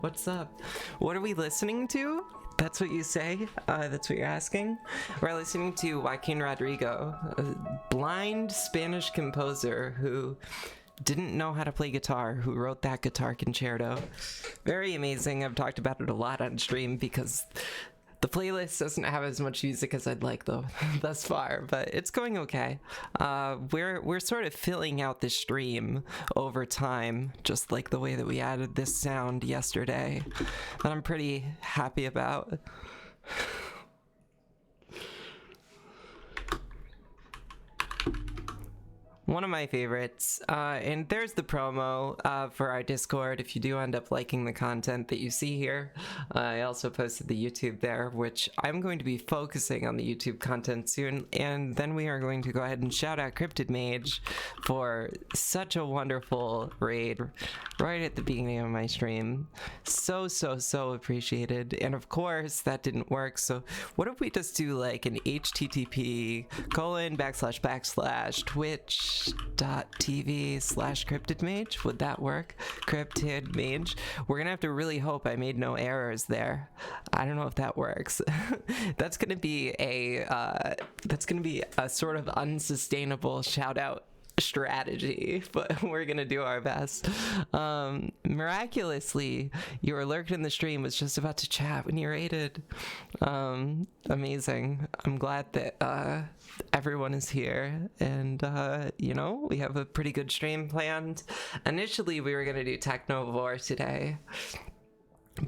What's up? What are we listening to? That's what you say? That's what you're asking? We're listening to Joaquin Rodrigo, a blind Spanish composer who didn't know how to play guitar, who wrote that guitar concerto. Very amazing. I've talked about it a lot on stream because the playlist doesn't have as much music as I'd like, though, thus far, but it's going okay. We're sort of filling out the stream over time, just like the way that we added this sound yesterday, that I'm pretty happy about. One of my favorites, and there's the promo for our Discord if you do end up liking the content that you see here. I also posted the YouTube there, which I'm going to be focusing on the YouTube content soon, and then we are going to go ahead and shout out Cryptid Mage for such a wonderful raid right at the beginning of my stream. So appreciated. And of course that didn't work, so what if we just do like an http://twitch.tv/cryptidmage? Would that work? Cryptid Mage. We're gonna have to really hope I made no errors there. I don't know if that works. That's gonna be a sort of unsustainable shout out strategy, but we're gonna do our best. Miraculously, your lurked in the stream was just about to chat when you raided. Amazing. I'm glad that everyone is here, and we have a pretty good stream planned. Initially we were gonna do Technovore today,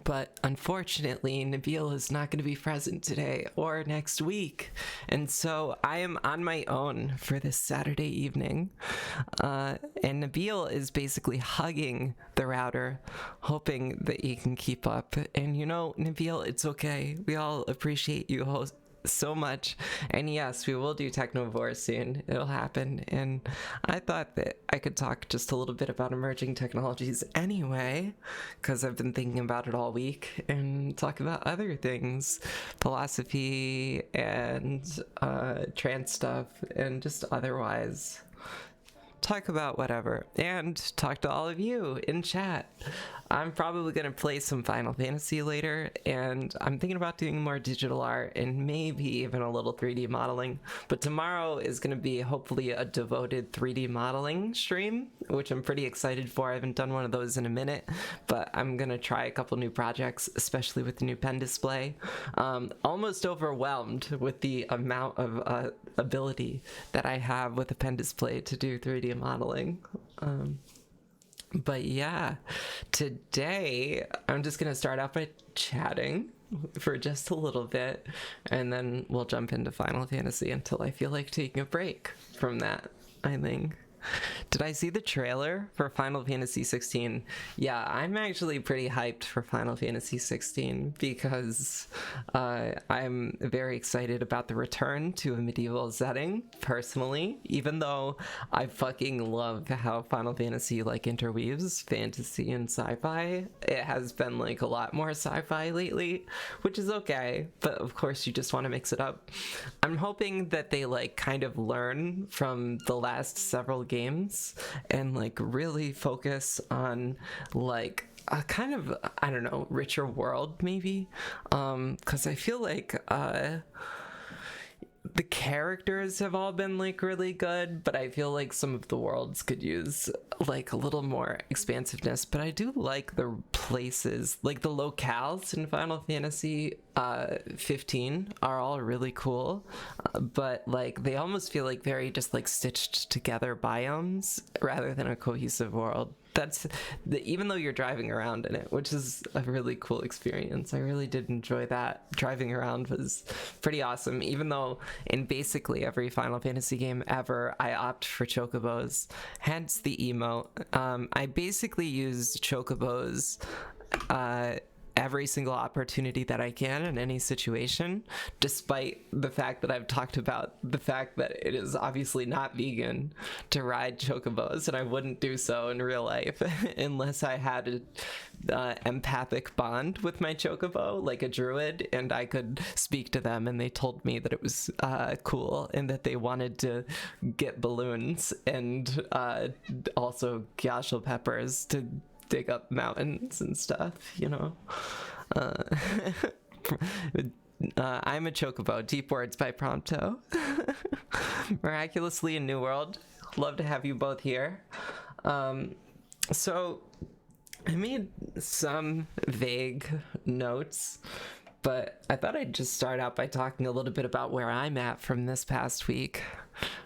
but unfortunately Nabil is not going to be present today or next week, and so I am on my own for this Saturday evening, and Nabil is basically hugging the router, hoping that he can keep up. And Nabil, it's okay, we all appreciate you so much, and yes, we will do Technovore soon. It'll happen, and I thought that I could talk just a little bit about emerging technologies anyway, because I've been thinking about it all week, and talk about other things, philosophy and trans stuff, and just otherwise talk about whatever, and talk to all of you in chat. I'm probably going to play some Final Fantasy later, and I'm thinking about doing more digital art and maybe even a little 3D modeling. But tomorrow is going to be hopefully a devoted 3D modeling stream, which I'm pretty excited for. I haven't done one of those in a minute, but I'm going to try a couple new projects, especially with the new pen display. Almost overwhelmed with the amount of ability that I have with the pen display to do 3D modeling. But yeah, today I'm just gonna start off by chatting for just a little bit, and then we'll jump into Final Fantasy until I feel like taking a break from that, I think. Did I see the trailer for Final Fantasy 16? Yeah, I'm actually pretty hyped for Final Fantasy 16 because I'm very excited about the return to a medieval setting, personally, even though I fucking love how Final Fantasy interweaves fantasy and sci-fi. It has been a lot more sci-fi lately, which is okay, but of course you just want to mix it up. I'm hoping that they kind of learn from the last several games and really focus on a kind of, I don't know, richer world maybe, because I feel the characters have all been really good, but I feel some of the worlds could use a little more expansiveness. But I do like the places, the locales in Final Fantasy 15 are all really cool, but they almost feel very just stitched together biomes rather than a cohesive world. That's even though you're driving around in it, which is a really cool experience. I really did enjoy that. Driving around was pretty awesome, even though in basically every Final Fantasy game ever I opt for chocobos, hence the emote. I basically use chocobos every single opportunity that I can in any situation, despite the fact that I've talked about the fact that it is obviously not vegan to ride chocobos, and I wouldn't do so in real life unless I had an empathic bond with my chocobo, like a druid, and I could speak to them and they told me that it was cool and that they wanted to get balloons and also gyashl peppers to dig up mountains and stuff, you know. Uh, I'm a Chocobo. Deep Words by Prompto. Miraculously in New World. Love to have you both here. So I made some vague notes, but I thought I'd just start out by talking a little bit about where I'm at from this past week,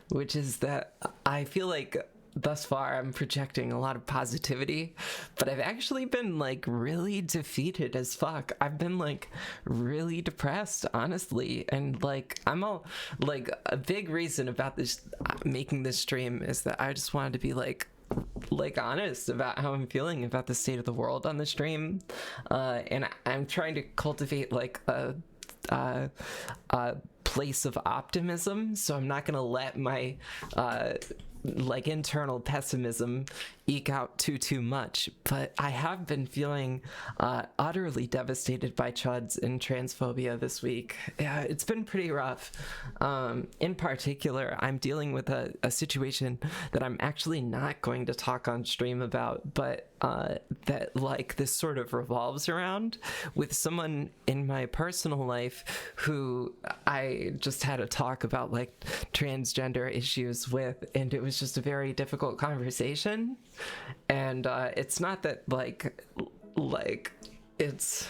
which is that I feel like thus far I'm projecting a lot of positivity, but I've actually been like really defeated as fuck. I've been like really depressed, honestly, and like I'm all like, a big reason about this making this stream is that I just wanted to be like honest about how I'm feeling about the state of the world on the stream, and I'm trying to cultivate like a place of optimism, so I'm not gonna let my like internal pessimism eke out too much. But I have been feeling utterly devastated by chuds and transphobia this week. Yeah, it's been pretty rough. In particular, I'm dealing with a situation that I'm actually not going to talk on stream about, but that like this sort of revolves around with someone in my personal life who I just had a talk about like transgender issues with, and it was just a very difficult conversation. And it's not that like it's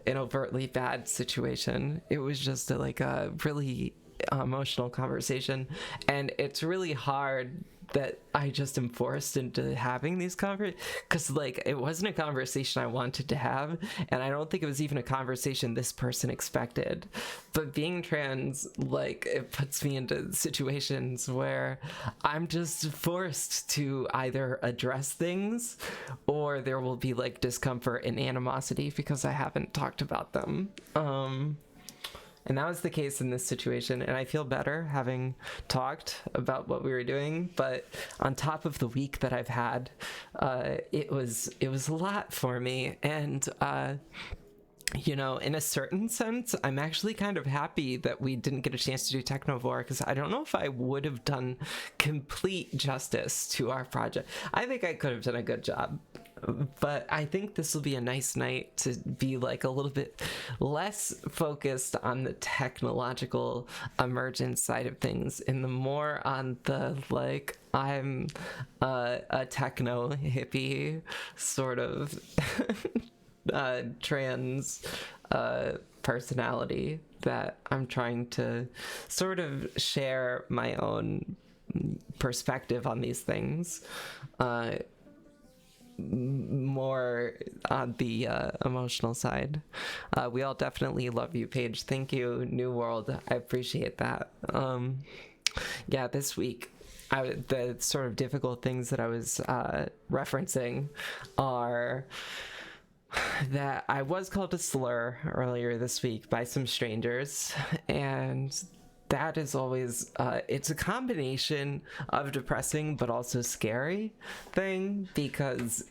an overtly bad situation. It was just like a really emotional conversation, and it's really hard that I just am forced into having these because like it wasn't a conversation I wanted to have, and I don't think it was even a conversation this person expected. But being trans, like, it puts me into situations where I'm just forced to either address things, or there will be like discomfort and animosity because I haven't talked about them. And that was the case in this situation, and I feel better having talked about what we were doing. But on top of the week that I've had, it was a lot for me, and you know, in a certain sense, I'm actually kind of happy that we didn't get a chance to do Technovore, because I don't know if I would have done complete justice to our project. I think I could have done a good job, but I think this will be a nice night to be like a little bit less focused on the technological emergence side of things and the more on the like, I'm a techno hippie sort of trans personality that I'm trying to sort of share my own perspective on these things, more on the emotional side. We all definitely love you, Paige. Thank you, New World. I appreciate that. Yeah, this week the sort of difficult things that I was referencing are that I was called a slur earlier this week by some strangers, and that is always it's a combination of depressing but also scary thing, because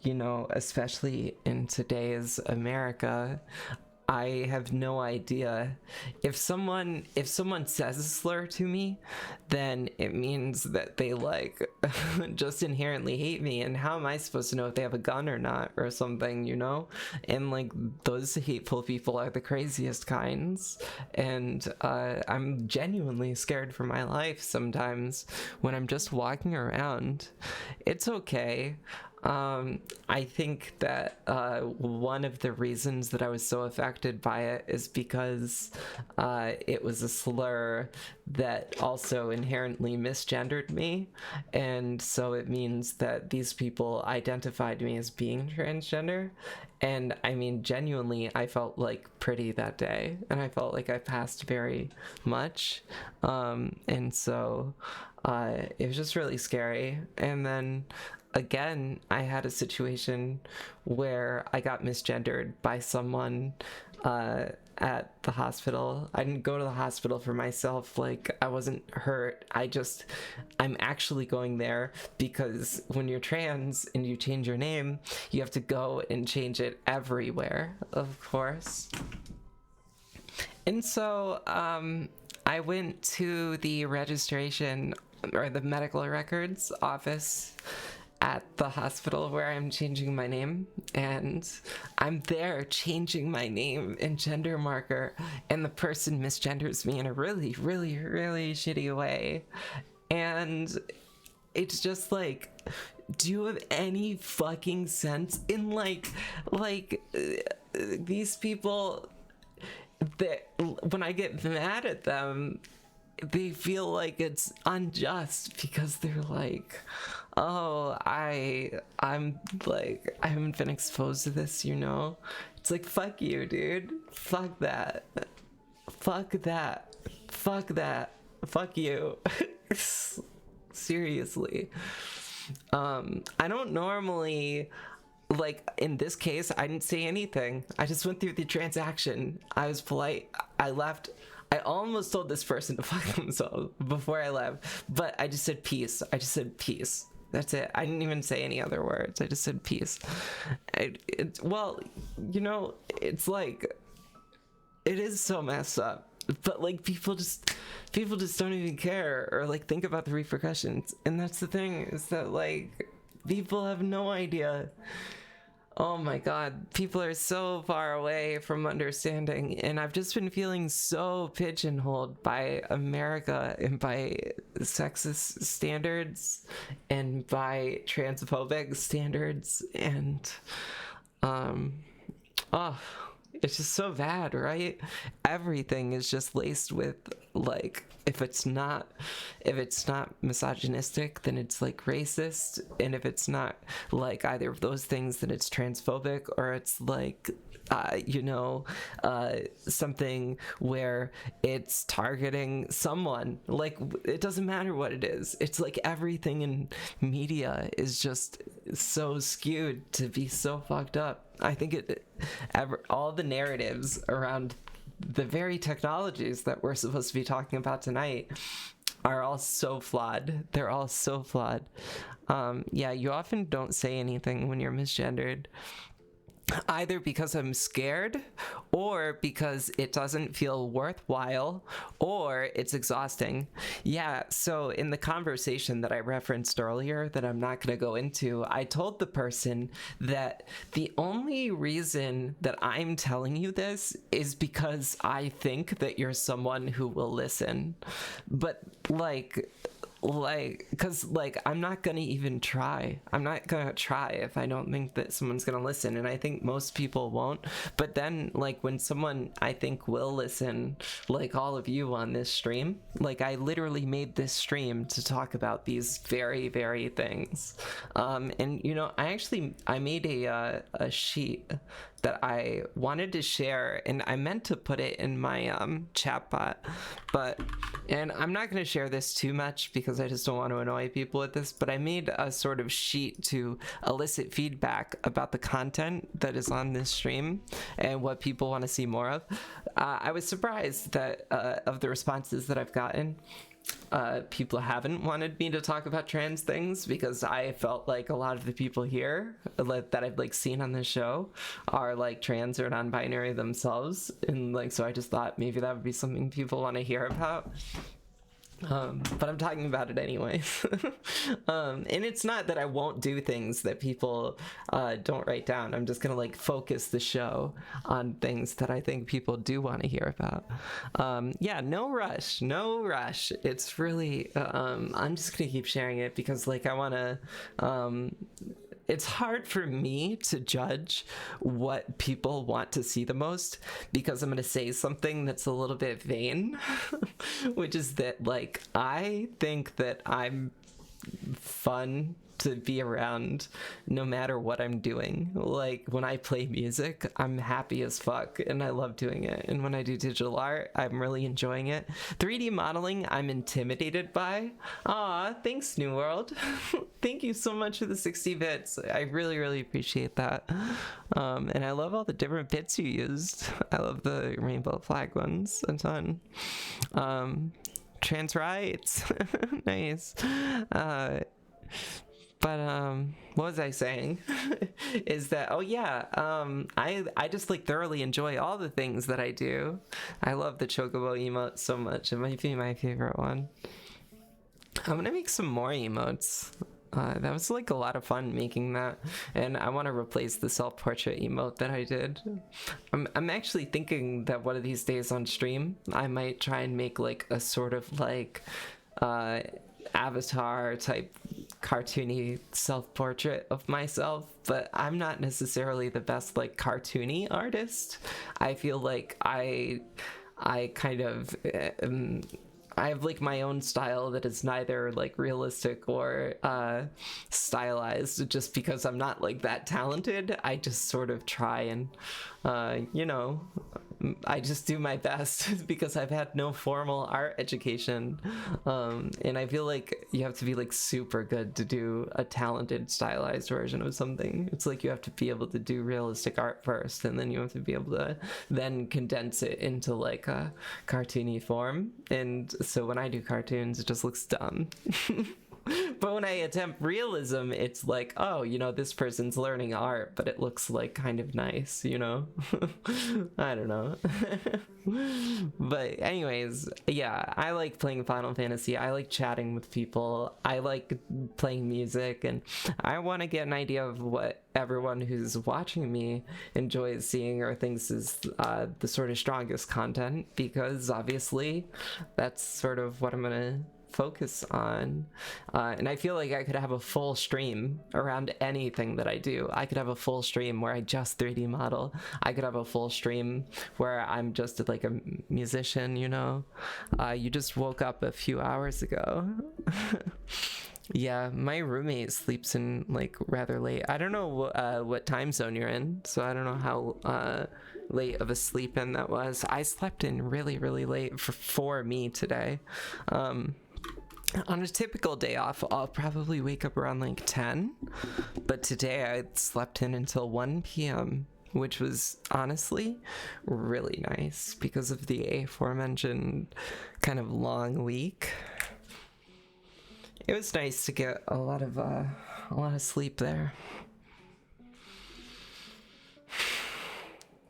you know, especially in today's America, I have no idea if someone says a slur to me, then it means that they like just inherently hate me, and how am I supposed to know if they have a gun or not or something, you know? And like, those hateful people are the craziest kinds, and I'm genuinely scared for my life sometimes when I'm just walking around. It's okay. I think that one of the reasons that I was so affected by it is because it was a slur that also inherently misgendered me, and so it means that these people identified me as being transgender. And I mean, genuinely, I felt like pretty that day, and I felt like I passed very much, and so it was just really scary. And then again, I had a situation where I got misgendered by someone at the hospital. I didn't go to the hospital for myself. Like, I wasn't hurt. I'm actually going there because when you're trans and you change your name, you have to go and change it everywhere, of course. And so I went to the registration or the medical records office at the hospital where I'm changing my name, and I'm there changing my name and gender marker, and the person misgenders me in a really, really, really shitty way. And it's just like, do you have any fucking sense in these people that when I get mad at them, they feel like it's unjust because they're like, oh, I'm like, I haven't been exposed to this, you know? It's like, fuck you, dude. Fuck that. Fuck that. Fuck that. Fuck you. Seriously. I don't normally, like, in this case, I didn't say anything. I just went through the transaction. I was polite. I left. I almost told this person to fuck themselves before I left, but I just said peace. I just said peace. That's it. I didn't even say any other words. I just said peace. Well, you know, it's like, it is so messed up. But like people just don't even care or like think about the repercussions. And that's the thing, is that like people have no idea. Oh my god, people are so far away from understanding, and I've just been feeling so pigeonholed by America and by sexist standards and by transphobic standards, and oh, it's just so bad, right? Everything is just laced with like, if it's not misogynistic, then it's like racist, and if it's not like either of those things, then it's transphobic, or it's like something where it's targeting someone. Like, it doesn't matter what it is. It's like everything in media is just so skewed to be so fucked up. I think all the narratives around the very technologies that we're supposed to be talking about tonight are all so flawed. They're all so flawed. Yeah, you often don't say anything when you're misgendered, either because I'm scared, or because it doesn't feel worthwhile, or it's exhausting. Yeah, so in the conversation that I referenced earlier that I'm not going to go into, I told the person that the only reason that I'm telling you this is because I think that you're someone who will listen. But because I'm not gonna even try. I'm not gonna try if I don't think that someone's gonna listen, and I think most people won't. But then like when someone I think will listen, like all of you on this stream, like I literally made this stream to talk about these very, very things. And you know, I made a sheet that I wanted to share, and I meant to put it in my chat bot, and I'm not going to share this too much because I just don't want to annoy people with this, but I made a sort of sheet to elicit feedback about the content that is on this stream and what people want to see more of. I was surprised that of the responses that I've gotten. People haven't wanted me to talk about trans things, because I felt like a lot of the people here that I've like seen on this show are like trans or non-binary themselves, and like so I just thought maybe that would be something people want to hear about. But I'm talking about it anyway. And it's not that I won't do things that people don't write down. I'm just gonna like focus the show on things that I think people do want to hear about. Yeah, no rush. It's really I'm just gonna keep sharing it because like I want to it's hard for me to judge what people want to see the most, because I'm going to say something that's a little bit vain, which is that, like, I think that I'm fun to be around no matter what I'm doing. Like, when I play music, I'm happy as fuck and I love doing it. And when I do digital art, I'm really enjoying it. 3D modeling, I'm intimidated by. Aw, thanks, New World. Thank you so much for the 60 bits. I really, really appreciate that. And I love all the different bits you used. I love the rainbow flag ones a ton. Trans rights. Nice. But what was I saying? Is that, oh yeah, I just like thoroughly enjoy all the things that I do. I love the Chocobo emote so much. It might be my favorite one. I'm gonna make some more emotes. That was like a lot of fun making that, and I want to replace the self-portrait emote that I did. I'm actually thinking that one of these days on stream I might try and make like a sort of like avatar type cartoony self-portrait of myself, but I'm not necessarily the best like cartoony artist. I feel like I kind of I have like my own style that is neither like realistic or stylized, just because I'm not like that talented. I just sort of try and you know, I just do my best because I've had no formal art education, and I feel like you have to be like super good to do a talented stylized version of something. It's like you have to be able to do realistic art first, and then you have to be able to then condense it into like a cartoony form. And so when I do cartoons, it just looks dumb. But when I attempt realism, it's like, oh, you know, this person's learning art, but it looks like kind of nice, you know? I don't know. But anyways, yeah, I like playing Final Fantasy. I like chatting with people. I like playing music, and I want to get an idea of what everyone who's watching me enjoys seeing or thinks is the sort of strongest content, because obviously that's sort of what I'm gonna focus on. And I feel like I could have a full stream around anything that I do. I could have a full stream where I just 3D model. I could have a full stream where I'm just like a musician, you know? You just woke up a few hours ago. Yeah, my roommate sleeps in like rather late. I don't know what time zone you're in, so I don't know how late of a sleep in that was. I slept in really, really late for me today. On a typical day off, I'll probably wake up around like 10, but today I slept in until 1 p.m., which was honestly really nice because of the aforementioned kind of long week. It was nice to get a lot of sleep there.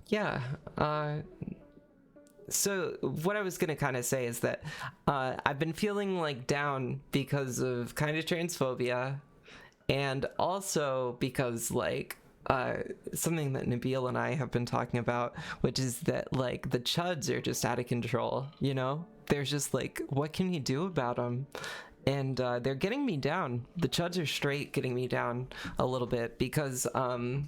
Yeah, so what I was gonna kind of say is that I've been feeling like down because of kind of transphobia, and also because like something that Nabil and I have been talking about, which is that like the chuds are just out of control, you know? There's just like, what can you do about them? And they're getting me down. The chuds are straight getting me down a little bit, because the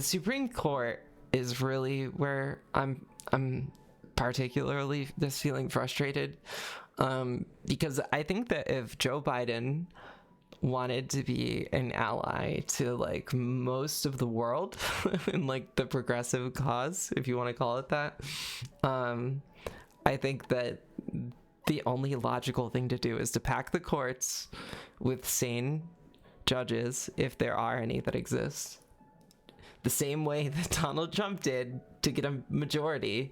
Supreme Court is really where I'm particularly just feeling frustrated, because I think that if Joe Biden wanted to be an ally to like most of the world in like the progressive cause, if you want to call it that, I think that the only logical thing to do is to pack the courts with sane judges, if there are any that exist, the same way that Donald Trump did to get a majority,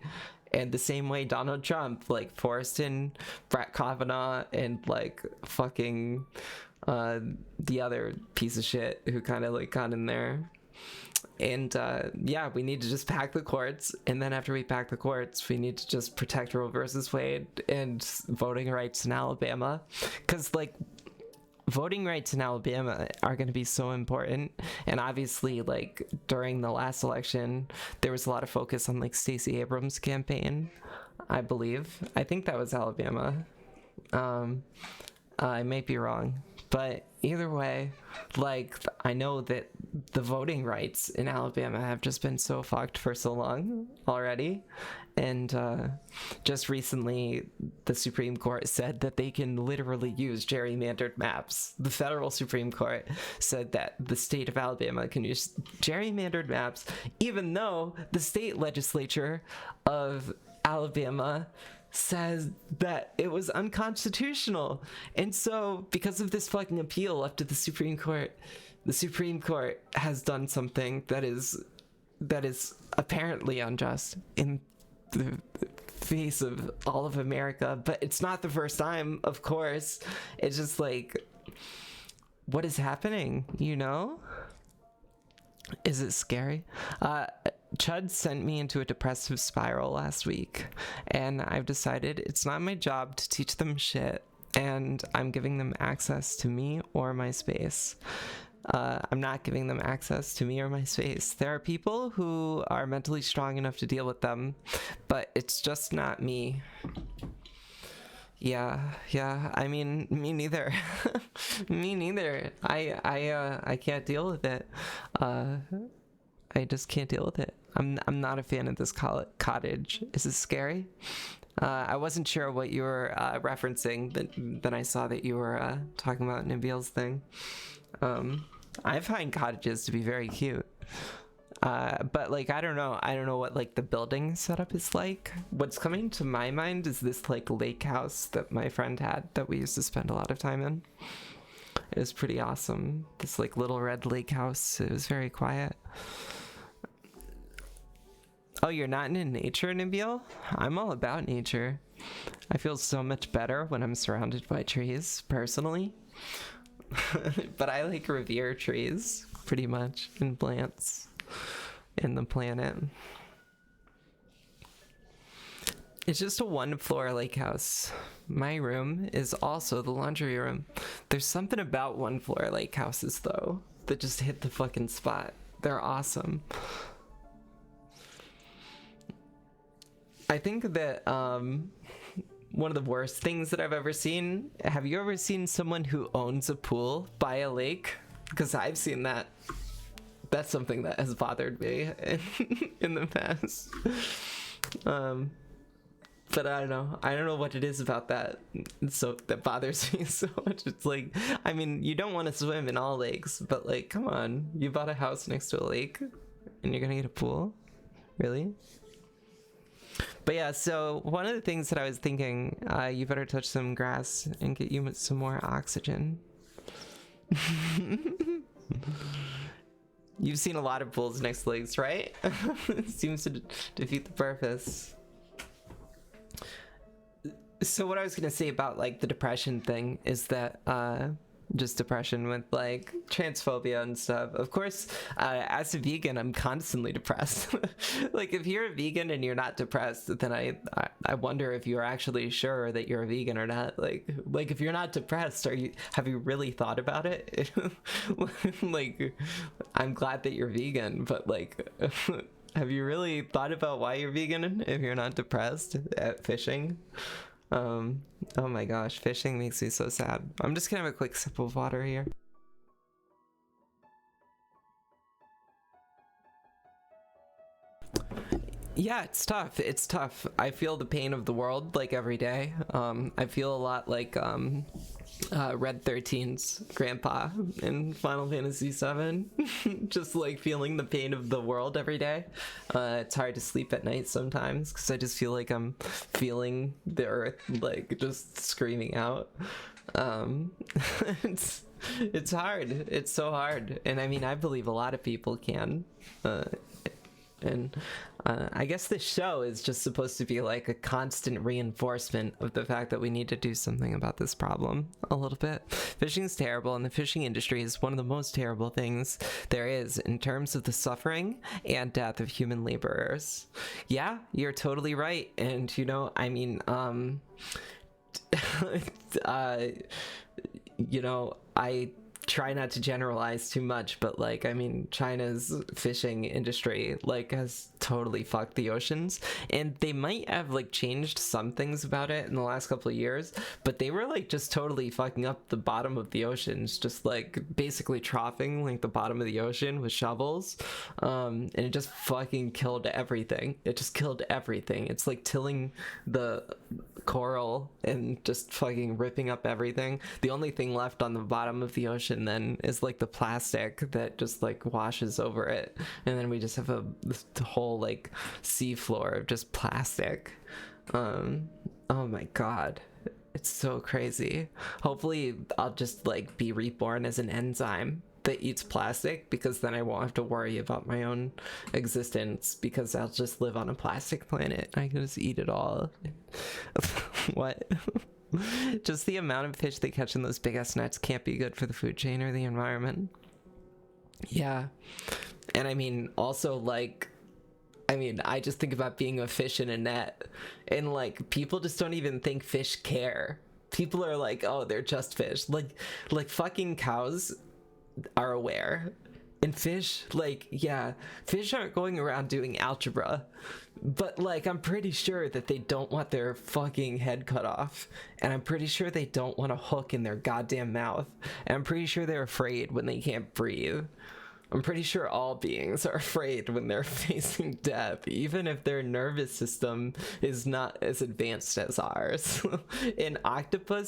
and the same way Donald Trump like forced in Brett Kavanaugh and like fucking the other piece of shit who kind of like got in there. And yeah, we need to just pack the courts, and then after we pack the courts, we need to just protect Roe versus Wade and voting rights in Alabama, because like voting rights in Alabama are going to be so important. And obviously, like during the last election, there was a lot of focus on like Stacey Abrams' campaign, I believe. I think that was Alabama. I might be wrong, but either way, like I know that the voting rights in Alabama have just been so fucked for so long already. And just recently, the Supreme Court said that they can literally use gerrymandered maps. The federal Supreme Court said that the state of Alabama can use gerrymandered maps, even though the state legislature of Alabama says that it was unconstitutional. And so, because of this fucking appeal up to the Supreme Court has done something that is apparently unjust in the face of all of America. But it's not the first time, of course. It's just like, what is happening, you know? Is it scary? Chud sent me into a depressive spiral last week, and I've decided it's not my job to teach them shit, and I'm giving them access to me or my space. I'm not giving them access to me or my space. There are people who are mentally strong enough to deal with them, but it's just not me. Yeah, I mean, me neither. Me neither. I can't deal with it. I just can't deal with it. I'm not a fan of this cottage. Is this scary? I wasn't sure what you were referencing, but then I saw that you were talking about Nabil's thing. I find cottages to be very cute. But like, I don't know what like the building setup is like. What's coming to my mind is this like lake house that my friend had that we used to spend a lot of time in. It was pretty awesome. This like little red lake house. It was very quiet. Oh, you're not into nature, Nabil? I'm all about nature. I feel so much better when I'm surrounded by trees, personally. But I like revere trees, pretty much, and plants, and the planet. It's just a one-floor lake house. My room is also the laundry room. There's something about one-floor lake houses, though, that just hit the fucking spot. They're awesome. I think that one of the worst things that I've ever seen, have you ever seen someone who owns a pool by a lake? Because I've seen that. That's something that has bothered me in the past. But I don't know what it is about that. So that bothers me so much. It's like, I mean, you don't want to swim in all lakes, but like, come on, you bought a house next to a lake and you're gonna get a pool? Really? But yeah, so one of the things that I was thinking, you better touch some grass and get you some more oxygen. You've seen a lot of pools next to lakes, right? It seems to defeat the purpose. So what I was gonna say about like the depression thing is that just depression with like transphobia and stuff. Of course, as a vegan, I'm constantly depressed. Like if you're a vegan and you're not depressed, then I wonder if you're actually sure that you're a vegan or not. Like if you're not depressed, have you really thought about it? Like, I'm glad that you're vegan, but like, have you really thought about why you're vegan if you're not depressed at fishing? Oh my gosh, fishing makes me so sad. I'm just gonna have a quick sip of water here. Yeah, it's tough. It's tough. I feel the pain of the world like every day. I feel a lot like Red 13's grandpa in Final Fantasy VII. Just like feeling the pain of the world every day. It's hard to sleep at night sometimes because I just feel like I'm feeling the earth like just screaming out. It's hard. It's so hard. And I mean, I believe a lot of people can. And I guess this show is just supposed to be like a constant reinforcement of the fact that we need to do something about this problem a little bit. Fishing is terrible, and the fishing industry is one of the most terrible things there is in terms of the suffering and death of human laborers. Yeah, you're totally right. And, you know, I mean, you know, I try not to generalize too much, but like, I mean, China's fishing industry like has totally fucked the oceans, and they might have like changed some things about it in the last couple of years, but they were like just totally fucking up the bottom of the oceans, just like basically troughing like the bottom of the ocean with shovels, and it just fucking killed everything. It just killed everything. It's like tilling the coral and just fucking ripping up everything. The only thing left on the bottom of the ocean then is like the plastic that just like washes over it, and then we just have a whole like sea floor of just plastic. Oh my god, it's so crazy. Hopefully I'll just like be reborn as an enzyme that eats plastic, because then I won't have to worry about my own existence, because I'll just live on a plastic planet. I can just eat it all. What? Just the amount of fish they catch in those big ass nets can't be good for the food chain or the environment. Yeah. And I mean, also like, I mean, I just think about being a fish in a net, and like people just don't even think fish care. people are like, oh, they're just fish. Like fucking cows are aware. And fish, like, yeah, fish aren't going around doing algebra, but like, I'm pretty sure that they don't want their fucking head cut off, and I'm pretty sure they don't want a hook in their goddamn mouth, and I'm pretty sure they're afraid when they can't breathe. I'm pretty sure all beings are afraid when they're facing death, even if their nervous system is not as advanced as ours. And octopi,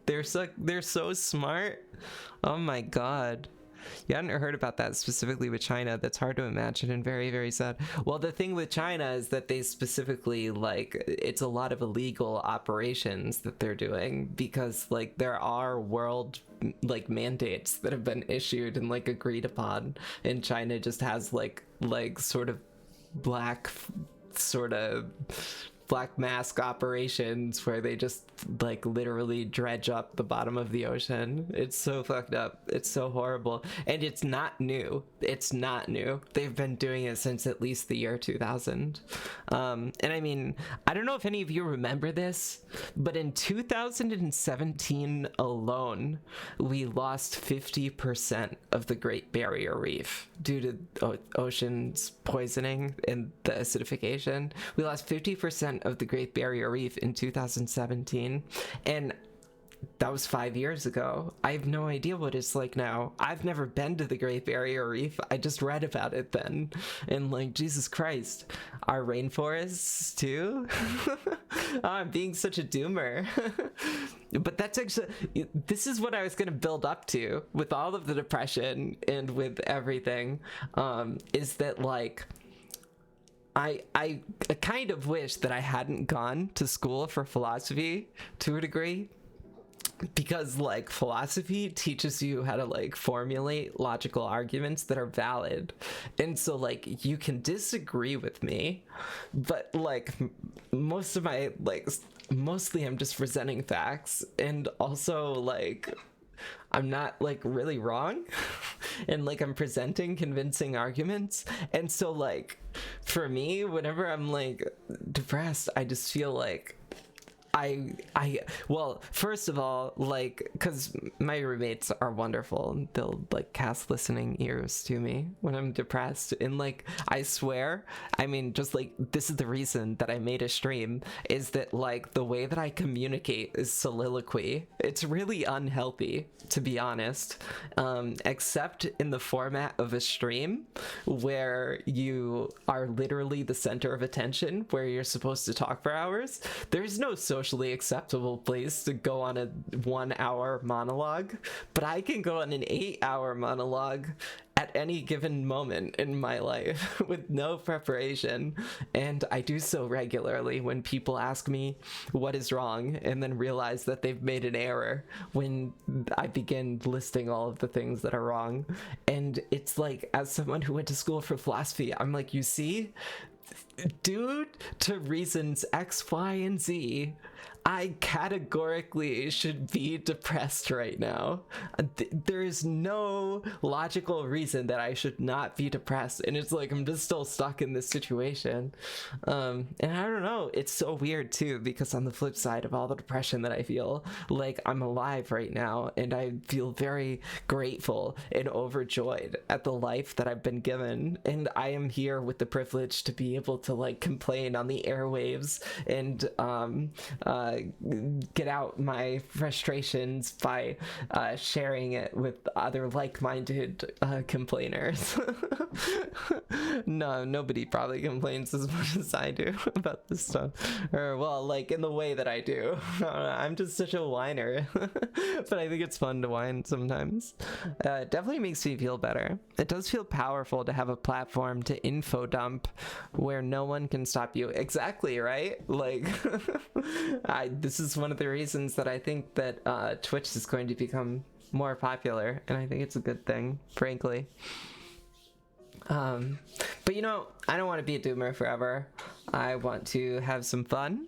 they're so smart. Oh my god. You hadn't heard about that specifically with China. That's hard to imagine and very, very sad. Well, the thing with China is that they specifically, like, it's a lot of illegal operations that they're doing because, like, there are world, like, mandates that have been issued and, like, agreed upon. And China just has, like sort of black mask operations where they just like literally dredge up the bottom of the ocean. It's so fucked up. It's so horrible. And it's not new. They've been doing it since at least the year 2000. And I mean, I don't know if any of you remember this, but in 2017 alone, we lost 50% of the Great Barrier Reef due to oceans poisoning and the acidification. We lost 50% of the Great Barrier Reef in 2017, and that was 5 years ago. I have no idea what it's like now. I've never been to the Great Barrier Reef. I just read about it then, and like, Jesus Christ, our rainforests too. I'm being such a doomer. But that's actually, this is what I was going to build up to with all of the depression and with everything, is that like, I kind of wish that I hadn't gone to school for philosophy to a degree, because like philosophy teaches you how to like formulate logical arguments that are valid, and so like you can disagree with me, but like mostly I'm just presenting facts, and also like I'm not like really wrong and like I'm presenting convincing arguments. And so like for me, whenever I'm like depressed, I just feel like well, first of all, like, because my roommates are wonderful, they'll like cast listening ears to me when I'm depressed, and like I swear, I mean, just like, this is the reason that I made a stream, is that like the way that I communicate is soliloquy. It's really unhealthy, to be honest, except in the format of a stream where you are literally the center of attention, where you're supposed to talk for hours. There's no socially acceptable place to go on a 1 hour monologue, but I can go on an 8-hour monologue at any given moment in my life with no preparation, and I do so regularly when people ask me what is wrong and then realize that they've made an error when I begin listing all of the things that are wrong. And it's like, as someone who went to school for philosophy, I'm like, you see, due to reasons X, Y, and Z, I categorically should be depressed right now. There is no logical reason that I should not be depressed, and it's like I'm just still stuck in this situation. And I don't know, it's so weird too, because on the flip side of all the depression that I feel, like, I'm alive right now, and I feel very grateful and overjoyed at the life that I've been given, and I am here with the privilege to be able to like complain on the airwaves and get out my frustrations by sharing it with other like-minded complainers. No, nobody probably complains as much as I do about this stuff, or well, like in the way that I do. I'm just such a whiner. But I think it's fun to whine sometimes. It definitely makes me feel better. It does feel powerful to have a platform to info dump where no one can stop you. Exactly, right? Like, this is one of the reasons that I think that Twitch is going to become more popular, and I think it's a good thing, frankly. But you know, I don't want to be a doomer forever. I want to have some fun.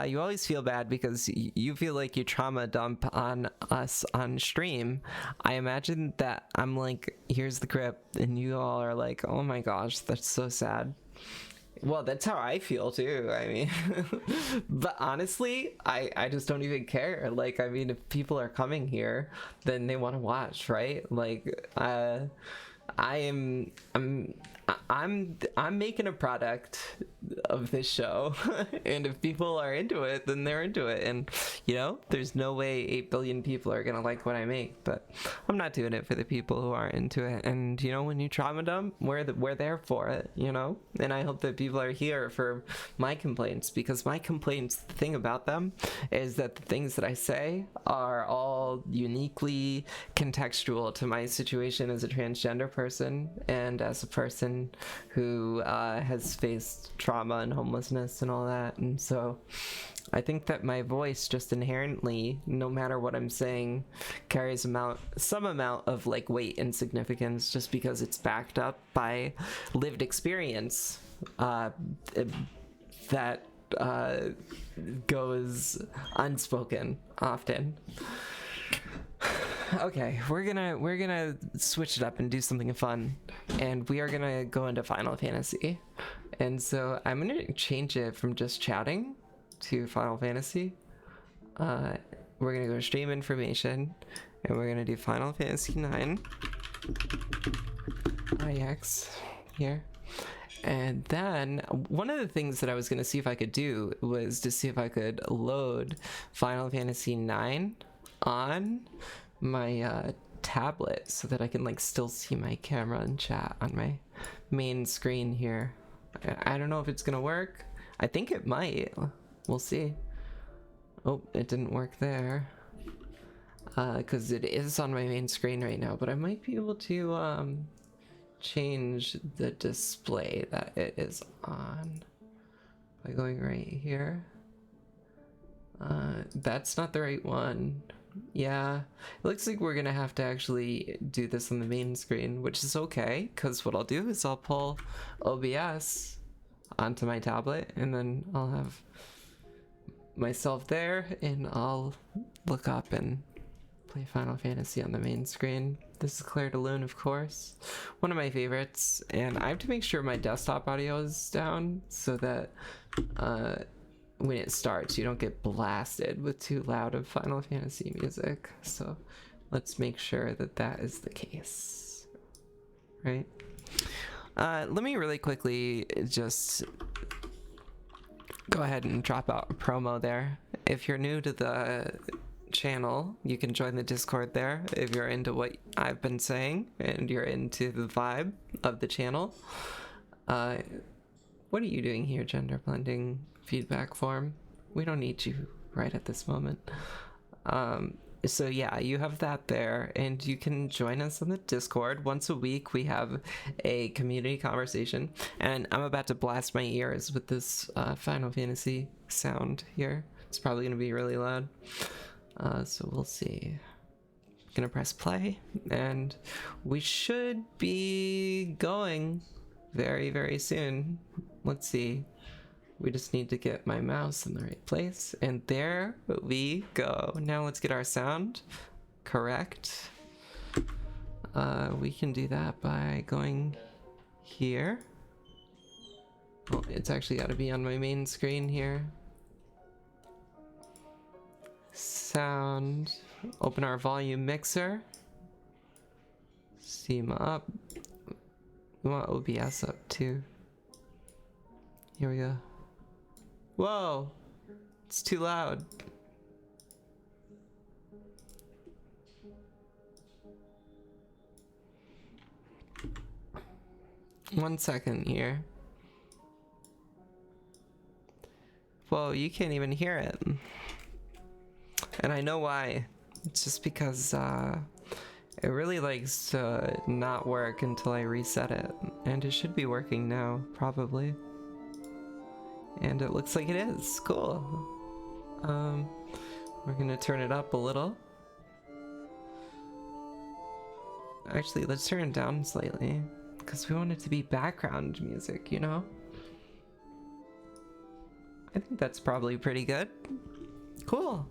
You always feel bad because you feel like you trauma dump on us on stream. I imagine that I'm like, here's the grip, and you all are like, oh my gosh, that's so sad. Well, that's how I feel too. I mean, but honestly, I just don't even care. Like, I mean, if people are coming here, then they want to watch, right? Like, I am I'm making a product of this show, and if people are into it, then they're into it. And you know, there's no way 8 billion people are gonna like what I make, but I'm not doing it for the people who aren't into it. And you know, when you trauma dump, we're there for it, you know. And I hope that people are here for my complaints, because my complaints, the thing about them is that the things that I say are all uniquely contextual to my situation as a transgender person and as a person who has faced trauma and homelessness and all that. And so I think that my voice just inherently, no matter what I'm saying, carries some amount of like weight and significance, just because it's backed up by lived experience that goes unspoken often. Okay, we're gonna switch it up and do something fun, and we are gonna go into Final Fantasy. And so I'm gonna change it from just chatting to Final Fantasy. We're gonna go stream information, and we're gonna do Final Fantasy 9 IX here. And then one of the things that I was gonna see if I could do was to see if I could load Final Fantasy 9 on my tablet so that I can like still see my camera and chat on my main screen here. I don't know if it's gonna work. I think it might. We'll see. Oh, it didn't work there because it is on my main screen right now, but I might be able to change the display that it is on by going right here. That's not the right one. Yeah, it looks like we're gonna have to actually do this on the main screen, which is okay, because what I'll do is I'll pull OBS onto my tablet, and then I'll have myself there, and I'll look up and play Final Fantasy on the main screen. This is Claire de Lune, of course, one of my favorites, and I have to make sure my desktop audio is down so that when it starts you don't get blasted with too loud of Final Fantasy music. So let's make sure that that is the case, right? Let me really quickly just go ahead and drop out a promo there. If you're new to the channel, you can join the Discord there if you're into what I've been saying and you're into the vibe of the channel. What are you doing here, gender blending feedback form? We don't need you right at this moment. So yeah, you have that there, and you can join us on the Discord. Once a week we have a community conversation, and I'm about to blast my ears with this Final Fantasy sound here. It's probably gonna be really loud, so we'll see. Gonna press play, and we should be going very, very soon. Let's see. We just need to get my mouse in the right place, and there we go. Now let's get our sound correct. We can do that by going here. Well, it's actually got to be on my main screen here. Sound. Open our volume mixer. Steam up. We want OBS up too. Here we go. Whoa, it's too loud. One second here. Whoa, you can't even hear it. And I know why. It's just because it really likes to not work until I reset it. And it should be working now, probably. And it looks like it is. Cool. We're gonna turn it up a little. Actually, let's turn it down slightly, because we want it to be background music, you know? I think that's probably pretty good. Cool.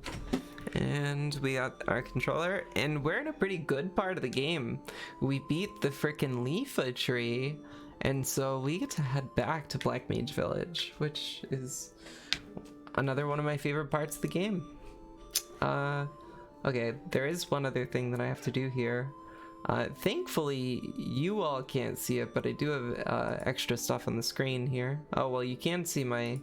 And we got our controller, and we're in a pretty good part of the game. We beat the frickin' Leafa tree, And so we get to head back to Black Mage Village, which is another one of my favorite parts of the game. Okay, there is one other thing that I have to do here. Thankfully, you all can't see it, but I do have extra stuff on the screen here. Oh, well, you can see my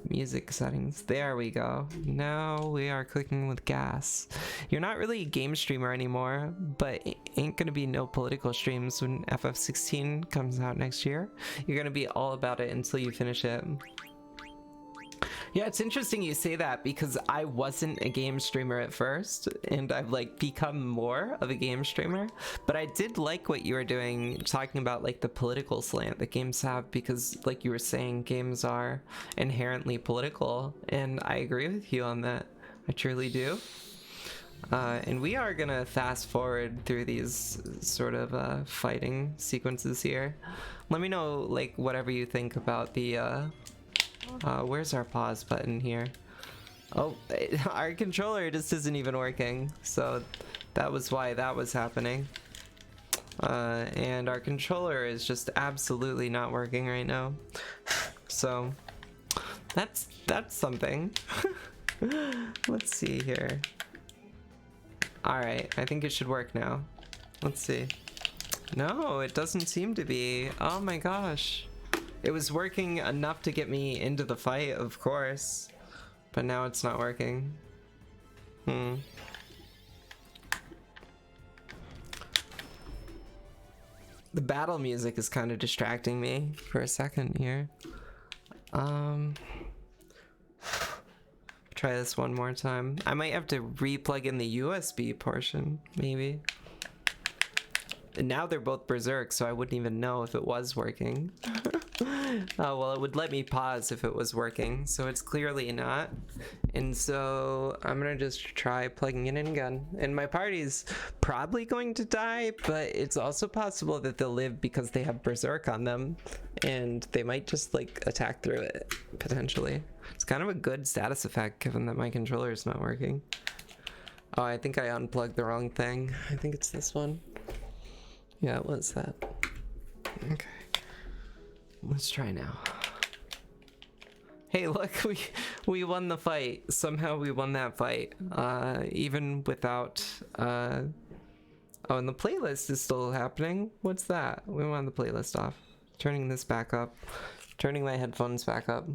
music settings. There we go. Now we are cooking with gas. You're not really a game streamer anymore, but ain't gonna be no political streams when FF16 comes out next year. You're gonna be all about it until you finish it. Yeah, it's interesting you say that because I wasn't a game streamer at first, and I've like become more of a game streamer. But I did like what you were doing, talking about like the political slant that games have, because like you were saying, games are inherently political, and I agree with you on that. I truly do. And we are gonna fast forward through these sort of fighting sequences here. Let me know like whatever you think about the where's our pause button here? Oh, our controller just isn't even working, so that was why that was happening. And our controller is just absolutely not working right now. So that's something. Let's see here. Alright, I think it should work now. Let's see. No, it doesn't seem to be. Oh my gosh. It was working enough to get me into the fight, of course, but now it's not working. The battle music is kind of distracting me for a second here. Try this one more time. I might have to re-plug in the USB portion, maybe. And now they're both berserk, so I wouldn't even know if it was working. Oh, well, it would let me pause if it was working, so it's clearly not. And so I'm gonna just try plugging it in again. And my party's probably going to die, but it's also possible that they'll live because they have berserk on them, and they might just like attack through it, potentially. It's kind of a good status effect given that my controller is not working. Oh, I think I unplugged the wrong thing. I think it's this one. Yeah, it was that. Okay. Let's try now. Hey, look, we won the fight. Somehow we won that fight. Even without oh, and the playlist is still happening. What's that? We want the playlist off. Turning this back up. Turning my headphones back up.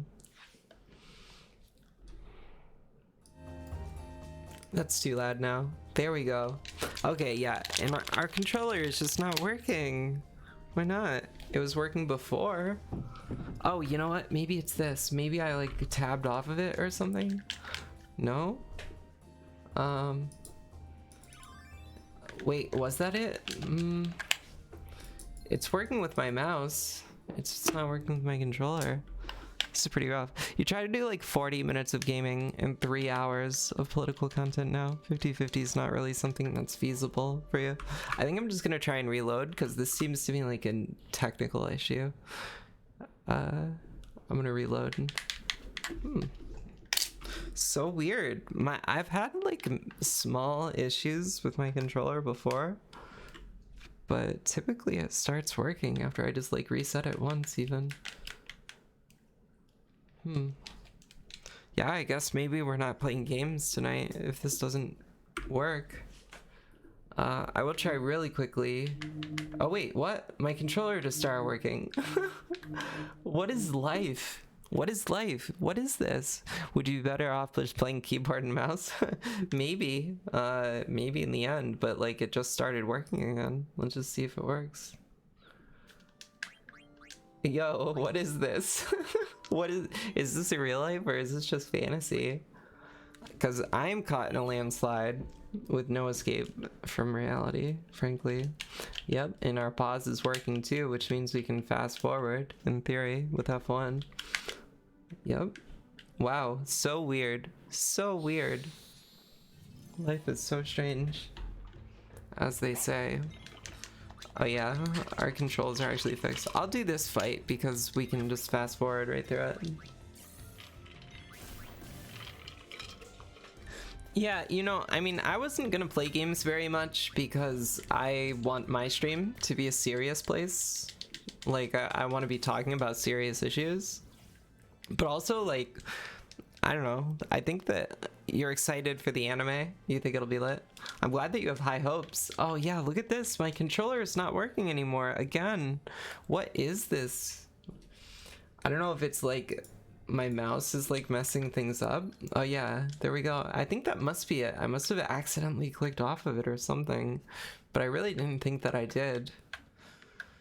That's too loud now. There we go. Okay, yeah, and our controller is just not working. Why not? It was working before. Oh, you know what? Maybe it's this. Maybe I like tabbed off of it or something. No? Wait, was that it? It's working with my mouse. It's just not working with my controller. This is pretty rough. You try to do like 40 minutes of gaming and 3 hours of political content now. 50-50 is not really something that's feasible for you. I think I'm just gonna try and reload because this seems to be like a technical issue. I'm gonna reload. So weird. I've had like small issues with my controller before, but typically it starts working after I just like reset it once even. Yeah, I guess maybe we're not playing games tonight if this doesn't work. I will try really quickly. Oh wait, what? My controller just started working. What is life? What is life? What is this? Would you be better off just playing keyboard and mouse? Maybe. Maybe in the end, but like it just started working again. Let's just see if it works. Yo, what is this? What is this in real life or is this just fantasy? Because I'm caught in a landslide with no escape from reality, frankly. Yep, and our pause is working too, which means we can fast forward, in theory, with F1. Yep. Wow, so weird. So weird. Life is so strange, as they say. Oh yeah, our controls are actually fixed. I'll do this fight because we can just fast forward right through it. Yeah, you know, I mean, I wasn't gonna play games very much because I want my stream to be a serious place. Like, I want to be talking about serious issues. But also, like, I don't know. I think that you're excited for the anime. You think it'll be lit? I'm glad that you have high hopes. Oh, yeah, look at this. My controller is not working anymore. Again, what is this? I don't know if it's like my mouse is like messing things up. Oh yeah, there we go. I think that must be it. I must have accidentally clicked off of it or something, but I really didn't think that I did.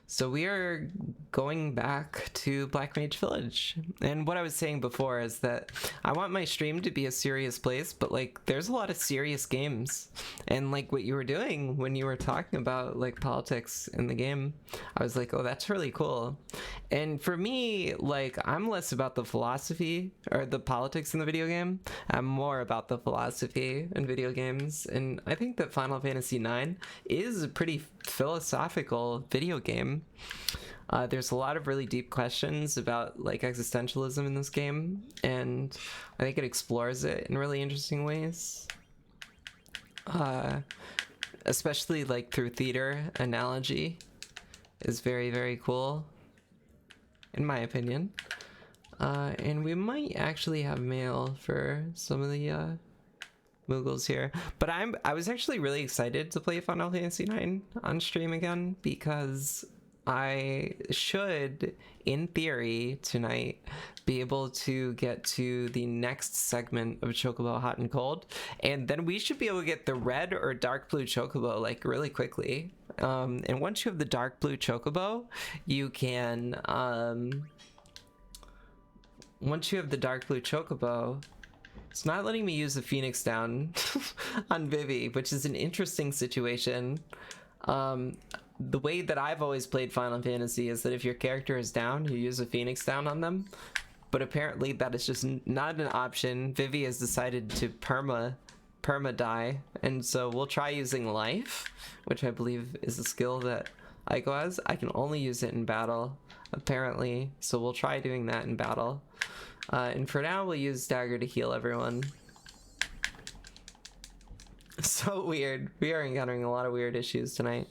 So we are going back to Black Mage Village. And what I was saying before is that I want my stream to be a serious place, but like there's a lot of serious games. And like what you were doing when you were talking about like politics in the game, I was like, oh, that's really cool. And for me, like I'm less about the philosophy or the politics in the video game. I'm more about the philosophy in video games. And I think that Final Fantasy IX is a pretty philosophical video game. There's a lot of really deep questions about like existentialism in this game, and I think it explores it in really interesting ways, especially like through theater analogy is very, very cool in my opinion. And we might actually have mail for some of the Moogles here, but I was actually really excited to play Final Fantasy IX on stream again because I should, in theory, tonight be able to get to the next segment of Chocobo Hot and Cold, and then we should be able to get the red or dark blue Chocobo like really quickly. And once you have the dark blue Chocobo, you can once you have the dark blue Chocobo, it's not letting me use the Phoenix down on Vivi, which is an interesting situation. The way that I've always played Final Fantasy is that if your character is down, you use a Phoenix down on them. But apparently that is just not an option. Vivi has decided to perma die, and so we'll try using life, which I believe is a skill that Aiko has. I can only use it in battle, apparently, so we'll try doing that in battle. And for now, we'll use Dagger to heal everyone. So weird. We are encountering a lot of weird issues tonight.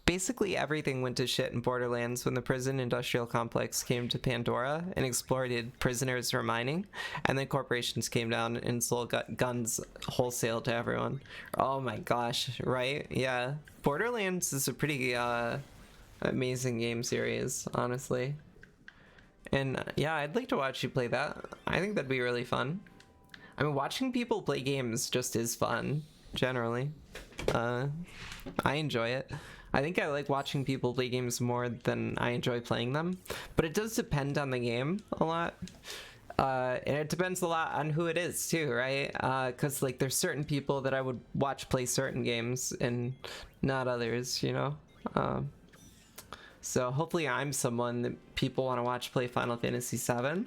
Basically, everything went to shit in Borderlands when the prison industrial complex came to Pandora and exploited prisoners for mining, and then corporations came down and sold guns wholesale to everyone. Oh my gosh, right? Yeah. Borderlands is a pretty amazing game series, honestly. And yeah, I'd like to watch you play that. I think that'd be really fun. I mean, watching people play games just is fun, generally. I enjoy it. I think I like watching people play games more than I enjoy playing them, but it does depend on the game a lot. And it depends a lot on who it is too, right? Because like there's certain people that I would watch play certain games and not others, you know? So hopefully I'm someone that people want to watch play Final Fantasy VII.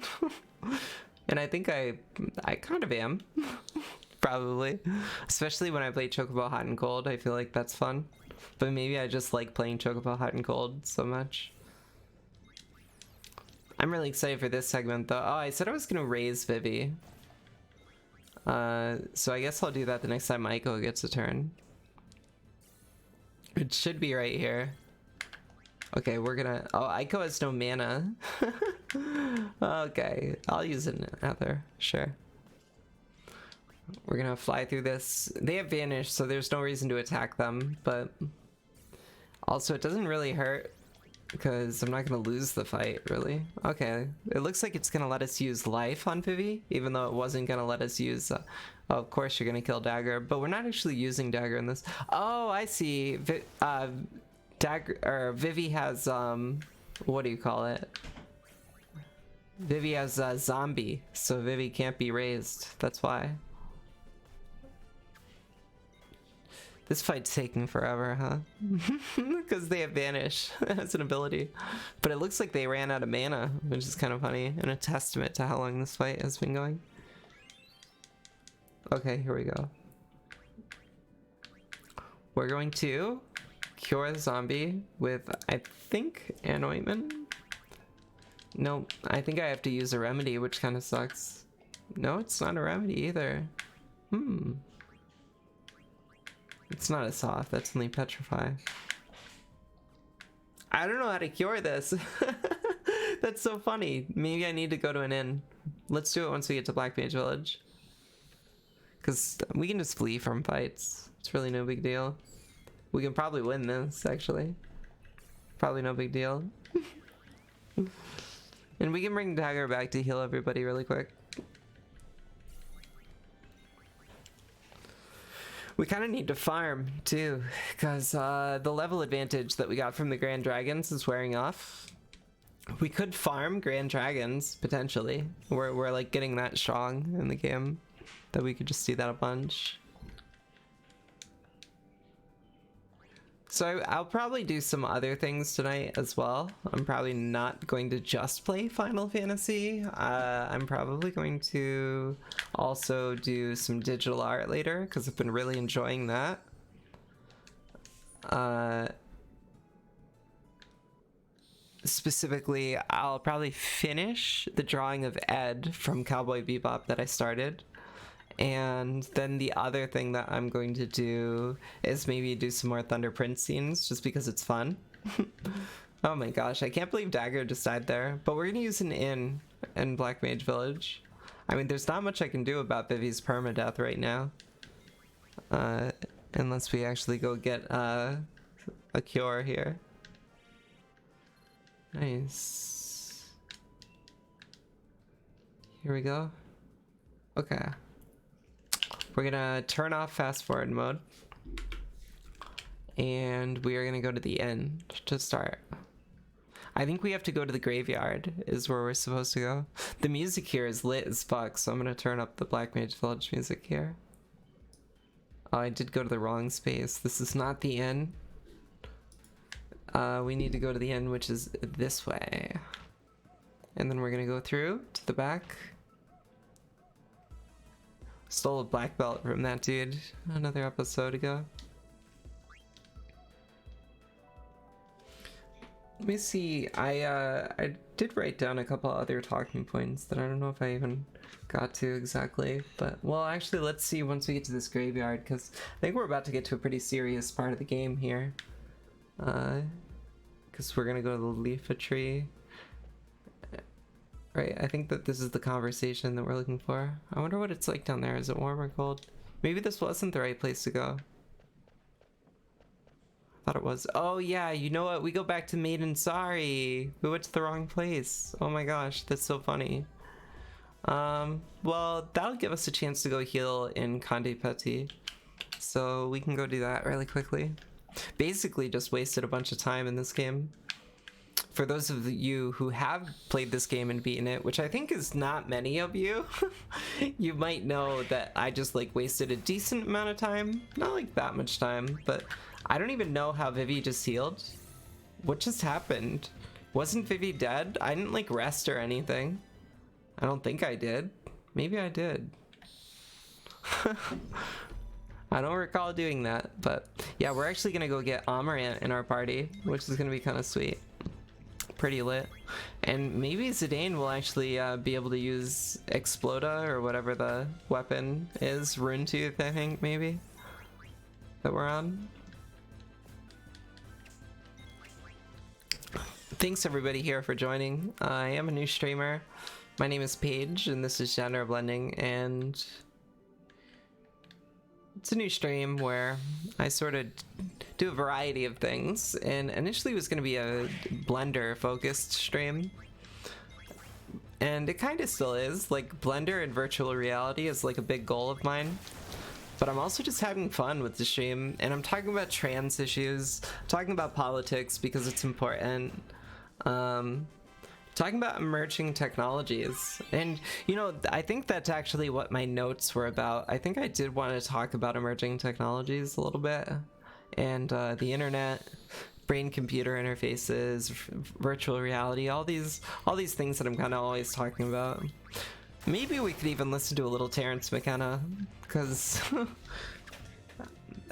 And I think I kind of am, probably. Especially when I play Chocobo Hot and Cold, I feel like that's fun. But maybe I just like playing Chocobo Hot and Cold so much. I'm really excited for this segment though. Oh, I said I was gonna raise Vivi. So I guess I'll do that the next time Aiko gets a turn. It should be right here. Okay, we're gonna... Oh, Aiko has no mana. Okay, I'll use it out there. Sure. We're gonna fly through this. They have vanished, so there's no reason to attack them, but... Also, it doesn't really hurt, because I'm not gonna lose the fight, really. Okay, it looks like it's gonna let us use life on Vivi, even though it wasn't gonna let us use... oh, of course you're gonna kill Dagger, but we're not actually using Dagger in this. Oh, I see. Dagger, or Vivi has, what do you call it? Vivi has a zombie, so Vivi can't be raised. That's why. This fight's taking forever, huh? Because they have Vanish as an ability. But it looks like they ran out of mana, which is kind of funny, and a testament to how long this fight has been going. Okay, here we go. We're going to cure the zombie with, I think, an ointment? No, I think I have to use a remedy, which kind of sucks. No, it's not a remedy either. It's not a soft, that's only petrify. I don't know how to cure this. That's so funny. Maybe I need to go to an inn. Let's do it once we get to Black Mage Village. Because we can just flee from fights. It's really no big deal. We can probably win this, actually. Probably no big deal. And we can bring Dagger back to heal everybody really quick. We kind of need to farm too, because the level advantage that we got from the Grand Dragons is wearing off. We could farm Grand Dragons, potentially. We're like getting that strong in the game that we could just do that a bunch. So I'll probably do some other things tonight as well. I'm probably not going to just play Final Fantasy. I'm probably going to also do some digital art later because I've been really enjoying that. Specifically, I'll probably finish the drawing of Ed from Cowboy Bebop that I started. And then the other thing that I'm going to do is maybe do some more Thunder Prince scenes just because it's fun. Oh my gosh, I can't believe Dagger just died there. But we're gonna use an inn in Black Mage Village. I mean, there's not much I can do about Vivi's permadeath right now. Unless we actually go get a cure here. Nice. Here we go. Okay. We're gonna turn off fast forward mode. And we are gonna go to the inn to start. I think we have to go to the graveyard is where we're supposed to go. The music here is lit as fuck, so I'm gonna turn up the Black Mage Village music here. Oh, I did go to the wrong space. This is not the inn. We need to go to the inn, which is this way. And then we're gonna go through to the back. Stole a black belt from that dude another episode ago. Let me see. I did write down a couple other talking points that I don't know if I even got to exactly, but well, actually, let's see once we get to this graveyard, because I think we're about to get to a pretty serious part of the game here. Because we're gonna go to the Leafa tree. Right, I think that this is the conversation that we're looking for. I wonder what it's like down there. Is it warm or cold? Maybe this wasn't the right place to go. I thought it was. Oh yeah, you know what? We go back to Maiden Sorry. We went to the wrong place. Oh my gosh, that's so funny. Well, that'll give us a chance to go heal in Conde Petit. So we can go do that really quickly. Basically just wasted a bunch of time in this game. For those of you who have played this game and beaten it, which I think is not many of you, you might know that I just like wasted a decent amount of time. Not like that much time, but I don't even know how Vivi just healed. What just happened? Wasn't Vivi dead? I didn't like rest or anything. I don't think I did. Maybe I did. I don't recall doing that, but yeah, we're actually gonna go get Amarant in our party, which is gonna be kind of sweet. Pretty lit. And maybe Zidane will actually be able to use Exploda or whatever the weapon is. Rune Tooth, I think, maybe, that we're on. Thanks everybody here for joining. I am a new streamer. My name is Paige and this is Genre Blending, and it's a new stream where I sort of do a variety of things, and initially it was going to be a Blender focused stream, and it kind of still is. Like, Blender and virtual reality is like a big goal of mine, but I'm also just having fun with the stream, and I'm talking about trans issues, talking about politics because it's important, talking about emerging technologies. And you know, I think that's actually what my notes were about. I think I did want to talk about emerging technologies a little bit, and the internet, brain-computer interfaces, virtual reality, all these things that I'm kind of always talking about. Maybe we could even listen to a little Terrence McKenna, because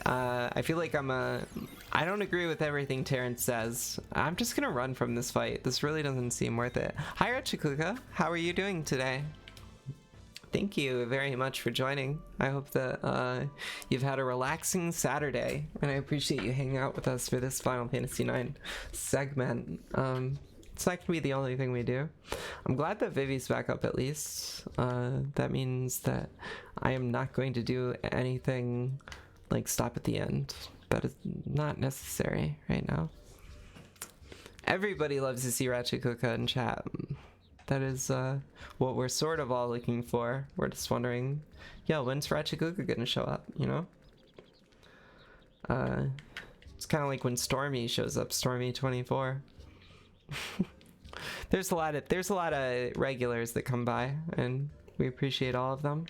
I feel like I don't agree with everything Terrence says. I'm just gonna run from this fight. This really doesn't seem worth it. Hi Rachikuka, how are you doing today? thank you very much for joining. I hope that you've had a relaxing Saturday, and I appreciate you hanging out with us for this Final Fantasy IX segment. It's not gonna be the only thing we do. I'm glad that Vivi's back up at least. That means that I am not going to do anything like stop at the end. That is not necessary right now. Everybody loves to see Ratchet Kuka in chat. That is what we're sort of all looking for. We're just wondering, yo, when's Ratchet Kuka gonna show up, you know? It's kind of like when Stormy shows up, Stormy 24. There's a lot of regulars that come by, and we appreciate all of them.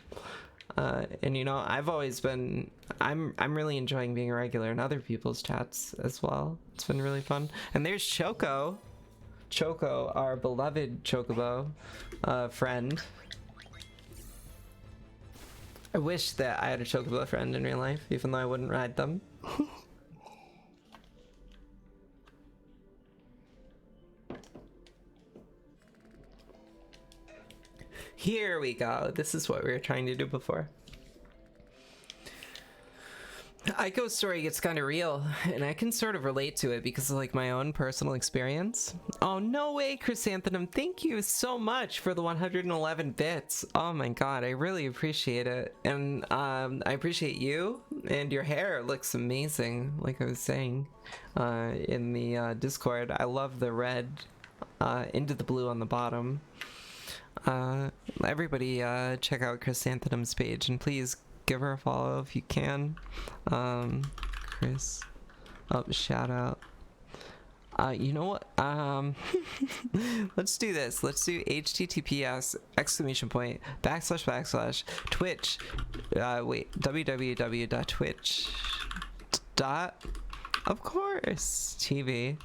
And you know, I'm really enjoying being a regular in other people's chats as well. It's been really fun. And there's Choco, our beloved Chocobo friend. I wish that I had a Chocobo friend in real life, even though I wouldn't ride them. Here we go. This is what we were trying to do before. Aiko's story gets kind of real, and I can sort of relate to it because of like my own personal experience. Oh, no way, Chrysanthemum. Thank you so much for the 111 bits. Oh my god, I really appreciate it. And I appreciate you, and your hair looks amazing, like I was saying in the Discord. I love the red into the blue on the bottom. Everybody check out Chrysanthemum's page, and please give her a follow if you can. Chris, shout out. You know what, let's do this. Let's do https !// twitch www.twitch. Of course, TV,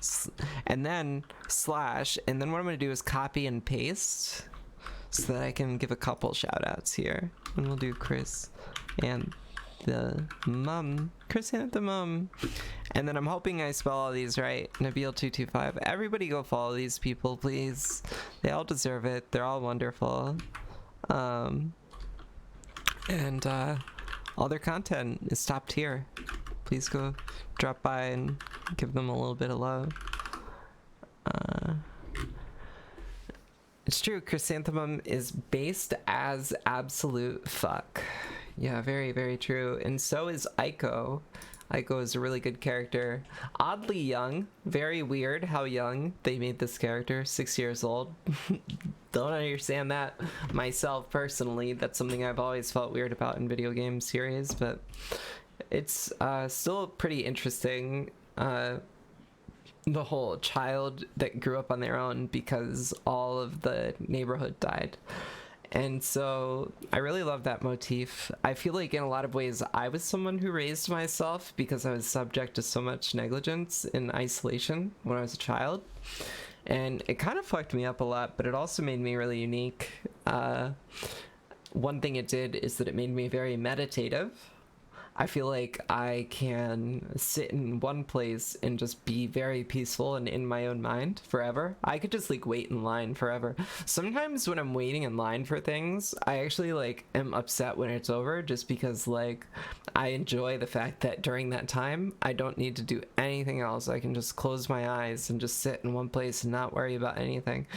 and then /, and then what I'm gonna do is copy and paste so that I can give a couple shout outs here. And we'll do Chris and the mum, Chrysanthemum. And then I'm hoping I spell all these right. Nabil225. Everybody go follow these people, please. They all deserve it. They're all wonderful. And all their content is stopped here. Please go drop by and give them a little bit of love. It's true, Chrysanthemum is based as absolute fuck. Yeah, very, very true. And so is Aiko. Aiko is a really good character. Oddly young. Very weird how young they made this character. 6 years old. Don't understand that myself personally. That's something I've always felt weird about in video game series, but it's still pretty interesting. The whole child that grew up on their own because all of the neighborhood died. And so I really love that motif. I feel like in a lot of ways I was someone who raised myself because I was subject to so much negligence and isolation when I was a child. And it kind of fucked me up a lot, but it also made me really unique. One thing it did is that it made me very meditative. I feel like I can sit in one place and just be very peaceful and in my own mind forever. I could just like wait in line forever. Sometimes when I'm waiting in line for things, I actually like am upset when it's over just because like I enjoy the fact that during that time I don't need to do anything else. I can just close my eyes and just sit in one place and not worry about anything.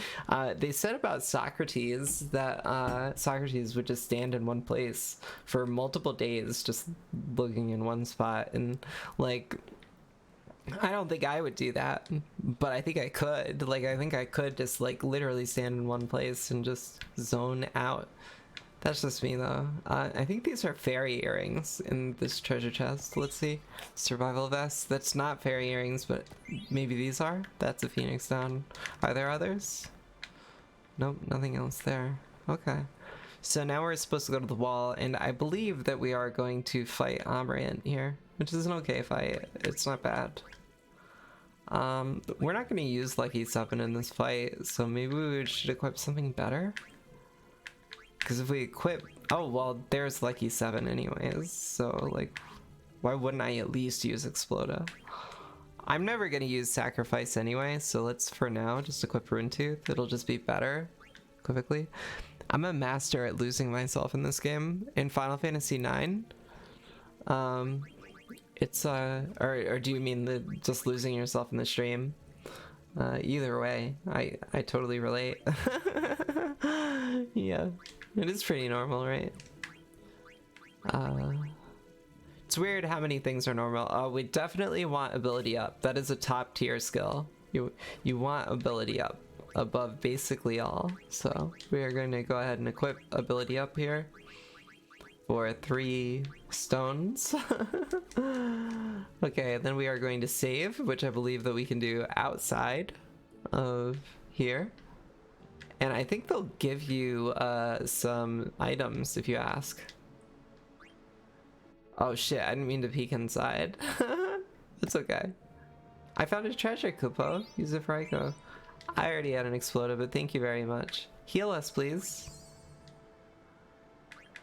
They said about Socrates that Socrates would just stand in one place for multiple days just looking in one spot, and like I don't think I would do that, but I think I could. Like I think I could just like literally stand in one place and just zone out. That's just me though. I think these are fairy earrings in this treasure chest. Let's see. Survival vest. That's not fairy earrings, but maybe these are. That's a phoenix down. Are there others? Nope, nothing else there. Okay. So now we're supposed to go to the wall, and I believe that we are going to fight Amarant here, which is an okay fight. It's not bad. We're not going to use Lucky 7 in this fight, so maybe we should equip something better? Because if we equip... Oh, well, there's Lucky 7 anyways, so, like, why wouldn't I at least use Exploda? I'm never going to use Sacrifice anyway, so let's, for now, just equip Rune Tooth. It'll just be better, quickly. I'm a master at losing myself in this game. In Final Fantasy IX, it's or do you mean the just losing yourself in the stream? Either way, I totally relate. Yeah, it is pretty normal, right? It's weird how many things are normal. Oh, we definitely want ability up. That is a top tier skill. You want ability up above basically all. So we are going to go ahead and equip ability up here for 3 stones. Okay, then we are going to save, which I believe that we can do outside of here. And I think they'll give you some items if you ask. Oh shit, I didn't mean to peek inside. It's okay. I found a treasure, Kupo. Use it for Ico. I already had an explosive, but thank you very much. Heal us, please.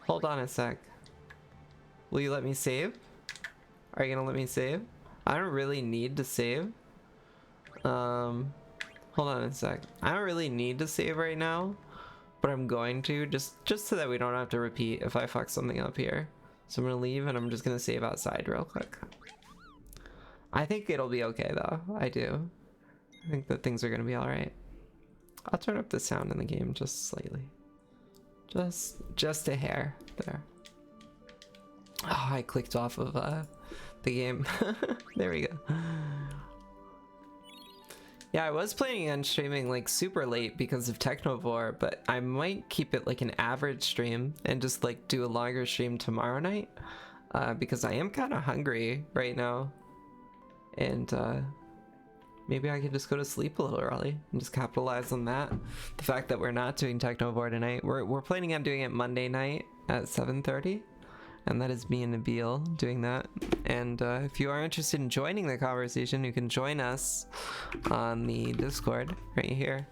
Hold on a sec. Will you let me save? Are you gonna let me save? I don't really need to save. Hold on a sec. I don't really need to save right now, but I'm going to just so that we don't have to repeat if I fuck something up here. So I'm gonna leave and I'm just gonna save outside real quick. I think it'll be okay though. I do. I think that things are gonna be all right. I'll turn up the sound in the game just slightly. Just a hair there. Oh, I clicked off of the game. There we go. Yeah, I was planning on streaming like super late because of Technovore, but I might keep it like an average stream and just like do a longer stream tomorrow night because I am kind of hungry right now, and maybe I can just go to sleep a little early and just capitalize on that. The fact that we're not doing Technovore tonight, we're planning on doing it Monday night at 7:30. And that is me and Nabil doing that. And if you are interested in joining the conversation, you can join us on the Discord right here.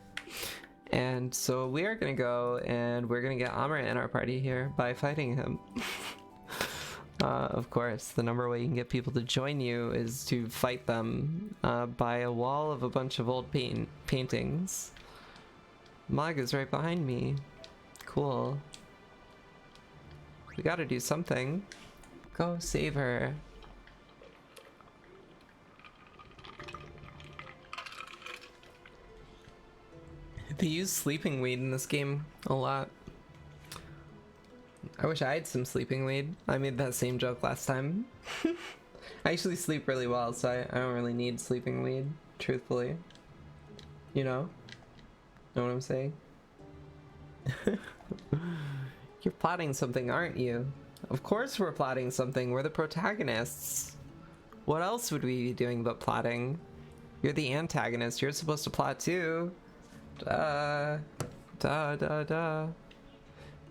And so we are gonna go and we're gonna get Amrit in our party here by fighting him. Of course, the number way you can get people to join you is to fight them by a wall of a bunch of old paintings. Mag is right behind me. Cool. We gotta do something. Go save her. They use sleeping weed in this game a lot. I wish I had some sleeping weed. I made that same joke last time. I actually sleep really well, so I don't really need sleeping weed, truthfully. You know? Know what I'm saying? You're plotting something, aren't you? Of course we're plotting something. We're the protagonists. What else would we be doing but plotting? You're the antagonist. You're supposed to plot too. Duh. Duh, duh, duh.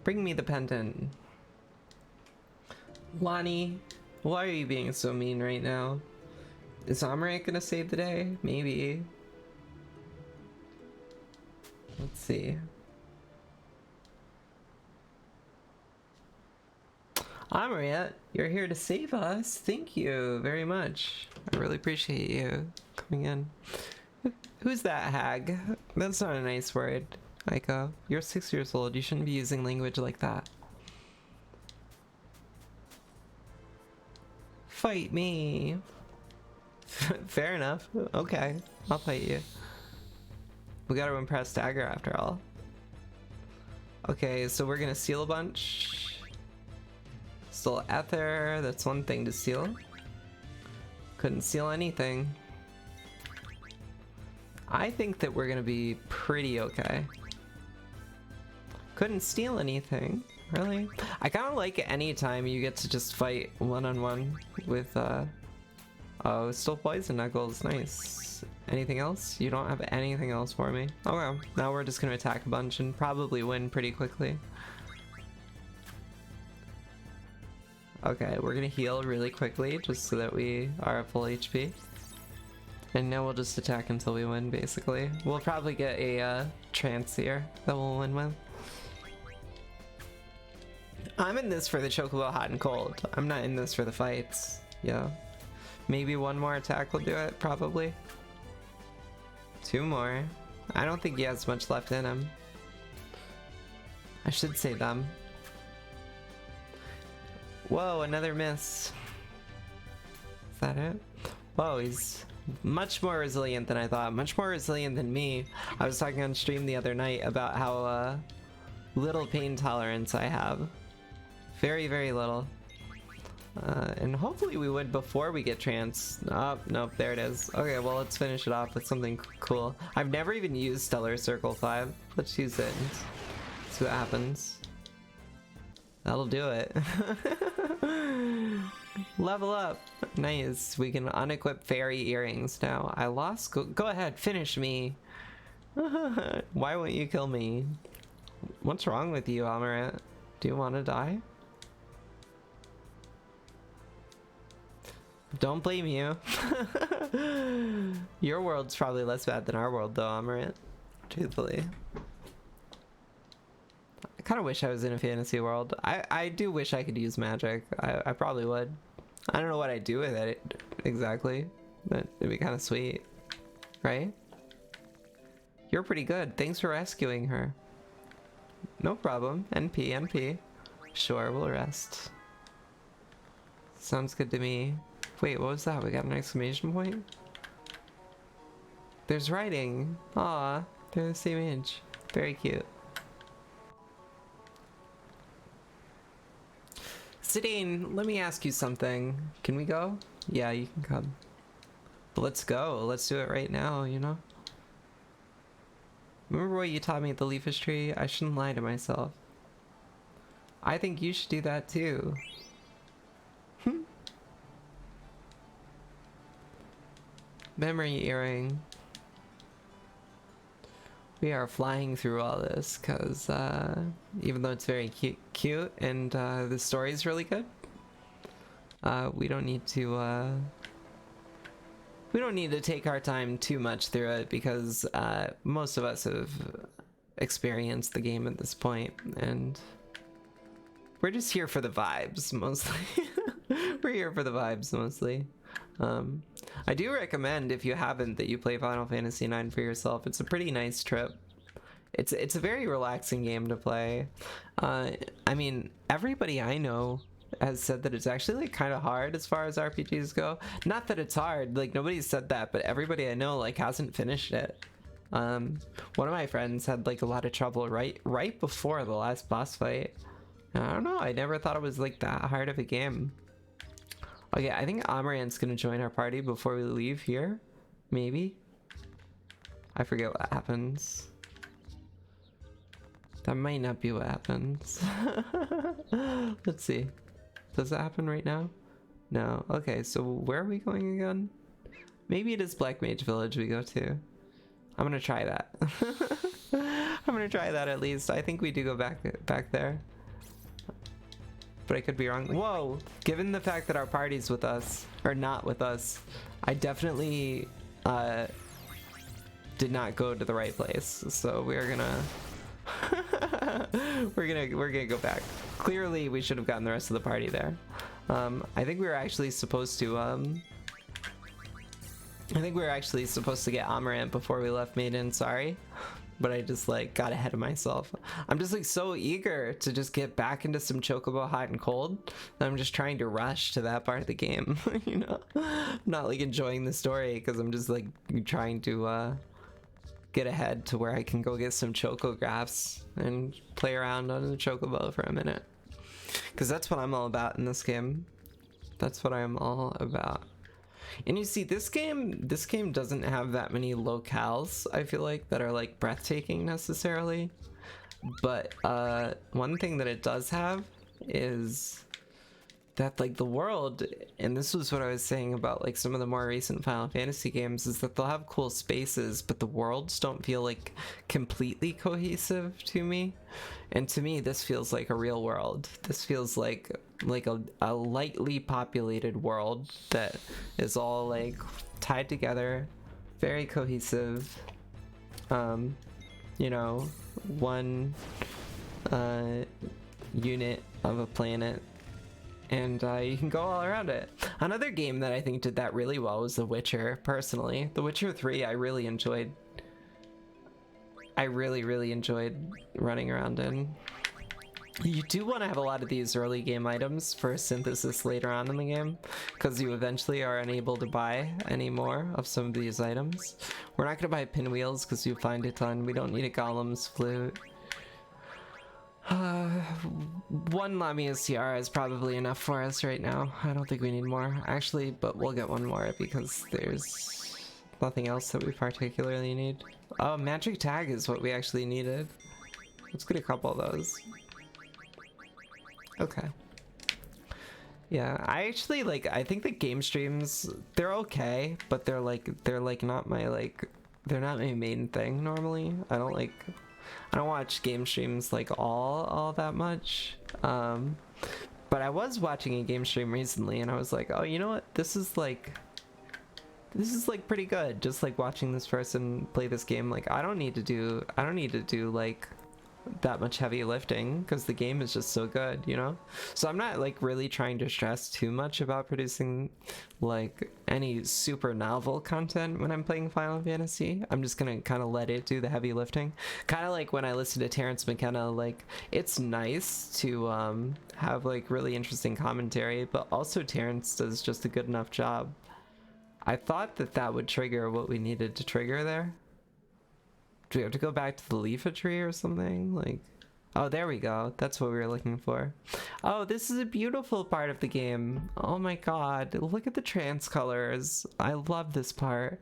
Bring me the pendant. Lonnie, why are you being so mean right now? Is Amrit gonna save the day? Maybe. Let's see. Amrit, you're here to save us. Thank you very much. I really appreciate you coming in. Who's that hag? That's not a nice word, Aiko. You're 6 years old. You shouldn't be using language like that. Fight me. Fair enough. Okay, I'll fight you. We gotta impress Dagger after all. Okay, so we're gonna steal a bunch. Stole ether, that's one thing to steal. Couldn't steal anything. I think that we're gonna be pretty okay. Couldn't steal anything, really. I kind of like any time you get to just fight one-on-one with, oh, stole poison knuckles, nice. Anything else? You don't have anything else for me. Okay, now we're just gonna attack a bunch and probably win pretty quickly. Okay, we're gonna heal really quickly just so that we are at full HP. And now we'll just attack until we win, basically. We'll probably get a trance here that we'll win with. I'm in this for the Chocobo Hot and Cold. I'm not in this for the fights. Yeah. Maybe one more attack will do it, probably. 2 more. I don't think he has much left in him. I should say them. Whoa, another miss. Is that it? Whoa, he's much more resilient than I thought. Much more resilient than me. I was talking on stream the other night about how little pain tolerance I have. Very, very little. And hopefully we would before we get trans. Oh, nope, there it is. Okay, well, let's finish it off with something cool. I've never even used Stellar Circle 5. Let's use it and see what happens. That'll do it. Level up. Nice. We can unequip fairy earrings now. I lost. Go ahead, finish me. Why won't you kill me? What's wrong with you, Amaranth? Do you want to die? Don't blame you. Your world's probably less bad than our world, though, Amaranth. Truthfully. I kind of wish I was in a fantasy world. I do wish I could use magic. I probably would. I don't know what I'd do with it exactly, but it'd be kind of sweet. Right? You're pretty good. Thanks for rescuing her. No problem. NP, NP. Sure, we'll rest. Sounds good to me. Wait, what was that? We got an exclamation point? There's writing. Aw, they're the same age. Very cute. Zidane, let me ask you something. Can we go? Yeah, you can come. But let's go. Let's do it right now, you know? Remember what you taught me at the leafage tree? I shouldn't lie to myself. I think you should do that too. Memory earring. We are flying through all this because even though it's very cute and the story is really good, we don't need to take our time too much through it because most of us have experienced the game at this point, and we're just here for the vibes mostly. We're here for the vibes mostly. I do recommend, if you haven't, that you play Final Fantasy IX for yourself. It's a pretty nice trip. It's a very relaxing game to play. I mean, everybody I know has said that it's actually like kind of hard as far as RPGs go. Not that it's hard, like nobody's said that, but everybody I know like hasn't finished it. One of my friends had like a lot of trouble right before the last boss fight. And I don't know, I never thought it was like that hard of a game. Okay, I think Amaranth's gonna join our party before we leave here. Maybe. I forget what happens. That might not be what happens. Let's see. Does that happen right now? No. Okay, so where are we going again? Maybe it is Black Mage Village we go to. I'm gonna try that. I'm gonna try that at least. I think we do go back there. But I could be wrong. Whoa! Given the fact that our party's with us, or not with us, I definitely did not go to the right place. So we're gonna we're gonna go back. Clearly, we should have gotten the rest of the party there. I think we were actually supposed to get Amaranth before we left Maiden. Sorry. But I just like got ahead of myself. I'm just like so eager to just get back into some Chocobo Hot and Cold that I'm just trying to rush to that part of the game. You know, I'm not like enjoying the story because I'm just like trying to get ahead to where I can go get some Chocographs and play around on the Chocobo for a minute, because that's what I'm all about in this game. That's what I'm all about. And you see, this game doesn't have that many locales, I feel like, that are like breathtaking necessarily. But one thing that it does have is that like the world, and this was what I was saying about like some of the more recent Final Fantasy games, is that they'll have cool spaces, but the worlds don't feel like completely cohesive to me. And to me, this feels like a real world. This feels like a lightly populated world that is all like tied together, very cohesive. You know, one unit of a planet, and you can go all around it. Another game that I think did that really well was The Witcher, personally. The Witcher 3 I really enjoyed. I really enjoyed running around in. You do want to have a lot of these early game items for synthesis later on in the game, because you eventually are unable to buy any more of some of these items. We're not going to buy pinwheels because you find a ton. We don't need a golem's flute. One Lamia's Tiara is probably enough for us right now. I don't think we need more, actually, but we'll get one more because there's nothing else that we particularly need. Oh, Magic Tag is what we actually needed. Let's get a couple of those. Okay. Yeah, I actually I think the game streams, they're okay, but they're not my they're not my main thing normally. I don't watch game streams all that much. But I was watching a game stream recently and I was like, oh, you know what? This is pretty good. Just watching this person play this game. I don't need to do that much heavy lifting because the game is just so good, you know? So I'm not really trying to stress too much about producing any super novel content when I'm playing Final Fantasy. I'm just gonna kind of let it do the heavy lifting, kind of like when I listen to Terrence McKenna. It's nice to have really interesting commentary, but also Terrence does just a good enough job. I thought that would trigger what we needed to trigger there. Do we have to go back to the Leafa tree or something? Oh, there we go. That's what we were looking for. Oh, this is a beautiful part of the game. Oh my god. Look at the trans colors. I love this part.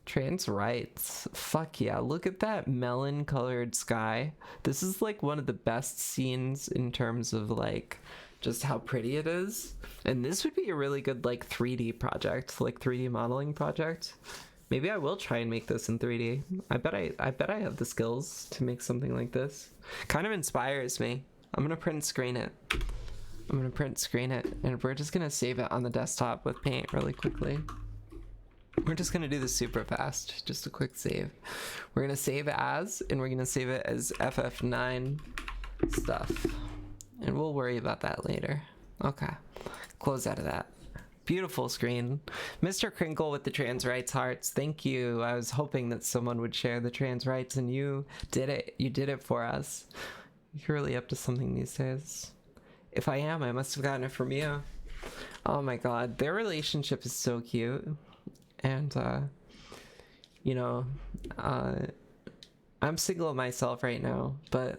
Trans rights. Fuck yeah. Look at that melon colored sky. This is one of the best scenes in terms of just how pretty it is. And this would be a really good 3D project, 3D modeling project. Maybe I will try and make this in 3D. I bet I have the skills to make something like this. Kind of inspires me. I'm gonna print screen it. And we're just gonna save it on the desktop with paint really quickly. We're just gonna do this super fast. Just a quick save. We're gonna save as, and we're gonna save it as FF9 stuff. And we'll worry about that later. Okay, close out of that. Beautiful screen. Mr. Crinkle with the trans rights hearts. Thank you. I was hoping that someone would share the trans rights and you did it. You did it for us. You're really up to something these days. If I am, I must have gotten it from you. Oh my god. Their relationship is so cute. And, you know, I'm single myself right now, but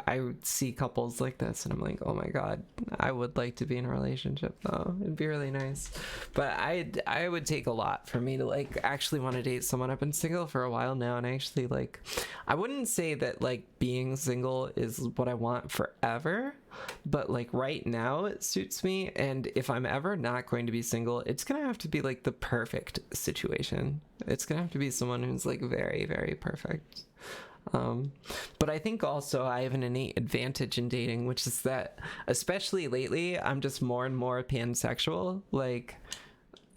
I see couples like this and I'm like, oh my god, I would like to be in a relationship though. It'd be really nice. But I would take a lot for me to actually want to date someone. I've been single for a while now, and I actually I wouldn't say that being single is what I want forever, but right now it suits me. And if I'm ever not going to be single, it's gonna have to be the perfect situation. It's gonna have to be someone who's very, very perfect. But I think also I have an innate advantage in dating, which is that, especially lately, I'm just more and more pansexual.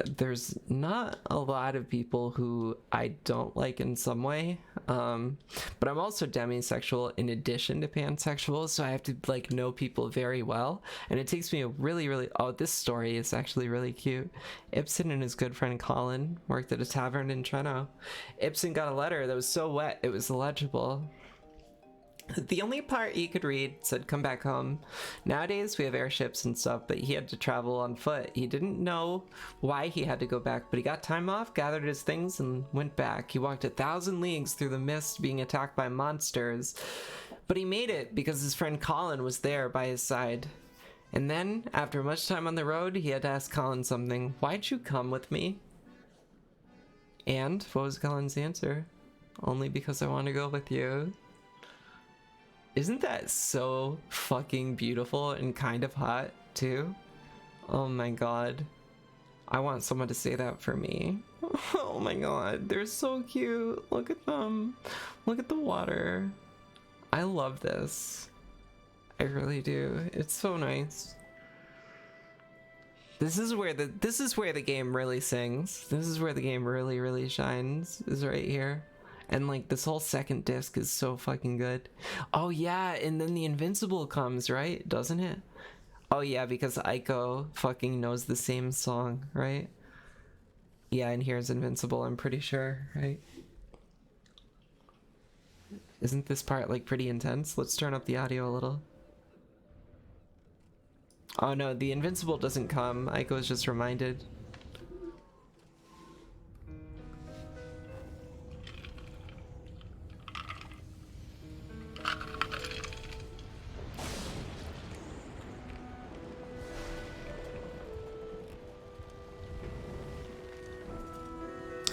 There's not a lot of people who I don't like in some way, but I'm also demisexual in addition to pansexual, so I have to know people very well, and it takes me a really oh, this story is actually really cute. Ibsen and his good friend Colin worked at a tavern in Treno. Ibsen got a letter that was so wet it was illegible. The only part he could read said, "Come back home." Nowadays we have airships and stuff, but he had to travel on foot. He didn't know why he had to go back, but he got time off, gathered his things, and went back. He walked 1,000 leagues through the mist, being attacked by monsters, but he made it because his friend Colin was there by his side. And then, after much time on the road, he had to ask Colin something. "Why'd you come with me?" And what was Colin's answer? "Only because I want to go with you." Isn't that so fucking beautiful and kind of hot, too? Oh my god. I want someone to say that for me. Oh my god, they're so cute. Look at them. Look at the water. I love this. I really do. It's so nice. This is where the game really sings. This is where the game really, really shines, is right here. And this whole second disc is so fucking good. Oh yeah, and then the Invincible comes, right? Doesn't it? Oh yeah, because Aiko fucking knows the same song, right? Yeah, and here's Invincible, I'm pretty sure, right? Isn't this part pretty intense? Let's turn up the audio a little. Oh no, the invincible doesn't come. Aiko was just reminded.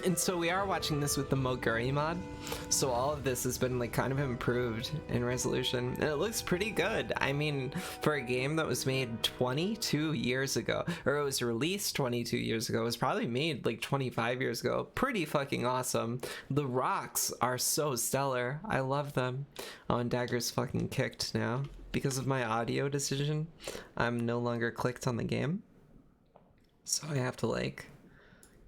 And so we are watching this with the Moguri mod, so all of this has been like kind of improved in resolution, and it looks pretty good. I mean, for a game that was made 22 years ago, or it was released 22 years ago, it was probably made like 25 years ago. Pretty fucking awesome. The rocks are so stellar. I love them. Oh, and Dagger's fucking kicked now. Because of my audio decision, I'm no longer clicked on the game. So I have to like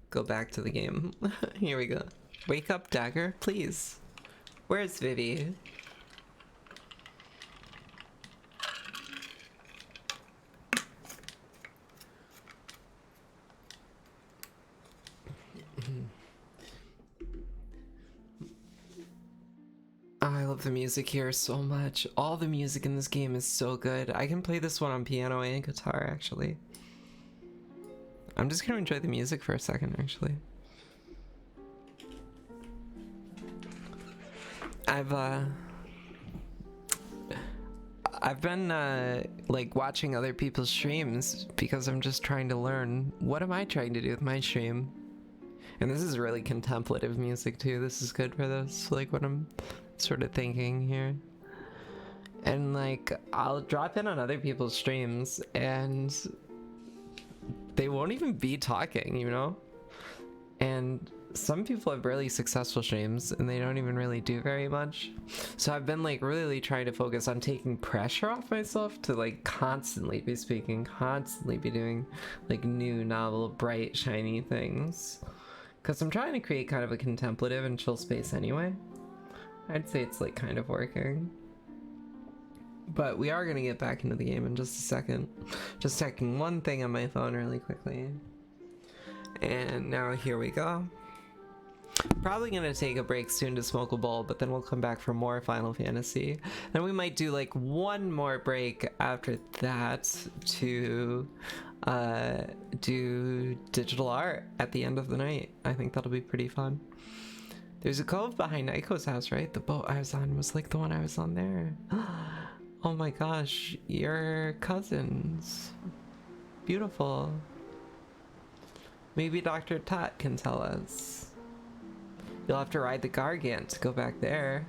go back to the game. Here we go. Wake up, Dagger, please. Where's Vivi? Oh, I love the music here so much. All the music in this game is so good. I can play this one on piano and guitar, actually. I'm just gonna enjoy the music for a second, actually. I've been like watching other people's streams because I'm just trying to learn what am I trying to do with my stream. And this is really contemplative music too. This is good for this, like what I'm sort of thinking here. And like I'll drop in on other people's streams and they won't even be talking, you know? And some people have really successful streams and they don't even really do very much. So I've been like really trying to focus on taking pressure off myself to like constantly be speaking, constantly be doing like new, novel, bright, shiny things. Because I'm trying to create kind of a contemplative and chill space anyway. I'd say it's like kind of working. But we are going to get back into the game in just a second. Just checking one thing on my phone really quickly. And now here we go. Probably going to take a break soon to smoke a bowl, but then we'll come back for more Final Fantasy. Then we might do like one more break after that to do digital art at the end of the night. I think that'll be pretty fun. There's a cove behind Aiko's house, right? The boat I was on was like the one I was on there. Oh my gosh, your cousins. Beautiful. Maybe Dr. Tot can tell us. You'll have to ride the Gargant to go back there.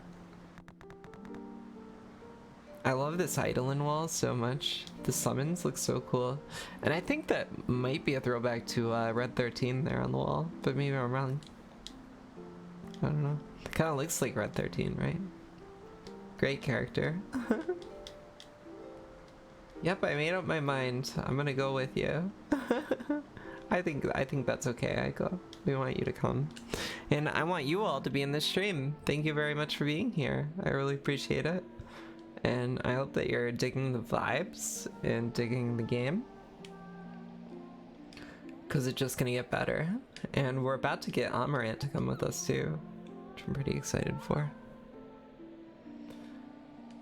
I love this Eidolon wall so much. The summons look so cool. And I think that might be a throwback to Red 13 there on the wall, but maybe I'm wrong. I don't know. It kind of looks like Red 13, right? Great character. Yep, I made up my mind. I'm gonna go with you. I think that's okay, Aiko. We want you to come. And I want you all to be in this stream. Thank you very much for being here. I really appreciate it. And I hope that you're digging the vibes and digging the game. Because it's just gonna get better. And we're about to get Amarant to come with us too, which I'm pretty excited for.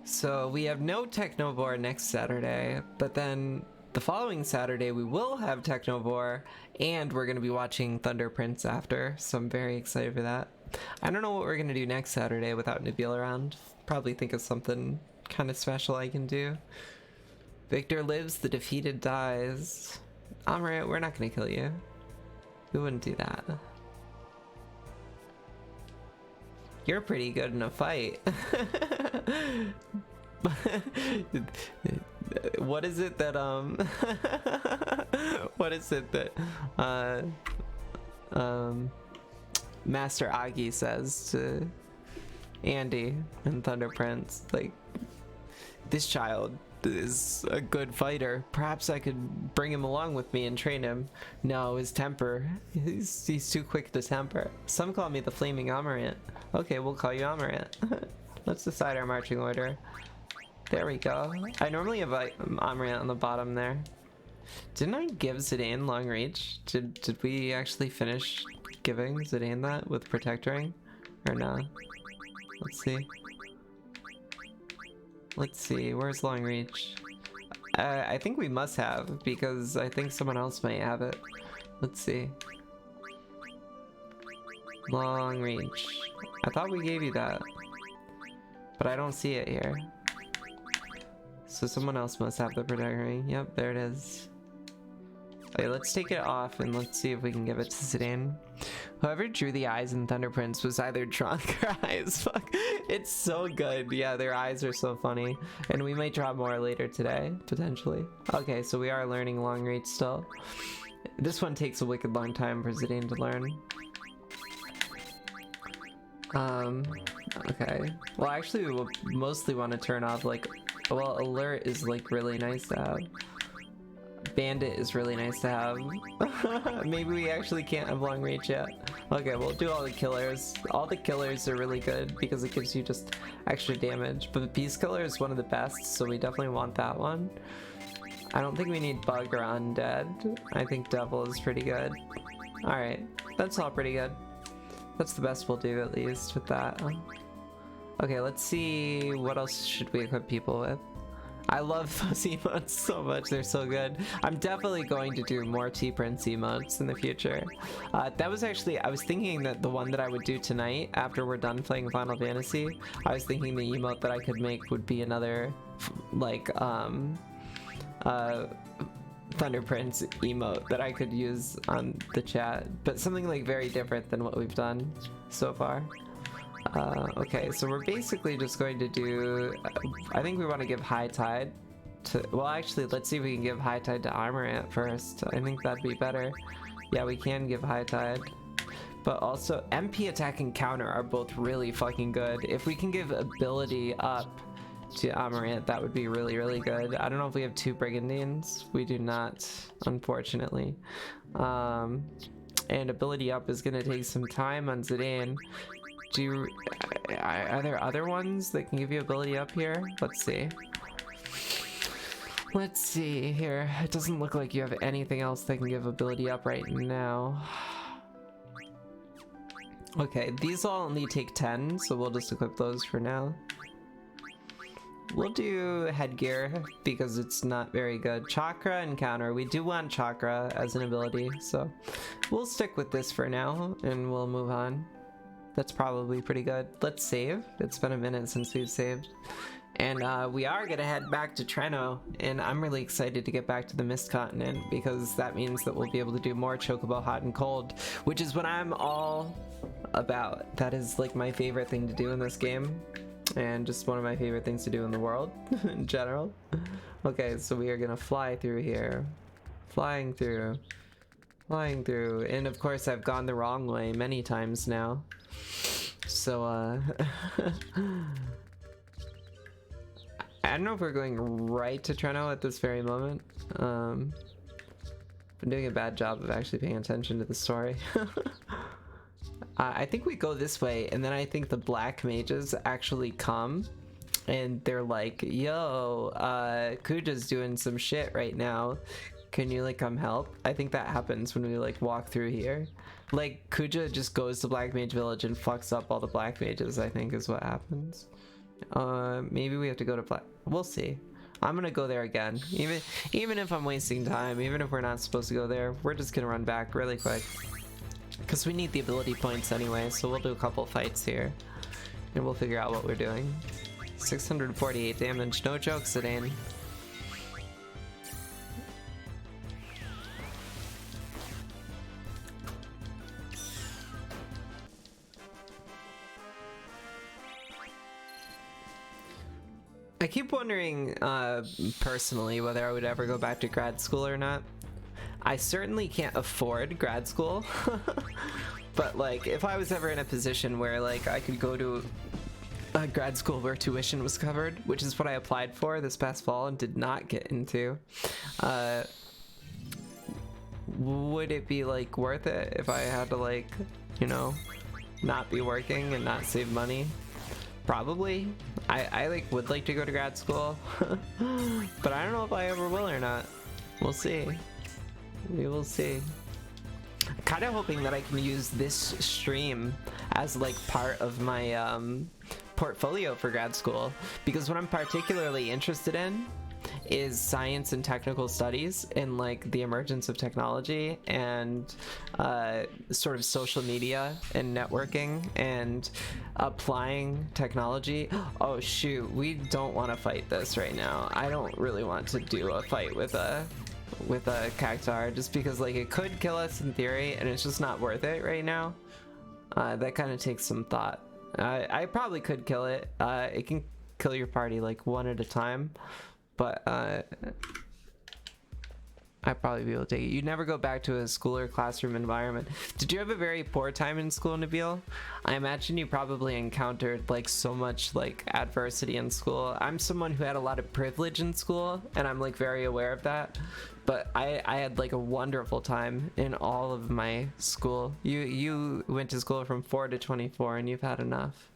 So we have no Technovore next Saturday, but then the following Saturday we will have Technovore, and we're going to be watching Thunder Prince after, so I'm very excited for that. I don't know what we're going to do next Saturday without Nabil around. Probably think of something kind of special I can do. Victor lives, the defeated dies. Alright, we're not going to kill you. We wouldn't do that. You're pretty good in a fight. What is it that what is it that Master Agi says to Andy in Thunder Prince? Like, this child is a good fighter. Perhaps I could bring him along with me and train him. No, his temper. He's too quick to temper. Some call me the Flaming Amarant. Okay, we'll call you Amarant. Let's decide our marching order. There we go. I normally invite Amarant on the bottom there. Didn't I give Zidane long reach? Did we actually finish giving Zidane that with protectoring? Or no? Let's see. Let's see, where's long reach? I think we must have, because I think someone else might have it. Let's see. Long reach. I thought we gave you that, but I don't see it here. So someone else must have the protect ring. Yep, there it is. Okay, let's take it off and let's see if we can give it to Zidane. Whoever drew the eyes in Thunder Prince was either drunk or high as fuck. It's so good. Yeah, their eyes are so funny. And we might draw more later today, potentially. Okay, so we are learning long reach still. This one takes a wicked long time for Zidane to learn. Okay. Well, actually, we will mostly want to turn off, like, well, alert is, like, really nice to have. Bandit is really nice to have. Maybe we actually can't have long reach yet. Okay, we'll do all the killers. All the killers are really good because it gives you just extra damage. But the Beast Killer is one of the best, so we definitely want that one. I don't think we need Bug or Undead. I think Devil is pretty good. Alright, that's all pretty good. That's the best we'll do, at least, with that. Okay, let's see what else should we equip people with. I love those emotes so much, they're so good. I'm definitely going to do more T-Prince emotes in the future. That was actually, I was thinking that the one that I would do tonight after we're done playing Final Fantasy, I was thinking the emote that I could make would be another, like, Thunder Prince emote that I could use on the chat, but something like very different than what we've done so far. Okay, so we're basically just going to do, I think we want to give High Tide to, well actually let's see if we can give High Tide to Armorant first. I think that'd be better. Yeah, we can give High Tide. But also MP attack and counter are both really fucking good. If we can give ability up to Amarant, that would be really, really good. I don't know if we have 2 Brigandines. We do not, unfortunately. And ability up is gonna take some time on Zidane. Are there other ones that can give you ability up here? Let's see. Let's see here. It doesn't look like you have anything else that can give ability up right now. Okay, these all only take 10, so we'll just equip those for now. We'll do headgear because it's not very good. Chakra and counter. We do want chakra as an ability, so we'll stick with this for now and we'll move on. That's probably pretty good. Let's save. It's been a minute since we've saved. And we are gonna head back to Treno, and I'm really excited to get back to the Mist Continent because that means that we'll be able to do more Chocobo Hot and Cold, which is what I'm all about. That is like my favorite thing to do in this game, and just one of my favorite things to do in the world in general. Okay, so we are gonna fly through here. Flying through. And of course I've gone the wrong way many times now. So, I don't know if we're going right to Treno at this very moment. I'm doing a bad job of actually paying attention to the story. I think we go this way, and then I think the black mages actually come, and they're like, yo, Kuja's doing some shit right now. Can you, like, come help? I think that happens when we, like, walk through here. Like, Kuja just goes to Black Mage Village and fucks up all the black mages, I think is what happens. Maybe we have to go to Black... We'll see. I'm gonna go there again. Even if I'm wasting time, even if we're not supposed to go there, we're just gonna run back really quick. Because we need the ability points anyway, so we'll do a couple fights here. And we'll figure out what we're doing. 648 damage, no joke, Zidane. I keep wondering, personally, whether I would ever go back to grad school or not. I certainly can't afford grad school, but like, if I was ever in a position where like I could go to a grad school where tuition was covered, which is what I applied for this past fall and did not get into, would it be like worth it if I had to, like, you know, not be working and not save money? Probably. I like would like to go to grad school, but I don't know if I ever will or not. We'll see. We will see. I'm kind of hoping that I can use this stream as like part of my portfolio for grad school, because what I'm particularly interested in is science and technical studies and like the emergence of technology and sort of social media and networking and applying technology. Oh shoot, we don't want to fight this right now. I don't really want to do a fight with a cactuar, just because like it could kill us in theory and it's just not worth it right now. That kind of takes some thought. I probably could kill it. It can kill your party like one at a time, but I'd probably be able to take it. You'd never go back to a school or classroom environment. Did you have a very poor time in school, Nabil? I imagine you probably encountered like so much like adversity in school. I'm someone who had a lot of privilege in school, and I'm like very aware of that. But I had like a wonderful time in all of my school. You went to school from 4 to 24, and you've had enough.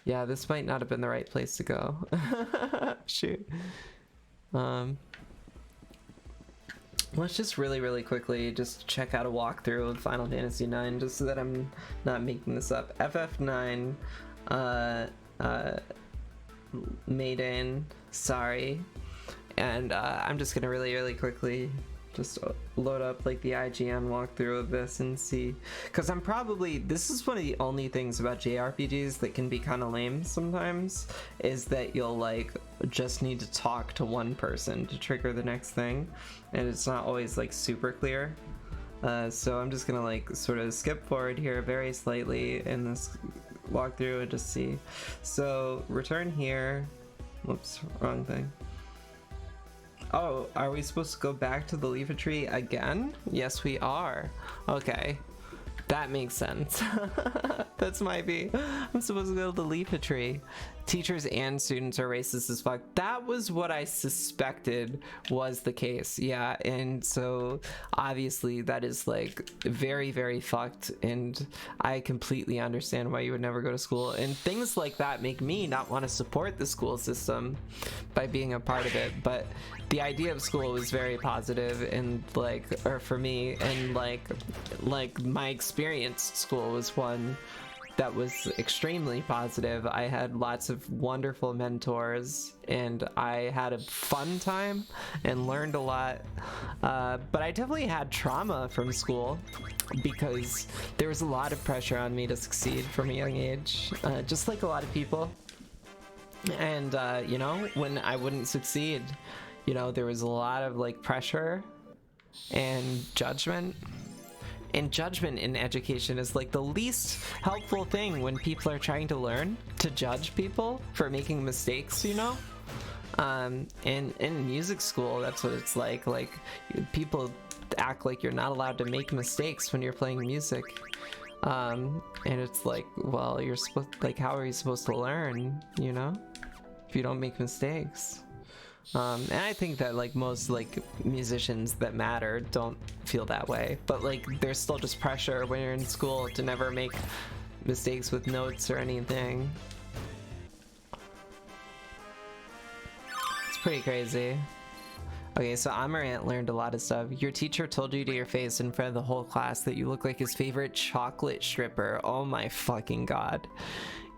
Yeah, this might not have been the right place to go. Shoot. Let's just really quickly just check out a walkthrough of Final Fantasy IX, just so that I'm not making this up. FF9, Maiden, sorry, and I'm just gonna really quickly just load up like the IGN walkthrough of this and see, because this is one of the only things about JRPGs that can be kind of lame sometimes, is that you'll like just need to talk to one person to trigger the next thing, and it's not always like super clear. So I'm just gonna like sort of skip forward here very slightly in this walkthrough and just see. So return here. Whoops, wrong thing. Oh, are we supposed to go back to the Leafy Tree again? Yes, we are. Okay, that makes sense. That's might be. I'm supposed to go to the Leafy Tree. Teachers and students are racist as fuck. That was what I suspected was the case. Yeah, and so obviously that is like very fucked, and I completely understand why you would never go to school. And things like that make me not want to support the school system by being a part of it. But the idea of school was very positive, and like, or for me, and like my experience at school was one that was extremely positive. I had lots of wonderful mentors, and I had a fun time and learned a lot. But I definitely had trauma from school, because there was a lot of pressure on me to succeed from a young age, just like a lot of people. And you know, when I wouldn't succeed, you know, there was a lot of like pressure and judgment. And judgment in education is like the least helpful thing when people are trying to learn, to judge people for making mistakes, you know? In music school, that's what it's like people act like you're not allowed to make mistakes when you're playing music. And it's like, well, you're supposed, like, how are you supposed to learn, you know, if you don't make mistakes? And I think that like most like musicians that matter don't feel that way, but like there's still just pressure when you're in school to never make mistakes with notes or anything. It's pretty crazy. Okay, so Amarant learned a lot of stuff. Your teacher told you to your face in front of the whole class that you look like his favorite chocolate stripper. Oh my fucking god.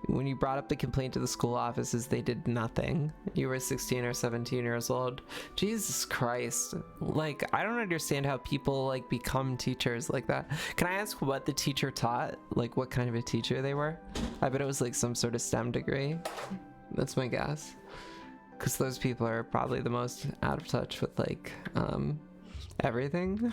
When you brought up the complaint to the school offices, they did nothing. You were 16 or 17 years old. Jesus Christ. Like, I don't understand how people like become teachers like that. Can I ask what the teacher taught? Like, what kind of a teacher they were? I bet it was like some sort of STEM degree. That's my guess. Because those people are probably the most out of touch with like everything.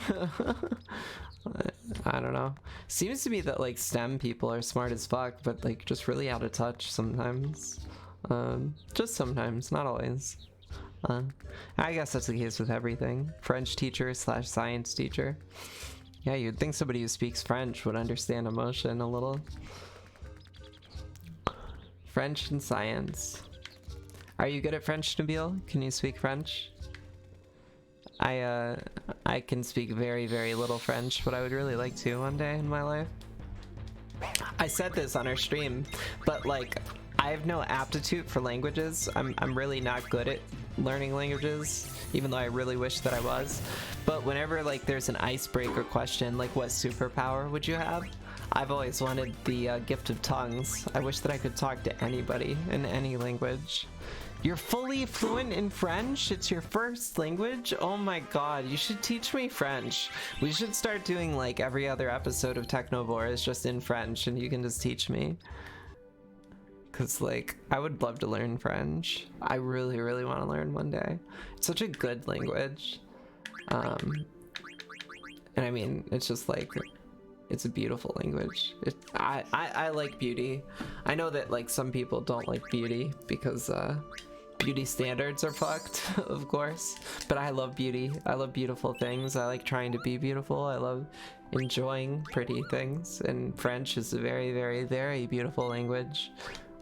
I don't know. Seems to be that like STEM people are smart as fuck, but like just really out of touch sometimes. Just sometimes, not always. I guess that's the case with everything. French teacher / science teacher. Yeah, you'd think somebody who speaks French would understand emotion a little. French and science. Are you good at French, Nabil? Can you speak French? I can speak very little French, but I would really like to one day in my life. I said this on our stream, but like I have no aptitude for languages. I'm really not good at learning languages, even though I really wish that I was. But whenever like there's an icebreaker question, like what superpower would you have? I've always wanted the gift of tongues. I wish that I could talk to anybody in any language. You're fully fluent in French? It's your first language? Oh my god, you should teach me French. We should start doing like every other episode of Technovore is just in French and you can just teach me. Cause like, I would love to learn French. I really, really want to learn one day. It's such a good language. And I mean, it's just like, it's a beautiful language. I like beauty. I know that like some people don't like beauty because beauty standards are fucked, of course. But I love beauty. I love beautiful things. I like trying to be beautiful. I love enjoying pretty things. And French is a very, very, very beautiful language.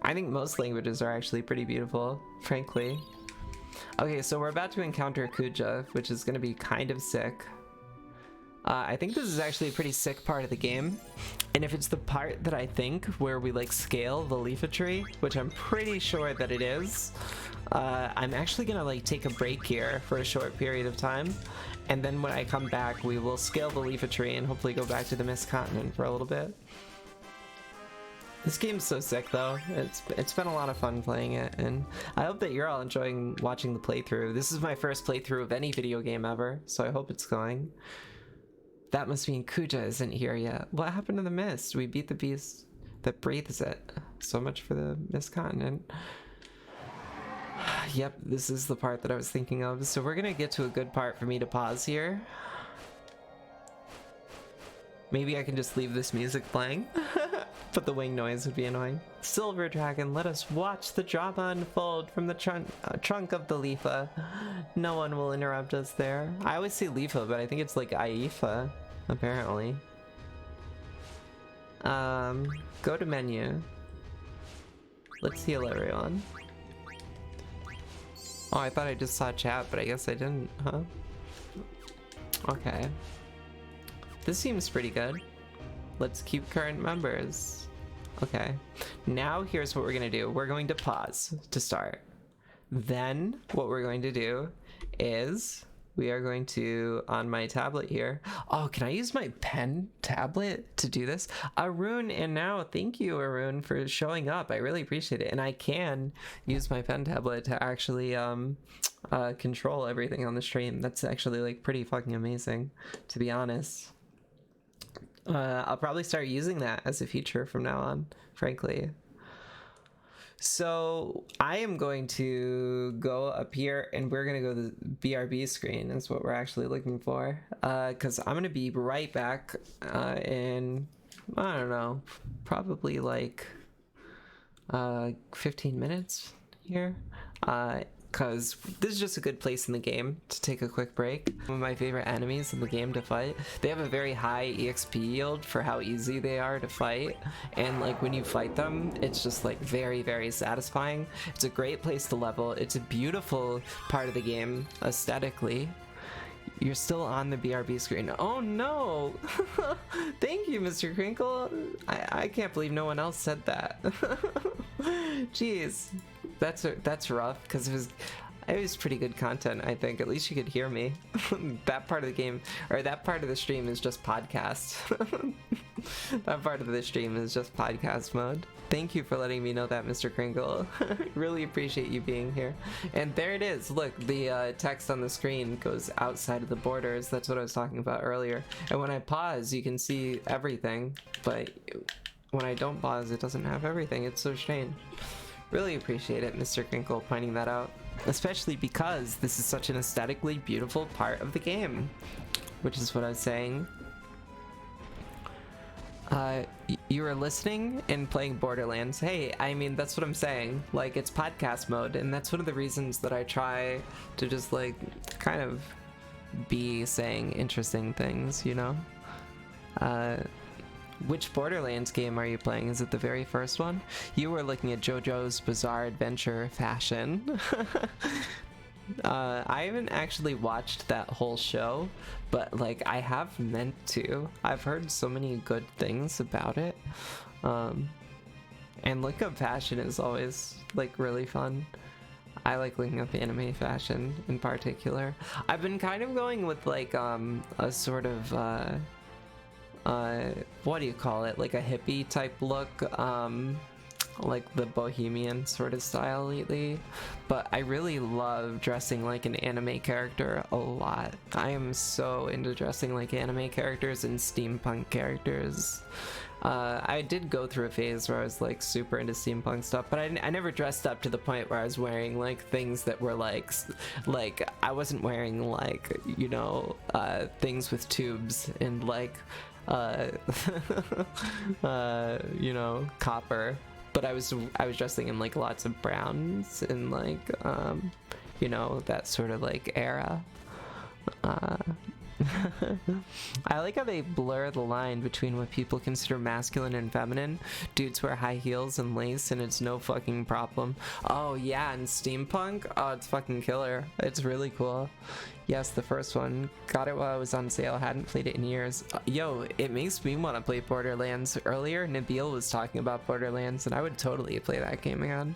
I think most languages are actually pretty beautiful, frankly. Okay, so we're about to encounter Kuja, which is going to be kind of sick. I think this is actually a pretty sick part of the game. And if it's the part that I think where we like scale the Leafa tree, which I'm pretty sure that it is, I'm actually gonna like take a break here for a short period of time. And then when I come back, we will scale the Leafa tree and hopefully go back to the Mist Continent for a little bit. This game's so sick though. It's been a lot of fun playing it, and I hope that you're all enjoying watching the playthrough. This is my first playthrough of any video game ever, so I hope it's going. That must mean Kuja isn't here yet. What happened to the mist? We beat the beast that breathes it. So much for the Mist Continent. Yep, this is the part that I was thinking of. So we're gonna get to a good part for me to pause here. Maybe I can just leave this music playing. But the wing noise would be annoying. Silver Dragon, let us watch the drama unfold from the trunk of the Leafa. No one will interrupt us there. I always say Leafa, but I think it's like Aifa, apparently. Go to menu. Let's heal everyone. Oh, I thought I just saw chat, but I guess I didn't, huh? Okay. This seems pretty good. Let's keep current members. Okay, now here's what we're gonna do. We're going to pause to start. Then what we're going to do is we are going to, on my tablet here. Oh, can I use my pen tablet to do this? Arun, and now thank you, Arun, for showing up. I really appreciate it. And I can use my pen tablet to actually control everything on the stream. That's actually like pretty fucking amazing, to be honest. I'll probably start using that as a feature from now on, frankly. So I am going to go up here and we're going to go to the BRB screen is what we're actually looking for. Because I'm going to be right back in, I don't know, probably like 15 minutes here. Because this is just a good place in the game to take a quick break. One of my favorite enemies in the game to fight. They have a very high EXP yield for how easy they are to fight. And like when you fight them, it's just like very, very satisfying. It's a great place to level. It's a beautiful part of the game aesthetically. You're still on the BRB screen. Oh no! Thank you, Mr. Crinkle. I can't believe no one else said that. Jeez. That's rough, because it was pretty good content, I think. At least you could hear me. That part of the game, or that part of the stream is just podcast. That part of the stream is just podcast mode. Thank you for letting me know that, Mr. Crinkle. Really appreciate you being here. And there it is. Look, the text on the screen goes outside of the borders. That's what I was talking about earlier. And when I pause, you can see everything. But when I don't pause, it doesn't have everything. It's so strange. Really appreciate it, Mr. Crinkle, pointing that out. Especially because this is such an aesthetically beautiful part of the game. Which is what I was saying. You were listening and playing Borderlands. Hey, I mean, that's what I'm saying. Like, it's podcast mode, and that's one of the reasons that I try to just, like, kind of be saying interesting things, you know? Which Borderlands game are you playing? Is it the very first one? You were looking at JoJo's Bizarre Adventure fashion. I haven't actually watched that whole show, but like I have meant to. I've heard so many good things about it. And looking up fashion is always like really fun. I like looking up anime fashion in particular. I've been kind of going with like a sort of what do you call it, like a hippie type look. like the bohemian sort of style lately, but I really love dressing like an anime character a lot. I am so into dressing like anime characters and steampunk characters. I did go through a phase where I was like super into steampunk stuff, but I never dressed up to the point where I was wearing like things that were like I wasn't wearing like, you know, things with tubes and like you know, copper, but I was dressing in like lots of browns and like you know, that sort of like era. I like how they blur the line between what people consider masculine and feminine. Dudes wear high heels and lace and it's no fucking problem. Oh yeah, and steampunk, oh, it's fucking killer. It's really cool. Yes, the first one. Got it while it was on sale. Hadn't played it in years. Yo, it makes me want to play Borderlands. Earlier, Nabil was talking about Borderlands, and I would totally play that game again.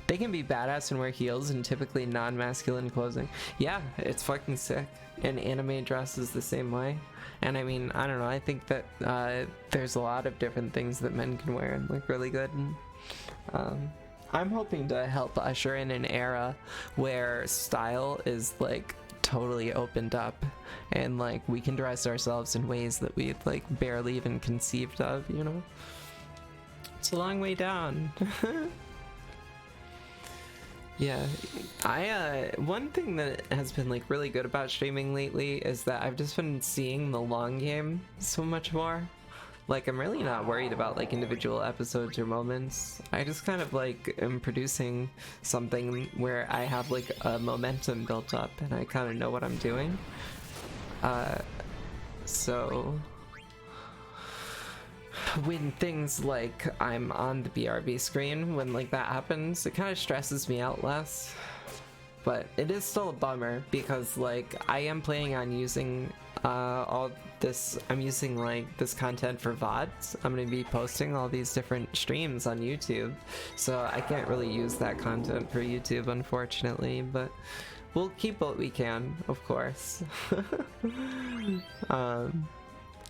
They can be badass and wear heels and typically non-masculine clothing. Yeah, it's fucking sick. And anime dress is the same way. And I mean, I don't know. I think that there's a lot of different things that men can wear and look really good. And, I'm hoping to help usher in an era where style is like totally opened up and like we can dress ourselves in ways that we like barely even conceived of, you know. It's a long way down. Yeah, one thing that has been like really good about streaming lately is that I've just been seeing the long game so much more. Like, I'm really not worried about like individual episodes or moments. I just kind of like am producing something where I have like a momentum built up and I kind of know what I'm doing. So when things like I'm on the BRB screen, when like that happens, it kind of stresses me out less. But it is still a bummer because like I am planning on using all this, I'm using like this content for VODs. I'm going to be posting all these different streams on YouTube, so I can't really use that content for YouTube, unfortunately, but we'll keep what we can, of course.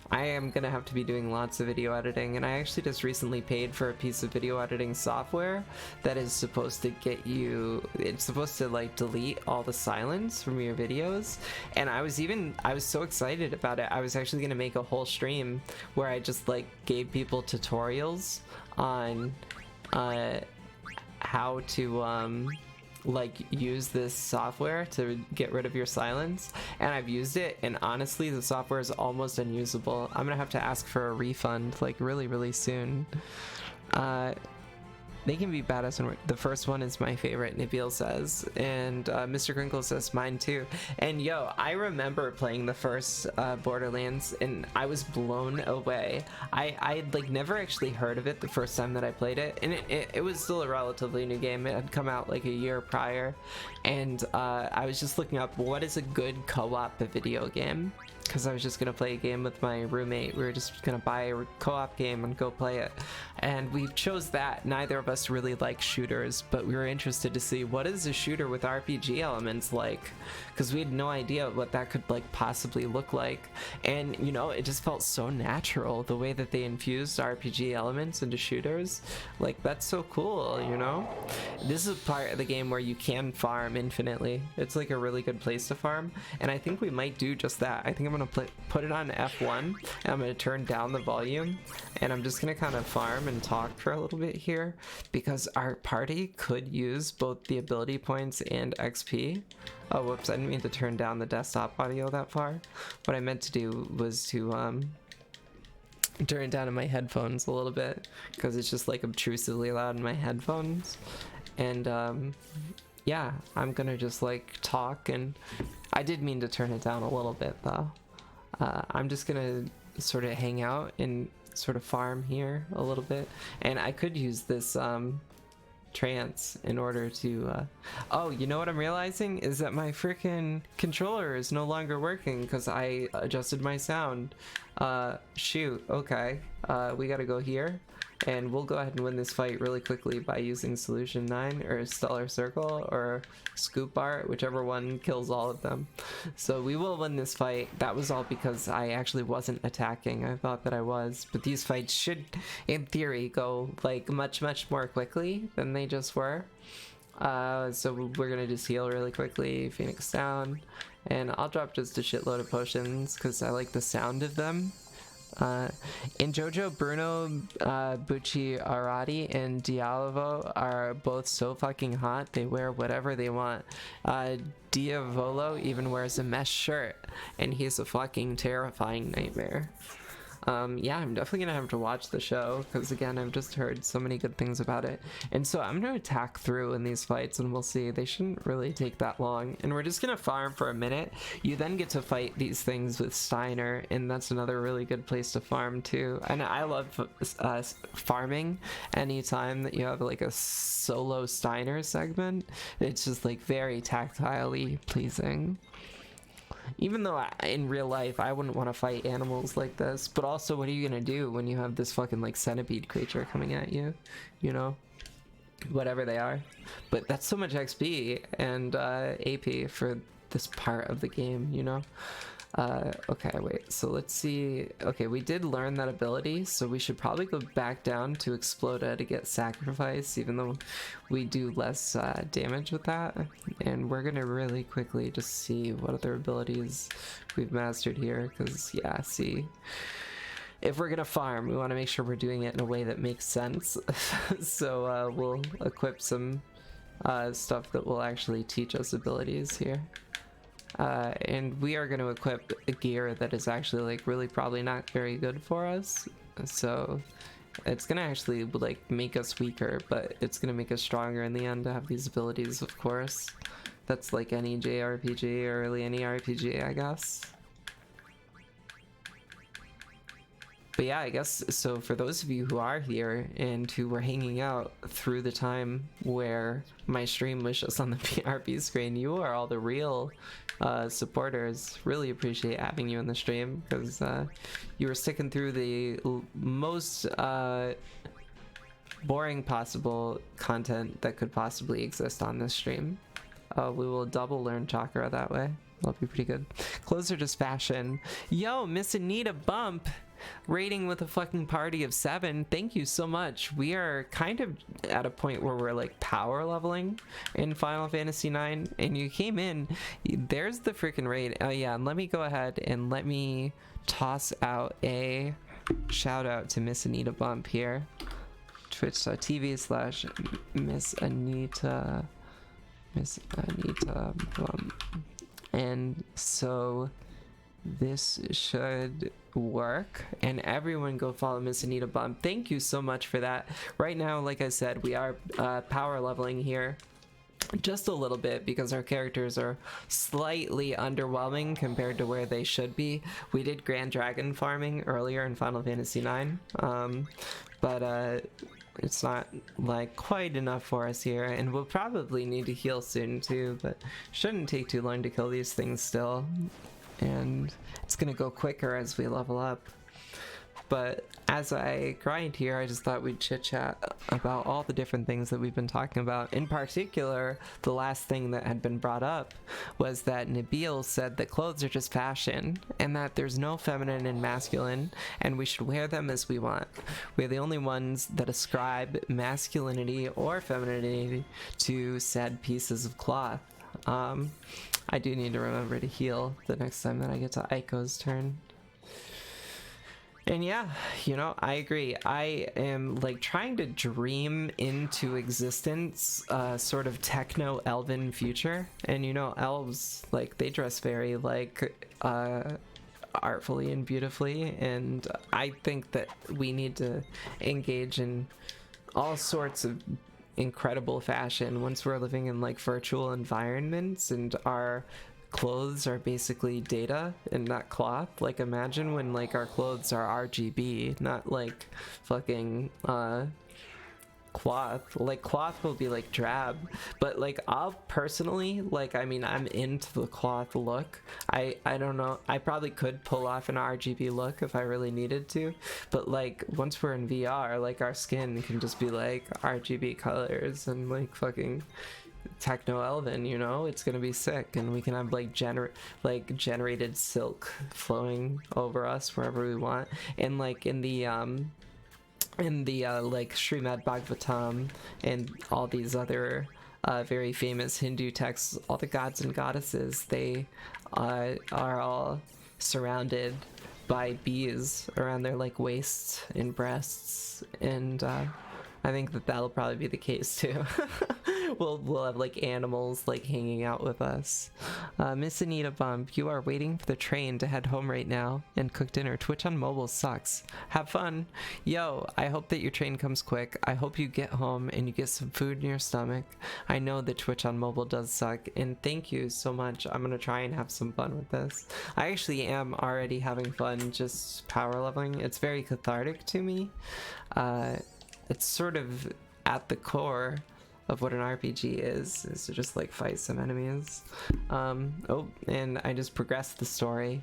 I am gonna have to be doing lots of video editing, and I actually just recently paid for a piece of video editing software that is supposed to get you, it's supposed to like delete all the silence from your videos, and I was so excited about it. I was actually gonna make a whole stream where I just like gave people tutorials on how to like use this software to get rid of your silence, and I've used it, and honestly the software is almost unusable. I'm gonna have to ask for a refund like really soon. They can be badass, and the first one is my favorite, Nabil says, and Mr. Crinkle says mine too. And yo, I remember playing the first Borderlands and I was blown away. I'd like never actually heard of it the first time that I played it, and it was still a relatively new game. It had come out like a year prior, and I was just looking up what is a good co-op video game, because I was just gonna play a game with my roommate. We were just gonna buy a co-op game and go play it, and we chose that. Neither of us really like shooters, but we were interested to see what is a shooter with RPG elements like, because we had no idea what that could like possibly look like. And you know, it just felt so natural the way that they infused RPG elements into shooters. Like, that's so cool, you know. This is a part of the game where you can farm infinitely. It's like a really good place to farm, and I think we might do just that. I think I'm gonna put it on F1, and I'm gonna turn down the volume, and I'm just gonna kind of farm and talk for a little bit here, because our party could use both the ability points and XP. Oh, whoops, I didn't mean to turn down the desktop audio that far. What I meant to do was to turn it down in my headphones a little bit, because it's just like obtrusively loud in my headphones. And yeah, I'm gonna just like talk, and I did mean to turn it down a little bit though. I'm just gonna sort of hang out and sort of farm here a little bit, and I could use this trance in order to oh, you know what I'm realizing is that my freaking controller is no longer working because I adjusted my sound. Shoot, okay, we gotta go here and we'll go ahead and win this fight really quickly by using Solution 9 or Stellar Circle or Scoop Bar, whichever one kills all of them. So we will win this fight. That was all because I actually wasn't attacking. I thought that I was, but these fights should, in theory, go like much more quickly than they just were. So we're gonna just heal really quickly, Phoenix down, and I'll drop just a shitload of potions because I like the sound of them. In JoJo, Bruno, Bucci Arati, and Diavovo are both so fucking hot. They wear whatever they want. Diavolo even wears a mesh shirt, and he's a fucking terrifying nightmare. Yeah, I'm definitely gonna have to watch the show because again, I've just heard so many good things about it. And so I'm gonna attack through in these fights and we'll see. They shouldn't really take that long. And we're just gonna farm for a minute. You then get to fight these things with Steiner, and that's another really good place to farm too. And I love farming anytime that you have like a solo Steiner segment. It's just like very tactilely pleasing. Even though in real life I wouldn't want to fight animals like this, but also what are you gonna do when you have this fucking like centipede creature coming at you, you know, whatever they are. But that's so much XP and AP for this part of the game, you know. Okay, wait, so let's see. Okay, we did learn that ability, so we should probably go back down to Exploda to get Sacrifice, even though we do less damage with that. And we're gonna really quickly just see what other abilities we've mastered here, because yeah, see, if we're gonna farm, we want to make sure we're doing it in a way that makes sense. So we'll equip some stuff that will actually teach us abilities here. And we are going to equip a gear that is actually like really probably not very good for us, so it's going to actually like make us weaker, but it's going to make us stronger in the end to have these abilities, of course. That's like any JRPG or really any RPG, I guess. But yeah, I guess, so for those of you who are here and who were hanging out through the time where my stream was just on the PRP screen, you are all the real supporters. Really appreciate having you in the stream, because you were sticking through the most boring possible content that could possibly exist on this stream. We will double learn chakra that way. That'll be pretty good. Clothes are just fashion. Yo, Miss Anita Bump! Rating with a fucking party of 7. Thank you so much. We are kind of at a point where we're like power leveling in Final Fantasy 9, and you came in. There's the freaking raid. Oh yeah, and let me go ahead and let me toss out a shout out to Miss Anita Bump here. Twitch.tv/Miss Anita Bump. And so this should work, and everyone go follow Miss Anita Bump. Thank you so much for that. Right now, like I said, we are power leveling here just a little bit because our characters are slightly underwhelming compared to where they should be. We did Grand Dragon farming earlier in Final Fantasy 9, but it's not like quite enough for us here, and we'll probably need to heal soon too, but shouldn't take too long to kill these things still. And it's gonna go quicker as we level up. But as I grind here, I just thought we'd chit chat about all the different things that we've been talking about. In particular, the last thing that had been brought up was that Nabil said that clothes are just fashion, and that there's no feminine and masculine, and we should wear them as we want. We're the only ones that ascribe masculinity or femininity to said pieces of cloth. I do need to remember to heal the next time that I get to Aiko's turn. And yeah, you know, I agree. I am like trying to dream into existence sort of techno elven future. And you know, elves, like, they dress very like artfully and beautifully, and I think that we need to engage in all sorts of incredible fashion once we're living in like virtual environments and our clothes are basically data and not cloth. Like, imagine when like our clothes are RGB, not like fucking cloth. Like cloth will be like drab, but like I'll personally, like, I mean, I'm into the cloth look. I don't know, I probably could pull off an RGB look if I really needed to, but like once we're in VR, like our skin can just be like RGB colors and like fucking techno elven, you know. It's gonna be sick, and we can have like generated silk flowing over us wherever we want. And like in the like Srimad Bhagavatam and all these other very famous Hindu texts, all the gods and goddesses, they are all surrounded by bees around their like waists and breasts, and I think that that'll probably be the case too. We'll have like animals like hanging out with us. Miss Anita Bump, you are waiting for the train to head home right now and cook dinner. Twitch on mobile sucks. Have fun. Yo, I hope that your train comes quick. I hope you get home and you get some food in your stomach. I know that Twitch on mobile does suck, and thank you so much. I'm gonna try and have some fun with this. I actually am already having fun just power leveling. It's very cathartic to me. It's sort of at the core of what an RPG is to just like fight some enemies. Oh, and I just progressed the story.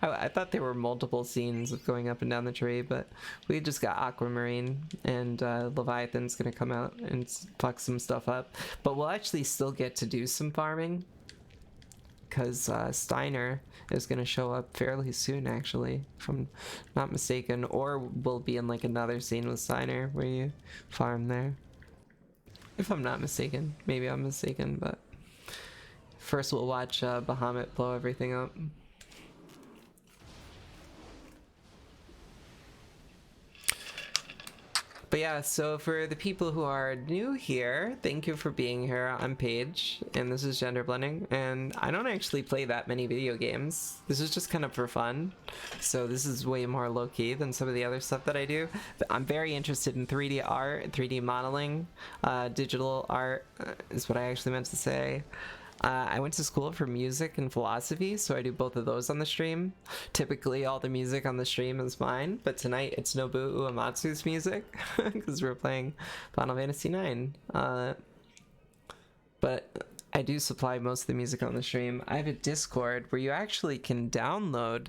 I thought there were multiple scenes of going up and down the tree, but we just got Aquamarine, and Leviathan's gonna come out and fuck some stuff up. But we'll actually still get to do some farming, because Steiner is going to show up fairly soon, actually, if I'm not mistaken. Or we'll be in like another scene with Steiner where you farm there, if I'm not mistaken. Maybe I'm mistaken, but first we'll watch Bahamut blow everything up. But yeah, so for the people who are new here, thank you for being here. I'm Paige, and this is Gender Blending, and I don't actually play that many video games. This is just kind of for fun, so this is way more low-key than some of the other stuff that I do. But I'm very interested in 3D art, 3D modeling, digital art is what I actually meant to say. I went to school for music and philosophy, so I do both of those on the stream. Typically, all the music on the stream is mine, but tonight it's Nobuo Uematsu's music, because we're playing Final Fantasy IX. But I do supply most of the music on the stream. I have a Discord where you actually can download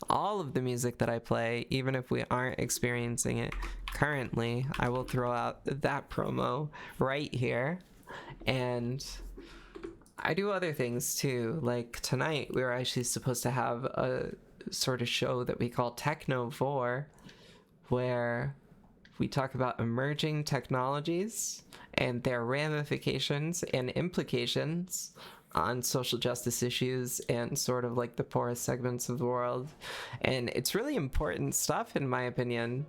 all of the music that I play, even if we aren't experiencing it currently. I will throw out that promo right here. And I do other things too. Like tonight, we were actually supposed to have a sort of show that we call Technovore, where we talk about emerging technologies and their ramifications and implications on social justice issues and sort of like the poorest segments of the world. And it's really important stuff, in my opinion.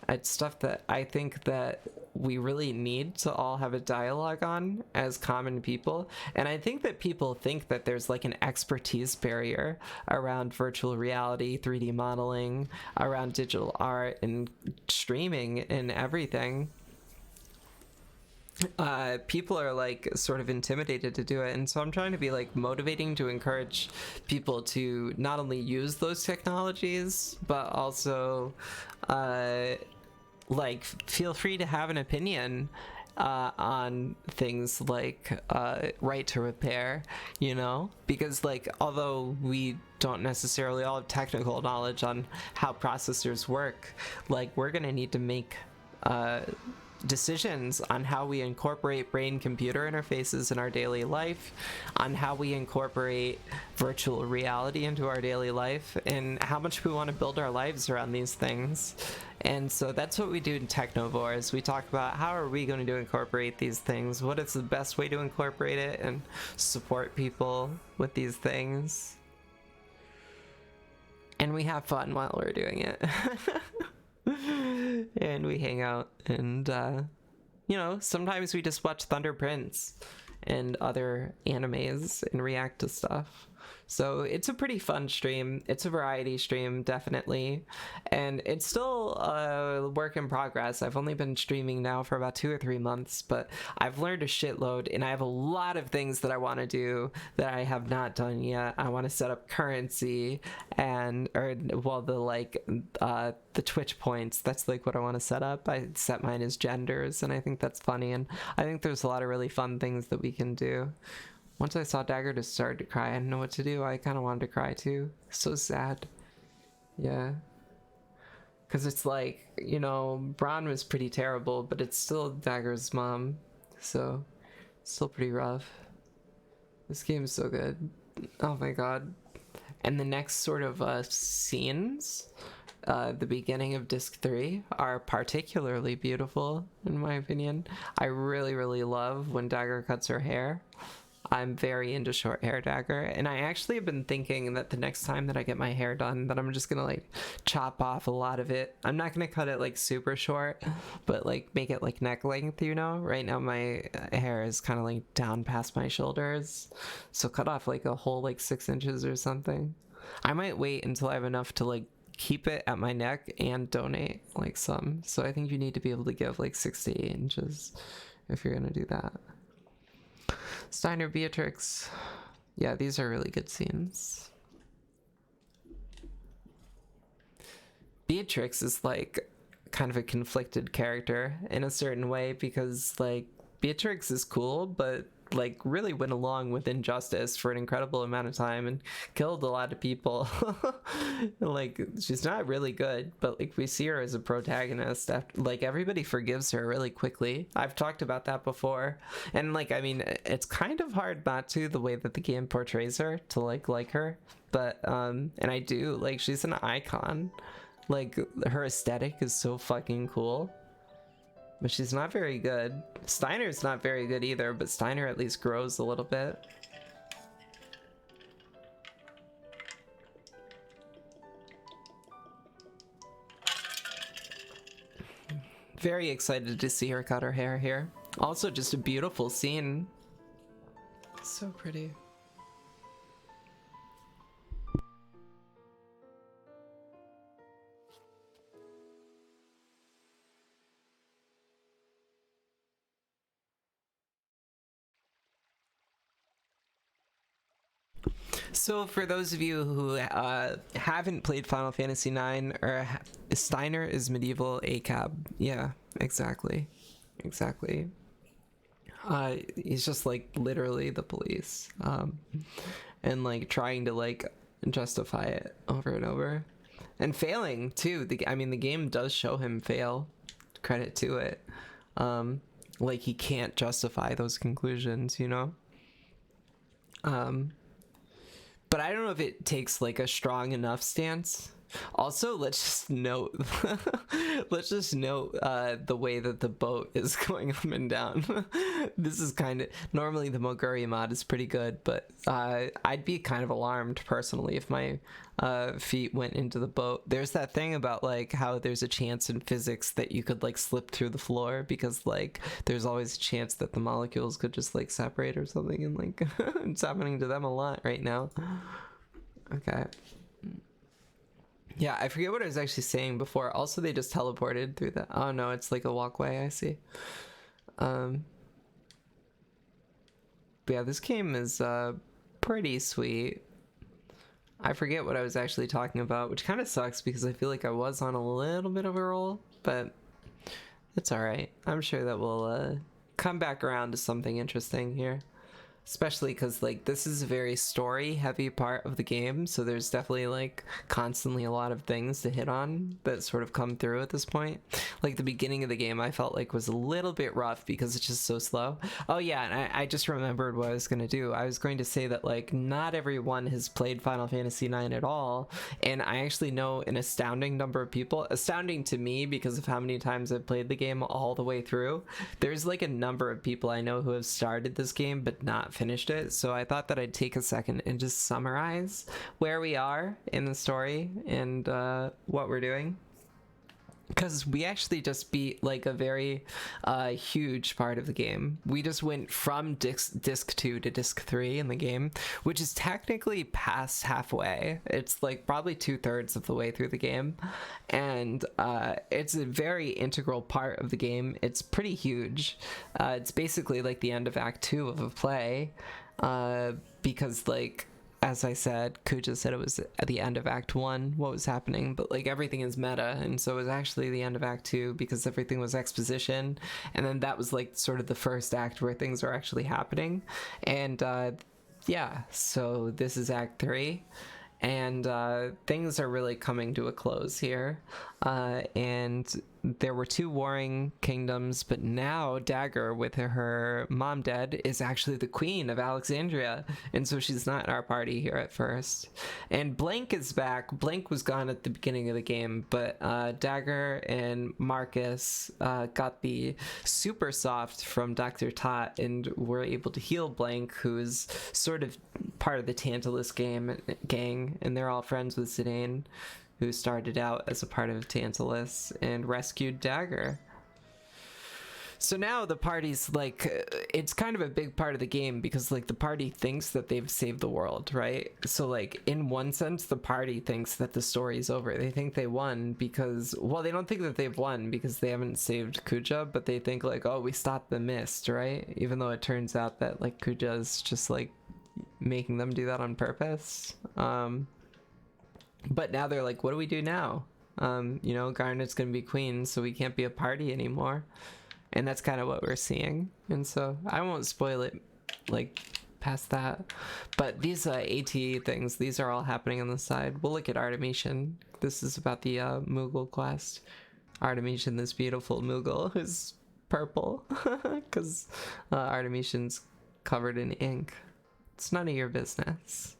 It's stuff that I think that we really need to all have a dialogue on as common people. And I think that people think that there's like an expertise barrier around virtual reality, 3D modeling, around digital art and streaming and everything. People are like sort of intimidated to do it, and so I'm trying to be like motivating to encourage people to not only use those technologies but also like feel free to have an opinion on things like right to repair, you know, because like although we don't necessarily all have technical knowledge on how processors work, like we're gonna need to make decisions on how we incorporate brain-computer interfaces in our daily life, on how we incorporate virtual reality into our daily life, and how much we want to build our lives around these things. And so that's what we do in Technovores. We talk about how are we going to incorporate these things, what is the best way to incorporate it, and support people with these things. And we have fun while we're doing it. And we hang out, and you know, sometimes we just watch Thunder Prince and other animes and react to stuff. So it's a pretty fun stream. It's a variety stream, definitely. And it's still a work in progress. I've only been streaming now for about 2 or 3 months, but I've learned a shitload, and I have a lot of things that I want to do that I have not done yet. I want to set up currency and, or, well, the Twitch points. That's like what I want to set up. I set mine as genders, and I think that's funny. And I think there's a lot of really fun things that we can do. Once I saw Dagger just started to cry, I didn't know what to do. I kind of wanted to cry too. So sad. Yeah. Because it's like, you know, Braun was pretty terrible, but it's still Dagger's mom. So, still pretty rough. This game is so good. Oh my god. And the next sort of scenes, the beginning of Disc 3, are particularly beautiful, in my opinion. I really, really love when Dagger cuts her hair. I'm very into short hair Dagger, and I actually have been thinking that the next time that I get my hair done, that I'm just gonna like chop off a lot of it. I'm not gonna cut it like super short, but like make it like neck length, you know? Right now my hair is kind of like down past my shoulders, so cut off like a whole like 6 inches or something. I might wait until I have enough to like keep it at my neck and donate like some, so I think you need to be able to give like 6 to 8 inches if you're gonna do that. Steiner, Beatrix. Yeah, these are really good scenes. Beatrix is like kind of a conflicted character in a certain way, because like Beatrix is cool, but like really went along with injustice for an incredible amount of time and killed a lot of people. Like she's not really good, but like we see her as a protagonist after, like everybody forgives her really quickly. I've talked about that before, and like I mean it's kind of hard not to, the way that the game portrays her, to like her, but and I do, like she's an icon. Like her aesthetic is so fucking cool. But she's not very good. Steiner's not very good either, but Steiner at least grows a little bit. Very excited to see her cut her hair here. Also just a beautiful scene. So pretty. So for those of you who haven't played Final Fantasy IX, or Steiner is medieval ACAB. Yeah, exactly. Exactly. He's just like literally the police. And like trying to like justify it over and over. And failing too. I mean the game does show him fail. Credit to it. Like he can't justify those conclusions, you know? But I don't know if it takes like a strong enough stance. Also, let's just note the way that the boat is going up and down. This is kind of, normally the Moguri mod is pretty good, but I'd be kind of alarmed personally if my feet went into the boat. There's that thing about like how there's a chance in physics that you could like slip through the floor, because like there's always a chance that the molecules could just like separate or something, and like it's happening to them a lot right now. Okay. Yeah, I forget what I was actually saying before. Also, they just teleported through that. Oh no, it's like a walkway, I see. But yeah, this game is pretty sweet. I forget what I was actually talking about, which kind of sucks because I feel like I was on a little bit of a roll, but it's alright. I'm sure that we'll come back around to something interesting here. Especially because like this is a very story heavy part of the game, so there's definitely like constantly a lot of things to hit on that sort of come through at this point. Like the beginning of the game I felt like was a little bit rough because it's just so slow. Oh yeah, and I just remembered what I was gonna do. I was going to say that like not everyone has played Final Fantasy IX at all, and I actually know an astounding number of people, astounding to me because of how many times I've played the game all the way through. There's like a number of people I know who have started this game but not finished it, so I thought that I'd take a second and just summarize where we are in the story and what we're doing. because we actually just beat like a very huge part of the game. We just went from disc 2 to disc 3 in the game, which is technically past halfway. It's like probably 2/3 of the way through the game, and it's a very integral part of the game. It's pretty huge. It's basically like the end of Act 2 of a play, because like, as I said, Kuja said it was at the end of Act 1 what was happening, but like everything is meta, and so it was actually the end of Act 2 because everything was exposition, and then that was like sort of the first act where things are actually happening. And yeah, so this is Act 3, and things are really coming to a close here, and there were 2 warring kingdoms, but now Dagger, with her mom dead, is actually the queen of Alexandria, and so she's not in our party here at first. And Blank is back. Blank was gone at the beginning of the game, but Dagger and Marcus got the super soft from Dr. Tot and were able to heal Blank, who's sort of part of the Tantalus gang, and they're all friends with Zidane, who started out as a part of Tantalus and rescued Dagger. So now the party's like, it's kind of a big part of the game because like the party thinks that they've saved the world, right? So like in one sense, the party thinks that the story's over. They think they won because, well, they don't think that they've won because they haven't saved Kuja, but they think like, oh, we stopped the mist, right? Even though it turns out that like Kuja's just like making them do that on purpose. But now they're like, what do we do now? You know, Garnet's gonna be queen, so we can't be a party anymore. And that's kind of what we're seeing. And so I won't spoil it like past that. But these AT things, these are all happening on the side. We'll look at Artemisian. This is about the Moogle quest. Artemisian, this beautiful Moogle who's purple because Artemisian's covered in ink. It's none of your business.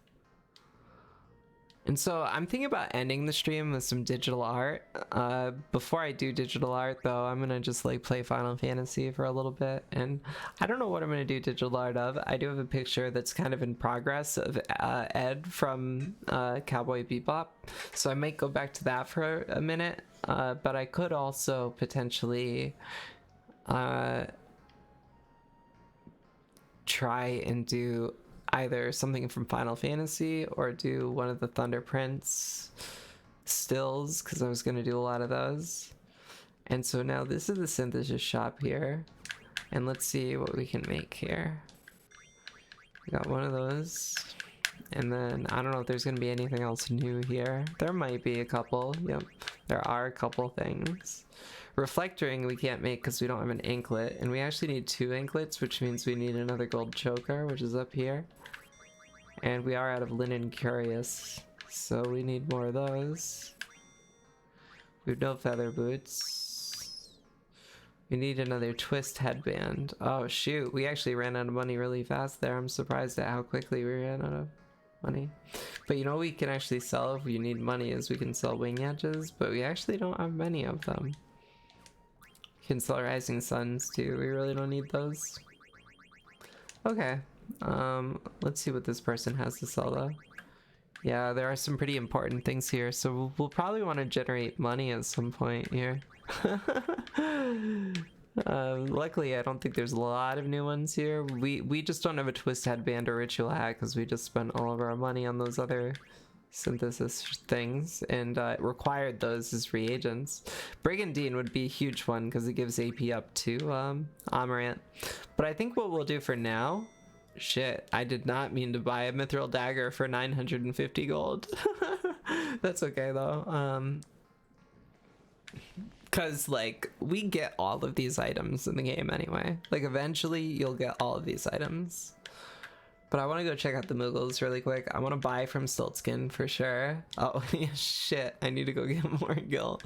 And so I'm thinking about ending the stream with some digital art. Before I do digital art though, I'm gonna just like play Final Fantasy for a little bit. And I don't know what I'm gonna do digital art of. I do have a picture that's kind of in progress of Ed from Cowboy Bebop. So I might go back to that for a minute. But I could also potentially try and do either something from Final Fantasy or do one of the Thunder Prince stills, because I was going to do a lot of those. And so now this is the synthesis shop here, and let's see what we can make here. We got one of those, and then I don't know if there's going to be anything else new here. There might be a couple. Yep, there are a couple things. Reflectoring we can't make because we don't have an anklet, and we actually need 2 anklets, which means we need another gold choker, which is up here. And we are out of linen curious, so we need more of those. We have no feather boots. We need another twist headband. Oh shoot, we actually ran out of money really fast there. I'm surprised at how quickly we ran out of money. But you know what we can actually sell if we need money is we can sell wing edges, but we actually don't have many of them. We can sell rising suns too. We really don't need those. Okay. Let's see what this person has to sell though. Yeah, there are some pretty important things here, so we'll probably want to generate money at some point here. Luckily I don't think there's a lot of new ones here. We just don't have a twist headband or ritual hat because we just spent all of our money on those other synthesis things, and it required those as reagents. Brigandine would be a huge one because it gives AP up to Amarant. But I think what we'll do for now, shit, I did not mean to buy a mithril dagger for 950 gold. That's okay though, because like we get all of these items in the game anyway. Like eventually you'll get all of these items. But I want to go check out the Moogles really quick. I want to buy from Stiltskin for sure. Oh, yeah, shit. I need to go get more gil.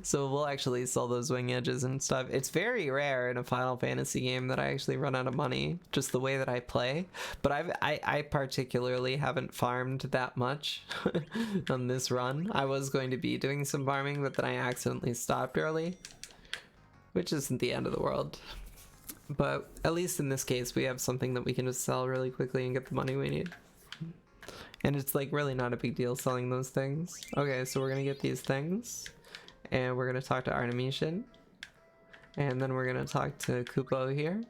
So we'll actually sell those wing edges and stuff. It's very rare in a Final Fantasy game that I actually run out of money, just the way that I play. But I particularly haven't farmed that much on this run. I was going to be doing some farming, but then I accidentally stopped early, which isn't the end of the world. But at least in this case, we have something that we can just sell really quickly and get the money we need. And it's like really not a big deal selling those things. Okay, so we're gonna get these things. and we're gonna talk to Artemisian, and then we're gonna talk to Kupo here.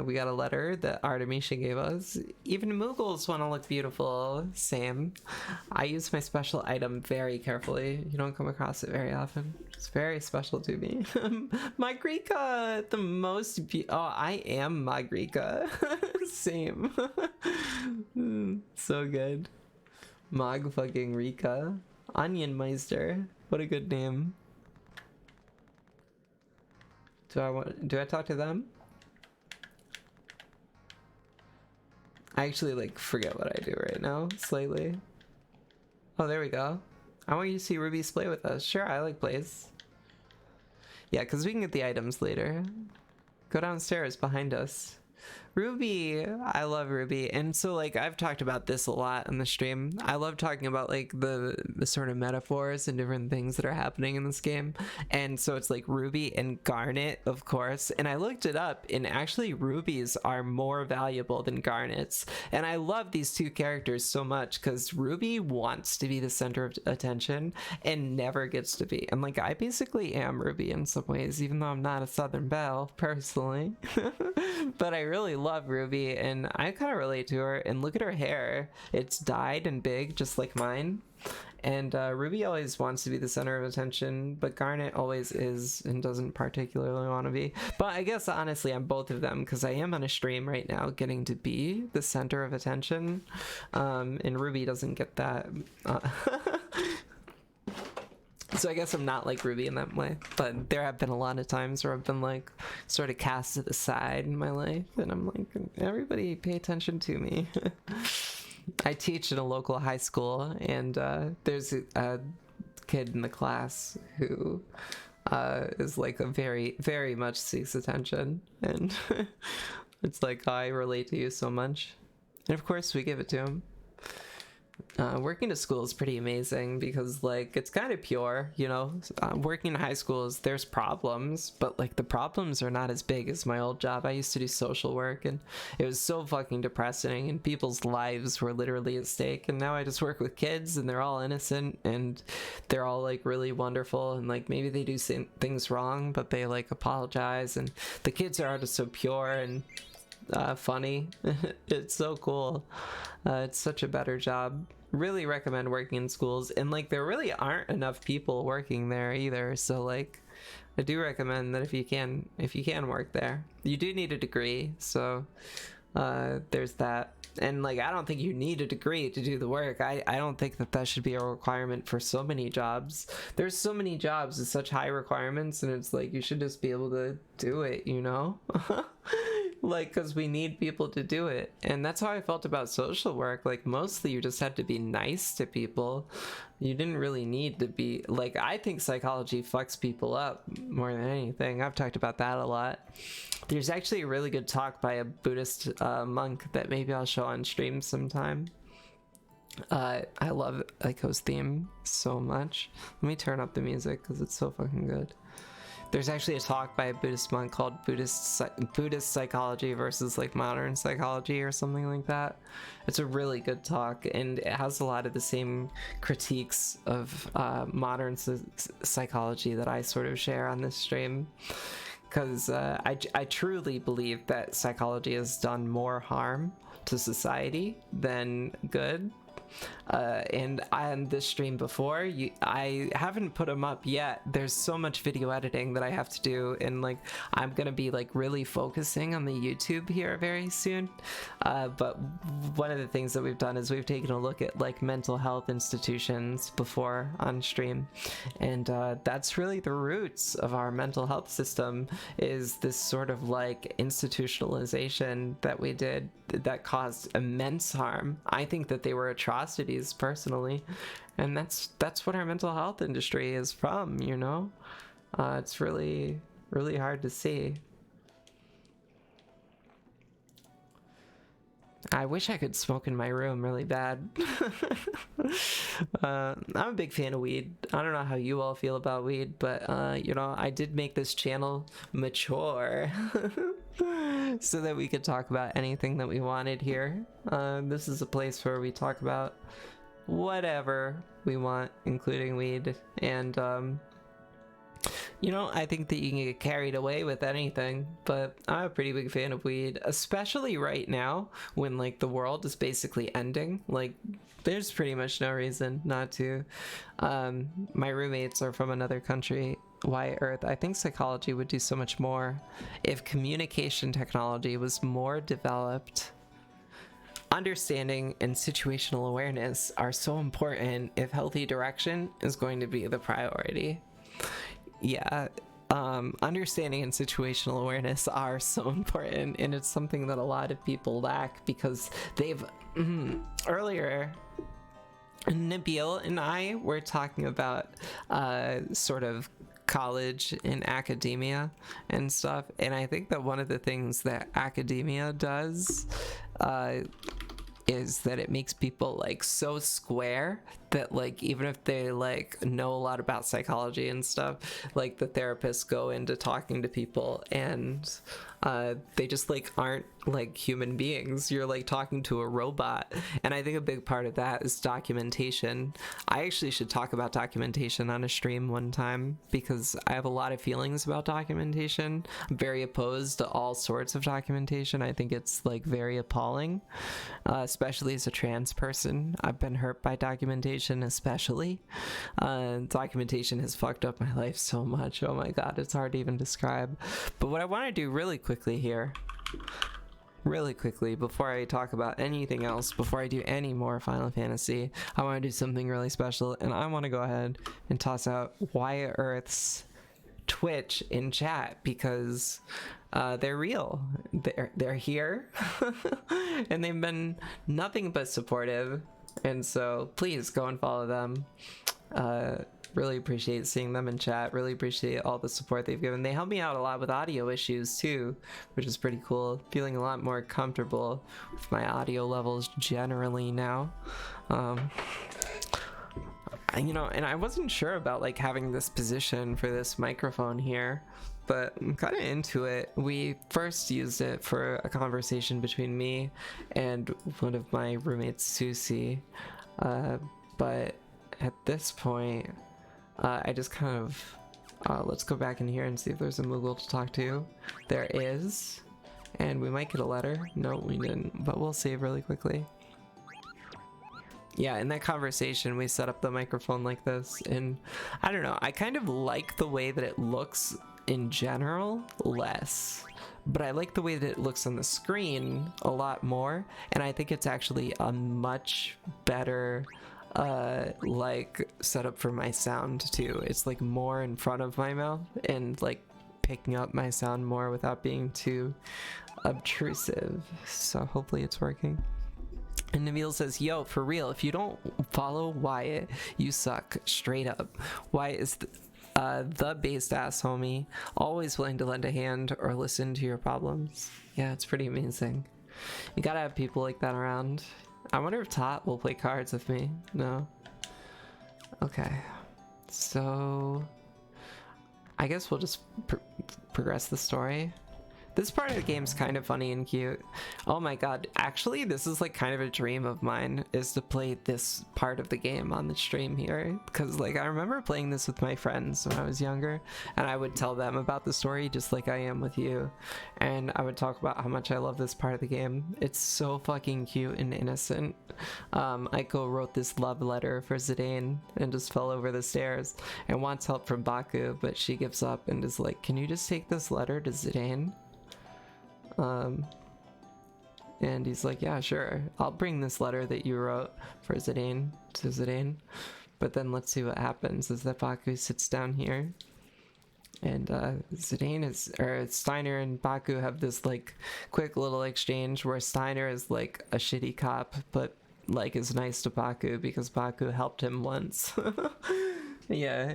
We got a letter that Artemisia gave us. Even Moogles want to look beautiful. Same. I use my special item very carefully. You don't come across it very often. It's very special to me. Magrika! The most oh, I am Magrika. Same. So good. Mag fucking Rika. Onion Meister. What a good name. Do I talk to them? I actually like forget what I do right now slightly. Oh, there we go. I want you to see Ruby's play with us. Sure, I like plays. Yeah, because we can get the items later. Go downstairs behind us. Ruby, I love Ruby. And so like I've talked about this a lot on the stream. I love talking about like the sort of metaphors and different things that are happening in this game. And so it's like Ruby and Garnet, of course. And I looked it up, and actually Rubies are more valuable than Garnets. And I love these two characters so much because Ruby wants to be the center of attention and never gets to be. And like I basically am Ruby in some ways, even though I'm not a Southern Belle personally. But I really love Ruby, and I kind of relate to her. And look at her hair, it's dyed and big just like mine. And Ruby always wants to be the center of attention, but Garnet always is and doesn't particularly want to be. But I guess honestly I'm both of them, because I am on a stream right now getting to be the center of attention, and Ruby doesn't get that. So I guess I'm not like Ruby in that way, but there have been a lot of times where I've been like sort of cast to the side in my life, and I'm like, everybody pay attention to me. I teach in a local high school, and there's a kid in the class who is like a very much seeks attention, and it's like, I relate to you so much, and of course we give it to him. Working at school is pretty amazing because like it's kind of pure, you know. Working in high schools, there's problems, but like the problems are not as big as my old job. I used to do social work, and it was so fucking depressing, and people's lives were literally at stake. And now I just work with kids, and they're all innocent, and they're all like really wonderful, and like maybe they do things wrong, but they like apologize, and the kids are just so pure and funny. It's so cool. It's such a better job. Really recommend working in schools, and like there really aren't enough people working there either, so like I do recommend that if you can work there. You do need a degree, so there's that. And like I don't think you need a degree to do the work. I don't think that should be a requirement for so many jobs. There's so many jobs with such high requirements, and it's like you should just be able to do it, you know. Like, because we need people to do it. And that's how I felt about social work. Like mostly you just had to be nice to people. You didn't really need to be like, I think psychology fucks people up more than anything. I've talked about that a lot. There's actually a really good talk by a Buddhist monk that maybe I'll show on stream sometime. I love Echo's theme so much. Let me turn up the music because it's so fucking good. There's actually a talk by a Buddhist monk called Buddhist psychology versus like modern psychology or something like that. It's a really good talk, and it has a lot of the same critiques of modern psychology that I sort of share on this stream. Because I truly believe that psychology has done more harm to society than good. And on this stream before, I haven't put them up yet. There's so much video editing that I have to do, and like I'm gonna be like really focusing on the YouTube here very soon. But one of the things that we've done is we've taken a look at like mental health institutions before on stream, and that's really the roots of our mental health system, is this sort of like institutionalization that we did that caused immense harm. I think that they were atrocities personally, and that's what our mental health industry is from, you know. It's really hard to see. I wish I could smoke in my room really bad. I'm a big fan of weed. I don't know how you all feel about weed, but you know, I did make this channel mature so that we could talk about anything that we wanted here. This is a place where we talk about whatever we want, including weed. And you know, I think that you can get carried away with anything, but I'm a pretty big fan of weed, especially right now when like the world is basically ending. Like there's pretty much no reason not to. My roommates are from another country, Wyatt Earth. I think psychology would do so much more if communication technology was more developed. Understanding and situational awareness are so important if healthy direction is going to be the priority. Yeah, understanding and situational awareness are so important, and it's something that a lot of people lack because they've earlier Nabil and I were talking about sort of college and academia and stuff, and I think that one of the things that academia does is that it makes people like so square that like even if they like know a lot about psychology and stuff, like the therapists go into talking to people and they just like aren't like human beings. You're like talking to a robot. And I think a big part of that is documentation. I actually should talk about documentation on a stream one time because I have a lot of feelings about documentation. I'm very opposed to all sorts of documentation. I think it's like very appalling, especially as a trans person. I've been hurt by documentation, especially. Documentation has fucked up my life so much. Oh my god, it's hard to even describe. But what I want to do really quickly here, really quickly, before I talk about anything else, before I do any more Final Fantasy, I want to do something really special, and I want to go ahead and toss out Wyatt Earth's Twitch in chat because they're real. They're here, and they've been nothing but supportive, and so please go and follow them. Really appreciate seeing them in chat. Really appreciate all the support they've given. They help me out a lot with audio issues too, which is pretty cool. Feeling a lot more comfortable with my audio levels generally now. You know, and I wasn't sure about like having this position for this microphone here, but I'm kind of into it. We first used it for a conversation between me and one of my roommates, Susie, but at this point, I just kind of, let's go back in here and see if there's a Moogle to talk to. There is, and we might get a letter. No, we didn't, but we'll save really quickly. Yeah, in that conversation, we set up the microphone like this, and I don't know, I kind of like the way that it looks in general less, but I like the way that it looks on the screen a lot more, and I think it's actually a much better like setup for my sound too. It's like more in front of my mouth and like picking up my sound more without being too obtrusive. So hopefully it's working. And Nabil says, yo, for real, if you don't follow Wyatt, you suck, straight up. Wyatt is the based ass homie, always willing to lend a hand or listen to your problems. Yeah, it's pretty amazing. You gotta have people like that around. I wonder if Tot will play cards with me. No. Okay. So I guess we'll just progress the story. This part of the game is kind of funny and cute. Oh my god, actually this is like kind of a dream of mine, is to play this part of the game on the stream here, because like I remember playing this with my friends when I was younger, and I would tell them about the story just like I am with you, and I would talk about how much I love this part of the game. It's so fucking cute and innocent. Aiko wrote this love letter for Zidane and just fell over the stairs and wants help from Baku, but she gives up and is like, can you just take this letter to Zidane? And he's like, yeah, sure, I'll bring this letter that you wrote for Zidane to Zidane. But then let's see what happens is that Baku sits down here, and Steiner and Baku have this like quick little exchange where Steiner is like a shitty cop, but like is nice to Baku because Baku helped him once. Yeah,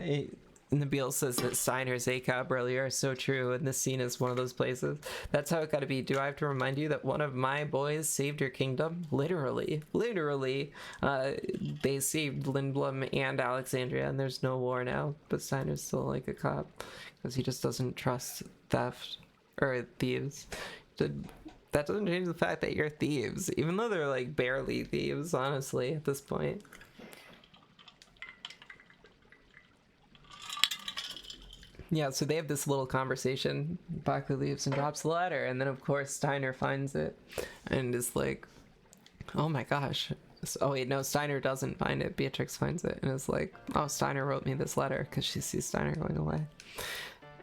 Nabil says that Steiner's ACAB earlier is so true, and this scene is one of those places. That's how it gotta be. Do I have to remind you that one of my boys saved your kingdom? Literally. They saved Lindblom and Alexandria, and there's no war now, but Steiner's still like a cop, because he just doesn't trust theft, or thieves. That doesn't change the fact that you're thieves, even though they're like barely thieves, honestly, at this point. Yeah, so they have this little conversation. Baku leaves and drops the letter, and then of course Steiner finds it and is like, oh my gosh. Oh wait, no, Steiner doesn't find it. Beatrix finds it and is like, oh, Steiner wrote me this letter, because she sees Steiner going away.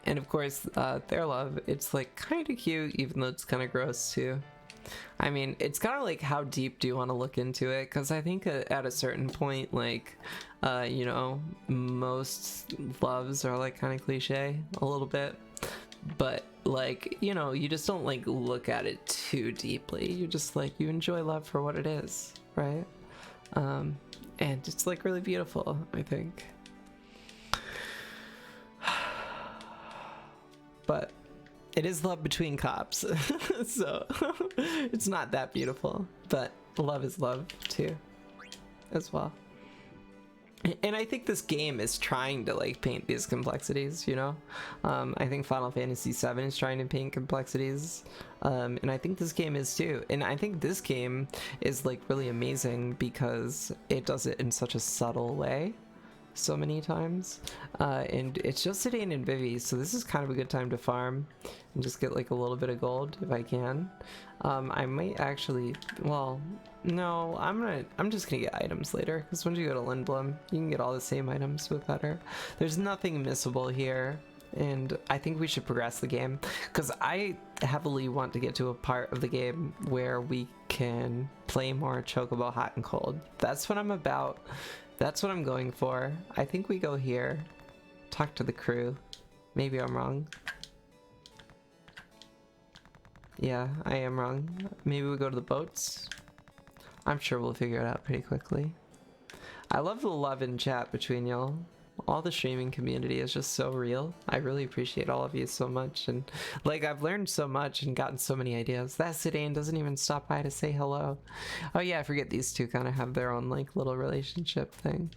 And of course, their love, it's like kind of cute, even though it's kind of gross too. I mean, it's kind of like, how deep do you want to look into it? Because I think at a certain point, like, you know, most loves are like kind of cliche a little bit. But like, you know, you just don't like look at it too deeply. You just like, you enjoy love for what it is, right? And it's like really beautiful, I think. But it is love between cops, so it's not that beautiful, but love is love too, as well. And I think this game is trying to like paint these complexities, you know? I think Final Fantasy VII is trying to paint complexities, and I think this game is too. And I think this game is like really amazing because it does it in such a subtle way so many times, and it's just Sedan and Vivi, so this is kind of a good time to farm and just get like a little bit of gold if I can. I might actually, well, no, I'm just gonna get items later, because once you go to Lindblom, you can get all the same items with better. There's nothing missable here, and I think we should progress the game, because I heavily want to get to a part of the game where we can play more Chocobo Hot and Cold. That's what I'm about. That's what I'm going for. I think we go here, talk to the crew. Maybe I'm wrong. Yeah, I am wrong. Maybe we go to the boats. I'm sure we'll figure it out pretty quickly. I love the love in chat between y'all. All the streaming community is just so real. I really appreciate all of you so much, and like, I've learned so much and gotten so many ideas. That Sedan doesn't even stop by to say hello. Oh yeah, I forget these two kind of have their own like little relationship thing.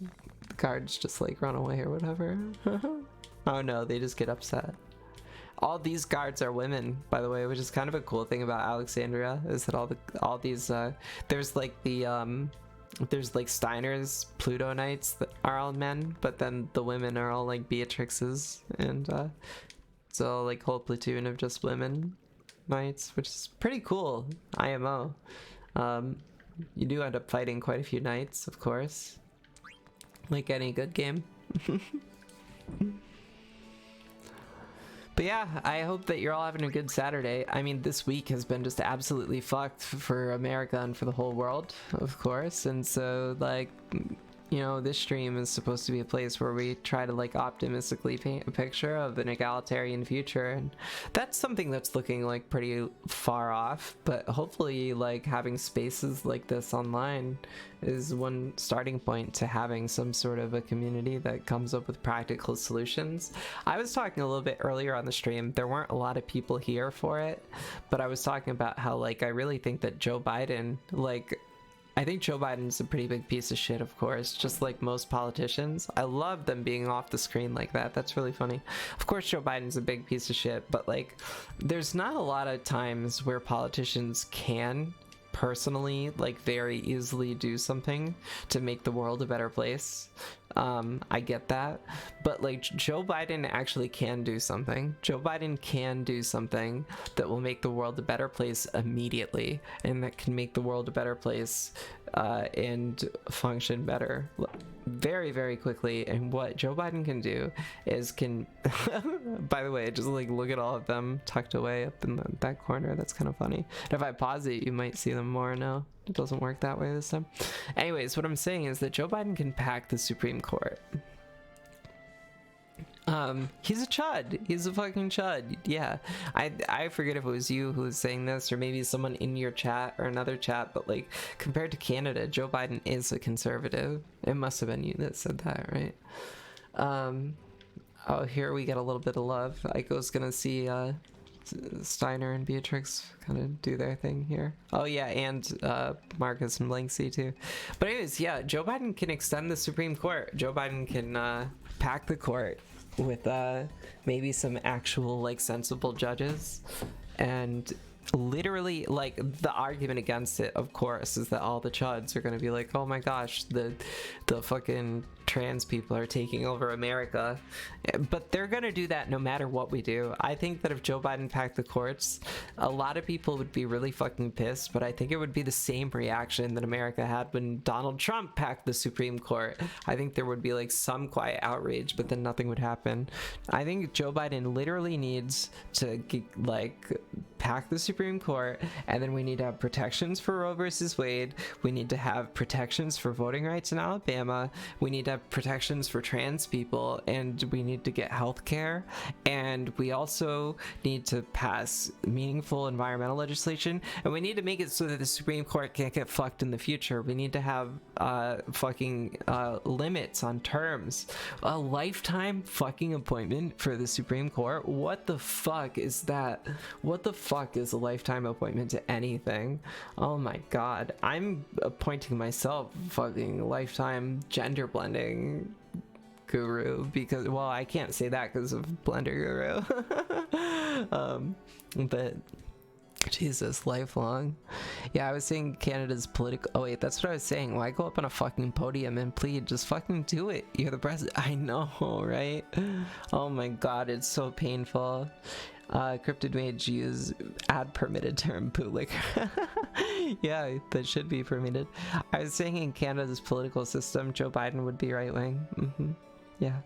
The guards just like run away or whatever. Oh no, they just get upset. All these guards are women, by the way, which is kind of a cool thing about Alexandria, is that all these there's like the there's like Steiner's Pluto Knights that are all men, but then the women are all like Beatrix's, and it's all like whole platoon of just women knights, which is pretty cool. IMO. You do end up fighting quite a few knights, of course, like any good game. But yeah, I hope that you're all having a good Saturday. I mean, this week has been just absolutely fucked for America and for the whole world, of course. And so, like, you know, this stream is supposed to be a place where we try to, like, optimistically paint a picture of an egalitarian future. And that's something that's looking, like, pretty far off. But hopefully, like, having spaces like this online is one starting point to having some sort of a community that comes up with practical solutions. I was talking a little bit earlier on the stream, there weren't a lot of people here for it, but I was talking about how, like, I really think that Joe Biden, like, I think Joe Biden's a pretty big piece of shit, of course, just like most politicians. I love them being off the screen like that. That's really funny. Of course, Joe Biden's a big piece of shit, but like, there's not a lot of times where politicians can personally, like, very easily do something to make the world a better place. I get that, but like, Joe Biden actually can do something. Joe Biden can do something that will make the world a better place immediately, and that can make the world a better place and function better very, very quickly. And what Joe Biden can do is by the way, just like look at all of them tucked away up in that corner. That's kind of funny. And if I pause it, you might see them more. No, it doesn't work that way this time. Anyways, what I'm saying is that Joe Biden can pack the Supreme Court. He's a chud. He's a fucking chud. Yeah. I forget if it was you who was saying this, or maybe someone in your chat or another chat, but like, compared to Canada, Joe Biden is a conservative. It must have been you that said that, right? Oh, here we get a little bit of love. Aiko's gonna see Steiner and Beatrix kind of do their thing here. Oh yeah, and Marcus and Blanksy too. But anyways, yeah, Joe Biden can extend the Supreme Court. Joe Biden can pack the court with maybe some actual, like, sensible judges, and literally, like, the argument against it, of course, is that all the chuds are going to be like, oh my gosh, the fucking trans people are taking over America. But they're going to do that no matter what we do. I think that if Joe Biden packed the courts, a lot of people would be really fucking pissed, but I think it would be the same reaction that America had when Donald Trump packed the Supreme Court. I think there would be like some quiet outrage, but then nothing would happen. I think Joe Biden literally needs to like pack the Supreme Court, and then we need to have protections for Roe versus Wade. We need to have protections for voting rights in Alabama. We need to have protections for trans people, and we need to get health care, and we also need to pass meaningful environmental legislation, and we need to make it so that the Supreme Court can't get fucked in the future. We need to have fucking limits on terms. A lifetime fucking appointment for the Supreme Court? What the fuck is that? What the fuck is a lifetime appointment to anything? Oh my god. I'm appointing myself fucking lifetime gender blending guru because, well, I can't say that because of Blender Guru. But Jesus, lifelong. Yeah, I was saying Canada's political. Oh wait, that's what I was saying. Why go up on a fucking podium and plead? Just fucking do it. You're the president. I know, right? Oh my god, it's so painful. Cryptid Mage use ad permitted term bootlicker. Yeah, that should be permitted. I was saying in Canada's political system, Joe Biden would be right wing. Yeah.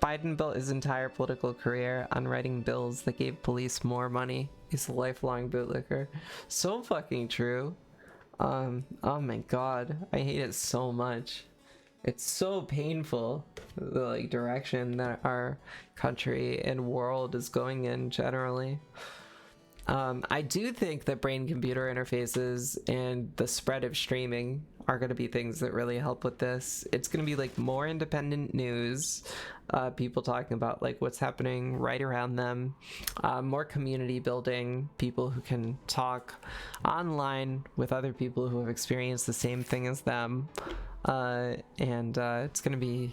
Biden built his entire political career on writing bills that gave police more money. He's a lifelong bootlicker. So fucking true. Oh my god. I hate it so much. It's so painful, the like direction that our country and world is going in generally. I do think that brain-computer interfaces and the spread of streaming are going to be things that really help with this. It's going to be like more independent news, people talking about like what's happening right around them, more community building, people who can talk online with other people who have experienced the same thing as them, and it's going to be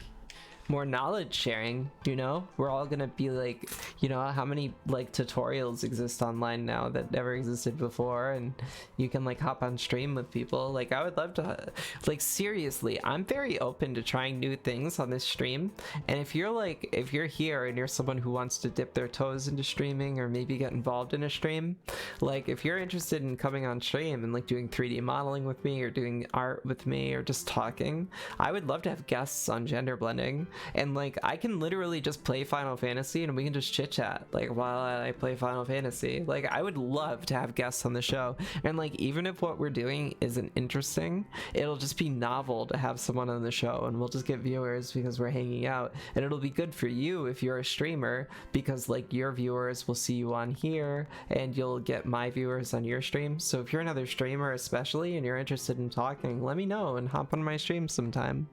more knowledge sharing, you know? We're all gonna be like, you know, how many like tutorials exist online now that never existed before, and you can like hop on stream with people. Like, I would love to, like, seriously, I'm very open to trying new things on this stream, and if you're here and you're someone who wants to dip their toes into streaming or maybe get involved in a stream, like if you're interested in coming on stream and like doing 3D modeling with me or doing art with me or just talking, I would love to have guests on gender blending. And like I can literally just play Final Fantasy and we can just chit chat like while I play Final Fantasy. Like, I would love to have guests on the show, and like even if what we're doing isn't interesting, it'll just be novel to have someone on the show, and we'll just get viewers because we're hanging out, and it'll be good for you if you're a streamer because like your viewers will see you on here and you'll get my viewers on your stream. So if you're another streamer especially and you're interested in talking, let me know and hop on my stream sometime.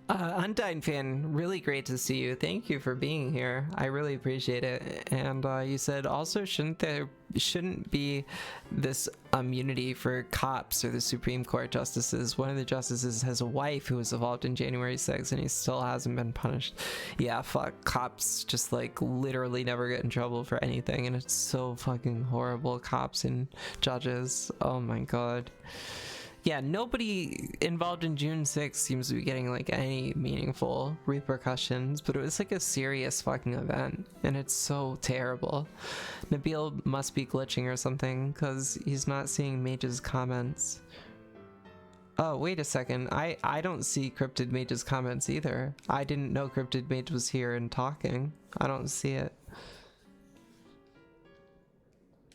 Undyne fan, really great to see you. Thank you for being here. I really appreciate it. And you said also shouldn't be this immunity for cops or the Supreme Court justices. One of the justices has a wife who was involved in January 6th and he still hasn't been punished. Yeah, fuck, cops just like literally never get in trouble for anything, and it's so fucking horrible. Cops and judges, oh my god. Yeah, nobody involved in June 6th seems to be getting like any meaningful repercussions, but it was like a serious fucking event, and it's so terrible. Nabil must be glitching or something because he's not seeing Mage's comments. Oh, wait a second. I don't see Cryptid Mage's comments either. I didn't know Cryptid Mage was here and talking. I don't see it.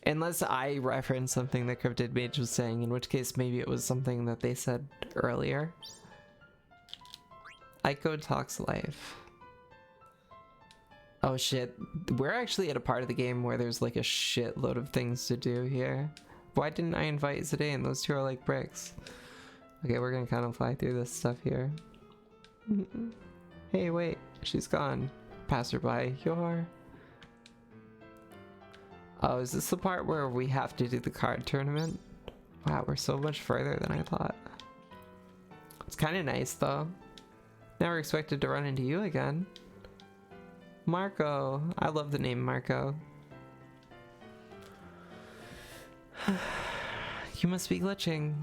Unless I referenced something that Cryptid Mage was saying, in which case maybe it was something that they said earlier. Ico talks life. Oh shit, we're actually at a part of the game where there's like a shitload of things to do here. Why didn't I invite Zidane? Those two are like bricks. Okay, we're gonna kind of fly through this stuff here. Hey, wait, she's gone. Passerby, you're... Oh, is this the part where we have to do the card tournament? Wow, we're so much further than I thought. It's kind of nice though. Never expected to run into you again. Marco. I love the name Marco. You must be glitching.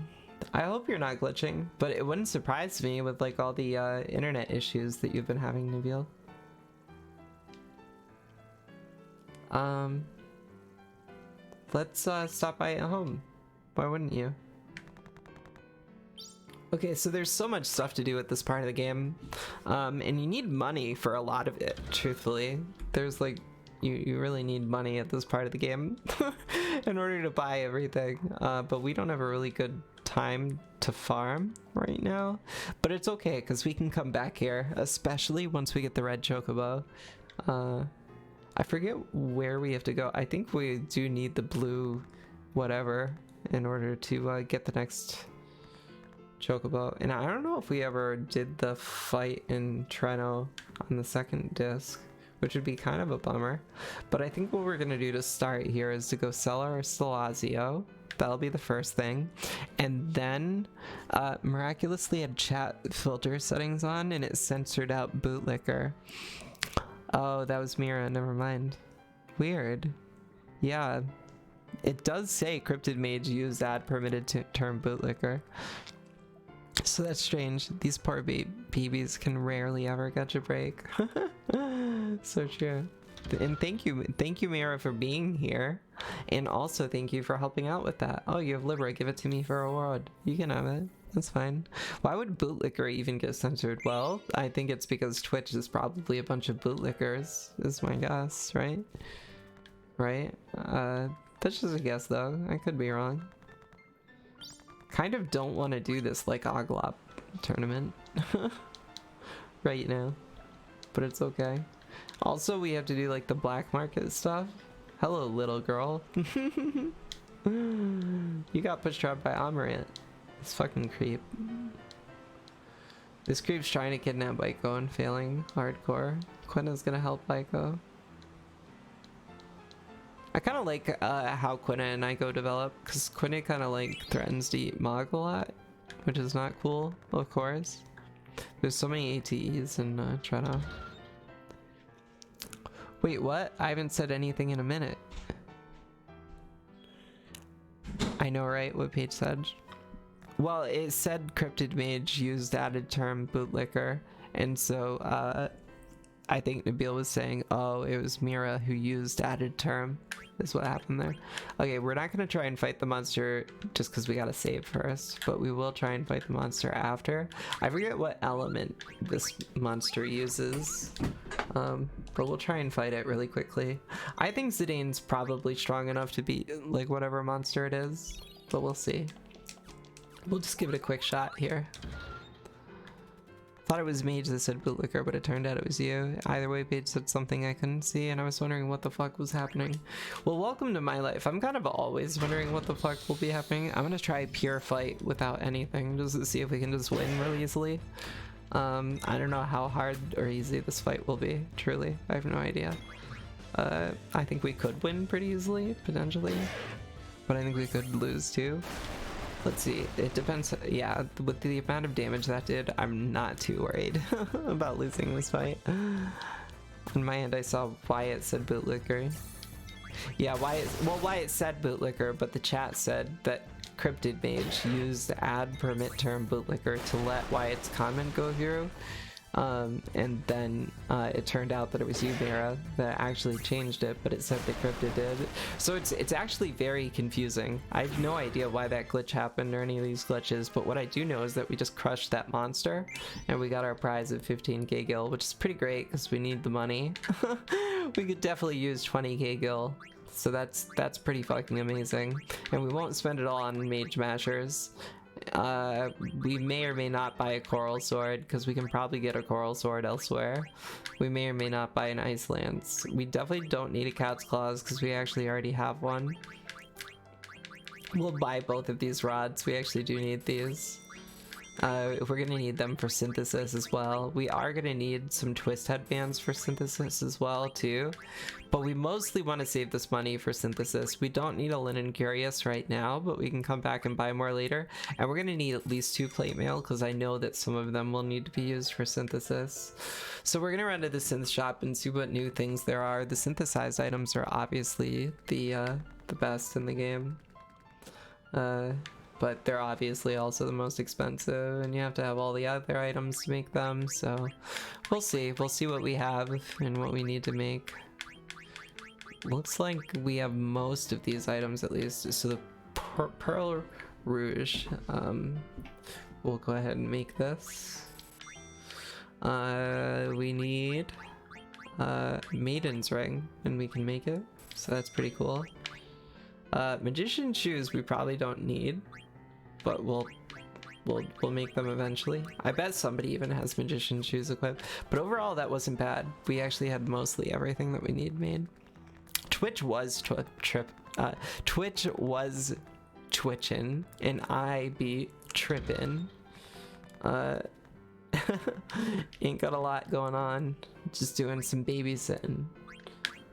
I hope you're not glitching, but it wouldn't surprise me with like all the internet issues that you've been having, Nabil. Let's stop by at home. Why wouldn't you? Okay, so there's so much stuff to do with this part of the game, and you need money for a lot of it, truthfully. There's like, you really need money at this part of the game in order to buy everything, but we don't have a really good time to farm right now, but it's okay because we can come back here, especially once we get the red chocobo. I forget where we have to go. I think we do need the blue whatever in order to get the next chocobo, and I don't know if we ever did the fight in Treno on the second disc, which would be kind of a bummer, but I think what we're gonna do to start here is to go sell our Stelazio. That'll be the first thing, and then miraculously had chat filter settings on and it censored out bootlicker. Oh, that was Mira, never mind. Weird. Yeah, it does say cryptid mage used ad permitted term bootlicker. So that's strange. These poor babies can rarely ever catch a break. So true. And thank you Mira for being here, and also thank you for helping out with that. Oh, you have Libra, give it to me for a reward. You can have it, that's fine. Why would bootlicker even get censored? Well, I think it's because Twitch is probably a bunch of bootlickers, is my guess, right? That's just a guess though, I could be wrong. Kind of don't want to do this like Oglop tournament right now, but it's okay. Also, we have to do like the black market stuff. Hello, little girl. You got pushed out by Amarant. This fucking creep. This creep's trying to kidnap Baiko and failing hardcore. Quinna's gonna help Baiko. I kind of like how Quinna and Ico develop, because Quinna kind of like threatens to eat Mog a lot, which is not cool, of course. There's so many ATEs in Treno. Wait, what? I haven't said anything in a minute. I know, right? What page said? Well, it said cryptid mage used added term bootlicker, and so I think Nabil was saying, oh, it was Mira who used added term, is what happened there. Okay, we're not gonna try and fight the monster just because we gotta save first, but we will try and fight the monster after. I forget what element this monster uses, but we'll try and fight it really quickly. I think Zidane's probably strong enough to beat like whatever monster it is, but we'll see. We'll just give it a quick shot here. Thought it was Mage that said bootlicker, but it turned out it was you. Either way, Paige said something I couldn't see, and I was wondering what the fuck was happening. Well, welcome to my life. I'm kind of always wondering what the fuck will be happening. I'm gonna try pure fight without anything, just to see if we can just win really easily. I don't know how hard or easy this fight will be, truly. I have no idea. I think we could win pretty easily, potentially. But I think we could lose too. Let's see, it depends. Yeah, with the amount of damage that did, I'm not too worried about losing this fight. On my end, I saw Wyatt said bootlicker. Yeah, Wyatt said bootlicker, but the chat said that cryptid mage used add permit term bootlicker to let Wyatt's comment go through. And then it turned out that it was you, Mira, that actually changed it, but it said the cryptid did. So it's actually very confusing. I have no idea why that glitch happened or any of these glitches, but what I do know is that we just crushed that monster and we got our prize of 15k gil, which is pretty great because we need the money. We could definitely use 20k gil. So that's pretty fucking amazing. And we won't spend it all on mage mashers. We may or may not buy a coral sword because we can probably get a coral sword elsewhere. We may or may not buy an ice lance. We definitely don't need a cat's claws because we actually already have one. We'll buy both of these rods. We actually do need these. We're gonna need them for synthesis as well. We are gonna need some twist headbands for synthesis as well too, but we mostly want to save this money for synthesis. We don't need a linen curious right now, but we can come back and buy more later, and we're gonna need at least 2 plate mail because I know that some of them will need to be used for synthesis. So we're gonna run to the synth shop and see what new things there are. The synthesized items are obviously the best in the game. But they're obviously also the most expensive, and you have to have all the other items to make them, so we'll see what we have and what we need to make. Looks like we have most of these items, at least. So the Pearl Rouge, we'll go ahead and make this. We need Maiden's Ring, and we can make it, so that's pretty cool. Magician Shoes we probably don't need, but we'll make them eventually. I bet somebody even has Magician Shoes equipped, but overall that wasn't bad. We actually had mostly everything that we need made. Twitch was twitching, and I be tripping. Ain't got a lot going on, just doing some babysitting.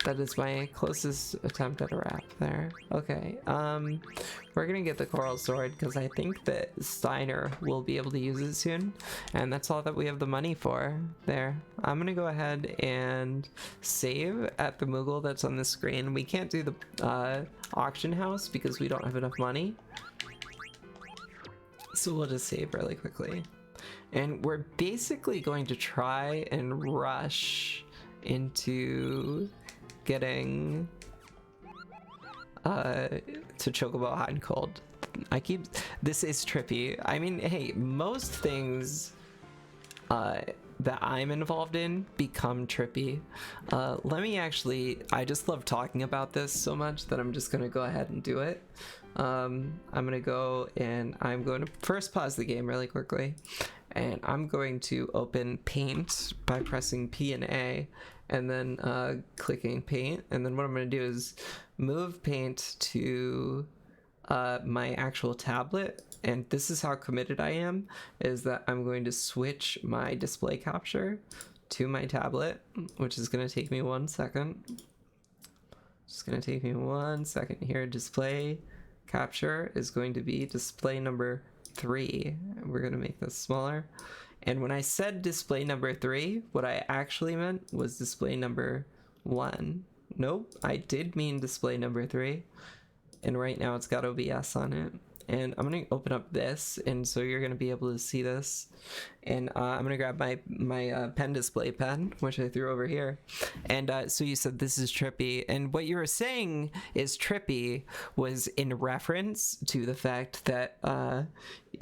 That is my closest attempt at a rap there. Okay, we're gonna get the Coral Sword because I think that Steiner will be able to use it soon, and that's all that we have the money for there. I'm gonna go ahead and save at the Moogle that's on the screen. We can't do the auction house because we don't have enough money, so we'll just save really quickly. And we're basically going to try and rush into getting to Chocobo Hot and Cold. This is trippy. I mean, hey, most things that I'm involved in become trippy. I just love talking about this so much that I'm just gonna go ahead and do it. I'm gonna go and I'm going to first pause the game really quickly, and I'm going to open Paint by pressing P and A, and then clicking Paint, and then what I'm going to do is move Paint to my actual tablet, and this is how committed I am, is that I'm going to switch my display capture to my tablet, which is going to take me 1 second. Just going to take me 1 second here. Display capture is going to be display number 3. We're going to make this smaller. And when I said display number 3, what I actually meant was display number 1. Nope, I did mean display number 3. And right now it's got OBS on it. And I'm going to open up this, and so you're going to be able to see this. And I'm going to grab my pen display pen, which I threw over here. And so you said this is trippy. And what you were saying is trippy was in reference to the fact that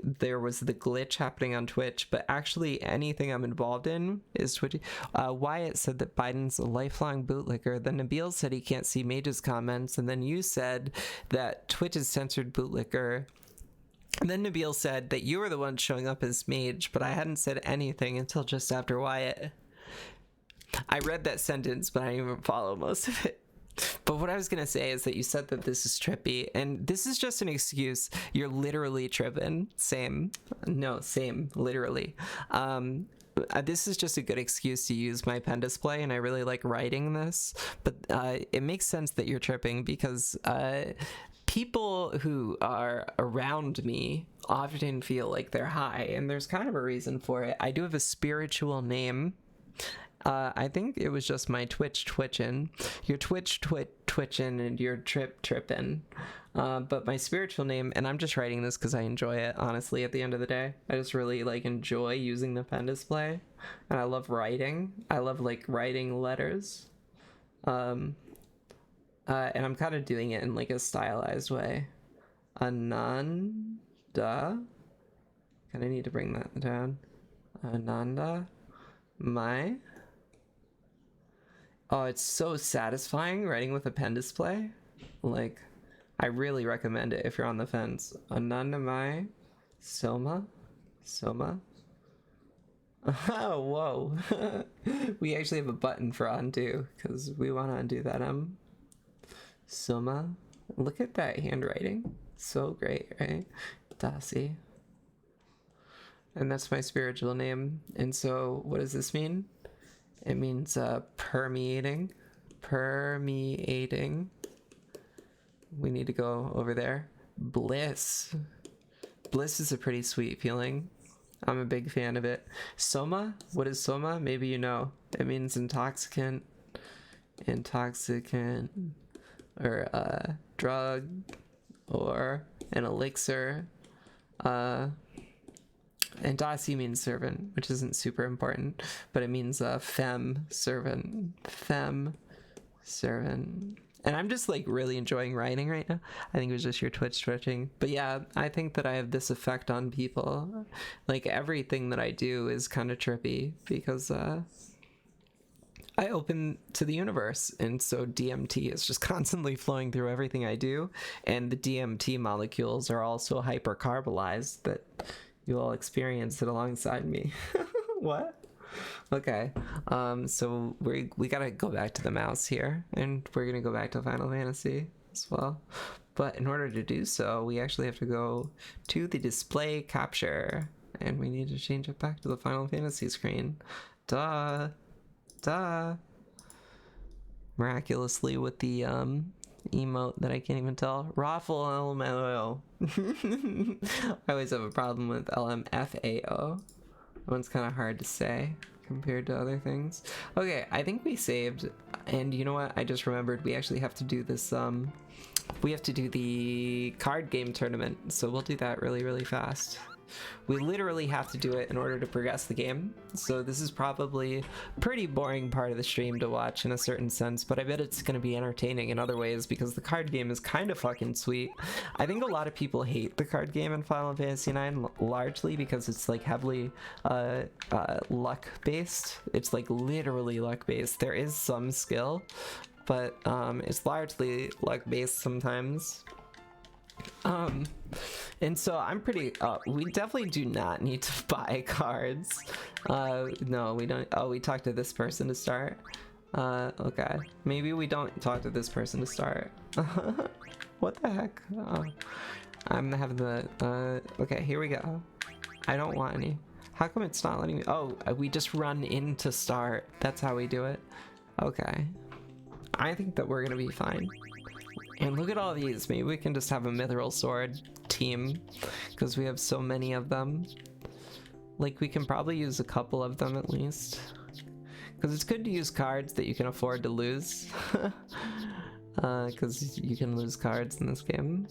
there was the glitch happening on Twitch, but actually anything I'm involved in is twitchy. Wyatt said that Biden's a lifelong bootlicker. Then Nabil said he can't see Mage's comments. And then you said that Twitch is censored bootlicker. And then Nabil said that you were the one showing up as Mage, but I hadn't said anything until just after Wyatt. I read that sentence, but I didn't even follow most of it. But what I was going to say is that you said that this is trippy, and this is just an excuse. You're literally tripping. Same. No, same. Literally. This is just a good excuse to use my pen display, and I really like writing this. But it makes sense that you're tripping because people who are around me often feel like they're high, and there's kind of a reason for it. I do have a spiritual name. I think it was just my Twitch twitching. Your Twitch twitching and your tripping. But my spiritual name, and I'm just writing this because I enjoy it, honestly, at the end of the day. I just really enjoy using the pen display, and I love writing. I love writing letters. And I'm kind of doing it in a stylized way. Ananda. Kind of need to bring that down. Ananda. My. Oh, it's so satisfying writing with a pen display. I really recommend it if you're on the fence. Ananda Mai. Soma. Oh, whoa. We actually have a button for undo because we want to undo that Soma. Look at that handwriting. So great, right? Dasi. And that's my spiritual name. And so what does this mean? It means permeating. We need to go over there. Bliss. Bliss is a pretty sweet feeling. I'm a big fan of it. Soma? What is Soma? Maybe you know. It means intoxicant. Or drug. Or and elixir. And Dasi means servant, which isn't super important, but it means femme servant. Femme servant. And I'm just like really enjoying writing right now. I think it was just your Twitch twitching. But yeah, I think that I have this effect on people. Like everything that I do is kind of trippy because I open to the universe, and so DMT is just constantly flowing through everything I do, and the DMT molecules are also hypercarbonized that you all experience it alongside me. What? Okay, so we gotta go back to the mouse here, and we're gonna go back to Final Fantasy as well. But in order to do so, we actually have to go to the display capture, and we need to change it back to the Final Fantasy screen. Duh. Miraculously with the emote that I can't even tell. Raffle LMFAO. I always have a problem with LMFAO. That one's kind of hard to say compared to other things. Okay, I think we saved, and you know what? I just remembered we actually have to do this. We have to do the card game tournament, so we'll do that really fast. We literally have to do it in order to progress the game, so this is probably a pretty boring part of the stream to watch in a certain sense, but I bet it's going to be entertaining in other ways because the card game is kind of fucking sweet. I think a lot of people hate the card game in Final Fantasy IX, largely because it's like heavily luck based. It's like literally luck based. There is some skill, but it's largely luck based sometimes. And so I'm pretty, we definitely do not need to buy cards. No, we don't. Oh, we talked to this person to start. Okay. Maybe we don't talk to this person to start. What the heck? Oh, I'm having the, okay, here we go. I don't want any. How come it's not letting me? Oh, we just run in to start. That's how we do it. Okay. I think that we're gonna be fine. And look at all these. Maybe we can just have a mithril sword team because we have so many of them. Like we can probably use a couple of them at least, because it's good to use cards that you can afford to lose, because you can lose cards in this game.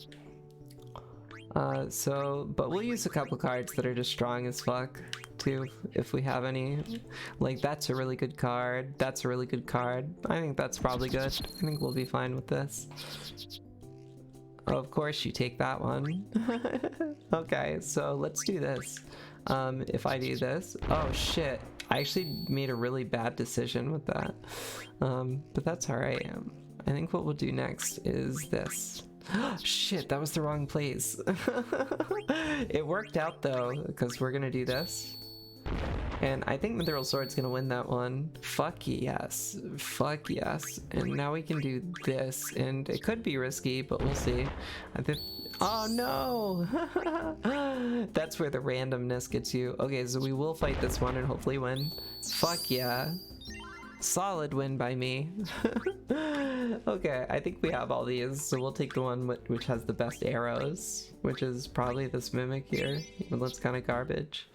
But we'll use a couple cards that are just strong as fuck too, if we have any. Like that's a really good card. That's a really good card. I think that's probably good. I think we'll be fine with this. Oh, of course you take that one. Okay, so let's do this. If I do this, oh shit, I actually made a really bad decision with that. But that's all right. I think what we'll do next is this. Shit, that was the wrong place. It worked out though, because we're gonna do this. And I think Mithril Sword's gonna win that one. Fuck yes. Fuck yes. And now we can do this, and it could be risky, but we'll see. I think. Oh no! That's where the randomness gets you. Okay, so we will fight this one and hopefully win. Fuck yeah. Solid win by me. Okay, I think we have all these, so we'll take the one which has the best arrows, which is probably this mimic here, even though it's kind of garbage.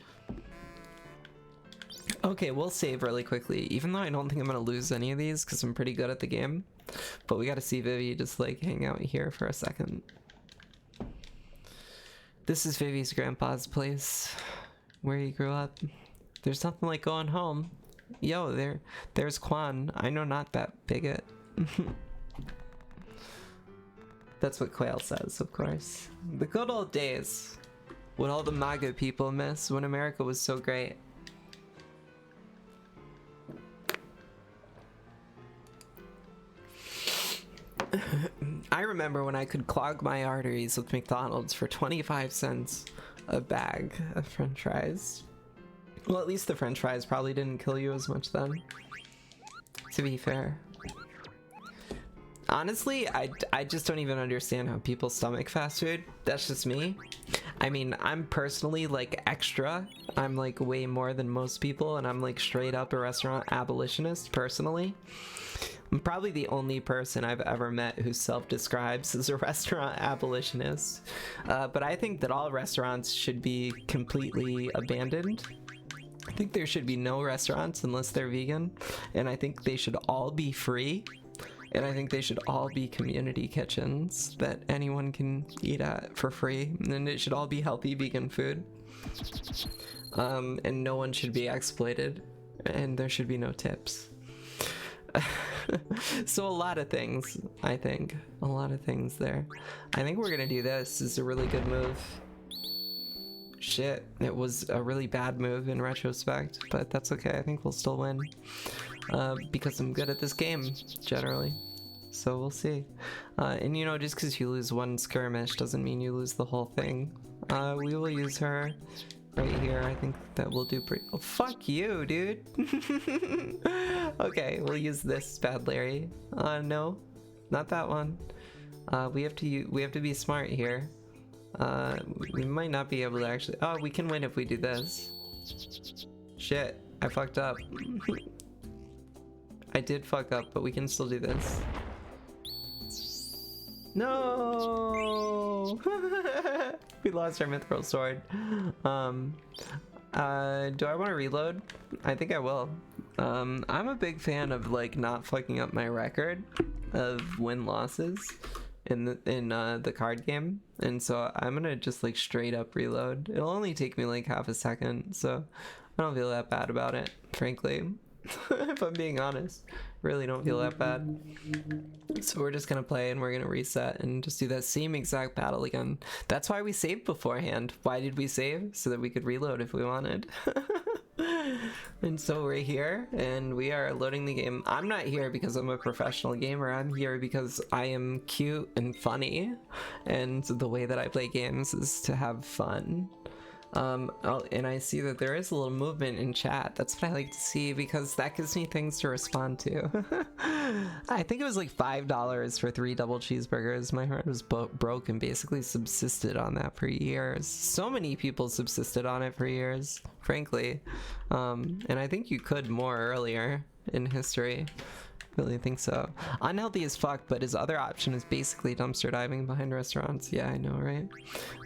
Okay, we'll save really quickly, even though I don't think I'm gonna lose any of these because I'm pretty good at the game. But we gotta see Vivi just like hang out here for a second. This is Vivi's grandpa's place, where he grew up. There's nothing like going home. Yo, there's Quan. I know not that bigot. That's what Quail says, of course. The good old days. What all the MAGA people miss when America was so great. I remember when I could clog my arteries with McDonald's for 25 cents a bag of french fries. Well, at least the french fries probably didn't kill you as much then, to be fair. Honestly, I just don't even understand how people stomach fast food. That's just me. I mean, I'm personally like extra. I'm like way more than most people, and I'm like straight up a restaurant abolitionist personally. I'm probably the only person I've ever met who self-describes as a restaurant abolitionist. But I think that all restaurants should be completely abandoned. I think there should be no restaurants unless they're vegan, and I think they should all be free. And I think they should all be community kitchens that anyone can eat at for free. And it should all be healthy vegan food. And no one should be exploited. And there should be no tips. So a lot of things, I think. A lot of things there. I think we're gonna do this. This is a really good move. Shit, it was a really bad move in retrospect, but that's okay. I think we'll still win. Because I'm good at this game, generally. So we'll see. And you know, just because you lose one skirmish doesn't mean you lose the whole thing. We will use her right here. I think that will do pretty... Oh, fuck you, dude! Okay, we'll use this bad Larry. No, not that one. We have to be smart here. We might not be able to actually... Oh, we can win if we do this. Shit, I fucked up. I did fuck up, but we can still do this. No! We lost our mithril sword. Do I want to reload? I think I will. I'm a big fan of like not fucking up my record of win-losses in the card game, and so I'm gonna just like straight up reload. It'll only take me like half a second, so I don't feel that bad about it, frankly. If I'm being honest, really don't feel that bad. So we're just gonna play and we're gonna reset and just do that same exact battle again. That's why we saved beforehand. Why did we save? So that we could reload if we wanted. And so we're here and we are loading the game. I'm not here because I'm a professional gamer. I'm here because I am cute and funny, and the way that I play games is to have fun. And I see that there is a little movement in chat. That's what I like to see because that gives me things to respond to. I think it was like $5 for 3 double cheeseburgers. My heart was broke and basically subsisted on that for years. So many people subsisted on it for years, frankly. And I think you could more earlier in history. Really think so. Unhealthy as fuck, but his other option is basically dumpster diving behind restaurants. Yeah, I know, right?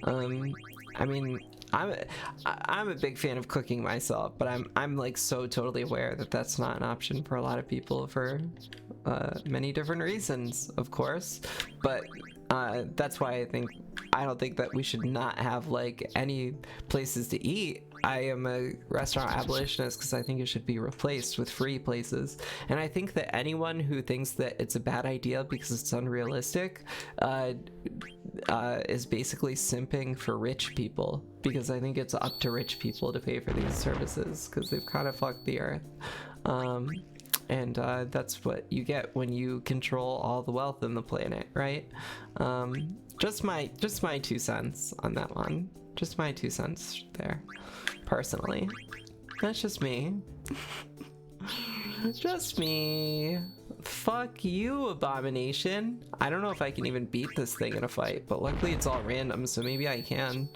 I mean, I'm a big fan of cooking myself, but I'm like so totally aware that that's not an option for a lot of people for many different reasons, of course. But that's why I don't think that we should not have like any places to eat. I am a restaurant abolitionist because I think it should be replaced with free places. And I think that anyone who thinks that it's a bad idea because it's unrealistic is basically simping for rich people, because I think it's up to rich people to pay for these services because they've kind of fucked the earth. And that's what you get when you control all the wealth in the planet, right? Just my 2 cents on that one. Just my 2 cents there, personally. That's just me. Just me. Fuck you, Abomination. I don't know if I can even beat this thing in a fight, but luckily it's all random, so maybe I can.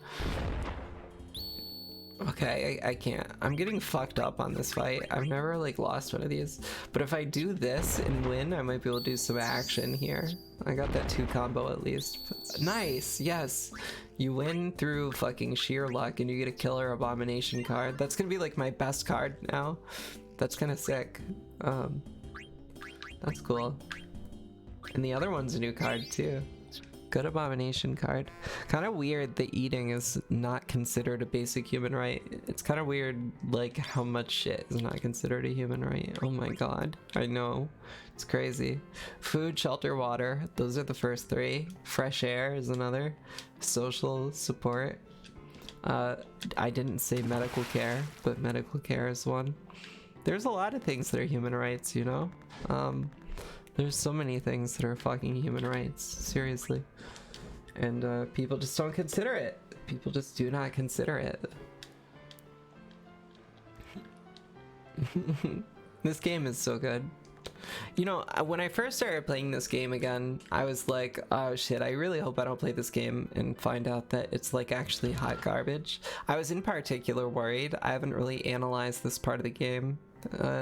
Okay, I can't. I'm getting fucked up on this fight. I've never like lost one of these, but if I do this and win, I might be able to do some action here. I got that 2 combo at least. Nice, yes. You win through fucking sheer luck and you get a killer Abomination card. That's gonna be like my best card now. That's kind of sick. That's cool. And the other one's a new card too. Good Abomination card. Kind of weird that eating is not considered a basic human right. It's kind of weird like how much shit is not considered a human right. Oh my god. I know. It's crazy. Food, shelter, water. Those are the first 3. Fresh air is another. Social support. I didn't say medical care, but medical care is one. There's a lot of things that are human rights, you know? There's so many things that are fucking human rights, seriously. And people just don't consider it. People just do not consider it. This game is so good. You know, when I first started playing this game again, I was like, oh shit, I really hope I don't play this game and find out that it's like actually hot garbage. I was in particular worried. I haven't really analyzed this part of the game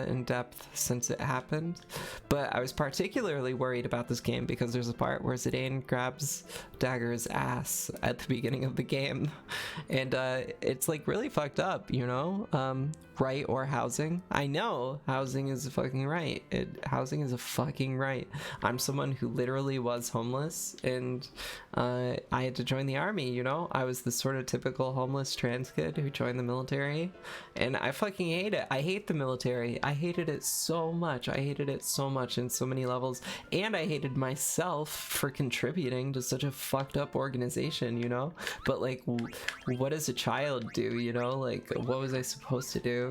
in depth since it happened, but I was particularly worried about this game because there's a part where Zidane grabs Dagger's ass at the beginning of the game, and it's like really fucked up, you know? Right or housing? I know housing is a fucking right. Housing is a fucking right. I'm someone who literally was homeless, and I had to join the army, you know? I was the sort of typical homeless trans kid who joined the military, and I fucking hate it. I hate the military. I hated it so much. I hated it so much in so many levels, and I hated myself for contributing to such a fucked up organization, you know? But like, what does a child do, you know? Like, what was I supposed to do?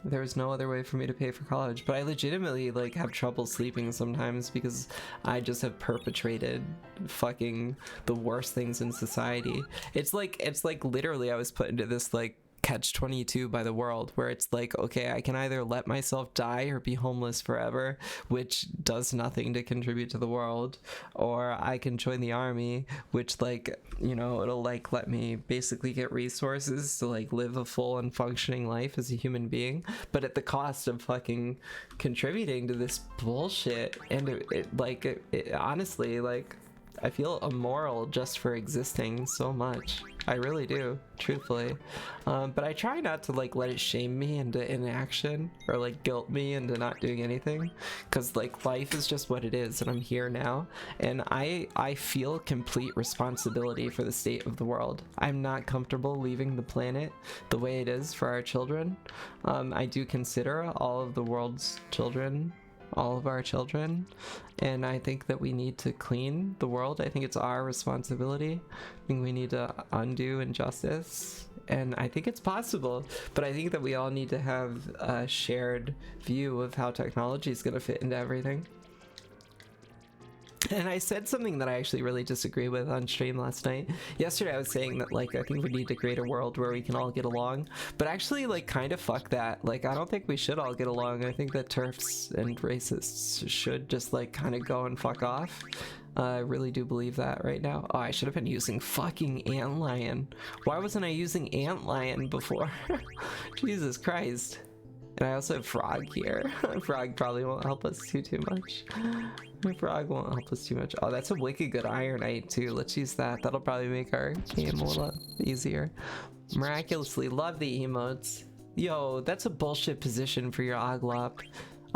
There was no other way for me to pay for college, but I legitimately like have trouble sleeping sometimes because I just have perpetrated fucking the worst things in society. It's like literally I was put into this like catch-22 by the world, where it's like, okay, I can either let myself die or be homeless forever, which does nothing to contribute to the world, or I can join the army, which, like, you know, it'll like let me basically get resources to like live a full and functioning life as a human being, but at the cost of fucking contributing to this bullshit. And it honestly, like, I feel immoral just for existing so much. I really do, truthfully. But I try not to like let it shame me into inaction or like guilt me into not doing anything, because like life is just what it is, and I'm here now, and I feel complete responsibility for the state of the world. I'm not comfortable leaving the planet the way it is for our children. I do consider all of the world's children all of our children, and I think that we need to clean the world. I think it's our responsibility. I think we need to undo injustice, and I think it's possible, but I think that we all need to have a shared view of how technology is going to fit into everything. And I said something that I actually really disagree with on stream last night. Yesterday I was saying that, like, I think we need to create a world where we can all get along, but actually, like, kind of fuck that. Like, I don't think we should all get along. I think that TERFs and racists should just, like, kind of go and fuck off. I really do believe that right now. Oh, I should have been using fucking Antlion. Why wasn't I using Antlion before? Jesus Christ. And I also have Frog here. Frog probably won't help us too much. Frog won't help us too much. Oh, that's a wicked good Ironite too. Let's use that. That'll probably make our game a little easier. Miraculously love the emotes. Yo, that's a bullshit position for your Oglop.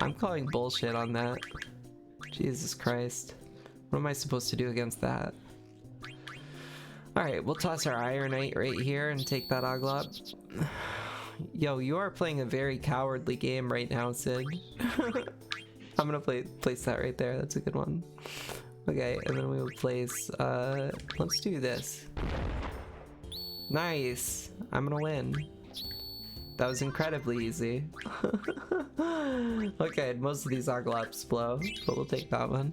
I'm calling bullshit on that. Jesus Christ. What am I supposed to do against that? Alright, we'll toss our Ironite right here and take that Oglop. Yo, you are playing a very cowardly game right now, Sid. I'm gonna place that right there. That's a good one. Okay, and then we will place, let's do this. Nice! I'm gonna win. That was incredibly easy. Okay, most of these Oglops blow, but we'll take that one.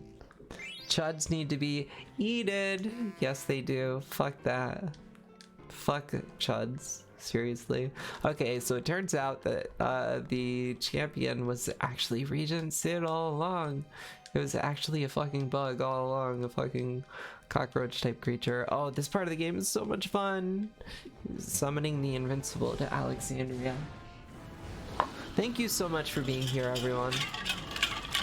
Chuds need to be eated! Yes, they do. Fuck that. Fuck Chuds. Seriously. Okay, so it turns out that the champion was actually Regent Sid all along. It was actually a fucking bug all along, a fucking cockroach type creature. Oh, this part of the game is so much fun. Summoning the Invincible to Alexandria. Thank you so much for being here, everyone.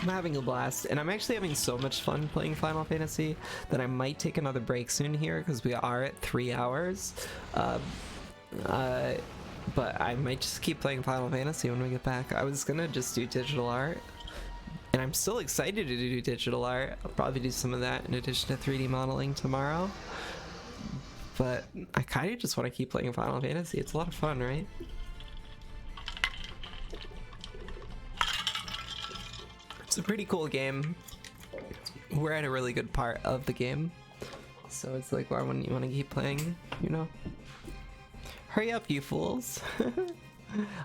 I'm having a blast, and I'm actually having so much fun playing Final Fantasy that I might take another break soon here, because we are at 3 hours. But I might just keep playing Final Fantasy when we get back. I was gonna just do digital art, and I'm still excited to do digital art. I'll probably do some of that in addition to 3D modeling tomorrow. But I kind of just want to keep playing Final Fantasy. It's a lot of fun, right? It's a pretty cool game. We're at a really good part of the game, so it's like, why wouldn't you want to keep playing, you know? Hurry up, you fools.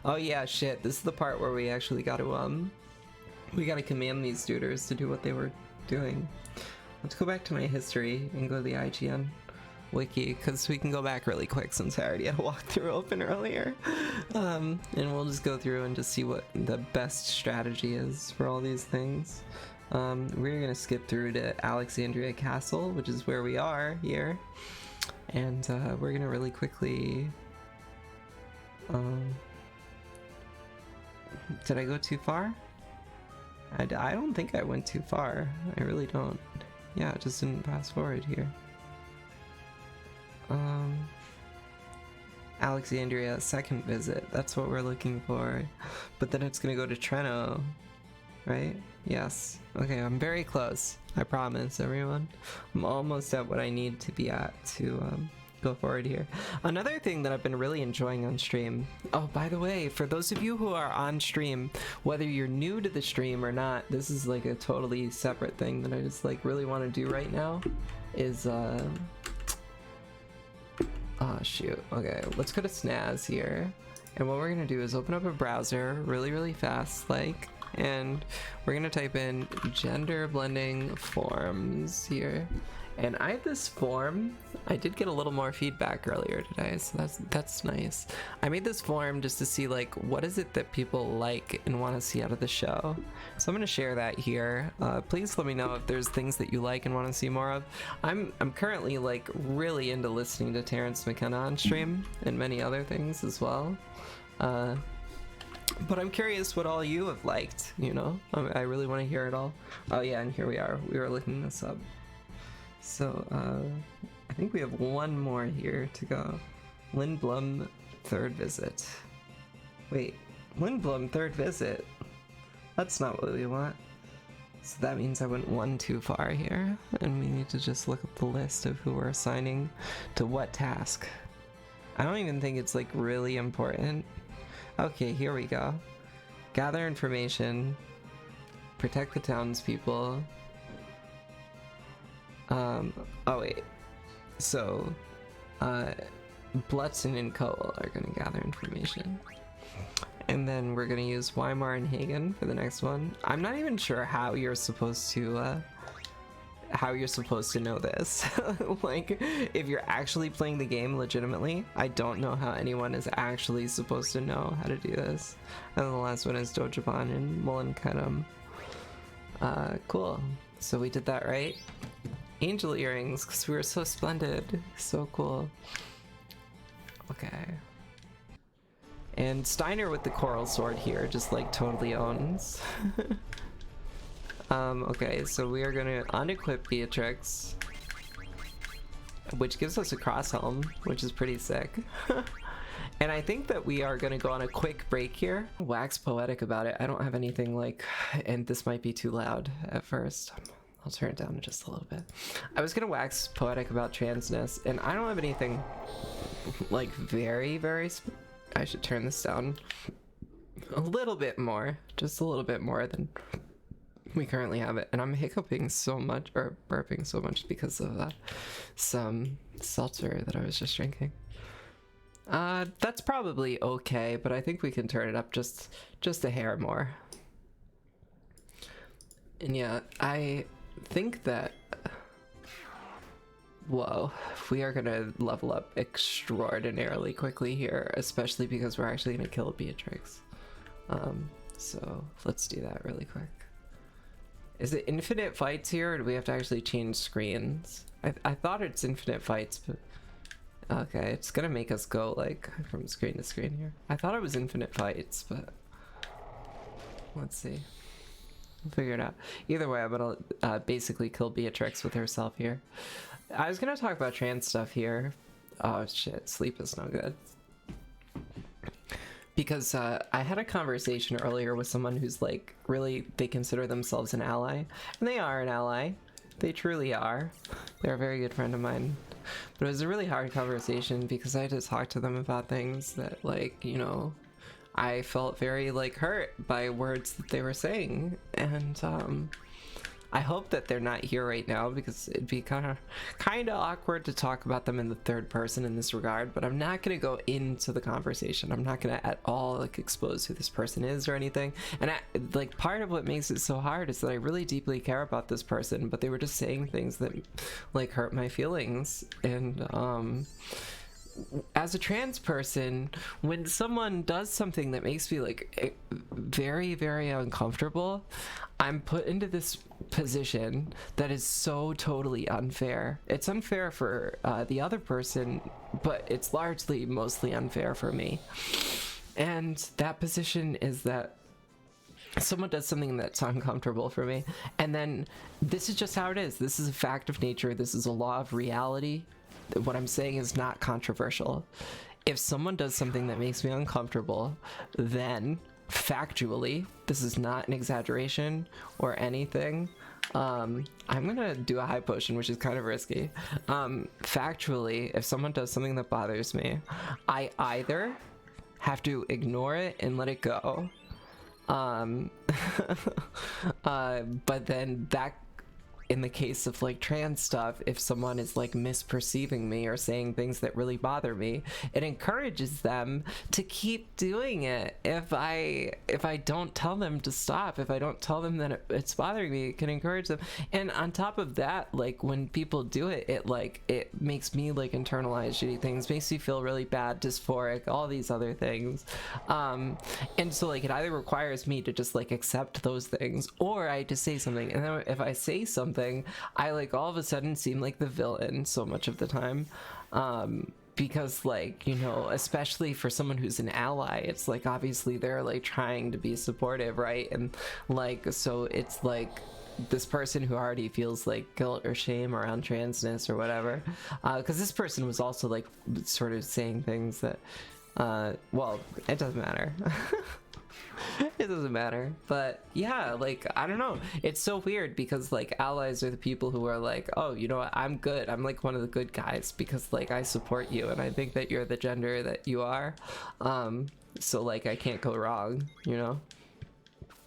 Oh yeah, shit, this is the part where we actually gotta command these duders to do what they were doing. Let's go back to my history and go to the IGN wiki, because we can go back really quick since I already had a walkthrough open earlier. And we'll just go through and just see what the best strategy is for all these things. We're gonna skip through to Alexandria Castle, which is where we are here. And we're gonna really quickly Did I go too far? I don't think I went too far. I really don't. Yeah, it just didn't pass forward here. Alexandria, second visit. That's what we're looking for. But then it's gonna go to Treno, right? Yes. Okay, I'm very close. I promise, everyone. I'm almost at what I need to be at to go forward here. Another thing that I've been really enjoying on stream. Oh, by the way, for those of you who are on stream, whether you're new to the stream or not, this is like a totally separate thing that I just like really want to do right now. Is oh shoot. Okay, let's go to Snaz here. And what we're gonna do is open up a browser really fast, like, and we're gonna type in gender blending forms here. And I have this form. I did get a little more feedback earlier today, so that's nice. I made this form just to see like what is it that people like and want to see out of the show. So I'm gonna share that here. Please let me know if there's things that you like and want to see more of. I'm currently like really into listening to Terrence McKenna on stream and many other things as well. But I'm curious what all you have liked, you know? I really want to hear it all. Oh yeah, and here we are. We were looking this up. So, I think we have one more here to go. Lindblom, third visit. Wait, Lindblom, third visit? That's not what we want. So that means I went one too far here, and we need to just look at the list of who we're assigning to what task. I don't even think it's like really important. Okay, here we go. Gather information, protect the townspeople. Oh wait, so, Blutzen and Cole are gonna gather information. And then we're gonna use Weimar and Hagen for the next one. I'm not even sure how you're supposed to know this. Like, if you're actually playing the game legitimately, I don't know how anyone is actually supposed to know how to do this. And then the last one is Dojaban and Mullenkedam. Cool. So we did that right. Angel earrings, because we were so splendid. So cool. Okay. And Steiner with the coral sword here just like totally owns. Okay, so we are gonna unequip Beatrix, which gives us a cross helm, which is pretty sick. And I think that we are gonna go on a quick break here. Wax poetic about it. I don't have anything like, and this might be too loud at first. I'll turn it down just a little bit. I was gonna wax poetic about transness, and I don't have anything like very I should turn this down a little bit more, just a little bit more than we currently have it. And I'm hiccuping so much, or burping so much because of some seltzer that I was just drinking. That's probably okay, but I think we can turn it up just a hair more. And yeah, I think that, whoa, we are gonna level up extraordinarily quickly here, especially because we're actually gonna kill Beatrix. So let's do that really quick. Is it infinite fights here, or do we have to actually change screens? I thought it's infinite fights, but okay, it's gonna make us go like from screen to screen here. I thought it was infinite fights, but let's see. We'll figure it out. Either way, I'm gonna basically kill Beatrix with herself here. I was gonna talk about trans stuff here. Oh shit, sleep is no good. Because I had a conversation earlier with someone who's like, really, they consider themselves an ally. And they are an ally. They truly are. They're a very good friend of mine. But it was a really hard conversation because I had to talk to them about things that, like, you know, I felt very like hurt by words that they were saying, and I hope that they're not here right now because it'd be kind of awkward to talk about them in the third person in this regard. But I'm not gonna go into the conversation. I'm not gonna at all like expose who this person is or anything. And like part of what makes it so hard is that I really deeply care about this person, but they were just saying things that like hurt my feelings. And as a trans person, when someone does something that makes me like very uncomfortable, I'm put into this position that is so totally unfair. It's unfair for the other person, but it's mostly unfair for me. And that position is that someone does something that's uncomfortable for me, and then this is just how it is. This is a fact of nature. This is a law of reality. What I'm saying is not controversial. If someone does something that makes me uncomfortable, then factually, this is not an exaggeration or anything. I'm gonna do a high potion, which is kind of risky. Factually, if someone does something that bothers me, I either have to ignore it and let it go, but then that, in the case of like trans stuff, if someone is like misperceiving me or saying things that really bother me, it encourages them to keep doing it. If I don't tell them to stop, if I don't tell them that it's bothering me, it can encourage them. And on top of that, like when people do it, it makes me like internalize shitty things, makes me feel really bad, dysphoric, all these other things. And so like it either requires me to just like accept those things, or I just say something. And then if I say something, I like all of a sudden seem like the villain so much of the time, because like, you know, especially for someone who's an ally, it's like obviously they're like trying to be supportive, right? And like, so it's like this person who already feels like guilt or shame around transness or whatever, because this person was also like sort of saying things that well, it doesn't matter. It doesn't matter, but yeah, like I don't know, it's so weird because like allies are the people who are like, oh, you know what, I'm good, I'm like one of the good guys because like I support you and I think that you're the gender that you are, so like I can't go wrong, you know.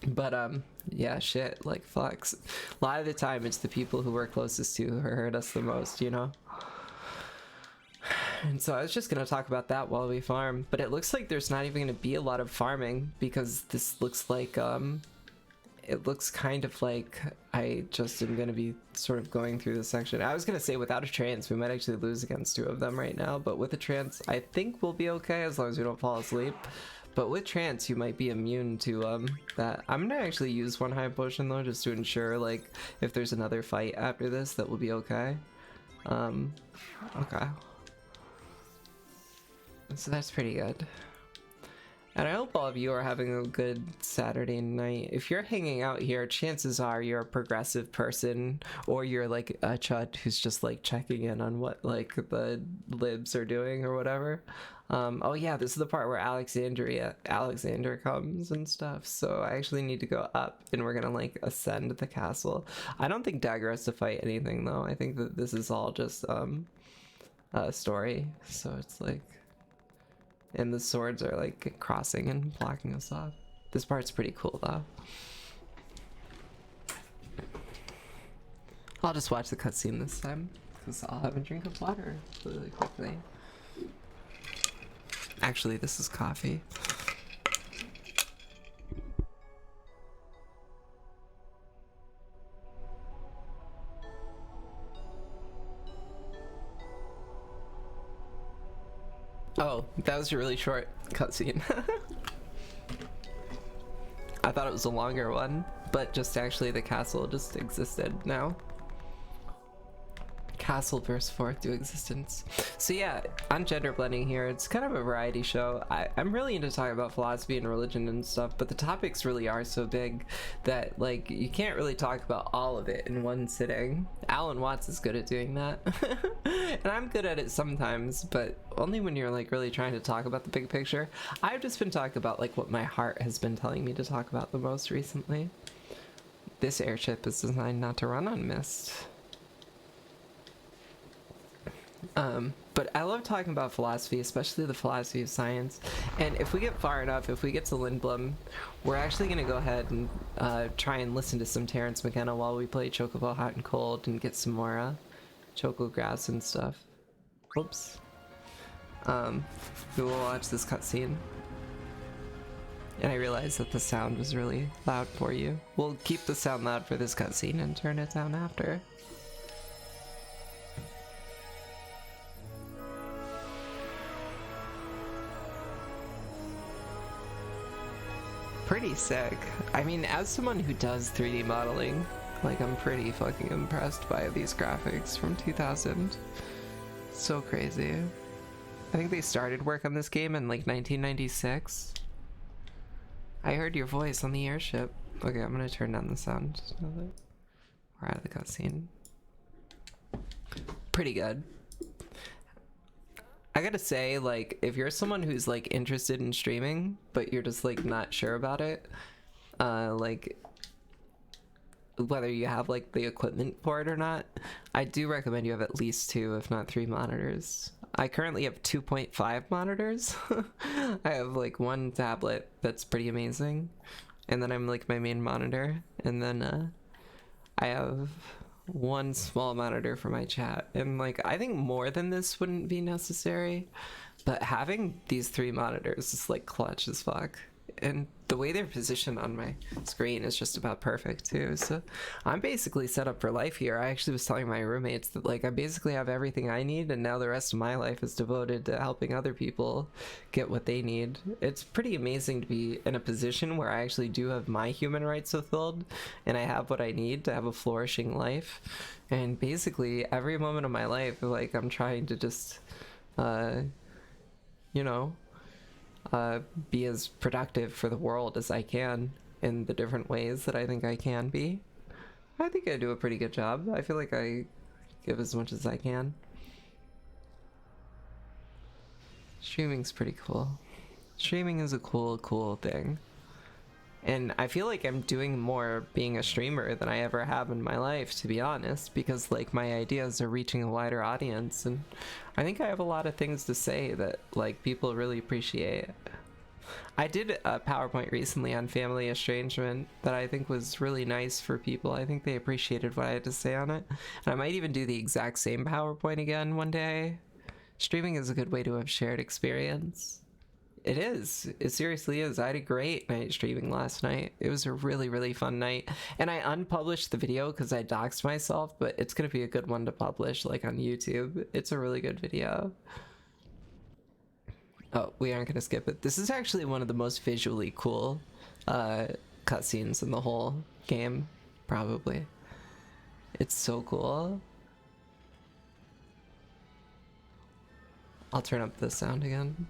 But yeah, shit, like FFIX, a lot of the time it's the people who we're closest to who hurt us the most, you know. And so I was just gonna talk about that while we farm, but it looks like there's not even gonna be a lot of farming because this looks like it looks kind of like I just am gonna be sort of going through this section. I was gonna say without a trance we might actually lose against 2 of them right now, but with a trance I think we'll be okay as long as we don't fall asleep. But with trance you might be immune to that. I'm gonna actually use 1 high potion though, just to ensure like if there's another fight after this that we'll be okay. Okay. So that's pretty good. And I hope all of you are having a good Saturday night. If you're hanging out here, chances are you're a progressive person, or you're like a chud who's just like checking in on what like the libs are doing or whatever. Oh yeah, this is the part where Alexander comes and stuff. So I actually need to go up and we're gonna like ascend the castle. I don't think Dagger has to fight anything though. I think that this is all just a story. So it's like, and the swords are like crossing and blocking us off. This part's pretty cool though. I'll just watch the cutscene this time because I'll have a drink of water really quickly. Actually, this is coffee. Oh, that was a really short cutscene. I thought it was a longer one, but just actually the castle just existed now. Castle burst forth to existence. So yeah, on gender blending here, it's kind of a variety show. I'm really into talking about philosophy and religion and stuff, but the topics really are so big that like you can't really talk about all of it in one sitting. Alan Watts is good at doing that. And I'm good at it sometimes, but only when you're like really trying to talk about the big picture. I've just been talking about like what my heart has been telling me to talk about the most recently. This airship is designed not to run on mist. But I love talking about philosophy, especially the philosophy of science. And if we get far enough, if we get to Lindblom, we're actually going to go ahead and try and listen to some Terrence McKenna while we play Chocobo Hot and Cold and get some more Choco Grass and stuff. Oops. We will watch this cutscene. And I realized that the sound was really loud for you. We'll keep the sound loud for this cutscene and turn it down after. Pretty sick. I mean, as someone who does 3D modeling, like I'm pretty fucking impressed by these graphics from 2000. So crazy. I think they started work on this game in like 1996. I heard your voice on the airship. Okay, I'm gonna turn down the sound now that we're out of the cutscene. Pretty good. I gotta say, like, if you're someone who's like interested in streaming, but you're just like not sure about it, like whether you have like the equipment for it or not, I do recommend you have at least 2, if not 3 monitors. I currently have 2.5 monitors. I have like 1 tablet that's pretty amazing, and then I'm like my main monitor, and then I have 1 small monitor for my chat, and like I think more than this wouldn't be necessary, but having these 3 monitors is like clutch as fuck. And the way they're positioned on my screen is just about perfect too. So I'm basically set up for life here. I actually was telling my roommates that like I basically have everything I need, and now the rest of my life is devoted to helping other people get what they need. It's pretty amazing to be in a position where I actually do have my human rights fulfilled, and I have what I need to have a flourishing life. And basically every moment of my life, like I'm trying to just you know, be as productive for the world as I can in the different ways that I think I can be. I think I do a pretty good job. I feel like I give as much as I can. Streaming's pretty cool. Streaming is a cool thing. And I feel like I'm doing more being a streamer than I ever have in my life, to be honest, because like my ideas are reaching a wider audience, and I think I have a lot of things to say that like people really appreciate. I did a PowerPoint recently on family estrangement that I think was really nice for people. I think they appreciated what I had to say on it, and I might even do the exact same PowerPoint again one day. Streaming is a good way to have shared experience. It is. It seriously is. I had a great night streaming last night. It was a really fun night. And I unpublished the video because I doxed myself, but it's going to be a good one to publish, like on YouTube. It's a really good video. Oh, we aren't going to skip it. This is actually one of the most visually cool cutscenes in the whole game, probably. It's so cool. I'll turn up the sound again.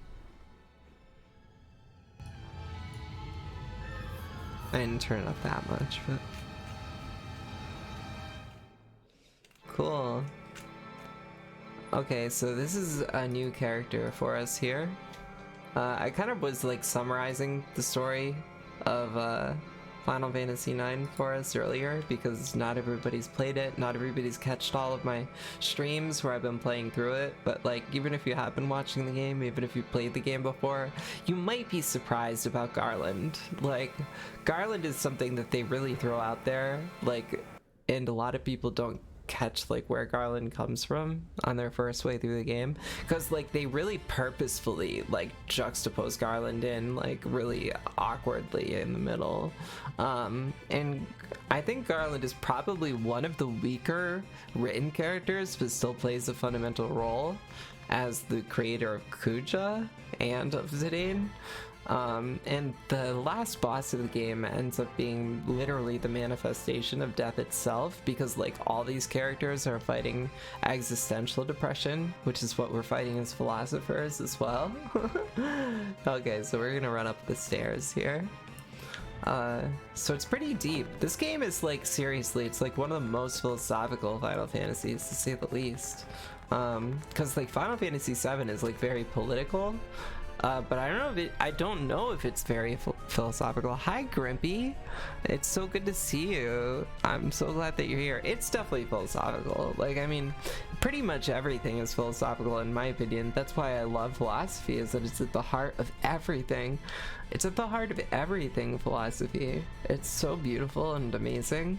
I didn't turn it up that much, but cool. Okay, so this is a new character for us here. I kind of was like summarizing the story of Final Fantasy IX for us earlier, because not everybody's played it, not everybody's catched all of my streams where I've been playing through it, but like even if you have been watching the game, even if you played the game before, you might be surprised about Garland. Like, Garland is something that they really throw out there, like, and a lot of people don't catch like where Garland comes from on their first way through the game, because like they really purposefully like juxtapose Garland in like really awkwardly in the middle, and I think Garland is probably one of the weaker written characters, but still plays a fundamental role as the creator of Kuja and of Zidane. And the last boss of the game ends up being literally the manifestation of death itself, because like all these characters are fighting existential depression, which is what we're fighting as philosophers as well. Okay, so we're gonna run up the stairs here. So it's pretty deep. This game is like, seriously, it's like one of the most philosophical Final Fantasies, to say the least. Because like Final Fantasy VII is like very political. But I don't know if it's very philosophical. Hi, Grimpy. It's so good to see you. I'm so glad that you're here. It's definitely philosophical. Like, I mean, pretty much everything is philosophical in my opinion. That's why I love philosophy, is that it's at the heart of everything. It's at the heart of everything, philosophy. It's so beautiful and amazing.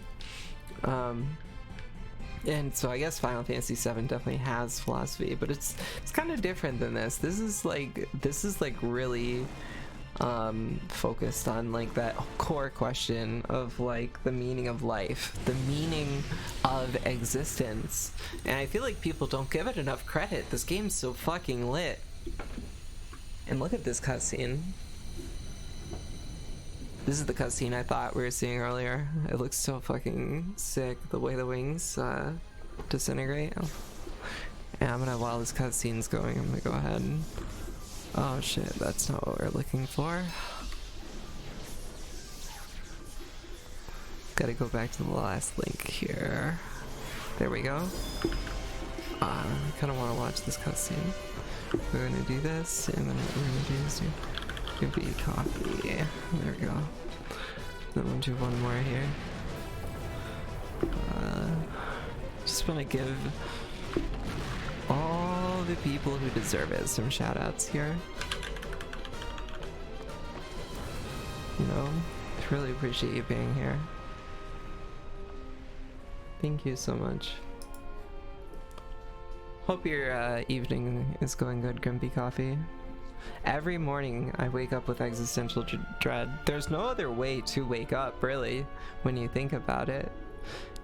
And so I guess Final Fantasy VII definitely has philosophy, but it's kind of different than this. This is like really focused on like that core question of like the meaning of life, the meaning of existence. And I feel like people don't give it enough credit. This game's so fucking lit. And look at this cutscene. This is the cutscene I thought we were seeing earlier. It looks so fucking sick, the way the wings disintegrate. Oh. Yeah, while this cutscene's going, I'm gonna go ahead and... Oh shit, that's not what we're looking for. Gotta go back to the last link here. There we go. I kind of want to watch this cutscene. We're gonna do this, and then what we're gonna do is do be coffee. There we go. Then we'll do one more here. Just want to give all the people who deserve it some shout outs here. You know, I really appreciate you being here. Thank you so much. Hope your evening is going good, Grumpy Coffee. Every morning I wake up with existential dread. There's no other way to wake up, really, when you think about it.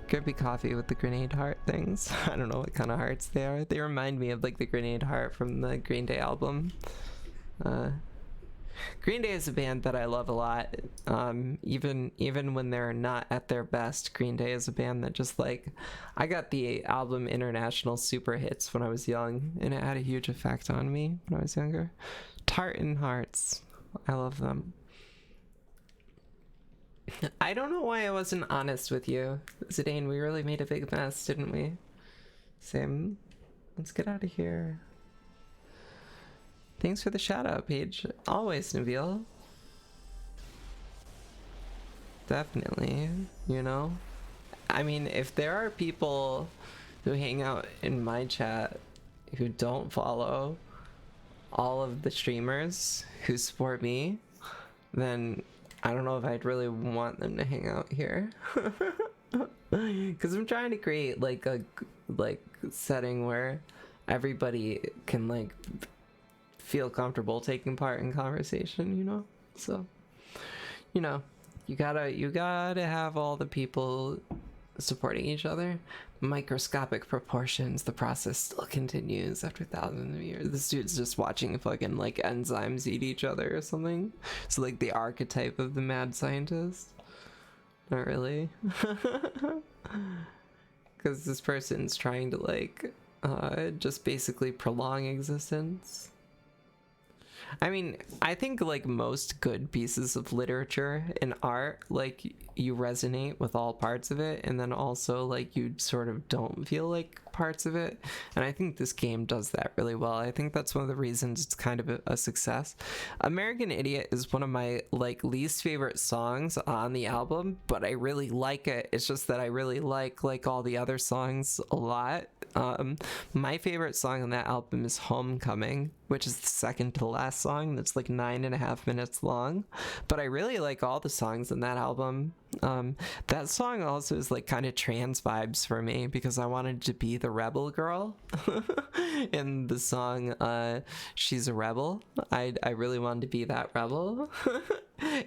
Grumpy Coffee with the grenade heart things. I don't know what kind of hearts they are. They remind me of like the grenade heart from the Green Day album. Green Day is a band that I love a lot. Even when they're not at their best, Green Day is a band that just like, I got the album International Super Hits when I was young, and it had a huge effect on me when I was younger. Tartan Hearts, I love them. I don't know why I wasn't honest with you, Zidane. We really made a big mess, didn't we? Same. Let's get out of here. Thanks for the shout out, Paige. Always, Nabil. Definitely, you know? I mean, if there are people who hang out in my chat who don't follow all of the streamers who support me, then I don't know if I'd really want them to hang out here. Because I'm trying to create like a setting where everybody can like feel comfortable taking part in conversation, you know? So, you know, you gotta have all the people supporting each other. Microscopic proportions, the process still continues after thousands of years. This dude's just watching fucking like enzymes eat each other or something. So like the archetype of the mad scientist. Not really. Because this person's trying to like just basically prolong existence. I mean, I think like most good pieces of literature and art, like you resonate with all parts of it, and then also like you sort of don't feel like parts of it. And I think this game does that really well. I think that's one of the reasons it's kind of a success. American Idiot is one of my like least favorite songs on the album, but I really like it. It's just that I really like all the other songs a lot. My favorite song on that album is Homecoming, which is the second to the last song. That's like 9.5 minutes long, but I really like all the songs in that album. That song also is like kind of trans vibes for me because I wanted to be the rebel girl in the song She's a Rebel. I really wanted to be that rebel.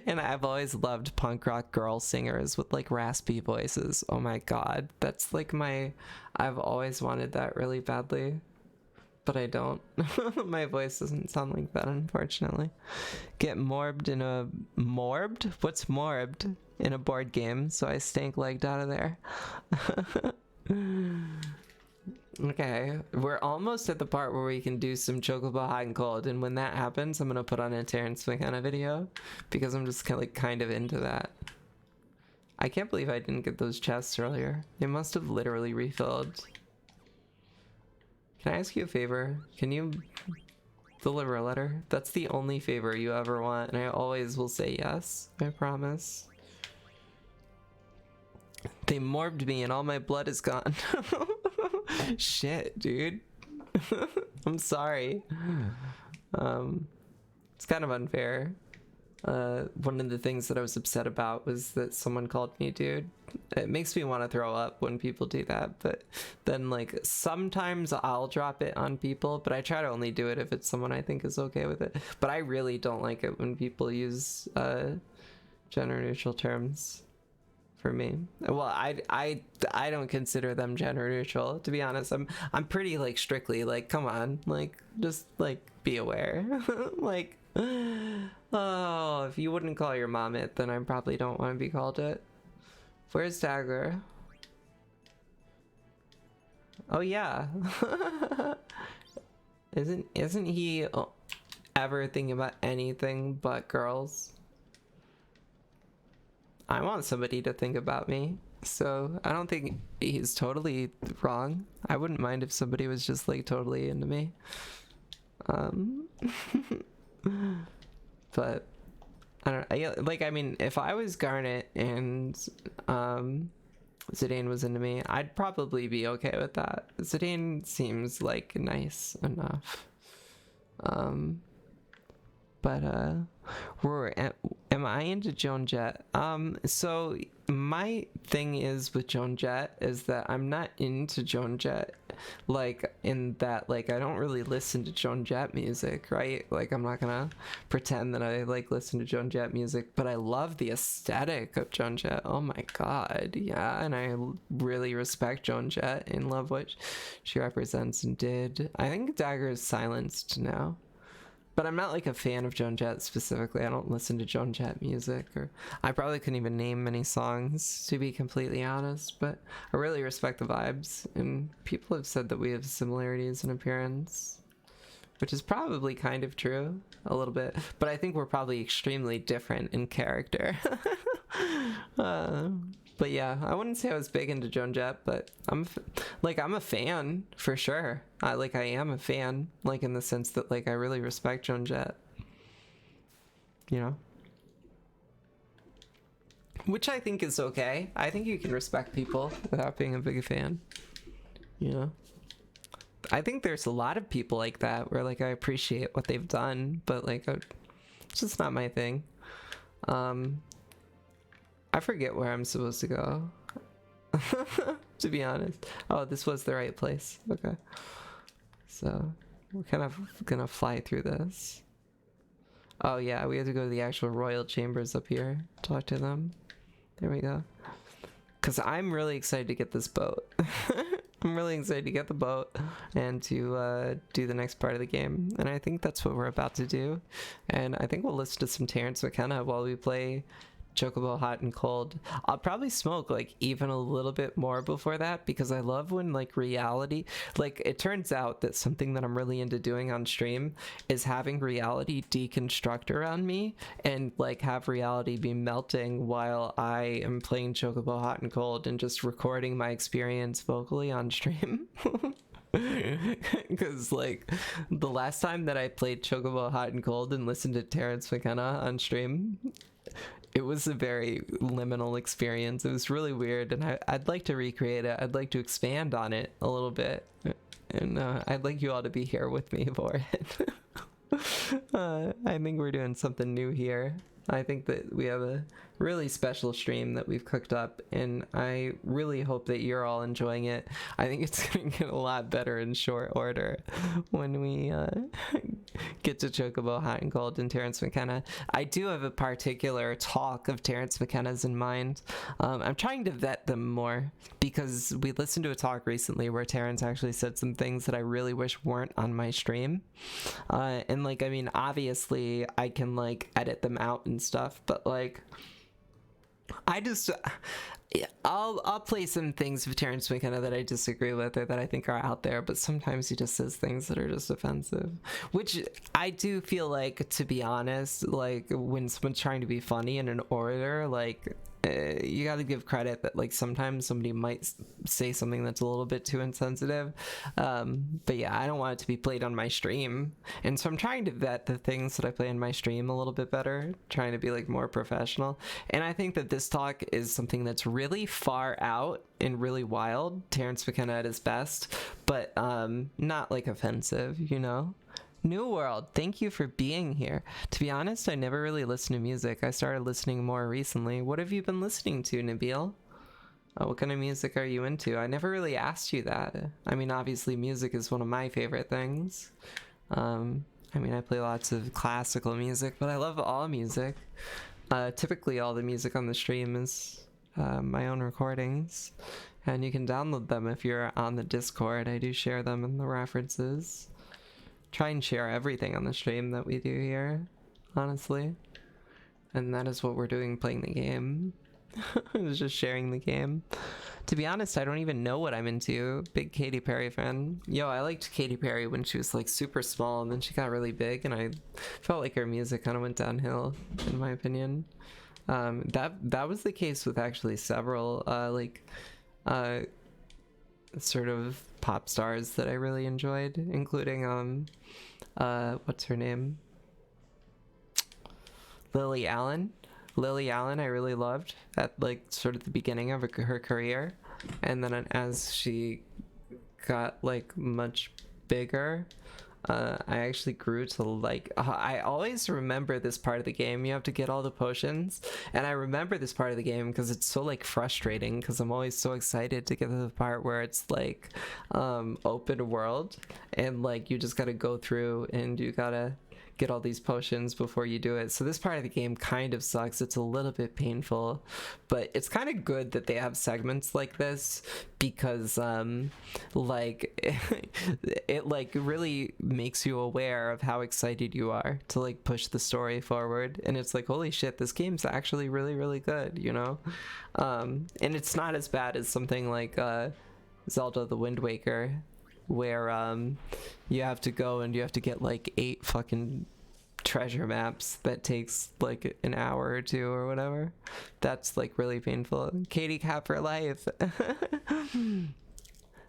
And I've always loved punk rock girl singers with like raspy voices. Oh my god, that's like I've always wanted that really badly, but I don't. My voice doesn't sound like that, unfortunately. Get morbed in a morbed? What's morbed? In a board game, so I stank legged out of there. Okay, we're almost at the part where we can do some Chocobo Hot and Cold, and when that happens, I'm gonna put on a Terrence McKenna video because I'm just kind of into that. I can't believe I didn't get those chests earlier. They must have literally refilled. Can I ask you a favor? Can you deliver a letter? That's the only favor you ever want, and I always will say yes. I promise. They morbed me and all my blood is gone. Shit, dude. I'm sorry. It's kind of unfair. One of the things that I was upset about was that someone called me dude. It makes me want to throw up when people do that, but then like sometimes I'll drop it on people, but I try to only do it if it's someone I think is okay with it. But I really don't like it when people use gender neutral terms. For me, well, I don't consider them gender neutral, to be honest. I'm pretty like strictly like, come on, like just like be aware. Like, oh, if you wouldn't call your mom it, then I probably don't want to be called it. Where's Dagger? Oh yeah. Isn't he ever thinking about anything but girls? I want somebody to think about me. So I don't think he's totally wrong. I wouldn't mind if somebody was just like totally into me. But I don't like, I mean, if I was Garnet and Zidane was into me, I'd probably be okay with that. Zidane seems like nice enough. But am I into Joan Jett? So my thing is with Joan Jett is that I'm not into Joan Jett, like in that, like, I don't really listen to Joan Jett music, right? Like, I'm not gonna pretend that I like listen to Joan Jett music, but I love the aesthetic of Joan Jett. Oh my god, yeah. And I really respect Joan Jett and love what she represents and did. I think Dagger is silenced now. But I'm not like a fan of Joan Jett specifically. I don't listen to Joan Jett music, or I probably couldn't even name many songs, to be completely honest. But I really respect the vibes, and people have said that we have similarities in appearance, which is probably kind of true, a little bit. But I think we're probably extremely different in character. But yeah, I wouldn't say I was big into Joan Jett, but I'm a fan for sure. I am a fan, like in the sense that like I really respect Joan Jett, you know, which I think is okay. I think you can respect people without being a big fan, you know. I think there's a lot of people like that where like I appreciate what they've done, but like it's just not my thing. I forget where I'm supposed to go. To be honest. Oh, this was the right place. Okay. So we're kind of gonna fly through this. Oh yeah, we have to go to the actual royal chambers up here. Talk to them. There we go. Cause I'm really excited to get this boat. I'm really excited to get the boat and to do the next part of the game. And I think that's what we're about to do. And I think we'll listen to some Terrence McKenna while we play Chocobo Hot and Cold. I'll probably smoke like even a little bit more before that, because I love when like reality, like it turns out that something that I'm really into doing on stream is having reality deconstruct around me and like have reality be melting while I am playing Chocobo Hot and Cold and just recording my experience vocally on stream. Because like the last time that I played Chocobo Hot and Cold and listened to Terrence McKenna on stream, it was a very liminal experience. It was really weird, and I'd like to recreate it. I'd like to expand on it a little bit, and I'd like you all to be here with me for it. I think we're doing something new here. I think that we have a really special stream that we've cooked up, and I really hope that you're all enjoying it. I think it's going to get a lot better in short order when we get to Chocobo Hot and Cold and Terrence McKenna. I do have a particular talk of Terrence McKenna's in mind. I'm trying to vet them more, because we listened to a talk recently where Terrence actually said some things that I really wish weren't on my stream. And like, I mean, obviously I can like edit them out and stuff, but like I'll play some things with Terrence McKenna that I disagree with or that I think are out there, but sometimes he just says things that are just offensive, which I do feel like, to be honest, like when someone's trying to be funny in an orator, like you got to give credit that like sometimes somebody might say something that's a little bit too insensitive, but yeah, I don't want it to be played on my stream, and so I'm trying to vet the things that I play in my stream a little bit better, trying to be like more professional. And I think that this talk is something that's really far out and really wild, Terrence McKenna at his best, but not like offensive, you know. New World, thank you for being here. To be honest, I never really listened to music. I started listening more recently. What have you been listening to, Nabil? What kind of music are you into? I never really asked you that. I mean, obviously music is one of my favorite things. I mean, I play lots of classical music, but I love all music. Typically all the music on the stream is my own recordings, and you can download them if you're on the Discord. I do share them in the references. Try and share everything on the stream that we do here, honestly. And that is what we're doing, playing the game. It's just sharing the game. To be honest, I don't even know what I'm into. Big Katy Perry fan. Yo, I liked Katy Perry when she was like super small, and then she got really big, and I felt like her music kind of went downhill, in my opinion. That was the case with actually several uh, sort of pop stars that I really enjoyed, including what's her name? Lily Allen. Lily Allen I really loved at like sort of the beginning of her career, and then as she got like much bigger, I actually grew to like, I always remember this part of the game. You have to get all the potions, and I remember this part of the game because it's so like frustrating, because I'm always so excited to get to the part where it's like open world, and like you just gotta go through and you gotta get all these potions before you do it. So this part of the game kind of sucks. It's a little bit painful, but it's kind of good that they have segments like this, because like it like really makes you aware of how excited you are to like push the story forward, and it's like, holy shit, this game's actually really really good, you know. And it's not as bad as something like Zelda the Wind Waker, where you have to go and you have to get like 8 fucking treasure maps that takes like an hour or 2 or whatever. That's like really painful. Katie Cap for life.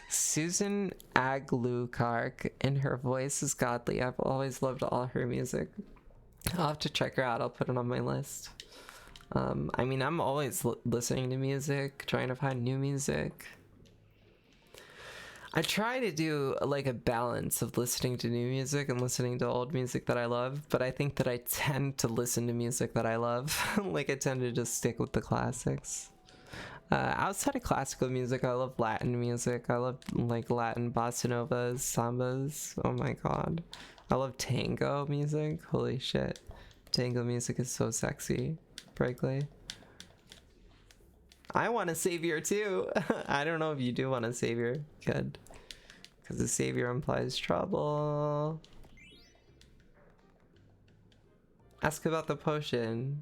Susan Aglukark, and her voice is godly. I've always loved all her music. I'll have to check her out. I'll put it on my list. I mean, I'm always listening to music, trying to find new music. I try to do like a balance of listening to new music and listening to old music that I love, but I think that I tend to listen to music that I love. Like I tend to just stick with the classics. Outside of classical music, I love Latin music. I love like Latin bossa novas, sambas. Oh my god. I love tango music. Holy shit. Tango music is so sexy. Frankly. I want a savior too. I don't know if you do want a savior, kid. Because the savior implies trouble. Ask about the potion.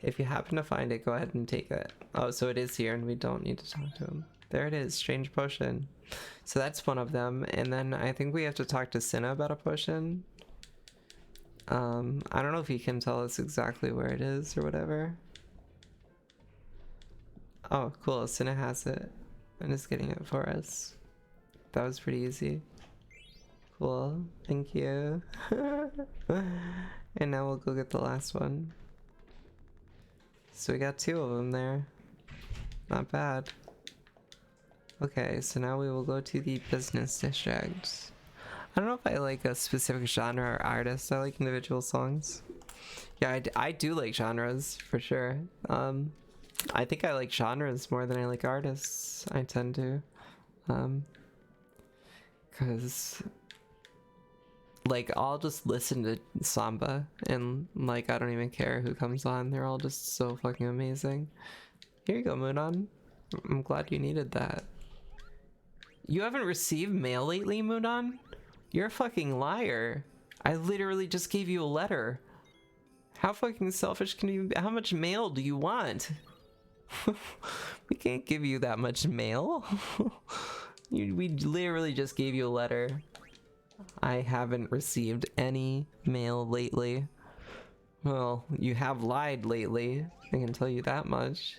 If you happen to find it, go ahead and take it. Oh, so it is here and we don't need to talk to him. There it is, strange potion. So that's one of them. And then I think we have to talk to Cinna about a potion. I don't know if he can tell us exactly where it is or whatever. Oh, cool. Cinna has it and is getting it for us. That was pretty easy. Cool. Thank you. And now we'll go get the last one. So we got 2 of them there. Not bad. Okay, so now we will go to the business district. I don't know if I like a specific genre or artist. I like individual songs. Yeah, I do like genres for sure. I think I like genres more than I like artists. I tend to, cause like I'll just listen to samba and like I don't even care who comes on. They're all just so fucking amazing. Here you go, Moonon. I'm glad you needed that. You haven't received mail lately, Moonon? You're a fucking liar. I literally just gave you a letter. How fucking selfish can you be? How much mail do you want? We can't give you that much mail. We literally just gave you a letter. I haven't received any mail lately. Well, you have lied lately. I can tell you that much.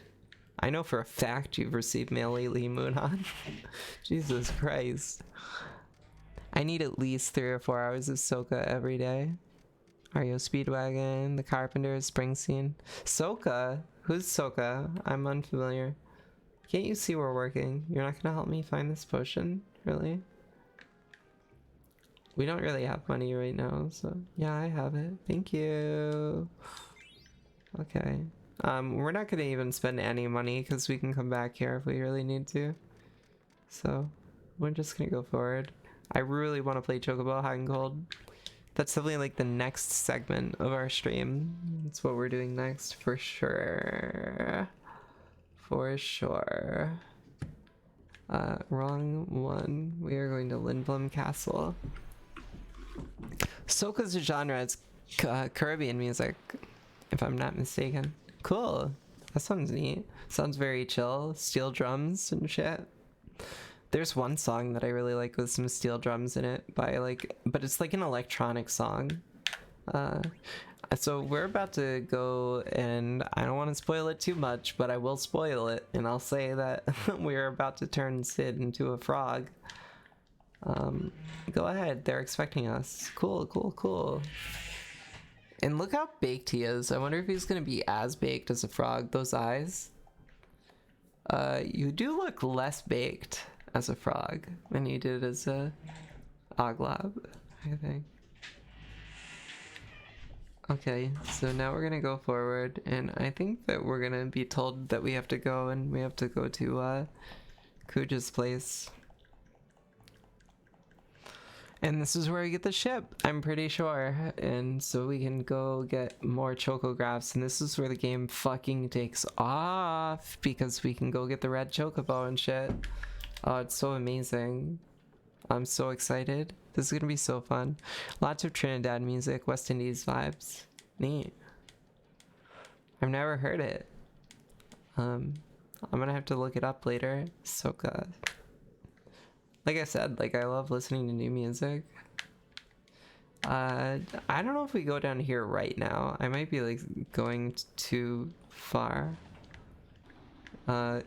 I know for a fact you've received mail lately, Moonon. Jesus Christ. I need at least 3 or 4 hours of Soca every day. REO Speedwagon, The Carpenters, Springsteen. Soca? Who's Soca? I'm unfamiliar. Can't you see we're working? You're not gonna help me find this potion? Really? We don't really have money right now, so yeah, I have it. Thank you. Okay. We're not gonna even spend any money because we can come back here if we really need to. So we're just gonna go forward. I really want to play Chocobo Hot and Cold. That's definitely like the next segment of our stream. That's what we're doing next for sure. For sure. Wrong one. We are going to Lindblom Castle. Soca's a genre. It's Caribbean music, if I'm not mistaken. Cool. That sounds neat. Sounds very chill. Steel drums and shit. There's one song that I really like with some steel drums in it by like, but it's like an electronic song. So we're about to go, and I don't want to spoil it too much, but I will spoil it, and I'll say that we're about to turn Sid into a frog. Go ahead, they're expecting us. Cool, cool, cool. And look how baked he is. I wonder if he's gonna be as baked as a frog. Those eyes. You do look less baked as a frog than you did as a Oglob, I think. Okay, so now we're gonna go forward, and I think that we're gonna be told that we have to go, and we have to go to Kuja's place. And this is where we get the ship, I'm pretty sure. And so we can go get more chocographs, and this is where the game fucking takes off, because we can go get the red chocobo and shit. Oh, it's so amazing. I'm so excited. This is gonna be so fun. Lots of Trinidad music, West Indies vibes. Neat. I've never heard it. I'm gonna have to look it up later. So good. Like I said, like I love listening to new music. I don't know if we go down here right now. I might be like going too far. I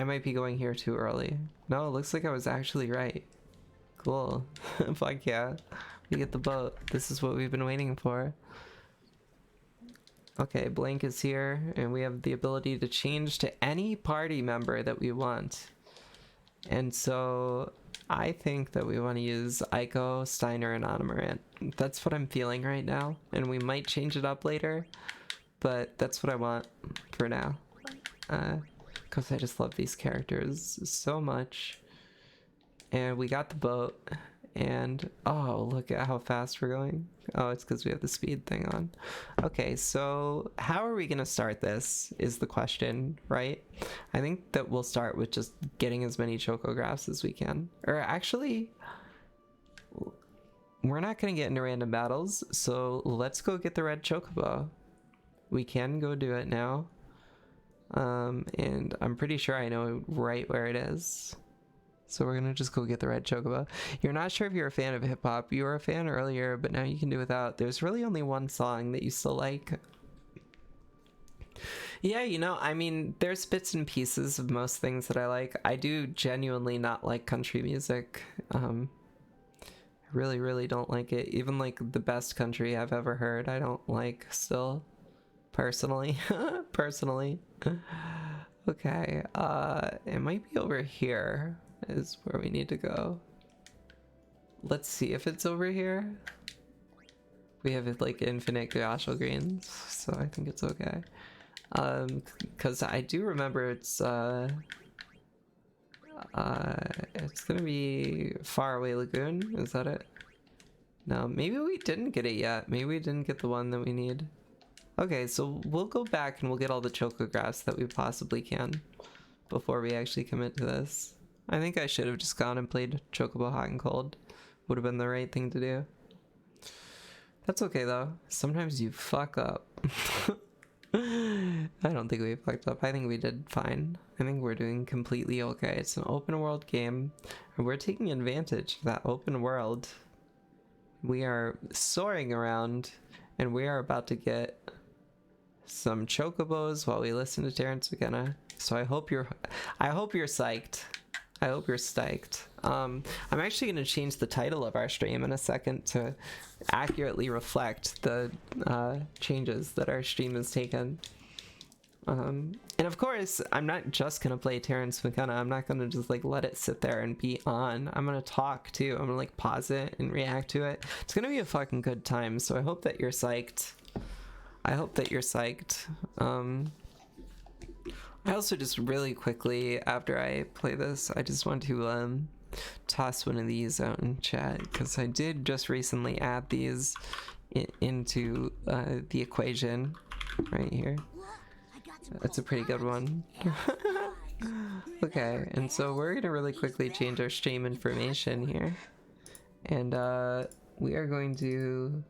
might be going here too early. No, it looks like I was actually right. Cool. Fuck yeah. We get the boat. This is what we've been waiting for. Okay, Blank is here, and we have the ability to change to any party member that we want. And so I think that we want to use Aiko, Steiner, and Anamarant. That's what I'm feeling right now, and we might change it up later, but that's what I want for now. Because I just love these characters so much. And we got the boat, and oh, look at how fast we're going. Oh, it's because we have the speed thing on. Okay, so how are we gonna start this is the question, right? I think that we'll start with just getting as many chocographs as we can. Or actually, we're not gonna get into random battles, so let's go get the red chocobo. We can go do it now. And I'm pretty sure I know right where it is. So we're gonna just go get the red chocobo. You're not sure if you're a fan of hip-hop. You were a fan earlier, but now you can do without. There's really only one song that you still like. Yeah, you know, I mean, there's bits and pieces of most things that I like. I do genuinely not like country music. I really, really don't like it. Even like the best country I've ever heard, I don't like still. Personally. Personally. Okay, it might be over here is where we need to go. Let's see if it's over here. We have like infinite Gyashal greens, so I think it's okay. Because I do remember it's gonna be Faraway Lagoon. Is that it? No, maybe we didn't get it yet. Maybe we didn't get the one that we need. Okay, so we'll go back and we'll get all the chocographs that we possibly can before we actually commit to this. I think I should have just gone and played Chocobo Hot and Cold. Would have been the right thing to do. That's okay though. Sometimes you fuck up. I don't think we fucked up. I think we did fine. I think we're doing completely okay. It's an open world game, and we're taking advantage of that open world. We are soaring around, and we are about to get some chocobos while we listen to Terrence Mckenna. So I hope you're psyched. I hope you're stoked. I'm actually going to change the title of our stream in a second to accurately reflect the changes that our stream has taken. And of course, I'm not just going to play Terrence Mckenna. I'm not going to just like let it sit there and be on. I'm going to talk too. I'm going to like pause it and react to it. It's going to be a fucking good time. So I hope that you're psyched. I hope that you're psyched. I also just really quickly, after I play this, I just want to toss one of these out in chat, because I did just recently add these into the equation right here. That's a pretty good one. Okay, and so we're gonna really quickly change our stream information here, and we are going to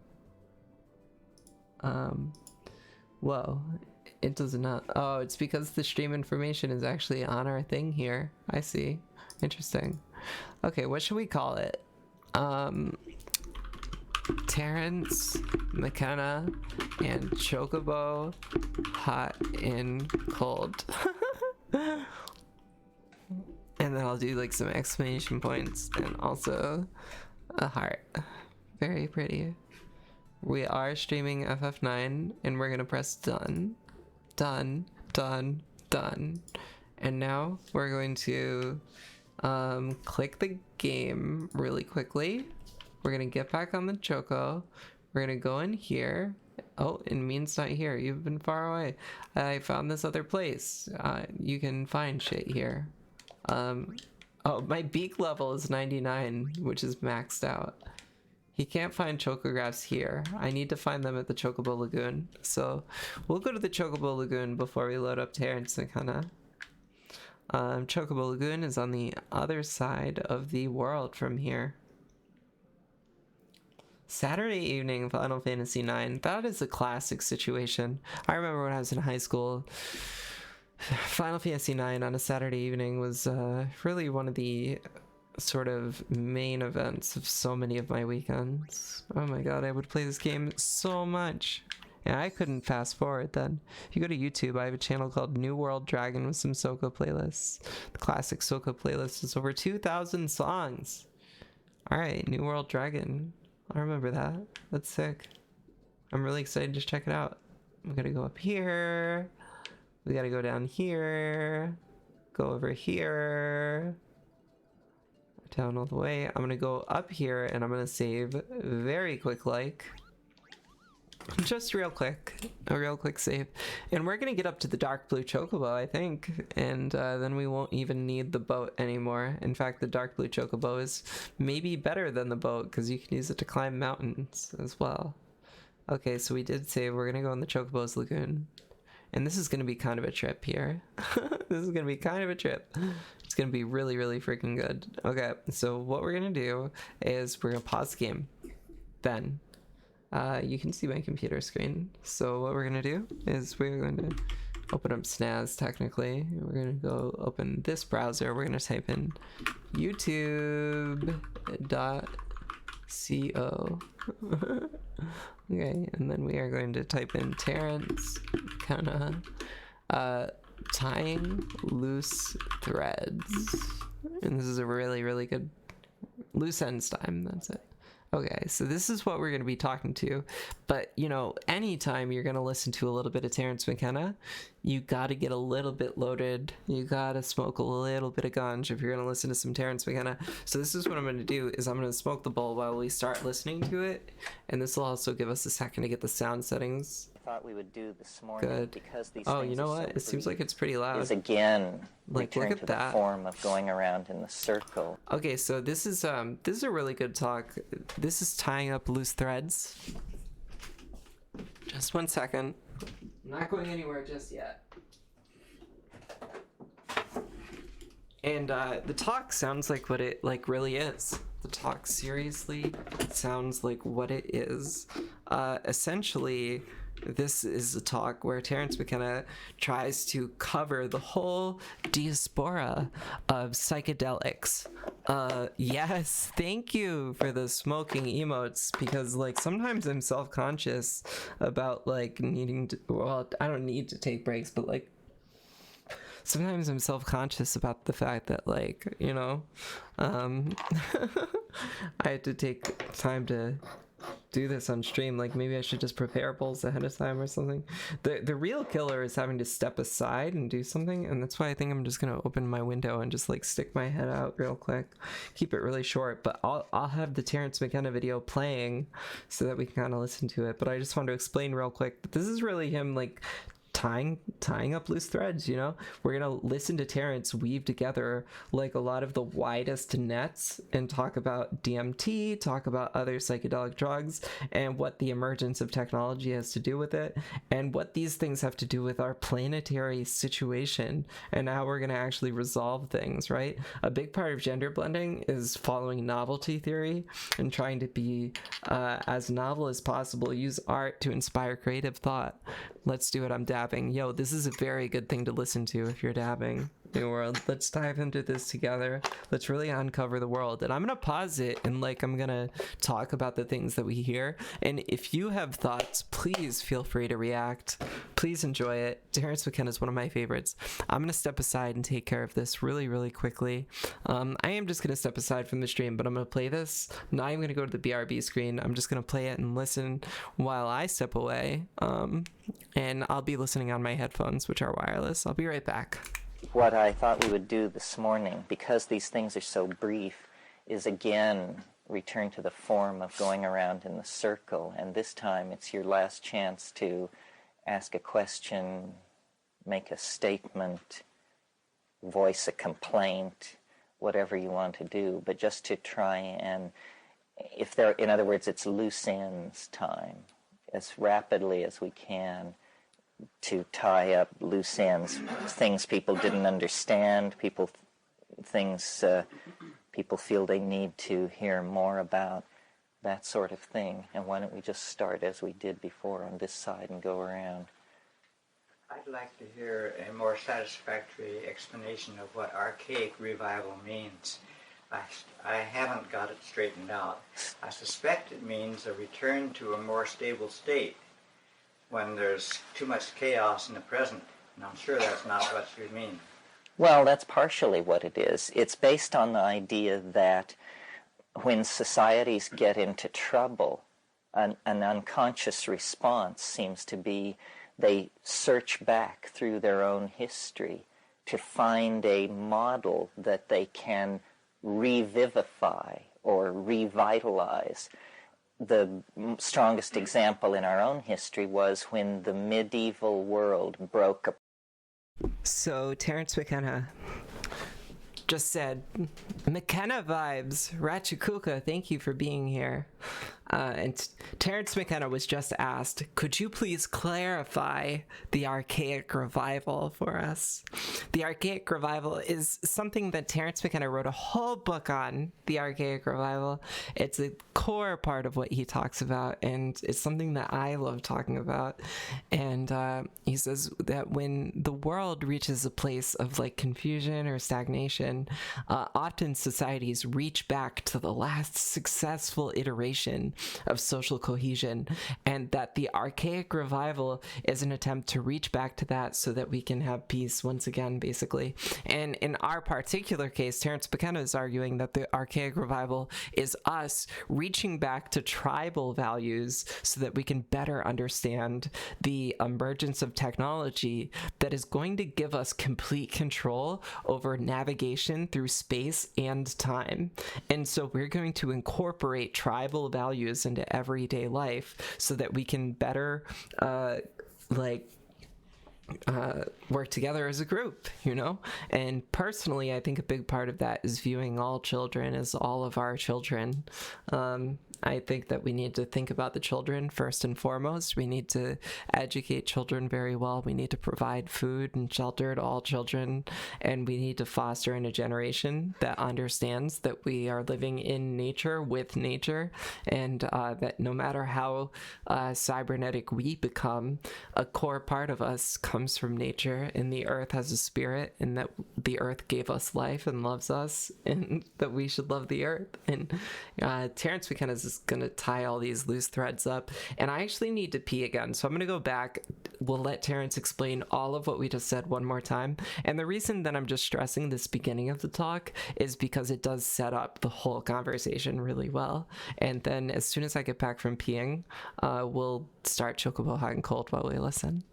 whoa, it does not. Oh, it's because the stream information is actually on our thing here. I see. Interesting. Okay, what should we call it? Terrence, Mckenna, and Chocobo, hot and cold. And then I'll do like some exclamation points and also a heart. Very pretty. We are streaming FF9 and we're gonna press done. Done, done, done. And now we're going to click the game really quickly. We're gonna get back on the Choco. We're gonna go in here. Oh, and Mean's not here. You've been far away. I found this other place. You can find shit here. Oh, my beak level is 99, which is maxed out. He can't find chocographs here. I need to find them at the Chocobo Lagoon. So we'll go to the Chocobo Lagoon before we load up Terrence and Mckenna. Chocobo Lagoon is on the other side of the world from here. Saturday evening, Final Fantasy IX. That is a classic situation. I remember when I was in high school, Final Fantasy IX on a Saturday evening was really one of the sort of main events of so many of my weekends. Oh my god, I would play this game so much. Yeah, I couldn't fast forward then. If you go to YouTube, I have a channel called New World Dragon with some Soca playlists. The classic Soca playlist is over 2,000 songs. Alright, New World Dragon. I remember that. That's sick. I'm really excited to check it out. I'm gonna go up here. We gotta go down here. Go over here. Down all the way. I'm gonna go up here and I'm gonna save very quick like. Just real quick. A real quick save. And we're gonna get up to the dark blue chocobo, I think. And then we won't even need the boat anymore. In fact, the dark blue chocobo is maybe better than the boat because you can use it to climb mountains as well. Okay, so we did save. We're gonna go in the Chocobo's Lagoon. And this is gonna be kind of a trip here. This is gonna be kind of a trip. It's gonna be really, really freaking good. Okay, so what we're gonna do is we're gonna pause the game. Then you can see my computer screen. So what we're gonna do is we're going to open up SNAS technically. We're gonna go open this browser. We're gonna type in youtube.co. Okay, and then we are going to type in Terrence Mckenna tying loose threads. And this is a really, really good loose ends time, that's it. Okay, so this is what we're going to be talking to, but you know, anytime you're going to listen to a little bit of Terrence Mckenna, you got to get a little bit loaded, you got to smoke a little bit of ganj if you're going to listen to some Terrence Mckenna. So this is what I'm going to do, is I'm going to smoke the bowl while we start listening to it, and this will also give us a second to get the sound settings. Thought we would do this morning. Good. Because these oh, things you know are what? so It seems like it's pretty loud. Is again like, return look at to that. The form of going around in the circle. Okay, so this is a really good talk. This is tying up loose threads. Just 1 second. I'm not going anywhere just yet. And the talk sounds like what it really is. The talk seriously sounds like what it is. Essentially, this is a talk where Terrence Mckenna tries to cover the whole diaspora of psychedelics. Yes, thank you for the smoking emotes, because like sometimes I'm self-conscious about like needing to, well, I don't need to take breaks, but like sometimes I'm self-conscious about the fact that, like, you know, I had to take time to do this on stream. Like, maybe I should just prepare bowls ahead of time or something. The real killer is having to step aside and do something, and that's why I think I'm just gonna open my window and just like stick my head out real quick, keep it really short. But I'll have the Terrence Mckenna video playing so that we can kind of listen to it. But I just wanted to explain real quick that this is really him like tying up loose threads, you know? We're gonna listen to Terrence weave together like a lot of the widest nets and talk about DMT, talk about other psychedelic drugs, and what the emergence of technology has to do with it, and what these things have to do with our planetary situation, and how we're gonna actually resolve things, right? A big part of gender blending is following novelty theory and trying to be as novel as possible, use art to inspire creative thought. Let's do it. I'm dabbing. Yo, this is a very good thing to listen to if you're dabbing. new world. Let's dive into this together. Let's really uncover the world. And I'm going to pause it and I'm going to talk about the things that we hear. And if you have thoughts, please feel free to react. Please enjoy it. Terrence McKenna is one of my favorites. I'm going to step aside and take care of this really, really quickly. I am just going to step aside from the stream, but I'm going to play this. I'm not even going to go to the BRB screen. I'm just going to play it and listen while I step away. And I'll be listening on my headphones, which are wireless. I'll be right back. What I thought we would do this morning, because these things are so brief, is again return to the form of going around in the circle. And this time it's your last chance to ask a question, make a statement, voice a complaint, whatever you want to do, but just to try and, in other words, it's loose ends time, as rapidly as we can, to tie up loose ends, things people didn't understand, things people feel they need to hear more about, that sort of thing. And why don't we just start as we did before on this side and go around? I'd like to hear a more satisfactory explanation of what archaic revival means. I haven't got it straightened out. I suspect it means a return to a more stable state when there's too much chaos in the present, and I'm sure that's not what you mean. Well, that's partially what it is. It's based on the idea that when societies get into trouble, an unconscious response seems to be they search back through their own history to find a model that they can revivify or revitalize. The strongest example in our own history was when the medieval world broke apart. So Terrence McKenna just said, McKenna vibes, Ratchakuka, thank you for being here. And Terrence McKenna was just asked, could you please clarify the archaic revival for us? The archaic revival is something that Terrence McKenna wrote a whole book on, the archaic revival. It's a core part of what he talks about, and it's something that I love talking about. And he says that when the world reaches a place of confusion or stagnation, often societies reach back to the last successful iteration of social cohesion, and that the archaic revival is an attempt to reach back to that so that we can have peace once again, basically. And in our particular case, Terrence McKenna is arguing that the archaic revival is us reaching back to tribal values so that we can better understand the emergence of technology that is going to give us complete control over navigation through space and time. And so we're going to incorporate tribal values into everyday life so that we can better work together as a group, And personally, I think a big part of that is viewing all children as all of our children. I think that we need to think about the children first and foremost. We need to educate children very well. We need to provide food and shelter to all children. And we need to foster in a generation that understands that we are living in nature with nature, and that no matter how cybernetic we become, a core part of us comes from nature, and the earth has a spirit, and that the earth gave us life and loves us, and that we should love the earth. And Terrence McKenna is going to tie all these loose threads up, and I actually need to pee again, so I'm going to go back. We'll let Terrence explain all of what we just said one more time. And the reason that I'm just stressing this beginning of the talk is because it does set up the whole conversation really well. And then as soon as I get back from peeing, we'll start Chocobo Hot and Cold while we listen.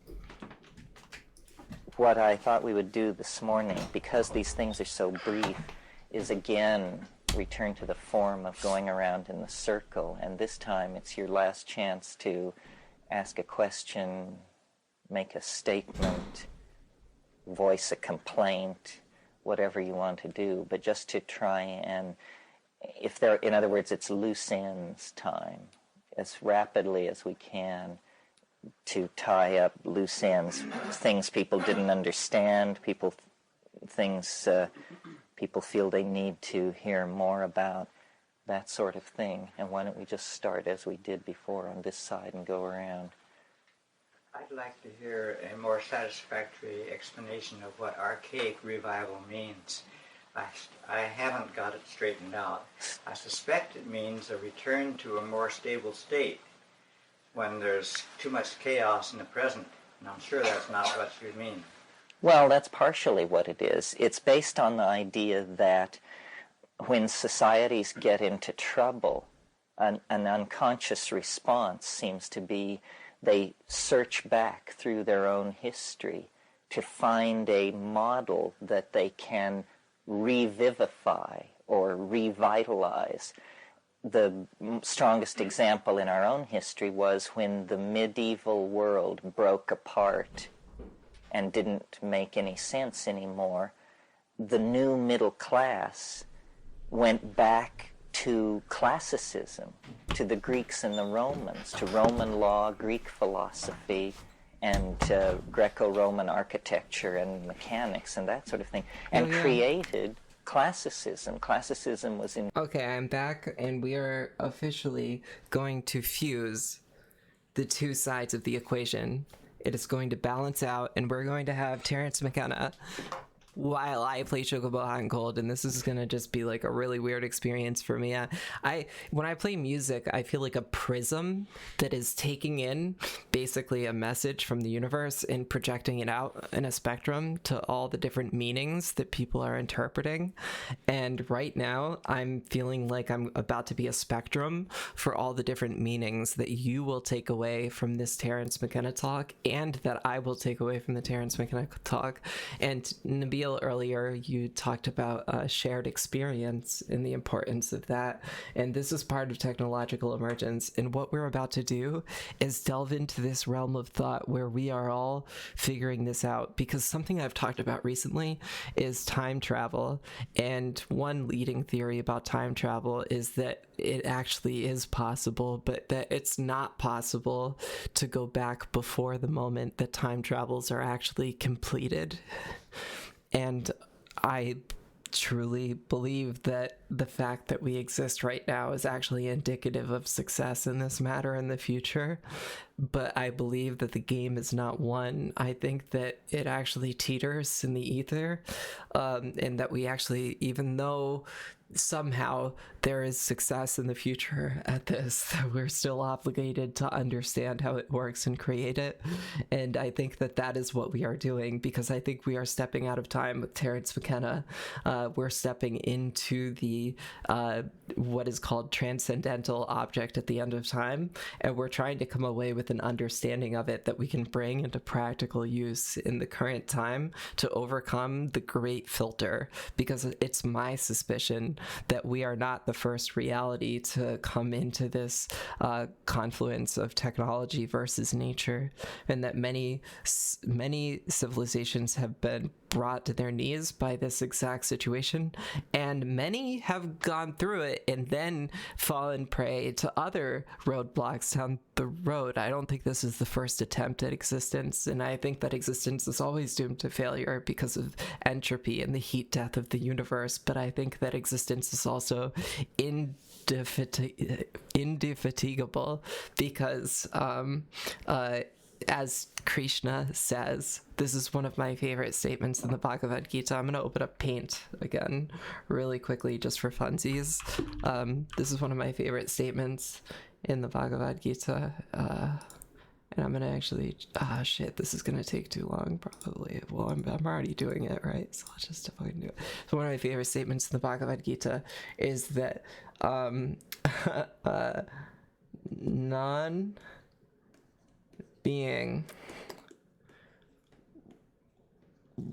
What I thought we would do this morning, because these things are so brief, is again return to the form of going around in the circle. And this time it's your last chance to ask a question, make a statement, voice a complaint, whatever you want to do, but just to try and, in other words, it's loose ends time, as rapidly as we can, to tie up loose ends, things people didn't understand, things people feel they need to hear more about, that sort of thing. And why don't we just start as we did before on this side and go around? I'd like to hear a more satisfactory explanation of what archaic revival means. I haven't got it straightened out. I suspect it means a return to a more stable state when there's too much chaos in the present, and I'm sure that's not what you mean. Well, that's partially what it is. It's based on the idea that when societies get into trouble, an unconscious response seems to be they search back through their own history to find a model that they can revivify or revitalize. The strongest example in our own history was when the medieval world broke apart and didn't make any sense anymore. The new middle class went back to classicism, to the Greeks and the Romans, to Roman law, Greek philosophy, and Greco-Roman architecture and mechanics and that sort of thing, and created classicism. Classicism was in... Okay, I'm back, and we are officially going to fuse the two sides of the equation. It is going to balance out, and we're going to have Terrence McKenna while I play Chocobo Hot and Cold, and this is gonna just be like a really weird experience for me. When I play music, I feel like a prism that is taking in basically a message from the universe and projecting it out in a spectrum to all the different meanings that people are interpreting. And right now, I'm feeling like I'm about to be a spectrum for all the different meanings that you will take away from this Terrence McKenna talk, and that I will take away from the Terrence McKenna talk. And Nabil, earlier you talked about shared experience and the importance of that, and this is part of technological emergence. And what we're about to do is delve into this realm of thought where we are all figuring this out, because something I've talked about recently is time travel. And one leading theory about time travel is that it actually is possible, but that it's not possible to go back before the moment that time travels are actually completed. And I truly believe that the fact that we exist right now is actually indicative of success in this matter in the future. But I believe that the game is not won. I think that it actually teeters in the ether, and that we actually, even though somehow there is success in the future at this, that we're still obligated to understand how it works and create it. And I think that that is what we are doing, because I think we are stepping out of time with Terrence McKenna. We're stepping into the what is called transcendental object at the end of time, and we're trying to come away with an understanding of it that we can bring into practical use in the current time to overcome the great filter, because it's my suspicion that we are not the first reality to come into this confluence of technology versus nature, and that many civilizations have been brought to their knees by this exact situation, and many have gone through it and then fallen prey to other roadblocks down the road. I don't think this is the first attempt at existence, and I think that existence is always doomed to failure because of entropy and the heat death of the universe. But I think that existence is also indefatigable, because as Krishna says, this is one of my favorite statements in the Bhagavad Gita. I'm going to open up Paint again really quickly just for funsies. This is one of my favorite statements in the Bhagavad Gita. And I'm going to actually... shit, this is going to take too long, probably. Well, I'm already doing it, right? So let's just fucking do it. So one of my favorite statements in the Bhagavad Gita is that non-being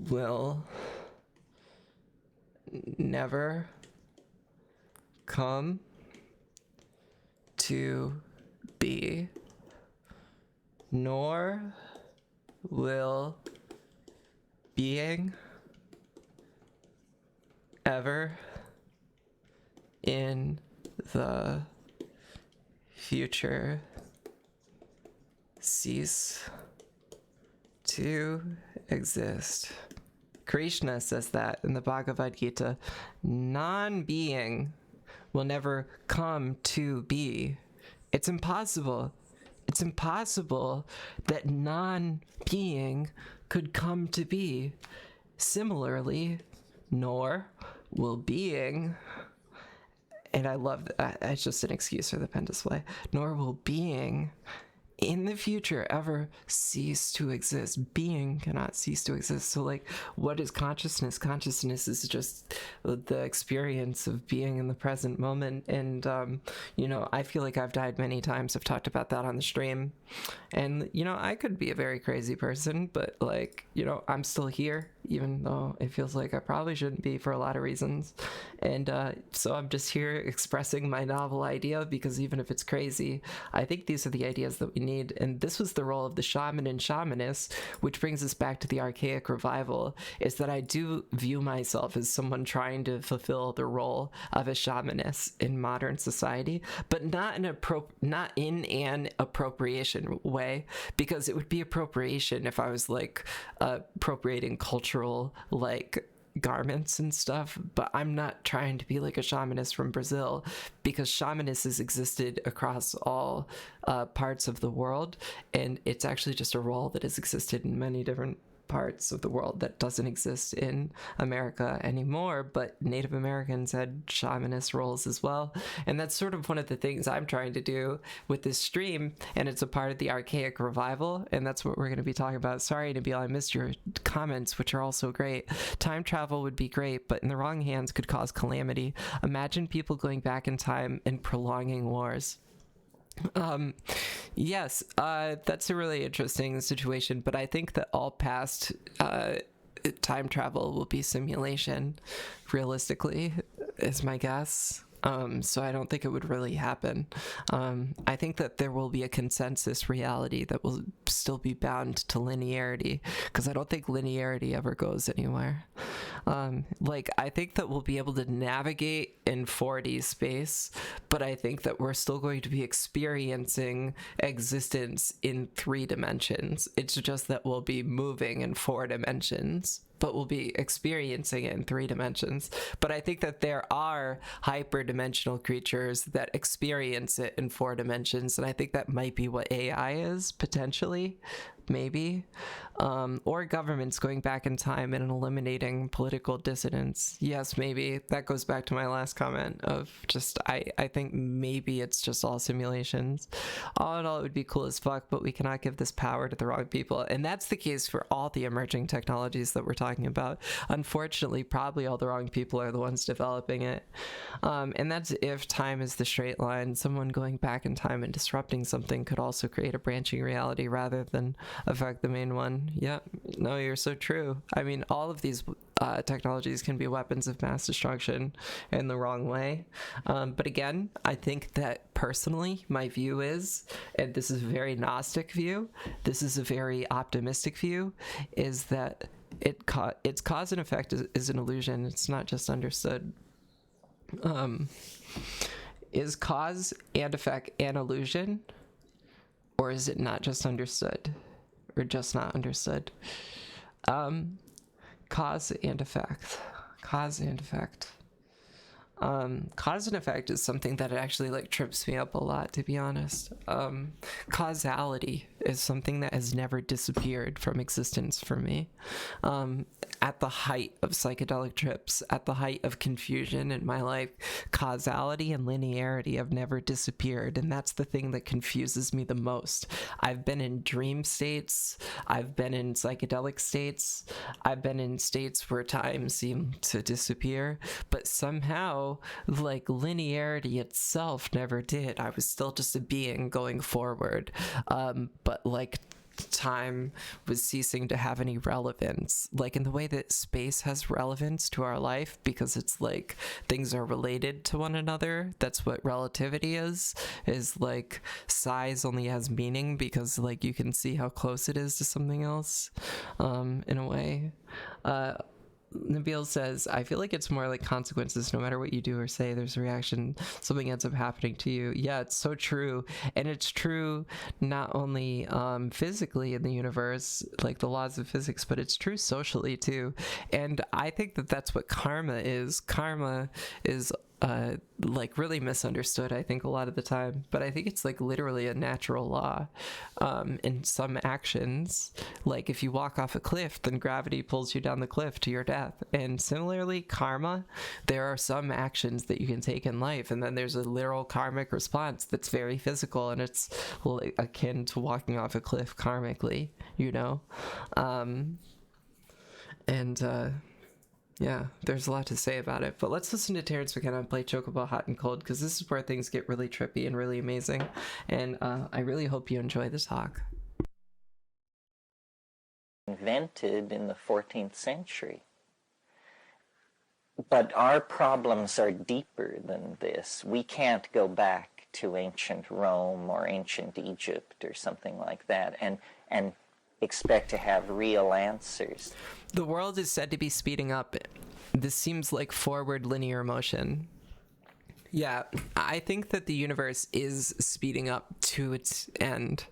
will never come to be, nor will being ever in the future cease to exist. Krishna says that in the Bhagavad Gita. Non-being will never come to be. It's impossible. it's impossible that non-being could come to be. Similarly, nor will being, and I love that, it's just an excuse for the pen display, nor will being in the future ever cease to exist. Being cannot cease to exist. So like, what is consciousness? Consciousness is just the experience of being in the present moment. And you know, I feel like I've died many times. I've talked about that on the stream, and you know, I could be a very crazy person, but like, you know, I'm still here, even though it feels like I probably shouldn't be for a lot of reasons. And so I'm just here expressing my novel idea, because even if it's crazy, I think these are the ideas that we need. And this was the role of the shaman and shamaness, which brings us back to the archaic revival, is that I do view myself as someone trying to fulfill the role of a shamaness in modern society, but not in an appropriation way, because it would be appropriation if I was like appropriating cultural like garments and stuff. But I'm not trying to be like a shamanist from Brazil, because shamanist has existed across all parts of the world, and it's actually just a role that has existed in many different parts of the world that doesn't exist in America anymore. But Native Americans had shamanist roles as well, and that's sort of one of the things I'm trying to do with this stream, and it's a part of the archaic revival, and that's what we're going to be talking about. Sorry, Nabil, I missed your comments, which are also great. Time travel would be great, but in the wrong hands could cause calamity. Imagine people going back in time and prolonging wars. Yes, that's a really interesting situation, but I think that all past time travel will be simulation, realistically, is my guess. So I don't think it would really happen. I think that there will be a consensus reality that will still be bound to linearity, because I don't think linearity ever goes anywhere. Like, I think that we'll be able to navigate in 4D space, but I think that we're still going to be experiencing existence in 3 dimensions. It's just that we'll be moving in 4 dimensions, but we'll be experiencing it in 3 dimensions. But I think that there are hyperdimensional creatures that experience it in 4 dimensions, and I think that might be what AI is, potentially, maybe. Or governments going back in time and eliminating political dissidents. Yes, maybe. That goes back to my last comment of just, I think maybe it's just all simulations. All in all, it would be cool as fuck, but we cannot give this power to the wrong people. And that's the case for all the emerging technologies that we're talking about. Unfortunately, probably all the wrong people are the ones developing it. And that's if time is the straight line. Someone going back in time and disrupting something could also create a branching reality rather than affect the main one. Yeah, no, you're so true. I mean, all of these technologies can be weapons of mass destruction in the wrong way. But again, I think that personally, my view is, and this is a very Gnostic view, this is a very optimistic view, is that its cause and effect is an illusion. It's not just understood. Is cause and effect an illusion, or is it not just understood, or just not understood? Cause and effect. Cause and effect. Cause and effect is something that actually like trips me up a lot, to be honest. Causality is something that has never disappeared from existence for me. At the height of psychedelic trips, at the height of confusion in my life, causality and linearity have never disappeared, and that's the thing that confuses me the most. I've been in dream states, I've been in psychedelic states, I've been in states where time seemed to disappear, but somehow, like, linearity itself never did. I was still just a being going forward, but like time was ceasing to have any relevance, like in the way that space has relevance to our life because it's like things are related to one another. That's what relativity is like size only has meaning because like you can see how close it is to something else, in a way. Nabil says, I feel like it's more like consequences. No matter what you do or say, there's a reaction. Something ends up happening to you. Yeah, it's so true. And it's true not only physically in the universe, like the laws of physics, but it's true socially too. And I think that that's what karma is. Karma is like really misunderstood, I think, a lot of the time, but I think it's like literally a natural law. In some actions, like if you walk off a cliff, then gravity pulls you down the cliff to your death. And similarly, karma, there are some actions that you can take in life, and then there's a literal karmic response that's very physical, and it's like akin to walking off a cliff karmically, you know? Yeah, there's a lot to say about it, but let's listen to Terrence McKenna play Chocobo Hot and Cold, because this is where things get really trippy and really amazing, and I really hope you enjoy the talk. Invented in the 14th century. But our problems are deeper than this. We can't go back to ancient Rome or ancient Egypt or something like that and expect to have real answers. The world is said to be speeding up. This seems like forward linear motion. Yeah, I think that the universe is speeding up to its end,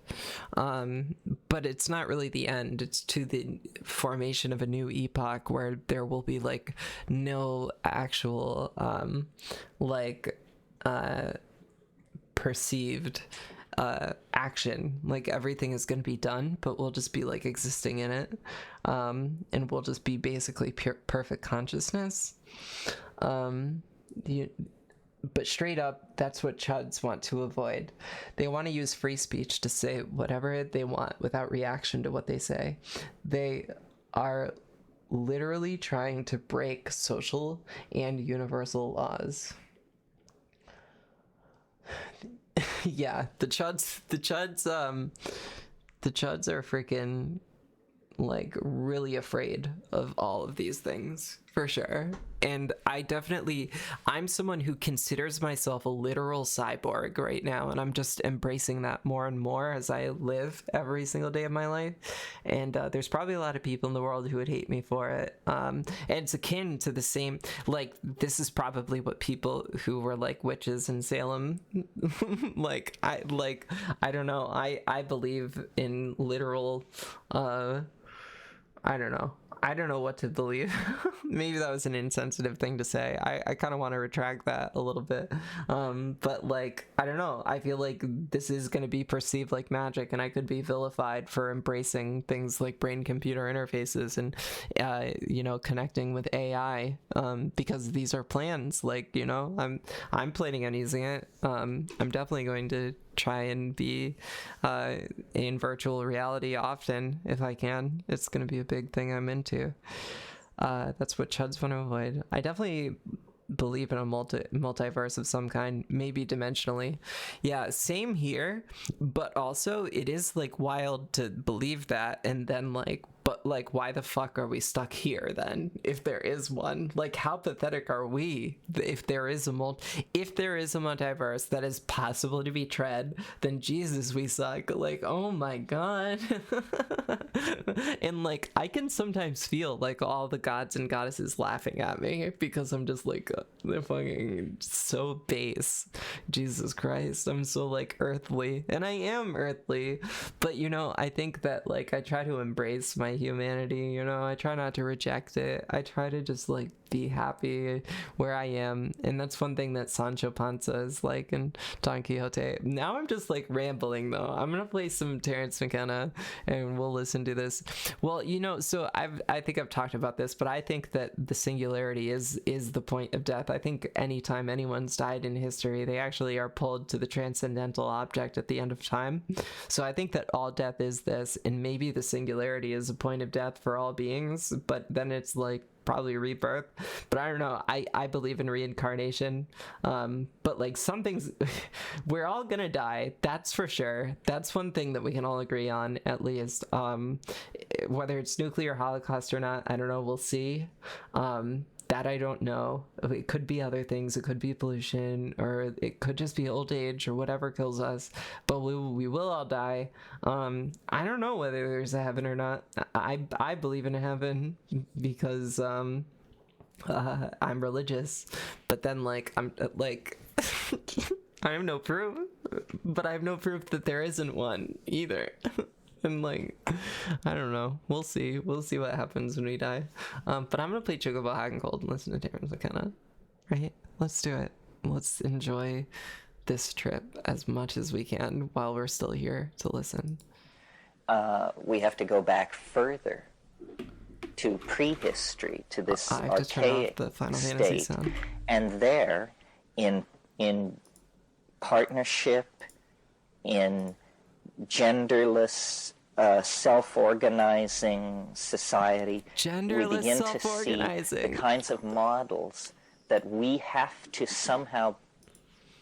but it's not really the end. It's to the formation of a new epoch where there will be like no actual perceived action. Like everything is going to be done, but we'll just be like existing in it, and we'll just be basically perfect consciousness. But straight up, that's what chuds want to avoid. They want to use free speech to say whatever they want without reaction to what they say. They are literally trying to break social and universal laws. Yeah, the chuds are freaking like really afraid of all of these things, for sure. And I'm someone who considers myself a literal cyborg right now, and I'm just embracing that more and more as I live every single day of my life. And there's probably a lot of people in the world who would hate me for it. And it's akin to the same, like, this is probably what people who were like witches in Salem, I don't know. I believe in literal, I don't know what to believe. Maybe that was an insensitive thing to say. I kind of want to retract that a little bit. But like, I don't know. I feel like this is going to be perceived like magic, and I could be vilified for embracing things like brain-computer interfaces and, connecting with AI, because these are plans. Like, I'm planning on using it. I'm definitely going to try and be in virtual reality often if I can. It's going to be a big thing I'm into. That's what chuds want to avoid. I definitely believe in a multiverse of some kind, maybe dimensionally. Yeah, same here, but also it is like wild to believe that, and then like, but like, why the fuck are we stuck here then, if there is one? Like, how pathetic are we if there is a multiverse that is possible to be tread? Then Jesus, we suck. Like, oh my god. And like, I can sometimes feel like all the gods and goddesses laughing at me because I'm just like, they're fucking so base. Jesus Christ, I'm so like earthly, and I am earthly, but I think that like I try to embrace my humanity. I try not to reject it. I try to just like be happy where I am, and that's one thing that Sancho Panza is like in Don Quixote. Now I'm just like rambling though. I'm gonna play some Terrence McKenna and we'll listen to this. Well, so I think I've talked about this, but I think that the singularity is the point of death. I think anytime anyone's died in history, they actually are pulled to the transcendental object at the end of time. So I think that all death is this, and maybe the singularity is a point of death for all beings, but then it's like probably rebirth. But I don't know, I believe in reincarnation, but like some things we're all gonna die, that's for sure. That's one thing that we can all agree on, at least. Whether it's nuclear holocaust or not, I don't know, we'll see. That I don't know. It could be other things. It could be pollution, or it could just be old age, or whatever kills us. But we will all die. I don't know whether there's a heaven or not. I believe in a heaven because I'm religious. But then like I'm like I have no proof. But I have no proof that there isn't one either. And like, I don't know. We'll see what happens when we die. But I'm gonna play Chocobo Hot and Cold and listen to Terrence McKenna. Right? Let's do it. let's enjoy this trip as much as we can while we're still here to listen. We have to go back further to prehistory, to this I have to turn off archaic the Final Fantasy state. sound. And there, in partnership, in genderless, self-organizing society, Genderless we begin to see self-organizing. the kinds of models that we have to somehow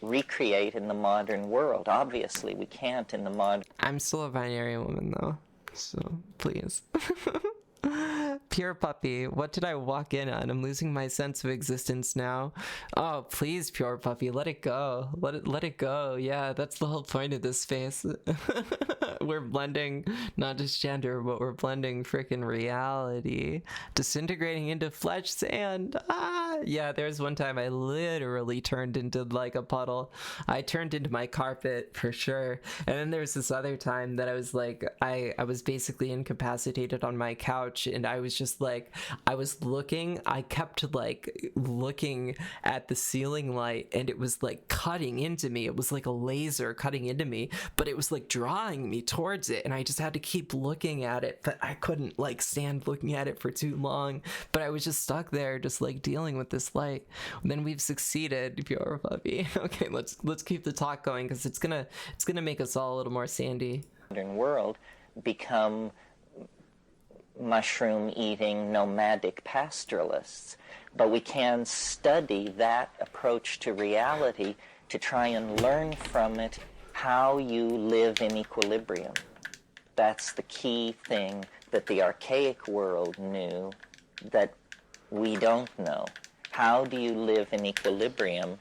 recreate in the modern world. Obviously, we can't in the modern... I'm still a binary woman though, so please. Pure puppy, what did I walk in on? I'm losing my sense of existence now. Oh, please, pure puppy, let it go. Let it go. Yeah, that's the whole point of this space. We're blending not just gender, but we're blending freaking reality, disintegrating into flesh sand. Yeah, there's one time I literally turned into like a puddle. I turned into my carpet for sure. And then there's this other time that I was like, I was basically incapacitated on my couch, and I was just like, I kept like looking at the ceiling light, and it was like cutting into me. It was like a laser cutting into me, but it was like drawing me towards it, and I just had to keep looking at it, but I couldn't like stand looking at it for too long. But I was just stuck there, just like dealing with this light. And then we've succeeded, pure puppy. Okay, let's keep the talk going, because it's gonna make us all a little more sandy. modern world become mushroom-eating nomadic pastoralists. But we can study that approach to reality to try and learn from it how you live in equilibrium. That's the key thing that the archaic world knew that we don't know. How do you live in equilibrium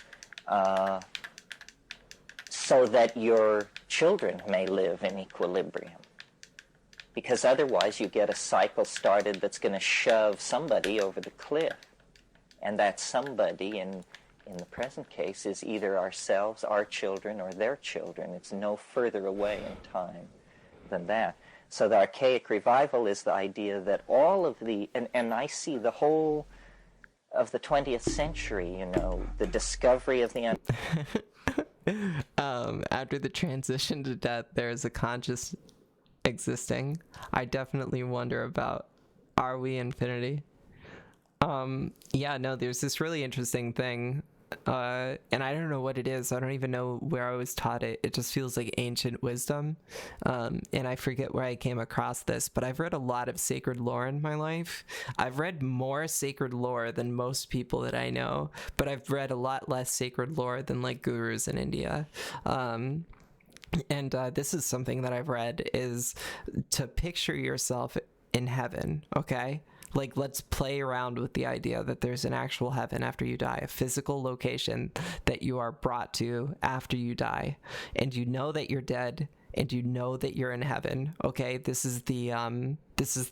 so that your children may live in equilibrium? Because otherwise you get a cycle started that's going to shove somebody over the cliff. And that somebody, in the present case, is either ourselves, our children, or their children. It's no further away in time than that. So the archaic revival is the idea that all of the, and I see the whole of the 20th century, you know, the discovery of the... After the transition to death, there is a conscious existing. I definitely wonder about, are we infinity? Yeah, no, there's this really interesting thing, and I don't know what it is. I don't even know where I was taught it. It just feels like ancient wisdom, and I forget where I came across this, but I've read a lot of sacred lore in my life. I've read more sacred lore than most people that I know, but I've read a lot less sacred lore than like gurus in India. And this is something that I've read, is to picture yourself in heaven, okay? Like, let's play around with the idea that there's an actual heaven after you die, a physical location that you are brought to after you die, and you know that you're dead, and you know that you're in heaven, okay? This is the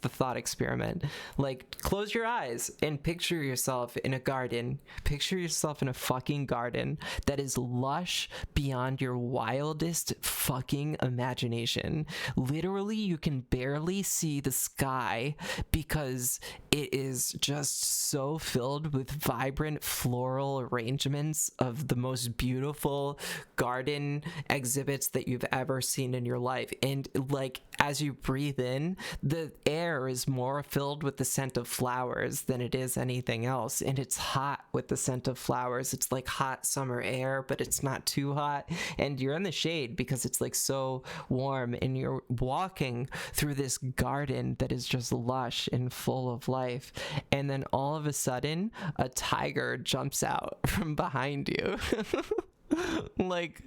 thought experiment. Like, close your eyes and picture yourself in a garden. Picture yourself in a fucking garden that is lush beyond your wildest fucking imagination. Literally, you can barely see the sky because it is just so filled with vibrant floral arrangements of the most beautiful garden exhibits that you've ever seen in your life. And like, as you breathe in, the air is more filled with the scent of flowers than it is anything else, and it's hot with the scent of flowers. It's like hot summer air, but it's not too hot, and you're in the shade because it's like so warm, and you're walking through this garden that is just lush and full of life, and then all of a sudden a tiger jumps out from behind you. Like,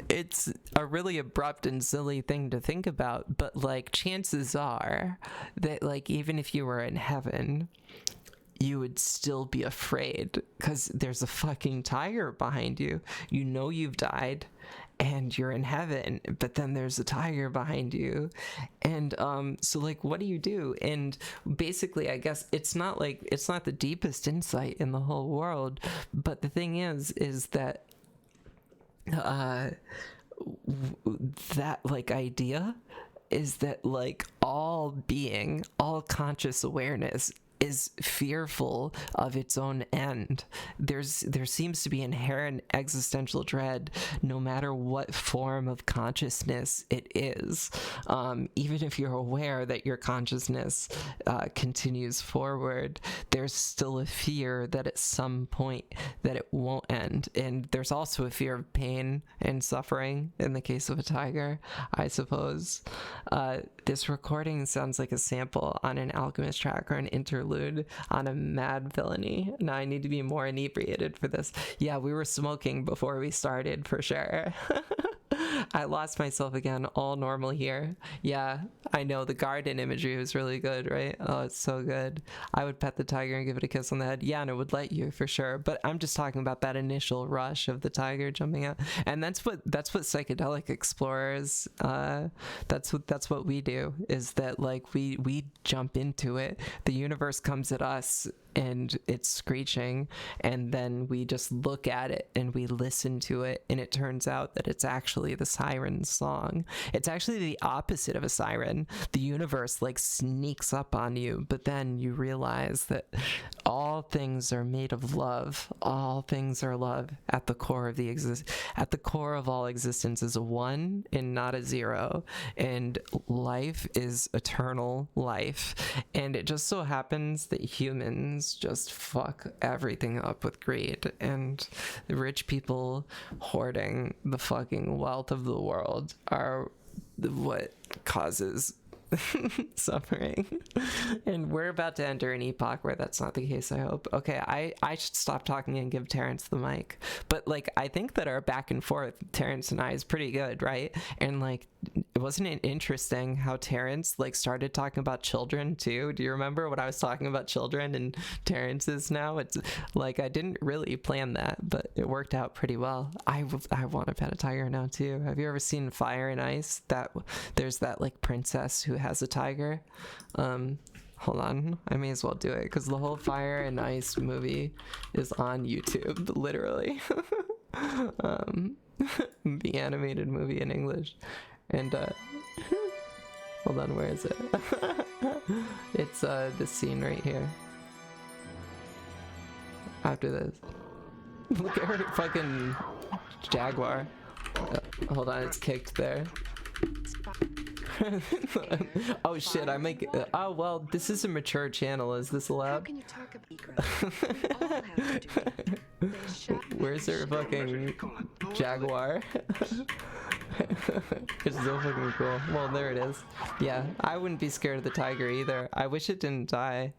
it's a really abrupt and silly thing to think about, but like, chances are that like, even if you were in heaven, you would still be afraid because there's a fucking tiger behind you. You know you've died and you're in heaven, but then there's a tiger behind you. And so like, what do you do? And basically, I guess it's not the deepest insight in the whole world, but the thing is that that like idea is that like all being, all conscious awareness is fearful of its own end. There seems to be inherent existential dread no matter what form of consciousness it is. Even if you're aware that your consciousness continues forward, there's still a fear that at some point that it won't end. And there's also a fear of pain and suffering in the case of a tiger, I suppose. This recording sounds like a sample on an Alchemist track or an interlude on a Mad Villainy. Now I need to be more inebriated for this. Yeah, we were smoking before we started for sure. I lost myself again. All normal here. Yeah, I know the garden imagery was really good, right? Oh, it's so good. I would pet the tiger and give it a kiss on the head. Yeah, and it would let you for sure. But I'm just talking about that initial rush of the tiger jumping out, and that's what psychedelic explorers. That's what we do. Is that like we jump into it. The universe comes at us and it's screeching, and then we just look at it and we listen to it, and it turns out that it's actually the siren's song. It's actually the opposite of a siren. The universe like sneaks up on you, but then you realize that all things are made of love. All things are love. At the core of all existence is a one and not a zero, and life is eternal life. And it just so happens that humans just fuck everything up with greed, and the rich people hoarding the fucking wealth of the world are what causes suffering. And we're about to enter an epoch where that's not the case, I hope. Okay, I should stop talking and give Terrence the mic. But like, I think that our back and forth, Terrence and I, is pretty good, right? And like, wasn't it interesting how Terrence like started talking about children too? Do you remember when I was talking about children and Terrence is now? It's like, I didn't really plan that, but it worked out pretty well. I want to pet a tiger now too. Have you ever seen Fire and Ice? There's that like princess who has a tiger. Hold on, I may as well do it because the whole Fire and Ice movie is on YouTube, literally. The animated movie in English. And hold on, where is it? It's this scene right here. After this. Look at her fucking jaguar. Hold on, it's kicked there. Oh shit, I make oh well, this is a mature channel. Is this allowed? How can you talk about we all have to do it. Where's her fucking jaguar? It's so fucking cool. Well, there it is. Yeah, I wouldn't be scared of the tiger either. I wish it didn't die.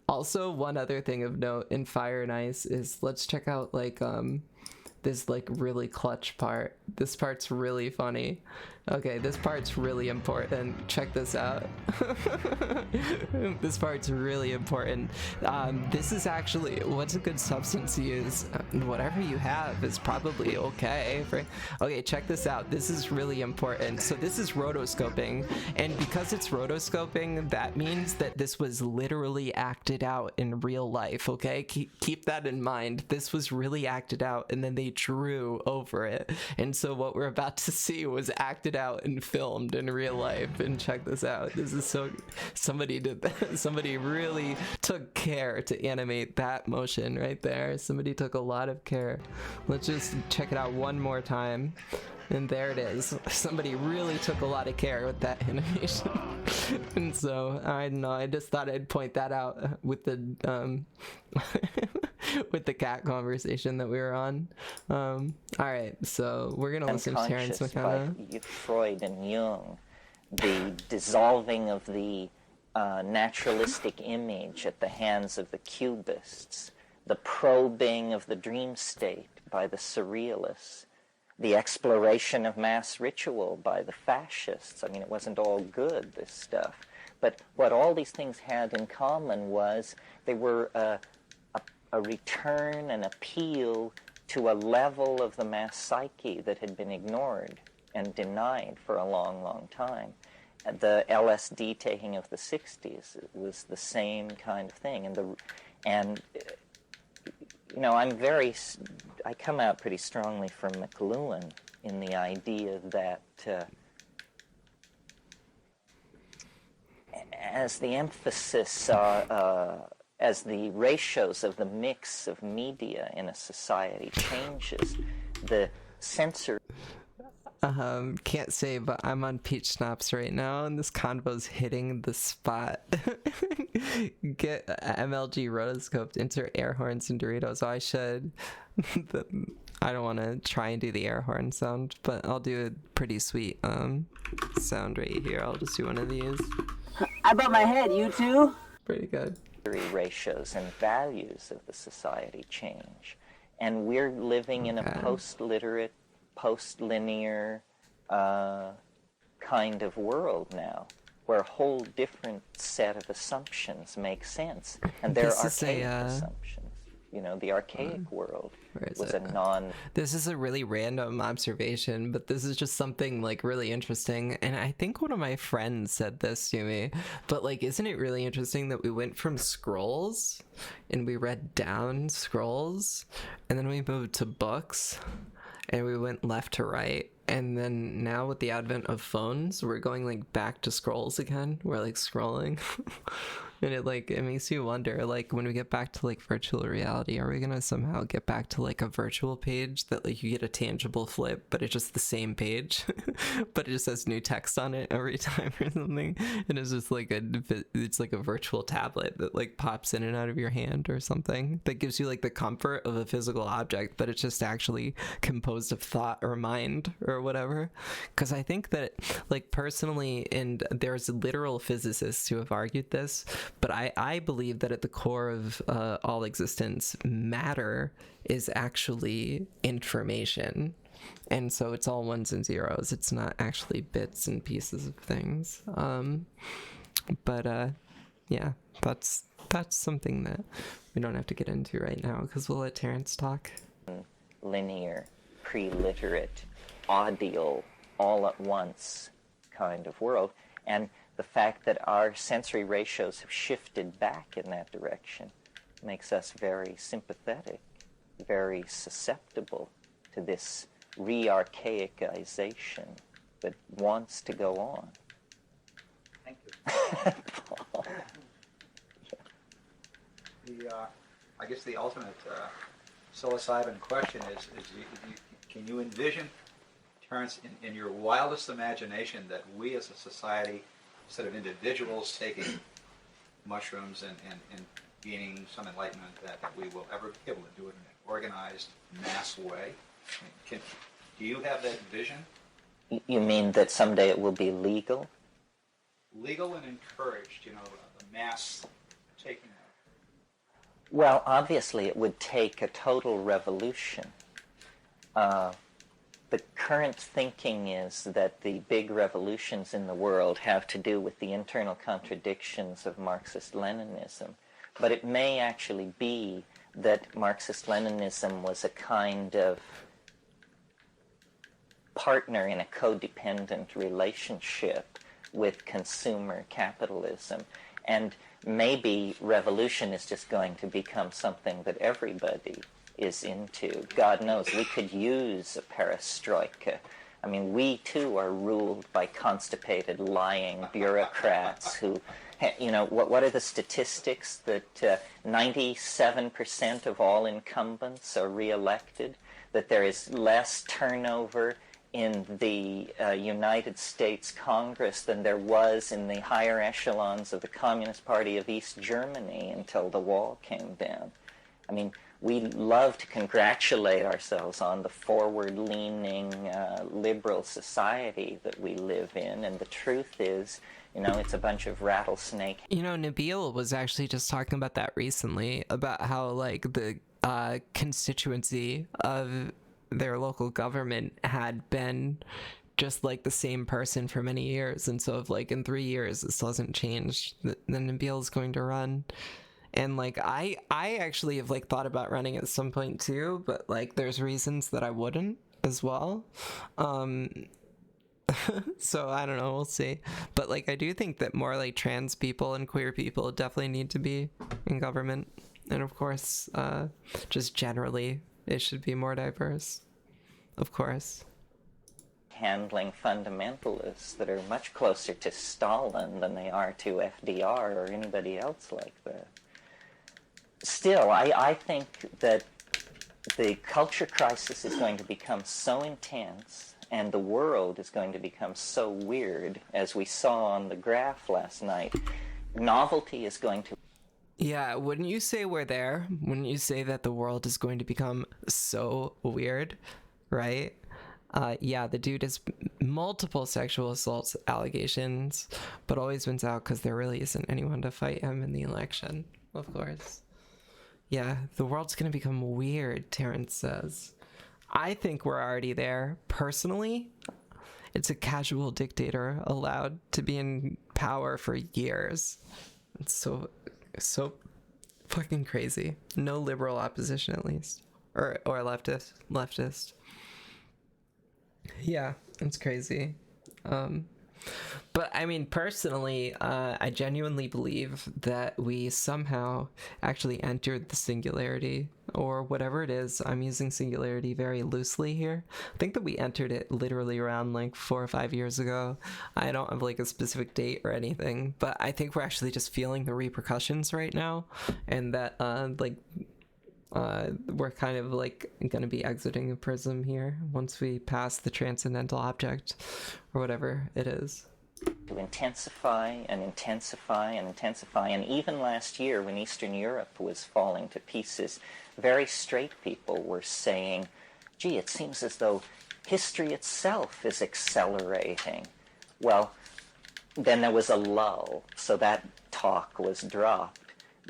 Also, one other thing of note in Fire and Ice is, let's check out like this like really clutch part. This part's really funny. Okay, this part's really important. Check this out. This part's really important. This is actually, what's a good substance to use? Whatever you have is probably okay. Okay, check this out. This is really important. So this is rotoscoping, and because it's rotoscoping, that means that this was literally acted out in real life, okay? Keep that in mind. This was really acted out, and then they drew over it. And so what we're about to see was acted out and filmed in real life. And check this out. This is so, somebody did that. Somebody really took care to animate that motion right there. Somebody took a lot of care. Let's just check it out one more time. And there it is. Somebody really took a lot of care with that animation. And so, I don't know, I just thought I'd point that out with the with the cat conversation that we were on. Alright, so we're gonna listen to Terrence Mckenna. By Freud and Jung, the dissolving of the naturalistic image at the hands of the cubists, the probing of the dream state by the surrealists, the exploration of mass ritual by the fascists. I mean, it wasn't all good, this stuff. But what all these things had in common was they were a return, an appeal to a level of the mass psyche that had been ignored and denied for a long, long time. The LSD taking of the 60s was the same kind of thing. And you know, I come out pretty strongly from McLuhan in the idea that as the emphasis, as the ratios of the mix of media in a society changes, the censor. Can't say, but I'm on peach schnapps right now, and this convo's hitting the spot. Get MLG rotoscoped, insert air horns and Doritos. Oh, I should. I don't want to try and do the air horn sound, but I'll do a pretty sweet sound right here. I'll just do one of these. I bought my head, you too? Pretty good. Ratios and values of the society change. And we're living in a post-literate, post-linear kind of world now, where a whole different set of assumptions make sense. And they're archaic assumptions. You know, the archaic world was a non... This is a really random observation, but this is just something, like, really interesting. And I think one of my friends said this to me. But, like, isn't it really interesting that we went from scrolls, and we read down scrolls, and then we moved to books, and we went left to right. And then now with the advent of phones, we're going, like, back to scrolls again. We're, like, scrolling. And it makes you wonder, like, when we get back to, like, virtual reality, are we gonna somehow get back to, like, a virtual page that, like, you get a tangible flip, but it's just the same page, but it just has new text on it every time or something, and it's just like it's like a virtual tablet that, like, pops in and out of your hand or something that gives you, like, the comfort of a physical object, but it's just actually composed of thought or mind or whatever. Because I think that, like, personally, and there's literal physicists who have argued this, but I believe that at the core of all existence, matter is actually information. And so it's all ones and zeros. It's not actually bits and pieces of things. Yeah, that's something that we don't have to get into right now because we'll let Terrence talk. Linear, pre-literate, audial, all at once kind of world. And the fact that our sensory ratios have shifted back in that direction makes us very sympathetic, very susceptible to this re-archaicization that wants to go on. Thank you. I guess the ultimate psilocybin question is can you envision, Terrence, in your wildest imagination, that we as a society, instead of individuals taking mushrooms and gaining some enlightenment, that we will ever be able to do it in an organized, mass way? Do you have that vision? You mean that someday it will be legal? Legal and encouraged, the mass taking of. Well, obviously it would take a total revolution. The current thinking is that the big revolutions in the world have to do with the internal contradictions of Marxist-Leninism. But it may actually be that Marxist-Leninism was a kind of partner in a codependent relationship with consumer capitalism. And maybe revolution is just going to become something that everybody is into. God knows, we could use a perestroika. I mean, we too are ruled by constipated, lying bureaucrats who, what are the statistics? That 97% of all incumbents are reelected, that there is less turnover in the United States Congress than there was in the higher echelons of the Communist Party of East Germany until the wall came down. I mean, we love to congratulate ourselves on the forward-leaning liberal society that we live in, and the truth is, it's a bunch of rattlesnake. Nabil was actually just talking about that recently, about how, like, the constituency of their local government had been just, like, the same person for many years, and so if, like, in 3 years this doesn't change, then Nabil is going to run. And, like, I actually have, like, thought about running at some point too, but, like, there's reasons that I wouldn't as well. So I don't know, we'll see. But, like, I do think that more, like, trans people and queer people definitely need to be in government. And of course, just generally, it should be more diverse. Of course. handling fundamentalists that are much closer to Stalin than they are to FDR or anybody else like that. Still, I think that the culture crisis is going to become so intense and the world is going to become so weird, as we saw on the graph last night. Novelty is going to... Yeah, wouldn't you say we're there? Wouldn't you say that the world is going to become so weird, right? Yeah, the dude has multiple sexual assault allegations, but always wins out because there really isn't anyone to fight him in the election, of course. Yeah, the world's going to become weird, Terrence says. I think we're already there. Personally, it's a casual dictator allowed to be in power for years. It's so fucking crazy. No liberal opposition, at least. Or leftist. Yeah, it's crazy. But I mean, personally, I genuinely believe that we somehow actually entered the singularity, or whatever it is. I'm using singularity very loosely here. I think that we entered it literally around like 4 or 5 years ago. I don't have like a specific date or anything, but I think we're actually just feeling the repercussions right now, and that we're kind of like going to be exiting a prism here once we pass the transcendental object or whatever it is. To intensify and intensify and intensify. And even last year, when Eastern Europe was falling to pieces, very straight people were saying, gee, it seems as though history itself is accelerating. Well, then there was a lull, so that talk was dropped.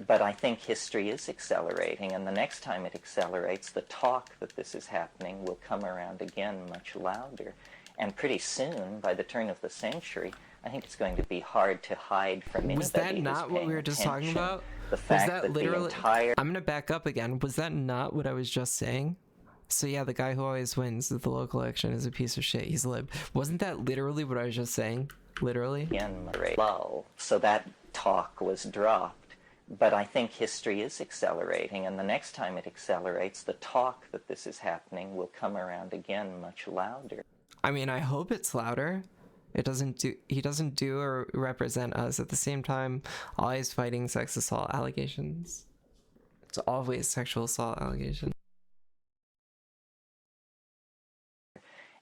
But I think history is accelerating, and the next time it accelerates, the talk that this is happening will come around again much louder. And pretty soon, by the turn of the century, I think it's going to be hard to hide from anybody. Was that not what we were just talking about? The fact was that that literally... the entire... I'm going to back up again. Was that not what I was just saying? So yeah, the guy who always wins at the local election is a piece of shit. He's a lib. Wasn't that literally what I was just saying? Literally? Again, lull, so that talk was dropped. But I think history is accelerating, and the next time it accelerates, the talk that this is happening will come around again much louder. I mean, I hope it's louder. He doesn't do or represent us. At the same time, always fighting sex assault allegations. It's always sexual assault allegations.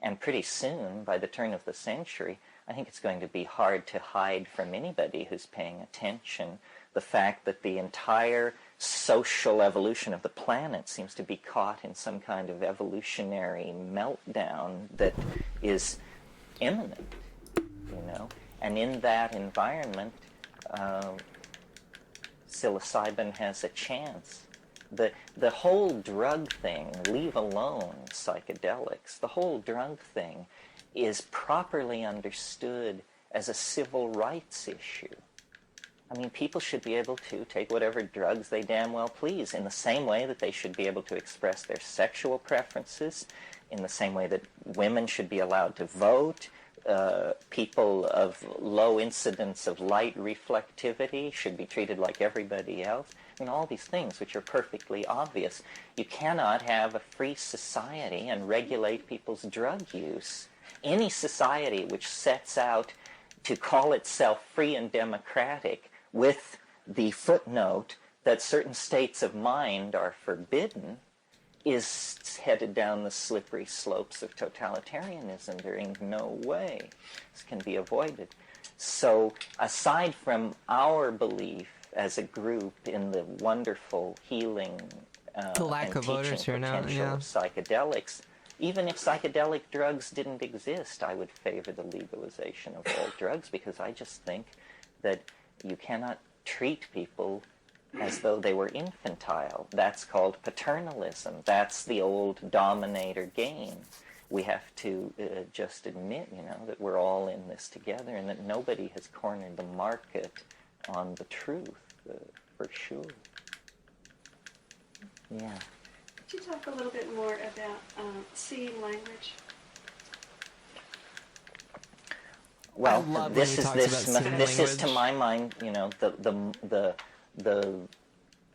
And pretty soon, by the turn of the century, I think it's going to be hard to hide from anybody who's paying attention the fact that the entire social evolution of the planet seems to be caught in some kind of evolutionary meltdown that is imminent, you know. And in that environment, psilocybin has a chance. The whole drug thing, leave alone psychedelics, the whole drug thing is properly understood as a civil rights issue. I mean, people should be able to take whatever drugs they damn well please, in the same way that they should be able to express their sexual preferences, in the same way that women should be allowed to vote, people of low incidence of light reflectivity should be treated like everybody else. I mean, all these things which are perfectly obvious. You cannot have a free society and regulate people's drug use. Any society which sets out to call itself free and democratic with the footnote that certain states of mind are forbidden is headed down the slippery slopes of totalitarianism. There ain't no way this can be avoided. So aside from our belief as a group in the wonderful healing the lack of voters here now, yeah, of psychedelics, even if psychedelic drugs didn't exist, I would favor the legalization of all drugs, because I just think that you cannot treat people as though they were infantile. That's called paternalism. That's the old dominator game. We have to just admit, you know, that we're all in this together and that nobody has cornered the market on the truth, for sure. Yeah. Could you talk a little bit more about seeing language? Well, this is to my mind, you know, the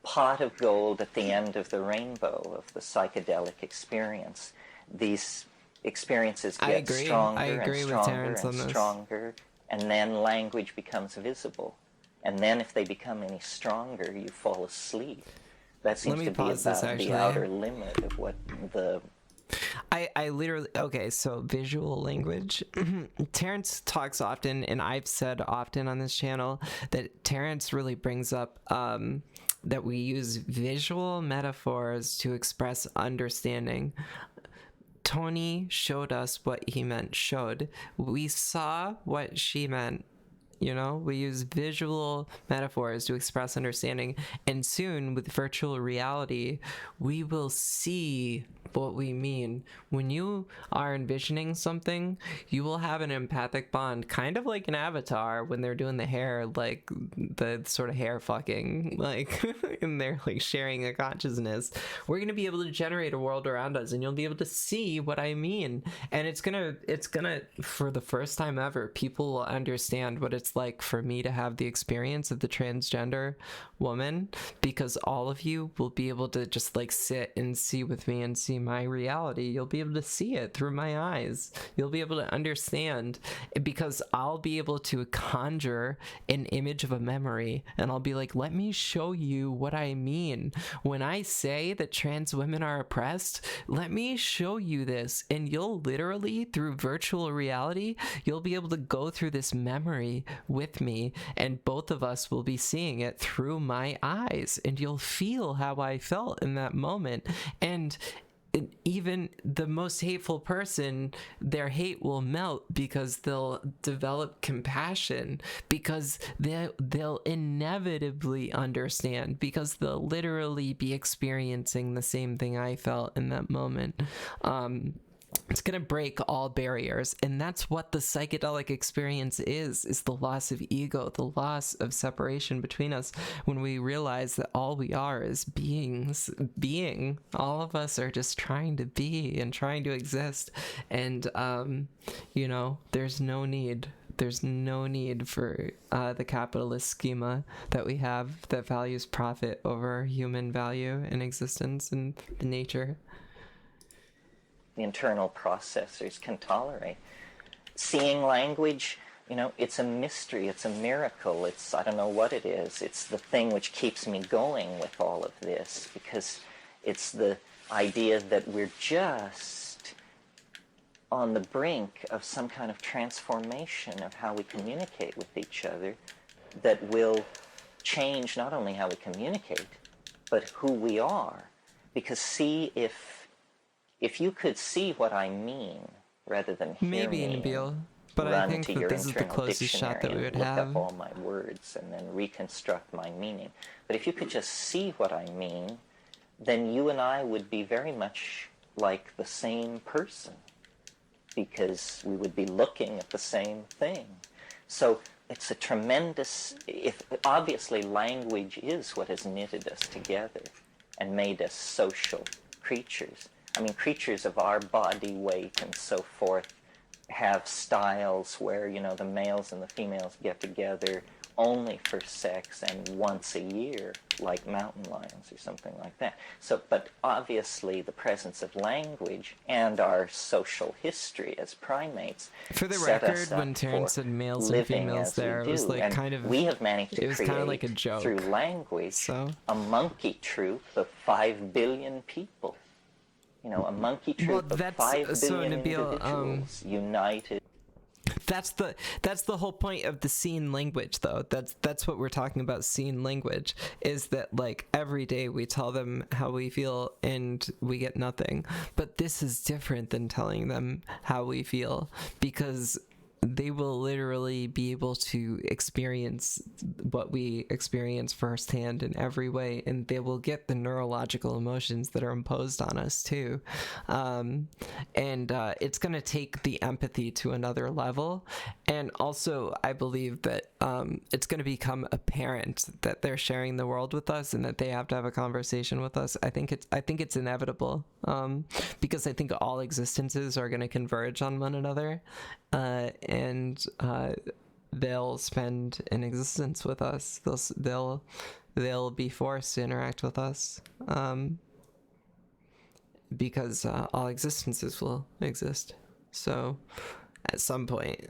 pot of gold at the end of the rainbow of the psychedelic experience. These experiences I get agree. stronger I agree and with stronger Terrence and on this. stronger, and then language becomes visible. And then if they become any stronger, you fall asleep. That seems me to be pause this, about the actually. outer limit of what the... I literally, okay, so visual language. Terrence talks often, and I've said often on this channel that Terrence really brings up that we use visual metaphors to express understanding. Tony showed us what he meant, showed. We saw what she meant. You know, we use visual metaphors to express understanding. And soon, with virtual reality, we will see what we mean. When you are envisioning something, you will have an empathic bond, kind of like an avatar when they're doing the hair, like the sort of hair fucking, like, and they're like sharing a consciousness. We're going to be able to generate a world around us, and you'll be able to see what I mean. And it's gonna, for the first time ever, people will understand what it's like for me to have the experience of the transgender woman, because all of you will be able to just like sit and see with me and see my reality. You'll be able to see it through my eyes. You'll be able to understand, because I'll be able to conjure an image of a memory, and I'll be like, let me show you what I mean when I say that trans women are oppressed. Let me show you this. And you'll literally, through virtual reality, you'll be able to go through this memory with me, and both of us will be seeing it through my eyes, and you'll feel how I felt in that moment. And even the most hateful person, their hate will melt because they'll develop compassion, because they'll inevitably understand, because they'll literally be experiencing the same thing I felt in that moment. It's going to break all barriers, and that's what the psychedelic experience is the loss of ego, the loss of separation between us, when we realize that all we are is being. All of us are just trying to be and trying to exist, and you know, there's no need for the capitalist schema that we have that values profit over human value and existence and nature. The internal processors can tolerate. Seeing language, you know, it's a mystery, it's a miracle, it's, I don't know what it is. It's the thing which keeps me going with all of this, because it's the idea that we're just on the brink of some kind of transformation of how we communicate with each other that will change not only how we communicate, but who we are. Because see, if you could see what I mean, rather than hear maybe me, Nabil, but run I think to that your this is the internal closest shot that we dictionary would and look have. up all my words and then reconstruct my meaning. But if you could just see what I mean, then you and I would be very much like the same person, because we would be looking at the same thing. So it's a tremendous, obviously language is what has knitted us together and made us social creatures. I mean, creatures of our body weight and so forth have styles where, you know, the males and the females get together only for sex and once a year, like mountain lions or something like that. So, but obviously the presence of language and our social history as primates For the set record, us up when Terrence for said males and living females as we there, it was do. like And kind of, we have managed to it was create kind of like a joke. through language So a monkey troop of 5 billion people. You know, a monkey troop of 5 billion Nabil, individuals united. That's the whole point of the scene language, though. That's what we're talking about. Scene language is that, like, every day we tell them how we feel and we get nothing. But this is different than telling them how we feel, because they will literally be able to experience what we experience firsthand in every way, and they will get the neurological emotions that are imposed on us too. It's going to take the empathy to another level. And also, I believe that it's going to become apparent that they're sharing the world with us and that they have to have a conversation with us. I think it's inevitable, because I think all existences are going to converge on one another. And they'll spend an existence with us. They'll be forced to interact with us. because all existences will exist. So at some point,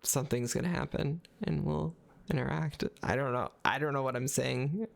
something's gonna happen and we'll interact. I don't know what I'm saying.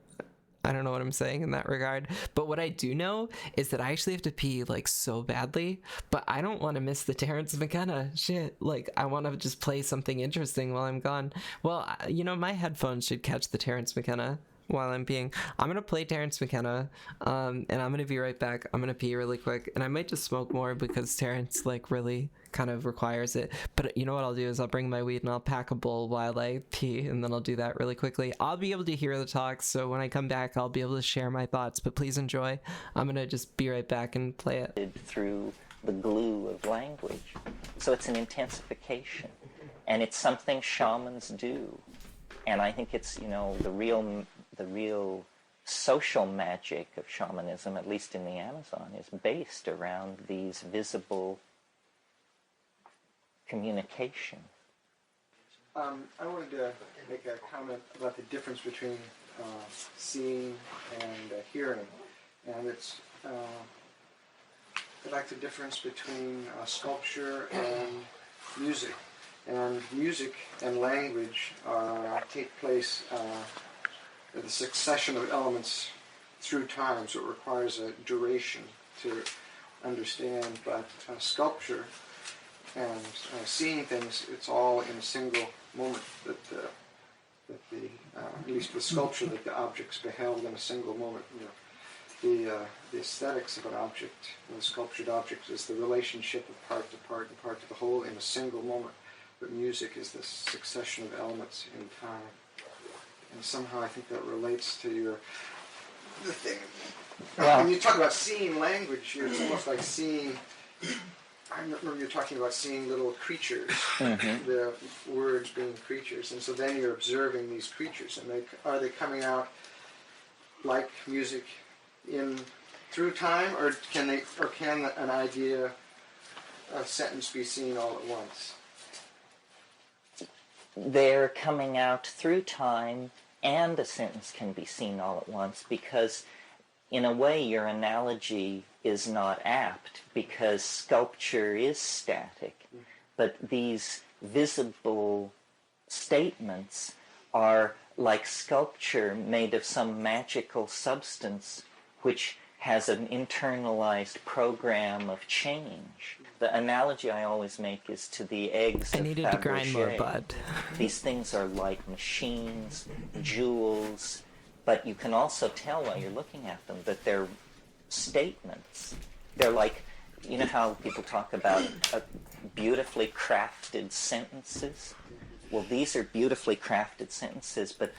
I don't know what I'm saying in that regard. But what I do know is that I actually have to pee like so badly, but I don't want to miss the Terrence McKenna shit. Like, I want to just play something interesting while I'm gone. Well, my headphones should catch the Terrence McKenna while I'm peeing. I'm going to play Terrence McKenna, and I'm going to be right back. I'm going to pee really quick, and I might just smoke more because Terrence, like, really kind of requires it. But you know what I'll do is I'll bring my weed and I'll pack a bowl while I pee, and then I'll do that really quickly. I'll be able to hear the talks, so when I come back, I'll be able to share my thoughts, but please enjoy. I'm going to just be right back and play it. Through the glue of language. So it's an intensification. And it's something shamans do. And I think it's, the real social magic of shamanism, at least in the Amazon, is based around these visible communication. I wanted to make a comment about the difference between seeing and hearing. And it's like the difference between sculpture and music. And music and language take place the succession of elements through time, so it requires a duration to understand. But sculpture and seeing things, it's all in a single moment. That at least with sculpture, that the object's beheld in a single moment. The aesthetics of an object, the sculptured object, is the relationship of part to part and part to the whole in a single moment. But music is the succession of elements in time. And somehow I think that relates to the thing. When you talk about seeing language, it's almost like seeing, I remember you talking about seeing little creatures, the words being creatures, and so then you're observing these creatures, and are they coming out like music through time, or can an idea, a sentence be seen all at once? They're coming out through time, and a sentence can be seen all at once, because in a way your analogy is not apt, because sculpture is static, but these visible statements are like sculpture made of some magical substance which has an internalized program of change. The analogy I always make is to the eggs of Fabergé. I needed to grind more, bud. These things are like machines, jewels, but you can also tell while you're looking at them that they're statements. They're like, you know how people talk about beautifully crafted sentences? Well, these are beautifully crafted sentences, but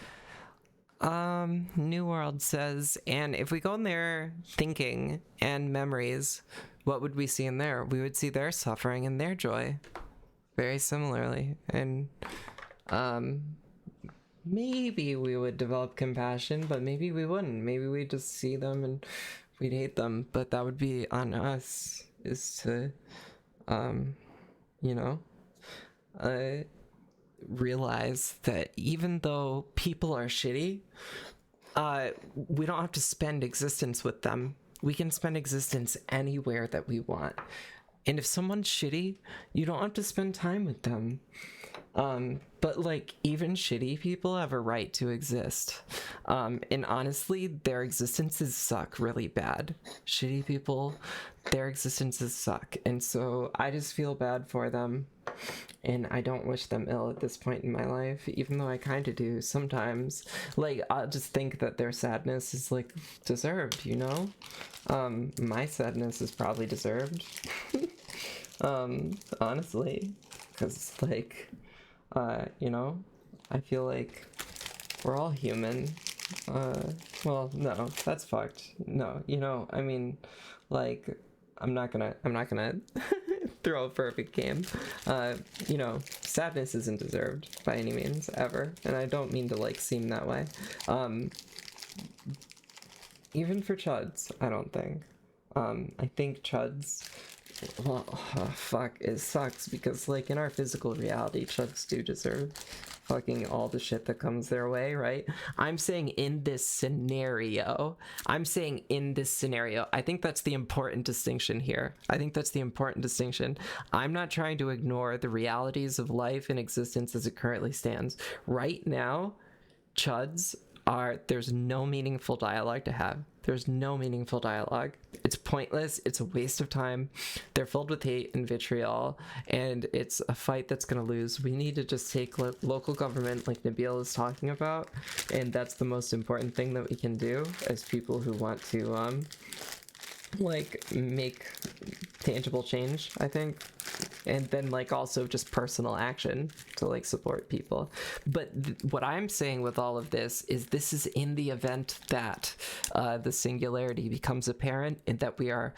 New World says, and if we go in there thinking and memories, what would we see in there? We would see their suffering and their joy very similarly. And maybe we would develop compassion, but maybe we wouldn't. Maybe we'd just see them and we'd hate them. But that would be on us, is to, realize that even though people are shitty, we don't have to spend existence with them. We can spend existence anywhere that we want. And if someone's shitty, you don't have to spend time with them. But like, even shitty people have a right to exist. And honestly, their existences suck really bad. Shitty people, their existences suck. And so I just feel bad for them. And I don't wish them ill at this point in my life, even though I kind of do sometimes. Like, I'll just think that their sadness is, like, deserved, you know? My sadness is probably deserved. Honestly. Because, like, I feel like we're all human. Well, no, that's fucked. No, I mean, like, I'm not gonna throw a perfect game. Sadness isn't deserved by any means, ever. And I don't mean to, like, seem that way. Even for chuds, I don't think. I think chuds well, fuck, it sucks because, like, in our physical reality, chuds do deserve fucking all the shit that comes their way, right? I'm saying in this scenario, I think that's the important distinction here. I'm not trying to ignore the realities of life and existence as it currently stands. Right now, chuds there's no meaningful dialogue to have. There's no meaningful dialogue. It's pointless. It's a waste of time. They're filled with hate and vitriol, and it's a fight that's going to lose. We need to just take local government, like Nabil is talking about, and that's the most important thing that we can do as people who want to, like, make tangible change, I think. And then, like, also just personal action to, like, support people. But what I'm saying with all of this is in the event that the singularity becomes apparent and that we are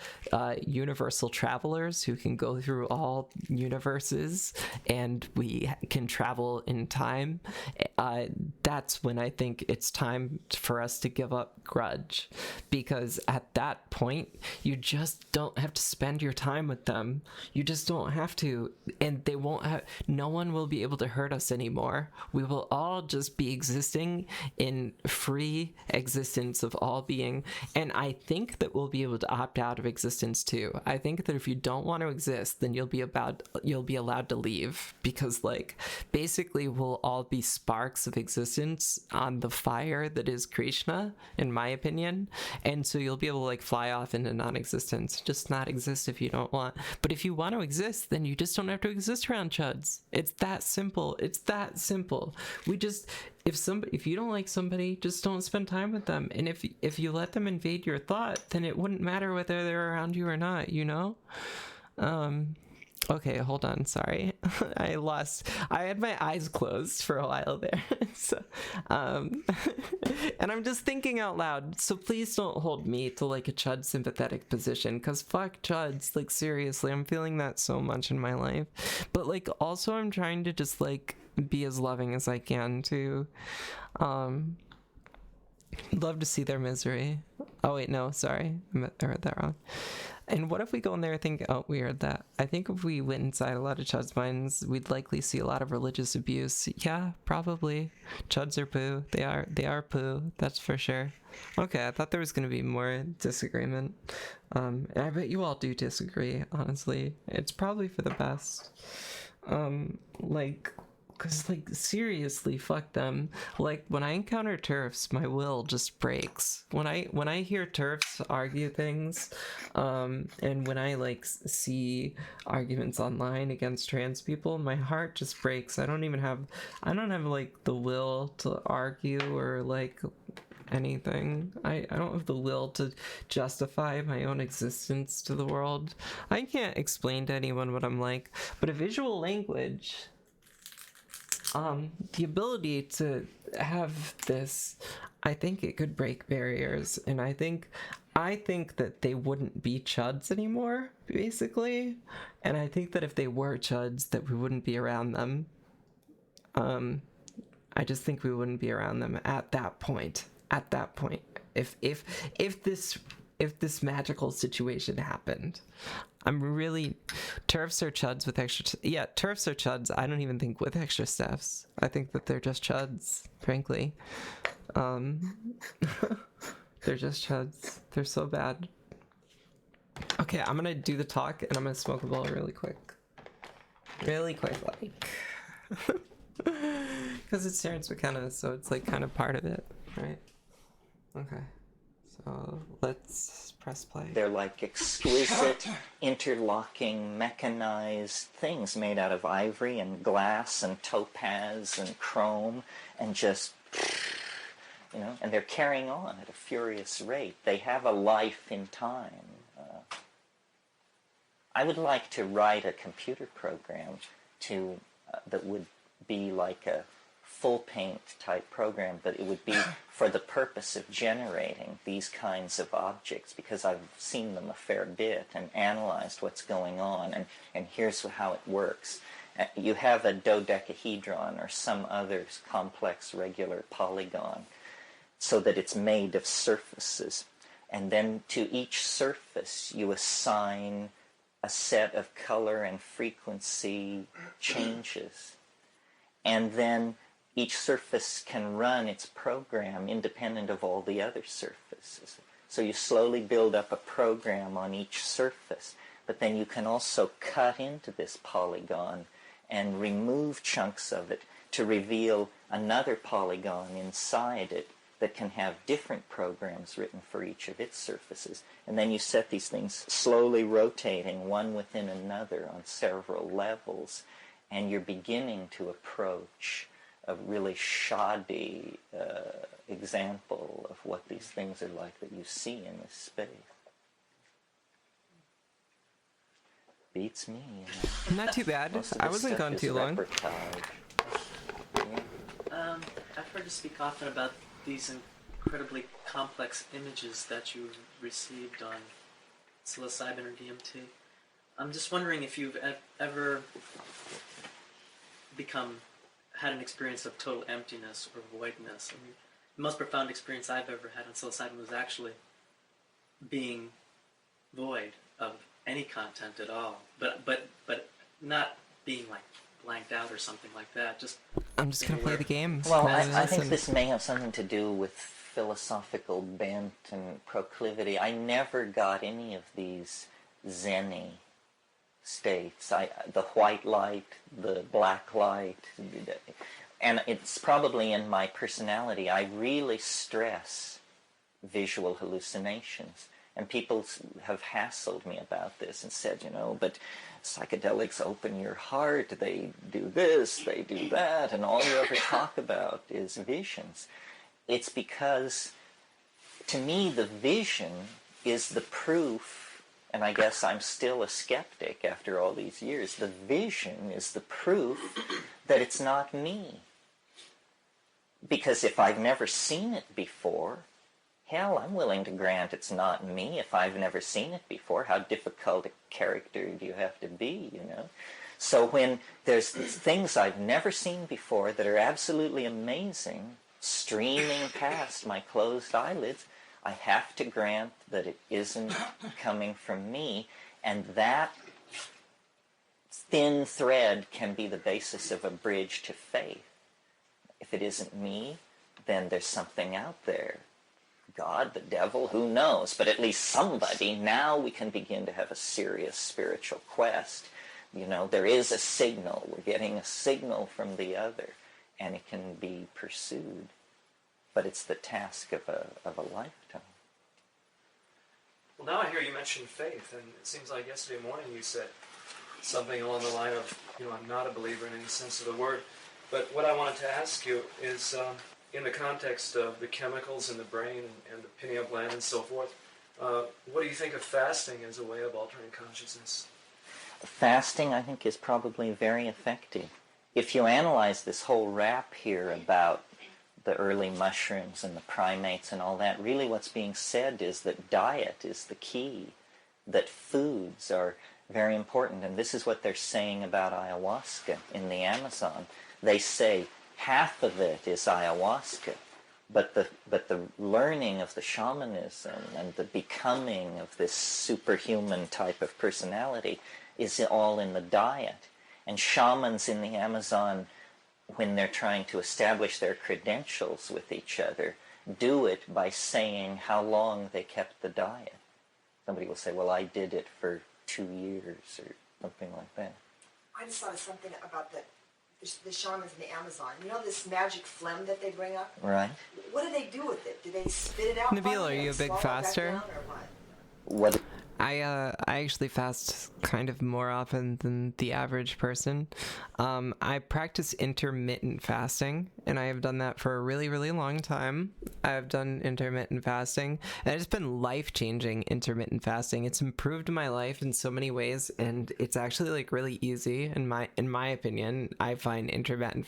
universal travelers who can go through all universes and we can travel in time. That's when I think it's time for us to give up grudge, because at that point you just don't have to spend your time with them. You just don't have to, and they won't have, no one will be able to hurt us anymore. We will all just be existing in free existence of all being, and I think that we'll be able to opt out of existence too. I think that if you don't want to exist, then you'll be allowed to leave, because, like, basically we'll all be sparks of existence on the fire that is Krishna, in my opinion, and so you'll be able to, like, fly off into non-existence, just not exist if you don't want. But if you want to exist, then you just don't have to exist around chuds. It's that simple. If you don't like somebody, just don't spend time with them. And if you let them invade your thought, then it wouldn't matter whether they're around you or not, you know? Okay, hold on, sorry. I had my eyes closed for a while there. So, and I'm just thinking out loud, so please don't hold me to, like, a chud sympathetic position, because fuck chuds, like, seriously, I'm feeling that so much in my life. But, like, also I'm trying to just, like, be as loving as I can too. Love to see their misery. Oh wait, no, sorry, I read that wrong. And what if we go in there and think, oh, we heard that. I think if we went inside a lot of chuds' minds, we'd likely see a lot of religious abuse. Yeah, probably. Chuds are poo. They are poo. That's for sure. Okay, I thought there was going to be more disagreement. And I bet you all do disagree, honestly. It's probably for the best. Like, because, like, seriously, fuck them. Like, when I encounter TERFs, my will just breaks. When I hear TERFs argue things, and when I, like, see arguments online against trans people, my heart just breaks. I don't have, like, the will to argue or, like, anything. I don't have the will to justify my own existence to the world. I can't explain to anyone what I'm like, but a visual language, the ability to have this, I think it could break barriers, and I think that they wouldn't be chuds anymore, basically, and I think that if they were chuds, that we wouldn't be around them. I just think we wouldn't be around them at that point. If this magical situation happened. I'm really... TERFs are chuds with extra... TERFs are chuds, I don't even think with extra steps. I think that they're just chuds, frankly. They're just chuds. They're so bad. Okay, I'm gonna do the talk, and I'm gonna smoke a bowl really quick. Really quick, like... Because it's Terrence Mckenna, so it's, like, kind of part of it, right? Okay. So let's press play. They're like exquisite, interlocking, mechanized things made out of ivory and glass and topaz and chrome, and just, you know, and they're carrying on at a furious rate. They have a life in time. I would like to write a computer program that would be like a full paint type program, but it would be for the purpose of generating these kinds of objects, because I've seen them a fair bit and analyzed what's going on, and here's how it works. You have a dodecahedron or some other complex regular polygon so that it's made of surfaces, and then to each surface you assign a set of color and frequency changes. And then each surface can run its program independent of all the other surfaces. So you slowly build up a program on each surface, but then you can also cut into this polygon and remove chunks of it to reveal another polygon inside it that can have different programs written for each of its surfaces. And then you set these things slowly rotating one within another on several levels, and you're beginning to approach a really shoddy example of what these things are like that you see in this space. Beats me, you know. Not too bad. Most of this I wasn't stuff gone is too long. repertoire. Yeah. I've heard you speak often about these incredibly complex images that you've received on psilocybin or DMT. I'm just wondering if you've ever had an experience of total emptiness or voidness. I mean, the most profound experience I've ever had on psilocybin was actually being void of any content at all, but not being like blanked out or something like that. I'm just gonna play the game. Well, Rather than I think listen. this may have something to do with philosophical bent and proclivity. I never got any of these zen-y states. The white light, the black light, and it's probably in my personality. I really stress visual hallucinations. And people have hassled me about this and said, but psychedelics open your heart, they do this, they do that, and all you ever talk about is visions. It's because, to me, the vision is the proof, and I guess I'm still a skeptic after all these years, the vision is the proof that it's not me. Because if I've never seen it before, hell, I'm willing to grant it's not me if I've never seen it before. How difficult a character do you have to be, So when there's things I've never seen before that are absolutely amazing, streaming past my closed eyelids, I have to grant that it isn't coming from me, and that thin thread can be the basis of a bridge to faith. If it isn't me, then there's something out there. God, the devil, who knows? But at least somebody. Now we can begin to have a serious spiritual quest. There is a signal. We're getting a signal from the other, and it can be pursued. But it's the task of a lifetime. Well, now I hear you mention faith, and it seems like yesterday morning you said something along the line of, I'm not a believer in any sense of the word. But what I wanted to ask you is, in the context of the chemicals in the brain and the pineal gland and so forth, what do you think of fasting as a way of altering consciousness? Fasting, I think, is probably very effective. If you analyze this whole rap here about the early mushrooms and the primates and all that, really what's being said is that diet is the key, that foods are very important. And this is what they're saying about ayahuasca in the Amazon. They say half of it is ayahuasca, but the learning of the shamanism and the becoming of this superhuman type of personality is all in the diet. And shamans in the Amazon, when they're trying to establish their credentials with each other, do it by saying how long they kept the diet. Somebody will say, well, I did it for 2 years or something like that. I just thought of something about the shamans in the Amazon. This magic phlegm that they bring up? Right. What do they do with it? Do they spit it out? Nabil, are you a big faster? What? I actually fast kind of more often than the average person. I practice intermittent fasting, and I have done that for a really, really long time. I've done intermittent fasting, and it's been life-changing intermittent fasting. It's improved my life in so many ways, and it's actually really easy in my opinion. I find intermittent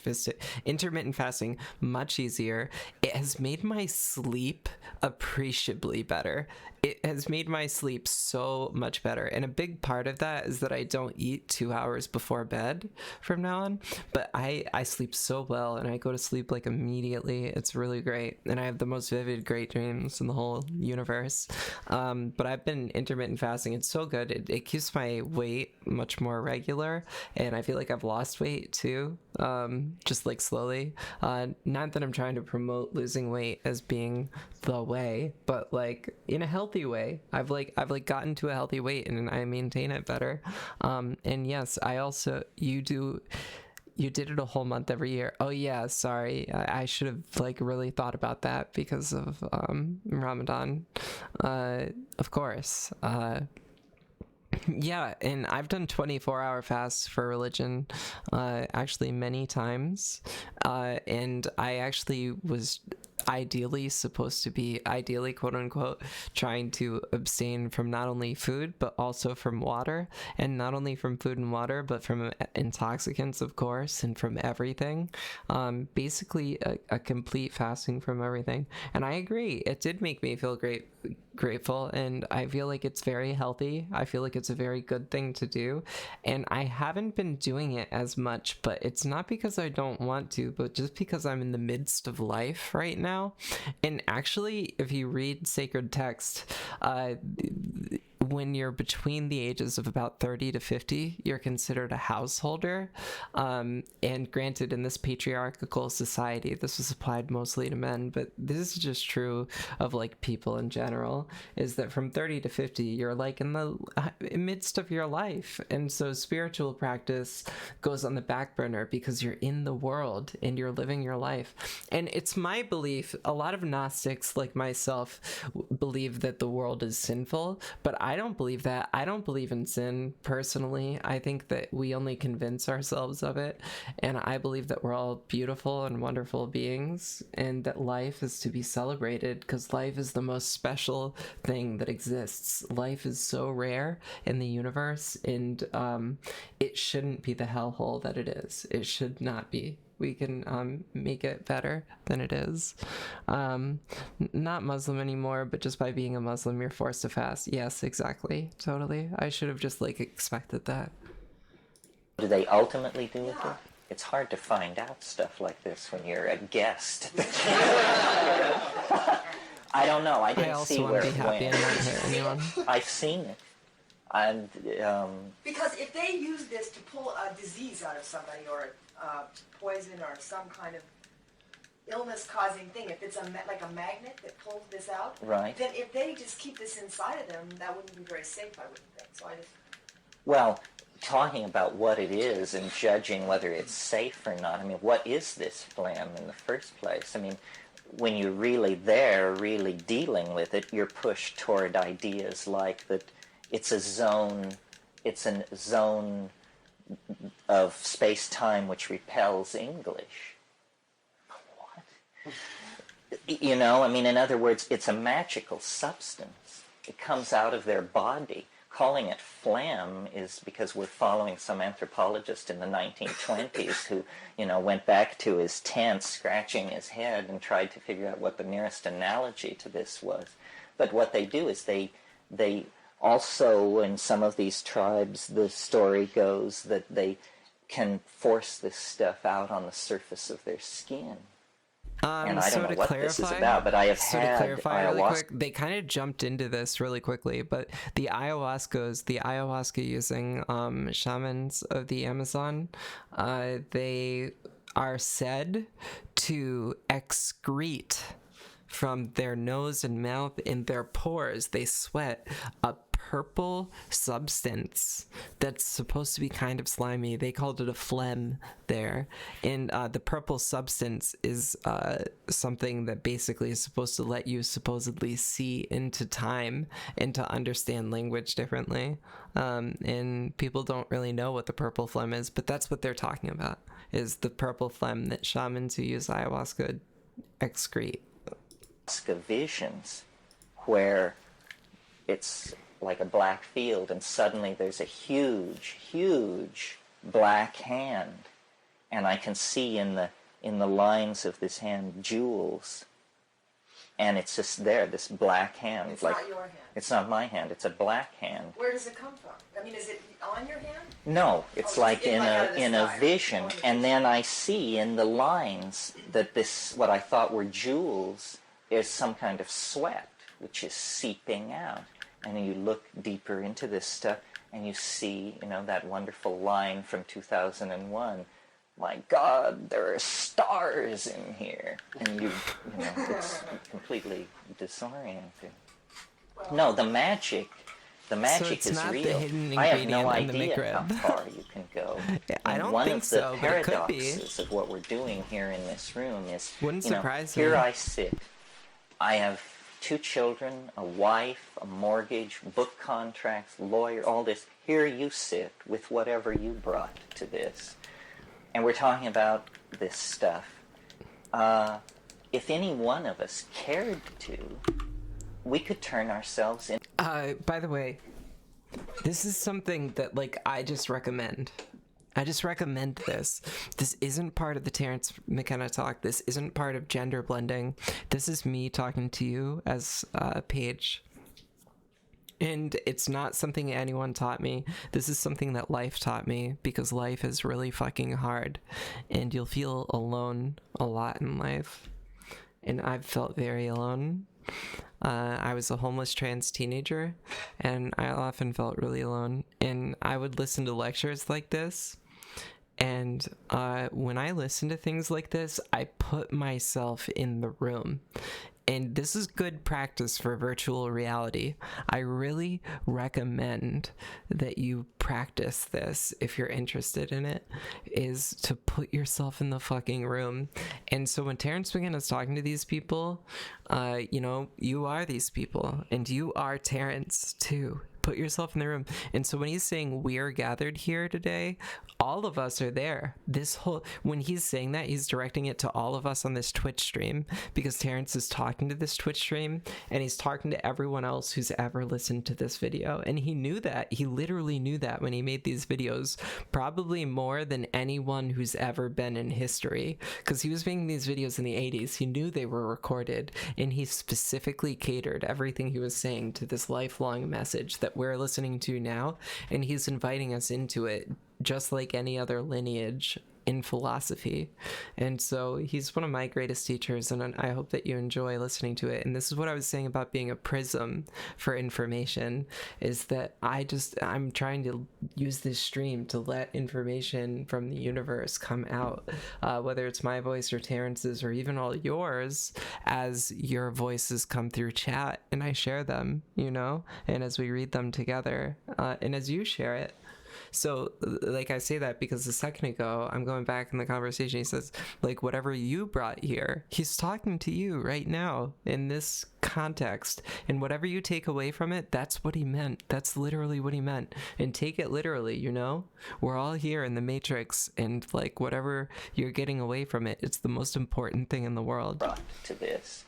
fasting much easier. It has made my sleep appreciably better. It has made my sleep so so much better. And a big part of that is that I don't eat 2 hours before bed from now on. But I sleep so well, and I go to sleep like immediately. It's really great. And I have the most vivid, great dreams in the whole universe. But I've been intermittent fasting. It's so good. It keeps my weight much more regular. And I feel like I've lost weight too, just like slowly. Not that I'm trying to promote losing weight as being the way, but like in a healthy way. I've gotten to a healthy weight, and I maintain it better. And yes, I also, you did it a whole month every year. Oh yeah, sorry. I should have like really thought about that because of Ramadan. Of course. Yeah, and I've done 24-hour fasts for religion actually many times. And I actually was ideally supposed to be, quote unquote, trying to abstain from not only food but also from water, and not only from food and water but from intoxicants, of course, and from everything. Basically a complete fasting from everything. And I agree, it did make me feel grateful, and I feel like it's very healthy. I feel like it's a very good thing to do, and I haven't been doing it as much, but it's not because I don't want to, but just because I'm in the midst of life right now. And actually, if you read sacred text, when you're between the ages of about 30 to 50, you're considered a householder. And granted, in this patriarchal society, this was applied mostly to men, but this is just true of like people in general, is that from 30 to 50, you're like in the midst of your life. And so spiritual practice goes on the back burner because you're in the world and you're living your life. And it's my belief, a lot of Gnostics like myself believe that the world is sinful, but I don't believe that. I don't believe in sin personally. I think that we only convince ourselves of it. And I believe that we're all beautiful and wonderful beings, and that life is to be celebrated because life is the most special thing that exists. Life is so rare in the universe, and it shouldn't be the hellhole that it is. It should not be. We can make it better than it is. Not Muslim anymore, but just by being a Muslim, you're forced to fast. Yes, exactly. Totally. I should have just like expected that. Do they ultimately do with it? It's hard to find out stuff like this when you're a guest. I don't know. I didn't see where it went. I've seen it. And because if they use this to pull a disease out of somebody, or poison, or some kind of illness-causing thing, if it's like a magnet that pulls this out, right, then if they just keep this inside of them, that wouldn't be very safe, I wouldn't think. So I just... Well, talking about what it is and judging whether it's safe or not, I mean, what is this phlegm in the first place? I mean, when you're really there, really dealing with it, you're pushed toward ideas like that it's a zone of space-time which repels English. What? You know, I mean, in other words, it's a magical substance. It comes out of their body. Calling it phlegm is because we're following some anthropologist in the 1920s who, you know, went back to his tent scratching his head and tried to figure out what the nearest analogy to this was. But what they do is they also, in some of these tribes, the story goes that they can force this stuff out on the surface of their skin. And I don't know what this is about, but I have had ayahuasca. Really quick, they kind of jumped into this really quickly, but the ayahuasca using shamans of the Amazon, they are said to excrete from their nose and mouth, in their pores, they sweat a purple substance that's supposed to be kind of slimy. They called it a phlegm there. And the purple substance is something that basically is supposed to let you supposedly see into time and to understand language differently. And people don't really know what the purple phlegm is, but that's what they're talking about, is the purple phlegm that shamans who use ayahuasca excrete. Visions where it's like a black field and suddenly there's a huge black hand, and I can see in the lines of this hand jewels, And it's just there, this black hand. It's not your hand. It's not my hand, it's a black hand. Where does it come from? I mean, is it on your hand? No, it's like in a vision. And then I see in the lines that this, what I thought were jewels, is some kind of sweat, which is seeping out. And you look deeper into this stuff, and you see, that wonderful line from 2001. My God, there are stars in here. And it's completely disorienting. No, the magic is real. I have no idea how far you can go. I don't one think of the so, but it could be. paradoxes of what we're doing here in this room is, Wouldn't surprise me. here I sit. I have 2 children, a wife, a mortgage, book contracts, lawyer, all this. Here you sit with whatever you brought to this. And we're talking about this stuff. If any one of us cared to, we could turn ourselves in. By the way, this is something that, I just recommend. I just recommend this. This isn't part of the Terrence McKenna talk. This isn't part of gender blending. This is me talking to you as Paige. And it's not something anyone taught me. This is something that life taught me, because life is really fucking hard. And you'll feel alone a lot in life. And I've felt very alone. I was a homeless trans teenager, and I often felt really alone. And I would listen to lectures like this. And when I listen to things like this, I put myself in the room. And this is good practice for virtual reality. I really recommend that you practice this if you're interested in it, is to put yourself in the fucking room. And so when Terrence McKenna is talking to these people, you are these people, and you are Terrence too. Put yourself in the room. And so when he's saying we're gathered here today, all of us are there. When he's saying that, he's directing it to all of us on this Twitch stream, because Terrence is talking to this Twitch stream, and he's talking to everyone else who's ever listened to this video. And he knew that. He literally knew that when he made these videos, probably more than anyone who's ever been in history, because he was making these videos in the 80s. He knew they were recorded, and he specifically catered everything he was saying to this lifelong message that we're listening to now, and he's inviting us into it just like any other lineage in philosophy. And so he's one of my greatest teachers, and I hope that you enjoy listening to it. And this is what I was saying about being a prism for information, is that I'm trying to use this stream to let information from the universe come out, whether it's my voice or Terrence's or even all yours, as your voices come through chat and I share them, and as we read them together, and as you share it. So, I say that because a second ago, I'm going back in the conversation, he says, whatever you brought here, he's talking to you right now in this context. And whatever you take away from it, that's what he meant. That's literally what he meant. And take it literally, We're all here in the Matrix, and, whatever you're getting away from it, it's the most important thing in the world. Brought to this.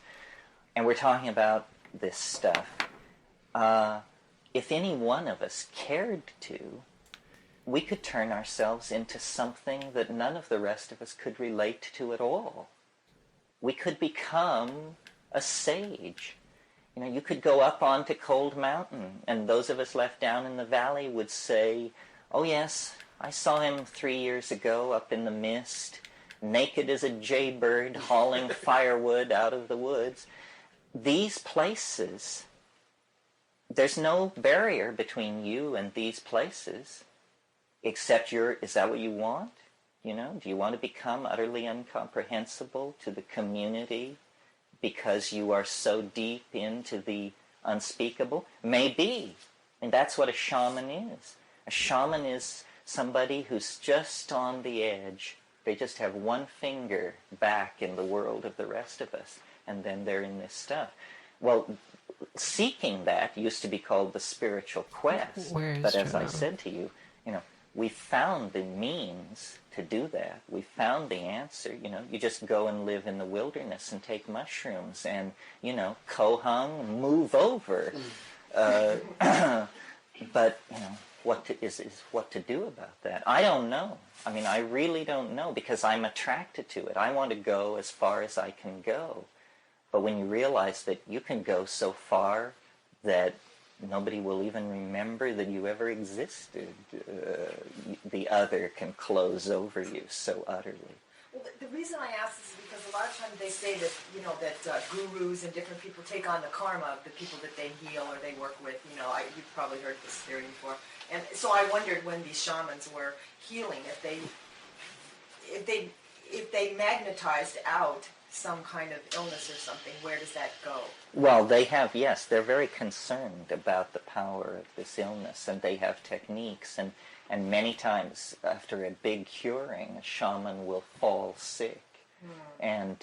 And we're talking about this stuff. If any one of us cared to, we could turn ourselves into something that none of the rest of us could relate to at all. We could become a sage. You could go up onto Cold Mountain, and those of us left down in the valley would say, oh yes, I saw him 3 years ago up in the mist, naked as a jaybird, hauling firewood out of the woods. These places, there's no barrier between you and these places. Except is that what you want? Do you want to become utterly incomprehensible to the community because you are so deep into the unspeakable? Maybe. And that's what a shaman is. A shaman is somebody who's just on the edge. They just have one finger back in the world of the rest of us, and then they're in this stuff. Well, seeking that used to be called the spiritual quest. But as I said to you, we found the means to do that. We found the answer. You just go and live in the wilderness and take mushrooms and, kohung, move over. But, what to do about that? I don't know. I really don't know, because I'm attracted to it. I want to go as far as I can go. But when you realize that you can go so far that nobody will even remember that you ever existed, the other can close over you so utterly. Well, the reason I ask this is because a lot of times they say that, that gurus and different people take on the karma of the people that they heal or they work with. You've probably heard this theory before. And so I wondered when these shamans were healing, if they magnetized out some kind of illness or something, where does that go? Well, they have, yes, they're very concerned about the power of this illness, and they have techniques, and many times after a big curing, a shaman will fall sick. And,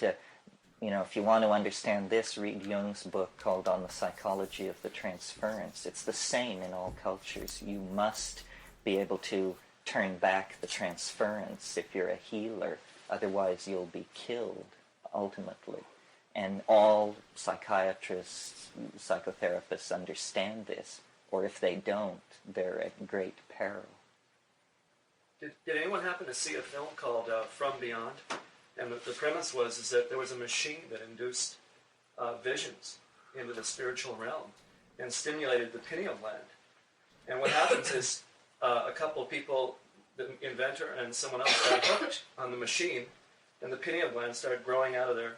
if you want to understand this, read Jung's book called On the Psychology of the Transference. It's the same in all cultures. You must be able to turn back the transference if you're a healer, otherwise you'll be killed ultimately. And all psychiatrists, psychotherapists understand this, or if they don't, they're at great peril. Did anyone happen to see a film called From Beyond? And the premise was that there was a machine that induced visions into the spiritual realm and stimulated the pineal gland. And what happens is a couple of people, the inventor and someone else, got hooked on the machine, and the pineal gland started growing out of their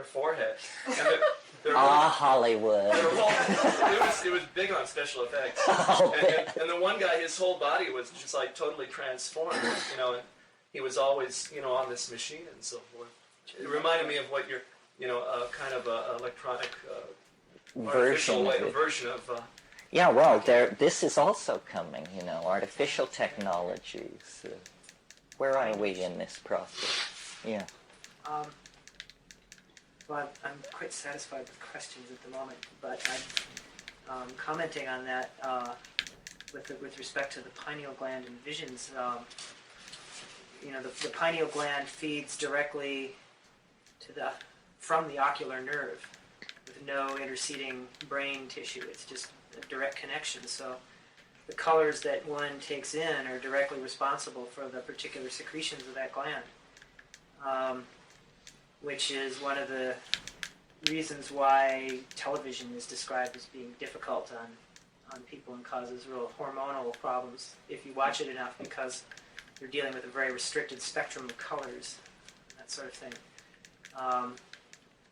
forehead. And Hollywood. It was big on special effects. And the one guy, his whole body was just like totally transformed, and he was always, on this machine and so forth. It reminded me of what you're, kind of a electronic version of. Yeah, well, this is also coming, artificial technologies. Where are we in this process? Yeah. Well, I'm quite satisfied with questions at the moment, but I'm commenting on that with respect to the pineal gland and visions. The pineal gland feeds directly from the ocular nerve with no interceding brain tissue. It's just a direct connection. So the colors that one takes in are directly responsible for the particular secretions of that gland, which is one of the reasons why television is described as being difficult on people and causes real hormonal problems if you watch it enough, because you're dealing with a very restricted spectrum of colors, that sort of thing.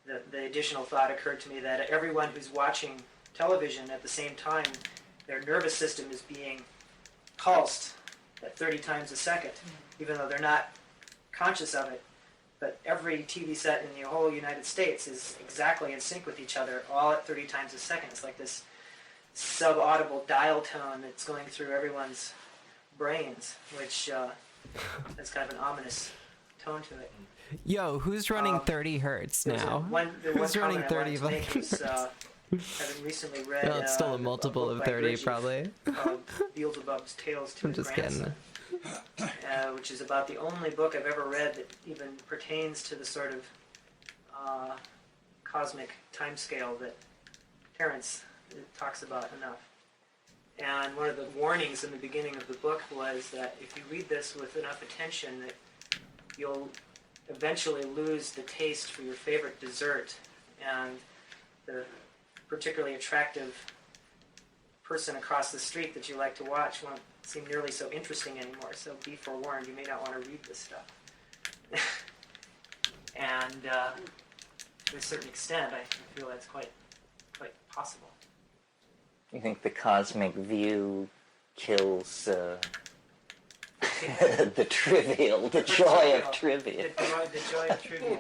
The additional thought occurred to me that everyone who's watching television at the same time, their nervous system is being pulsed at 30 times a second, even though they're not conscious of it. But every TV set in the whole United States is exactly in sync with each other, all at 30 times a second. It's like this sub-audible dial tone that's going through everyone's brains, which has kind of an ominous tone to it. Yo, who's running 30 hertz now? Who's running 30 hertz? Having recently read Well, it's still a multiple of 30, probably. Beelzebub's Tales to I'm His just Grandson, kidding. which is about the only book I've ever read that even pertains to the sort of cosmic timescale that Terence talks about enough. And one of the warnings in the beginning of the book was that if you read this with enough attention, that you'll eventually lose the taste for your favorite dessert, and the particularly attractive person across the street that you like to watch won't seem nearly so interesting anymore. So be forewarned, you may not want to read this stuff. And to a certain extent, I feel that's quite possible. You think the cosmic view kills the trivial, the joy of trivia? The joy of trivia.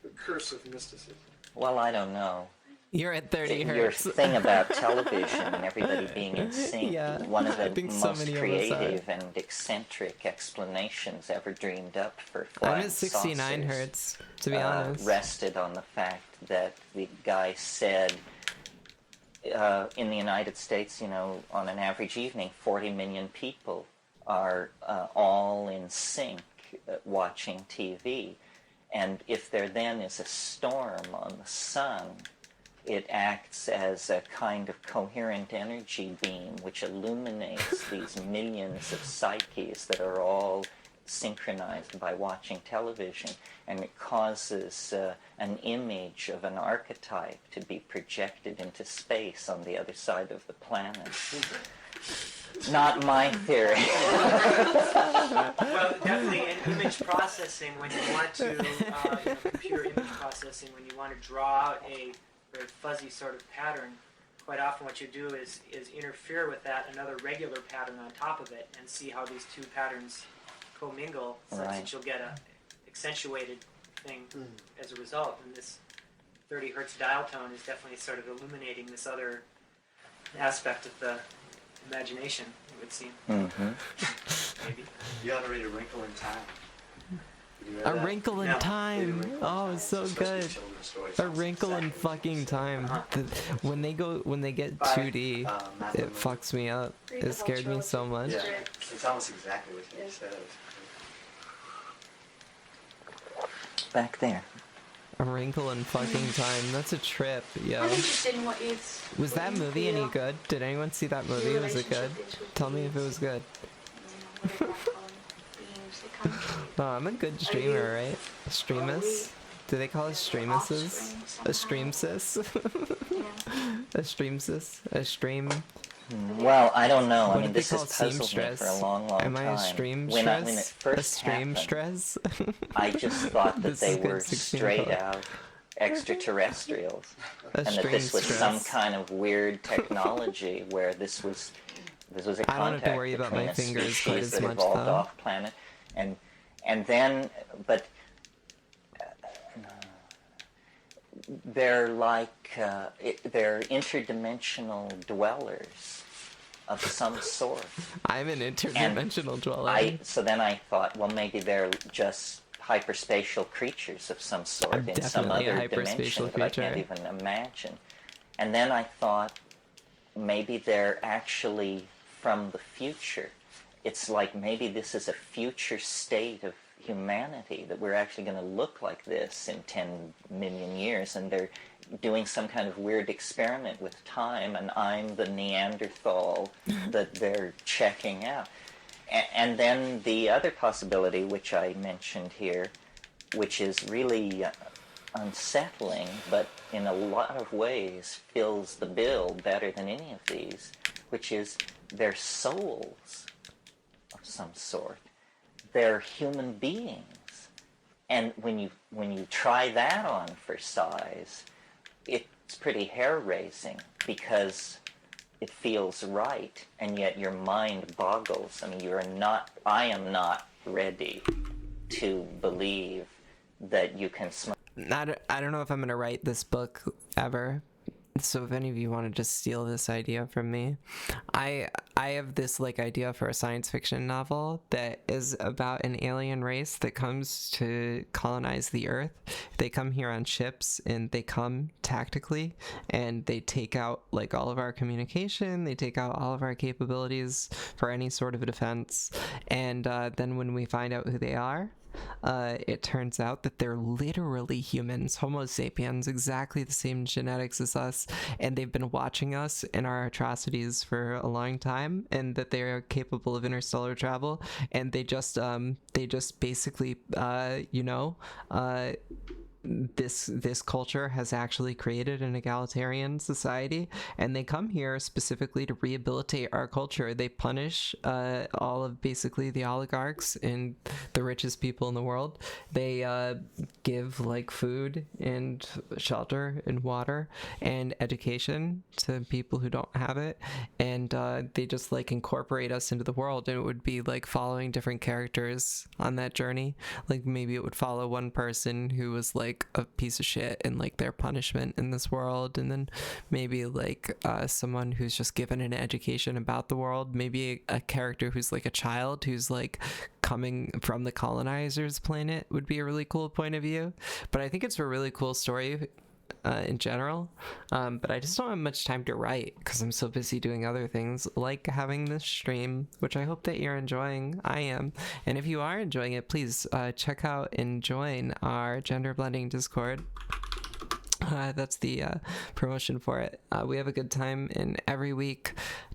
The curse of mysticism. Well, I don't know. You're at 30 Your hertz. thing about television and everybody being in sync, Yeah, one of I the think so most many of us creative and eccentric explanations ever dreamed up for flying I'm at 69 saucers, hertz, to be honest. rested on the fact that the guy said in the United States, on an average evening, 40 million people are all in sync watching TV. And if there then is a storm on the sun, it acts as a kind of coherent energy beam which illuminates these millions of psyches that are all synchronized by watching television, and it causes an image of an archetype to be projected into space on the other side of the planet. Not my theory. Well, definitely in image processing, when you want to, computer image processing, when you want to draw out a very fuzzy sort of pattern, quite often what you do is interfere with that another regular pattern on top of it and see how these two patterns commingle such that you'll get a accentuated thing as a result. And this 30 hertz dial tone is definitely sort of illuminating this other aspect of the imagination, it would seem. Maybe. You ought to read A Wrinkle in Time. A Wrinkle in Time. Oh, it's so good. A Wrinkle in fucking Time. When they get 2D, it fucks me up. It scared me so much. Yeah, it's almost exactly what you said. Back there. A Wrinkle in fucking Time. That's a trip, yo. I'm interested in what is. Was that movie any good? Did anyone see that movie? Was it good? Tell me if it was good. No, I'm a good streamer, right? Streamus? Do they call us streamuses? A stream sis? A stream sis? A stream? Well, I don't know. What I mean, did they this call has puzzled me for a long, long time. Am I a stream when stress? when it first a stream happened, stress? I just thought that This they is good were 16 straight color. out extraterrestrials, A and that stream this was some stress. kind of weird technology where this was a I don't have contact to worry about between my a fingers quite species as that much, evolved though. off planet, and then, but they're like they're interdimensional dwellers of some sort. I'm an interdimensional dweller. So then I thought, well, maybe they're just hyperspatial creatures of some sort I'm in some definitely a other dimension hyperspatial that I can't creature. even imagine. And then I thought, maybe they're actually from the future. It's like maybe this is a future state of humanity, that we're actually going to look like this in 10 million years, and they're doing some kind of weird experiment with time, and I'm the Neanderthal that they're checking out. And then the other possibility, which I mentioned here, which is really unsettling, but in a lot of ways fills the bill better than any of these, which is they're souls of some sort. They're human beings. And when you try that on for size, it's pretty hair-raising, because it feels right, and yet your mind boggles. I mean, I am not ready to believe that you can I don't know if I'm going to write this book ever. So if any of you want to just steal this idea from me, I have this idea for a science fiction novel that is about an alien race that comes to colonize the Earth. They come here on ships, and they come tactically, and they take out all of our communication. They take out all of our capabilities for any sort of a defense. And then when we find out who they are, it turns out that they're literally humans, Homo sapiens, exactly the same genetics as us, and they've been watching us and our atrocities for a long time, and that they are capable of interstellar travel, and they just basically this culture has actually created an egalitarian society, and they come here specifically to rehabilitate our culture. They punish all of basically the oligarchs and the richest people in the world. They give food and shelter and water and education to people who don't have it, and they just incorporate us into the world. And it would be following different characters on that journey. Maybe it would follow one person who was a piece of shit and their punishment in this world, and then maybe someone who's just given an education about the world, maybe a character who's a child who's coming from the colonizers' planet would be a really cool point of view. But I think it's a really cool story in general, but I just don't have much time to write because I'm so busy doing other things, like having this stream, which I hope that you're enjoying. I am. And if you are enjoying it, please check out and join our gender blending Discord. That's the promotion for it. We have a good time, and every week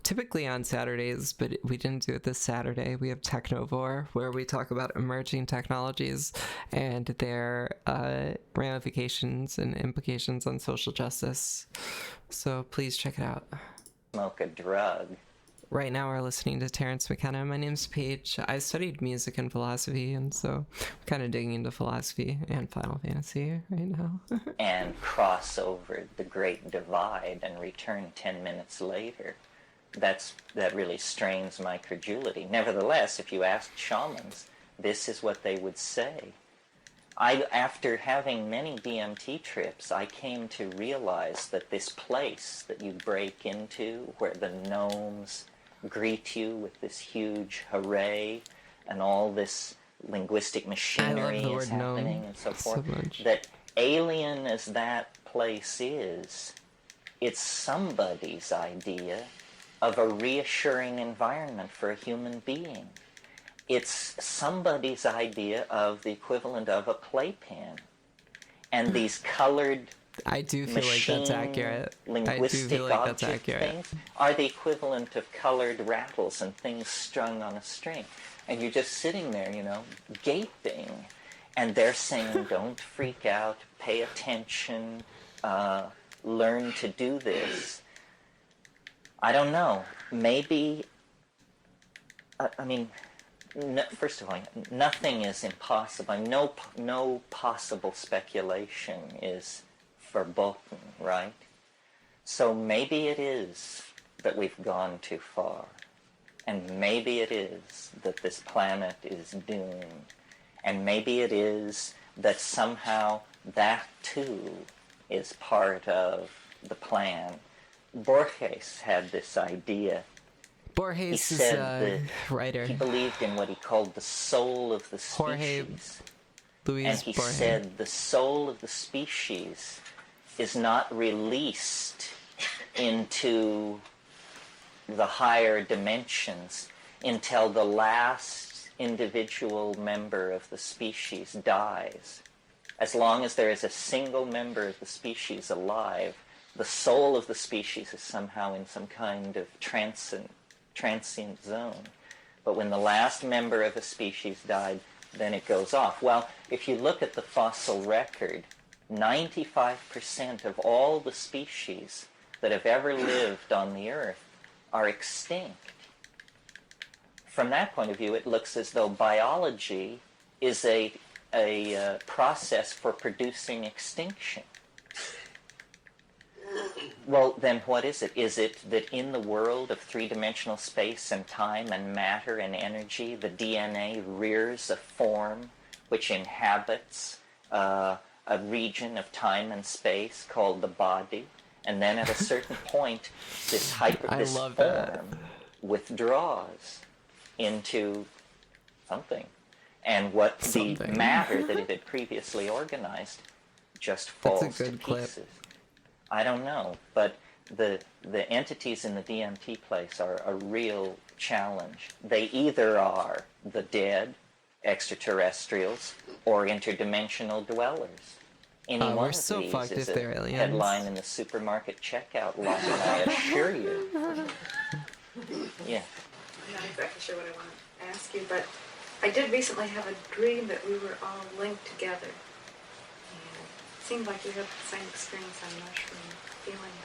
typically on Saturdays, but we didn't do it this Saturday. We have Technovore, where we talk about emerging technologies and their ramifications and implications on social justice. So please check it out. Smoke a drug. Right now we're listening to Terrence McKenna. My name's Paige. I studied music and philosophy, and so I'm kind of digging into philosophy and Final Fantasy right now. And cross over the Great Divide and return 10 minutes later. That really strains my credulity. Nevertheless, if you asked shamans, this is what they would say. After having many DMT trips, I came to realize that this place that you break into, where the gnomes greet you with this huge hooray, and all this linguistic machinery is happening and so forth, that alien as that place is, it's somebody's idea of a reassuring environment for a human being. It's somebody's idea of the equivalent of a playpen. And these colored I do feel like that's accurate. Linguistic object things are the equivalent of colored rattles and things strung on a string. And you're just sitting there, you know, gaping. And they're saying, don't freak out, pay attention, learn to do this. I don't know. Maybe, I mean, no, first of all, nothing is impossible. No possible speculation is verboten, right? So maybe it is that we've gone too far. And maybe it is that this planet is doomed. And maybe it is that somehow that too is part of the plan. Borges had this idea. Borges is a writer. He believed in what he called the soul of the species. And he said the soul of the species is not released into the higher dimensions until the last individual member of the species dies. As long as there is a single member of the species alive, the soul of the species is somehow in some kind of transient zone. But when the last member of a species died, then it goes off. Well, if you look at the fossil record, 95% of all the species that have ever lived on the Earth are extinct. From that point of view, it looks as though biology is a process for producing extinction. Well, then what is it? Is it that in the world of three-dimensional space and time and matter and energy, the DNA rears a form which inhabits a region of time and space called the body, and then at a certain point, this form withdraws into something, and what the matter that it had previously organized just falls to pieces. I don't know, but the entities in the DMT place are a real challenge. They either are the dead, extraterrestrials, or interdimensional dwellers. Any one of these is a headline in the supermarket checkout line, I assure you. Yeah. I'm not exactly sure what I want to ask you, but I did recently have a dream that we were all linked together. It seemed like you had the same experience I'm not sure I'm feeling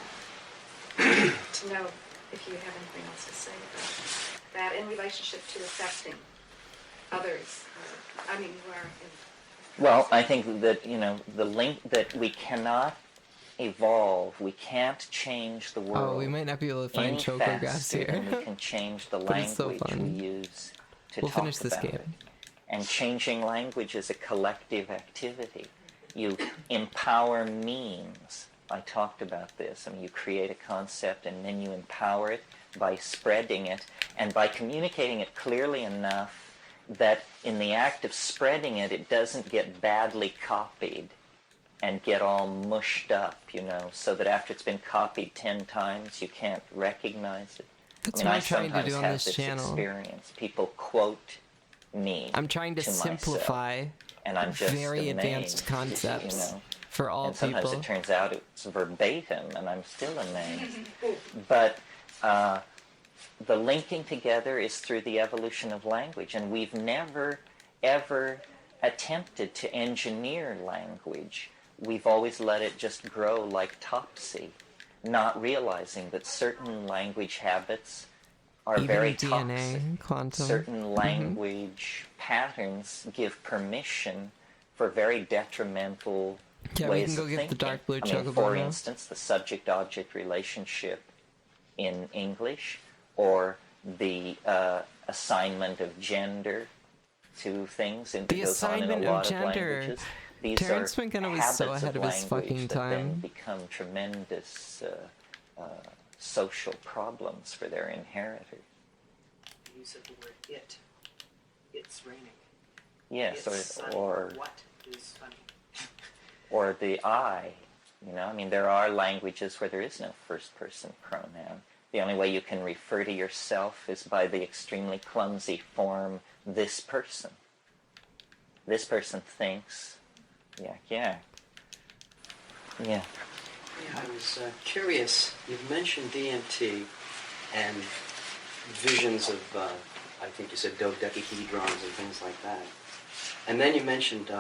that. To know if you have anything else to say about that in relationship to affecting others. I mean, you are in... Well, I think that, you know, the link that we cannot evolve, we can't change the world. Oh, we might not be able to find chocographs here. We can change the language we use to talk finish this about game. it. And changing language is a collective activity. You empower memes. I talked about this. I mean, you create a concept and then you empower it by spreading it and by communicating it clearly enough that in the act of spreading it, it doesn't get badly copied and get all mushed up, you know, so that after it's been copied 10 times, you can't recognize it. That's I mean, what I'm trying to do on this this channel. Experience. People quote me. I'm trying to simplify myself, and I'm just very amazed, advanced concepts, you know, for all and sometimes people. It turns out it's verbatim, and I'm still amazed. But the linking together is through the evolution of language, and we've never, ever attempted to engineer language. We've always let it just grow like topsy, not realizing that certain language habits are Even very DNA, toxic. quantum. Certain language patterns give permission for very detrimental Yeah, ways we can go of get thinking. the dark blue I mean, chocobo for now. instance, the subject-object relationship in English, or the assignment of gender to things, and The it goes on in a assignment of lot of gender. languages. These Terrence are Mckenna was habits so ahead of his language fucking that then time. become tremendous social problems for their inheritor. The use of the word it. It's raining. Yes, It's sunny. or What is sunny? or the I. You know, I mean, there are languages where there is no first-person pronoun. The only way you can refer to yourself is by the extremely clumsy form, this person. This person thinks, yeah. Yeah, I was curious. You've mentioned DMT and visions of, I think you said dodecahedrons and things like that. And then you mentioned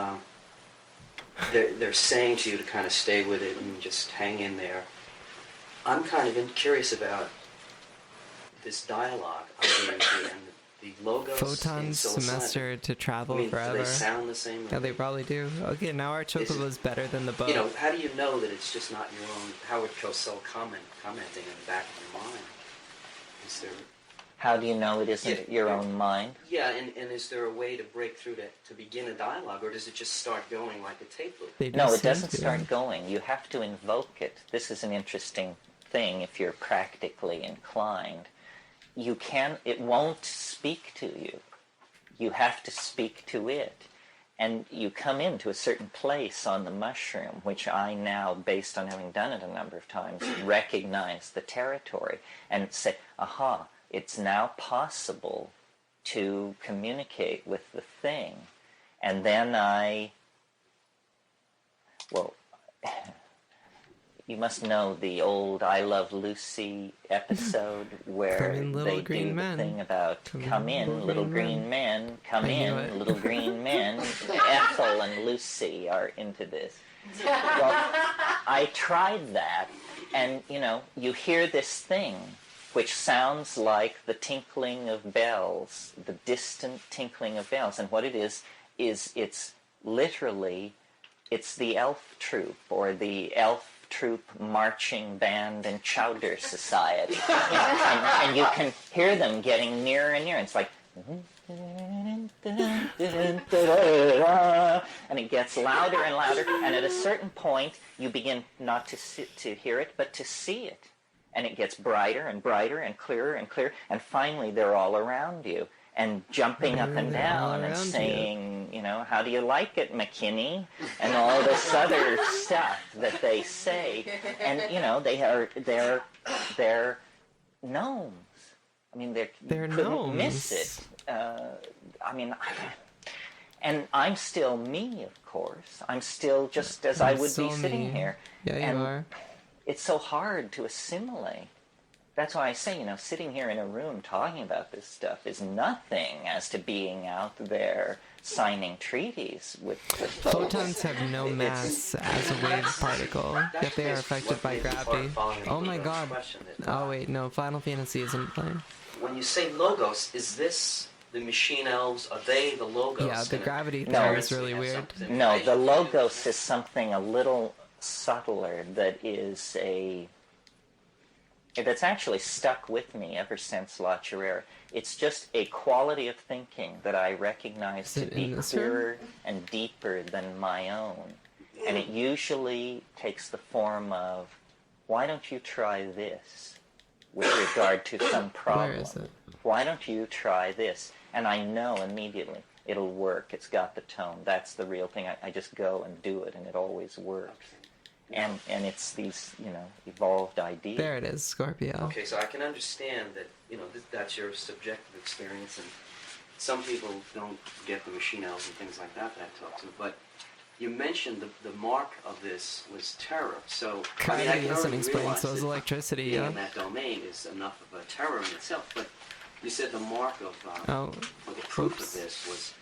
they're saying to you to kind of stay with it and just hang in there. I'm kind of curious about this dialogue of DMT and the logos in Photons psilocybin. semester to travel I mean, forever. do they sound the same? Yeah, they probably do. Okay, now our chocobo is better than the boat. You know, how do you know that it's just not your own Howard Cosell commenting in the back of your mind? Is there... How do you know it isn't your own mind? Yeah, and is there a way to break through to begin a dialogue, or does it just start going like a tape loop? No, it doesn't start going. You have to invoke it. This is an interesting thing if you're practically inclined. It won't speak to you. You have to speak to it. And you come into a certain place on the mushroom, which I now, based on having done it a number of times, recognize the territory and say, aha, it's now possible to communicate with the thing. And then you must know the old I Love Lucy episode where they do the thing about come in, little green men, come in, little green men. Ethel and Lucy are into this. Well, I tried that, and, you hear this thing which sounds like the tinkling of bells, the distant tinkling of bells. And what it is it's literally, it's the elf troop, or the elf troop marching band and chowder society. And you can hear them getting nearer and nearer. It's like, and it gets louder and louder, and at a certain point you begin not to hear it, but to see it. And it gets brighter and brighter and clearer, and finally they're all around you, and jumping up and down and saying, how do you like it, Mckenna? And all this other stuff that they say. And, they're gnomes. I mean, you couldn't miss it. And I'm still me, of course. I'm still just as I would be sitting here. Yeah, you are. It's so hard to assimilate. That's why I say, sitting here in a room talking about this stuff is nothing as to being out there signing treaties with folks. Photons have no mass as a wave particle, yet they are affected by gravity. Oh my god. Oh wait, no, Final Fantasy isn't playing. When you say logos, is this the machine elves? Are they the logos? Yeah, the gravity thing is really weird. No, the logos is something a little subtler that's actually stuck with me ever since La Chirera. It's just a quality of thinking that I recognize to be clearer and deeper than my own. And it usually takes the form of, why don't you try this with regard to some problem? Where is it? Why don't you try this? And I know immediately it'll work. It's got the tone. That's the real thing. I just go and do it, and it always works. And it's these, evolved ideas. There it is, Scorpio. Okay, so I can understand that, that's your subjective experience, and some people don't get the machine elves and things like that I talk to, but you mentioned the mark of this was terror. So Gravity I can isn't already explained, realize so is that electricity, being yeah. in that domain is enough of a terror in itself. But you said the mark of, or the proof of this was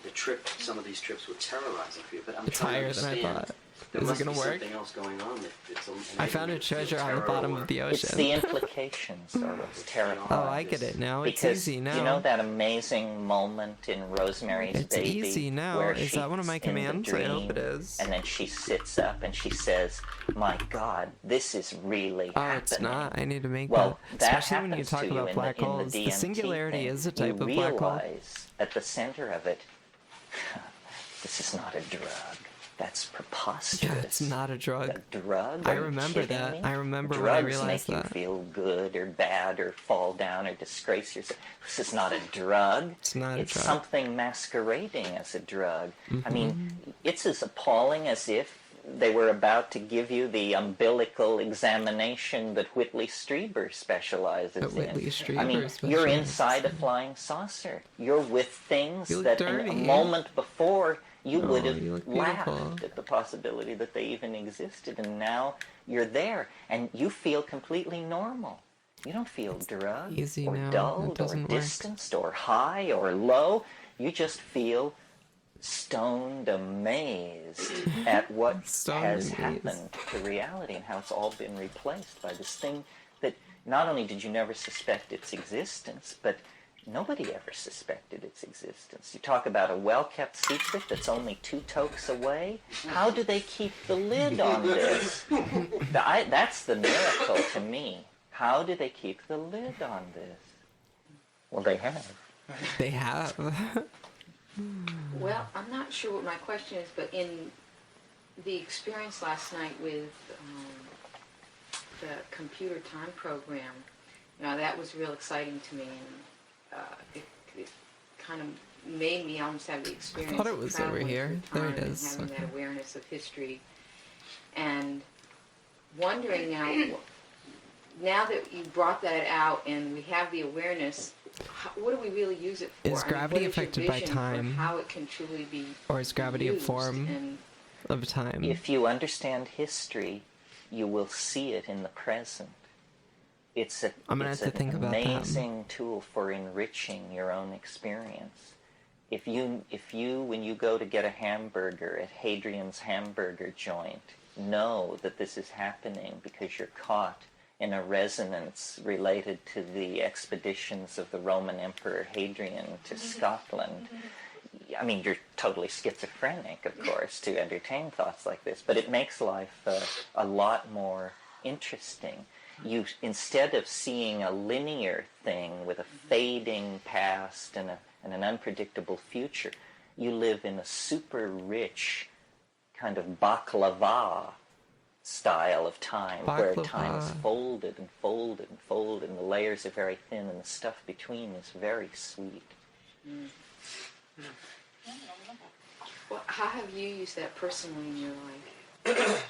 the trip. Some of these trips were terrorizing for you. But I'm It's trying to higher than I understand. thought. There Is it must gonna be work? something else going on that's I found a treasure on the bottom of the ocean. It's the implications of it. Terrifying. Oh, I get it now. It's Because easy now. you know that amazing moment in Rosemary's It's Baby easy now. where Is that one of my she's in the commands? I hope it dream, is. And then she sits up and she says, "My God, this is really happening." It's not. I need to make Well, that. that Especially when you happens talk to you about in black the holes. The DMT singularity thing. is a type You of black hole. realize at the center of it, this is not a drug. That's preposterous. Yeah, it's not a drug. A drug? I Are you remember kidding that. me? I remember Drugs when I realized make that. you feel good or bad or fall down or disgrace yourself. This is not a drug. It's not a It's drug. something masquerading as a drug. I mean, Mm-hmm. it's as appalling as if they were about to give you the umbilical examination that Whitley Strieber specializes That Whitley in. Strieber I mean, you're specializes inside a flying saucer. You're with things You look that in dirty. a moment before you Oh, would have you look laughed beautiful. at the possibility that they even existed, and now you're there, and you feel completely normal. You don't feel drugged Easy or now. It dulled or doesn't work. distanced or high or low. You just feel stoned amazed at what Stoned has amazed. happened to reality and how it's all been replaced by this thing that not only did you never suspect its existence, but nobody ever suspected its existence. You talk about a well-kept secret that's only 2 tokes away. How do they keep the lid on this? That's the miracle to me. How do they keep the lid on this? Well, they have. They have. Well, I'm not sure what my question is, but in the experience last night with the computer time program, you know, that was real exciting to me, and it kind of made me almost have the experience it was of over traveling here. through There time it and is. having Okay. that awareness of history, and wondering now that you brought that out and we have the awareness, what do we really use it for? Is I mean, gravity what is your affected by vision for time? how it can truly be Or is gravity a used? form And of time? If you understand history, you will see it in the present. It's I'm gonna it's have to think an about that. amazing tool for enriching your own experience. If you, when you go to get a hamburger at Hadrian's hamburger joint, know that this is happening because you're caught in a resonance related to the expeditions of the Roman Emperor Hadrian to Scotland. I mean, you're totally schizophrenic, of course, to entertain thoughts like this, but it makes life a lot more interesting. You, instead of seeing a linear thing with a fading past and an unpredictable future, you live in a super rich kind of baklava style of time, where time is Baklava. folded and folded and folded, and the layers are very thin, and the stuff between is very sweet. well, how have you used that personally in your life?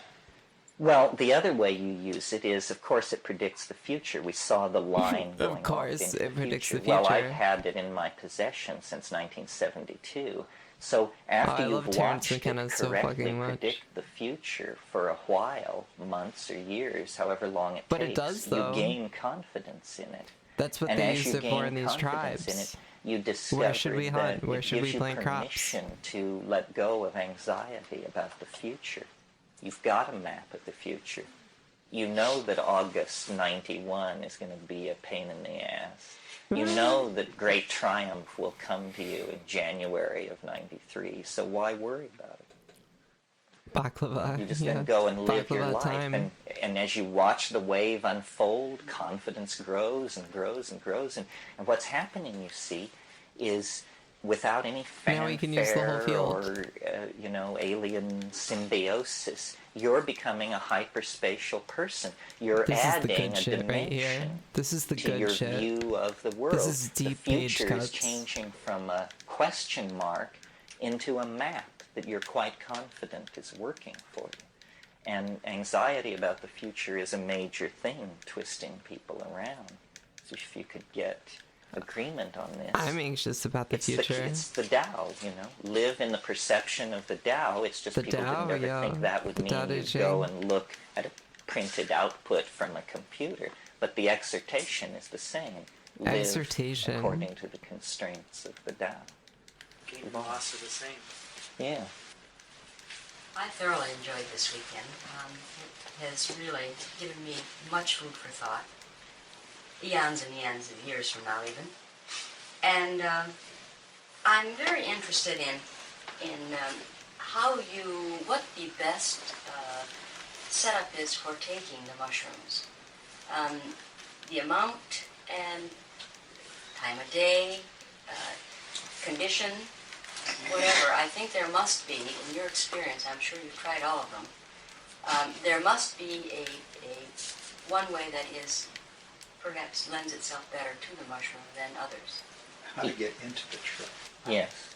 Well, the other way you use it is, of course, it predicts the future. We saw the line going off course, into it the predicts future. the Well, I've future. had it in my possession since 1972. So after I love you've Terrence watched McKenna it so correctly fucking much. predict the future for a while, months or years, however long it But it takes, does, though. you gain confidence in it. That's what And they as use you it for in gain these confidence tribes. in it, you discover Where should we hunt? that Where it should gives we you plant crops? permission to let go of anxiety about the future. You've got a map of the future. You know that August 91 is going to be a pain in the ass. You know that great triumph will come to you in January of 93, so why worry about it? Baklava. You just yeah. then go and live your Baklava life, time. and as you watch the wave unfold, confidence grows and grows and grows, and what's happening, you see, is without any Now we can use the whole fanfare field. or alien symbiosis, you're becoming a hyperspatial person. You're This is the adding good a shit right dimension here. This is the to good your shit. view of the world. This is deep the page future is cuts. changing from a question mark into a map that you're quite confident is working for you. And anxiety about the future is a major thing twisting people around. So if you could get agreement on this. I'm anxious about the future. It's the Tao, Live in the perception of the Tao. It's just The people Tao, didn't ever yeah. think that would The Tao mean Te you go Ching. and look at a printed output from a computer. But the exhortation is the same. Live Exhortation. according to the constraints of the Tao. Gain and loss are the same. Yeah. I thoroughly enjoyed this weekend. It has really given me much food for thought. Eons and eons of years from now, even. And I'm very interested in what the best setup is for taking the mushrooms. The amount and time of day, condition, whatever. I think there must be, in your experience, I'm sure you've tried all of them, there must be a one way that is perhaps lends itself better to the mushroom than others. How to get into the trip. Yes.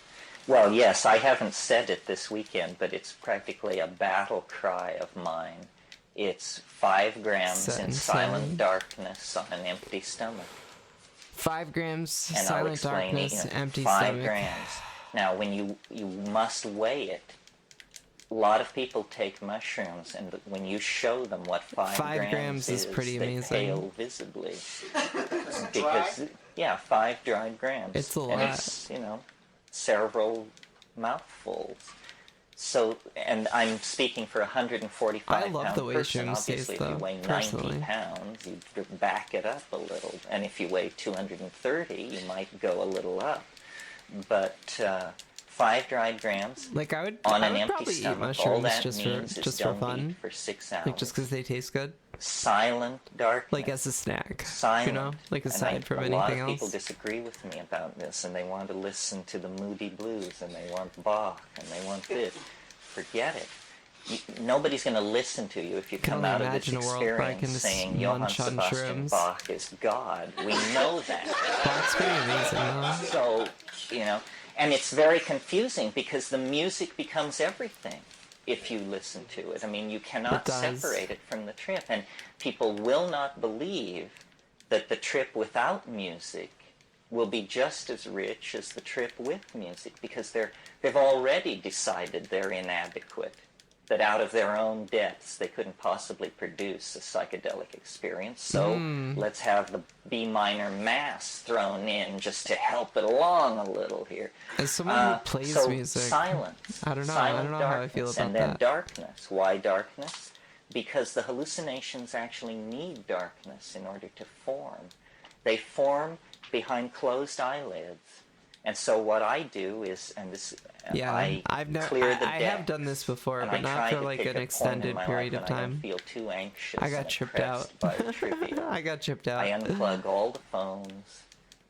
Well, yes, I haven't said it this weekend, but it's practically a battle cry of mine. It's 5 grams in silent darkness on an empty stomach. 5 grams, And I'll silent explain darkness, it, empty 5 stomach. grams. Now, when you must weigh it, a lot of people take mushrooms, and when you show them what 5 grams is pretty they amazing. pale visibly. Because, yeah, 5 dried grams. It's a lot. And it's, several mouthfuls. So, and I'm speaking for 145 I love pound the way person. shrooms Obviously, taste, if though, you weigh 90 personally. pounds, you back it up a little. And if you weigh 230, you might go a little up. But 5 dried grams Like I would on an empty probably eat stomach, all mushrooms that just means for is just for don't fun. eat for 6 hours. Like just because they taste good. Silent darkness. Like as a snack. Silent. Like And aside from a anything lot of else. people disagree with me about this, and they want to listen to the Moody Blues, and they want Bach, and they want this. Forget it. Nobody's going to listen to you if you Can come only out of this imagine a world where I experience can just saying Johann munch on Sebastian shrooms. Bach is God. We know that. Bach's pretty amazing, though. So, and it's very confusing because the music becomes everything if you listen to it. I mean, you cannot It does. separate it from the trip. And people will not believe that the trip without music will be just as rich as the trip with music because they've already decided they're inadequate, that out of their own depths they couldn't possibly produce a psychedelic experience. So let's have the B minor mass thrown in just to help it along a little here. As someone who plays so music, silence. I don't know. Silent I don't know how I feel darkness, about and then that. darkness. Why darkness? Because the hallucinations actually need darkness in order to form. They form behind closed eyelids. And so what I do is, and this, Yeah, I I've never. clear the I deck, have done this before, and but I not try for to like pick an a point in extended my period life of when I time. don't feel too anxious. I got and tripped out. oppressed by trivia. I got tripped out. I unplug all the phones.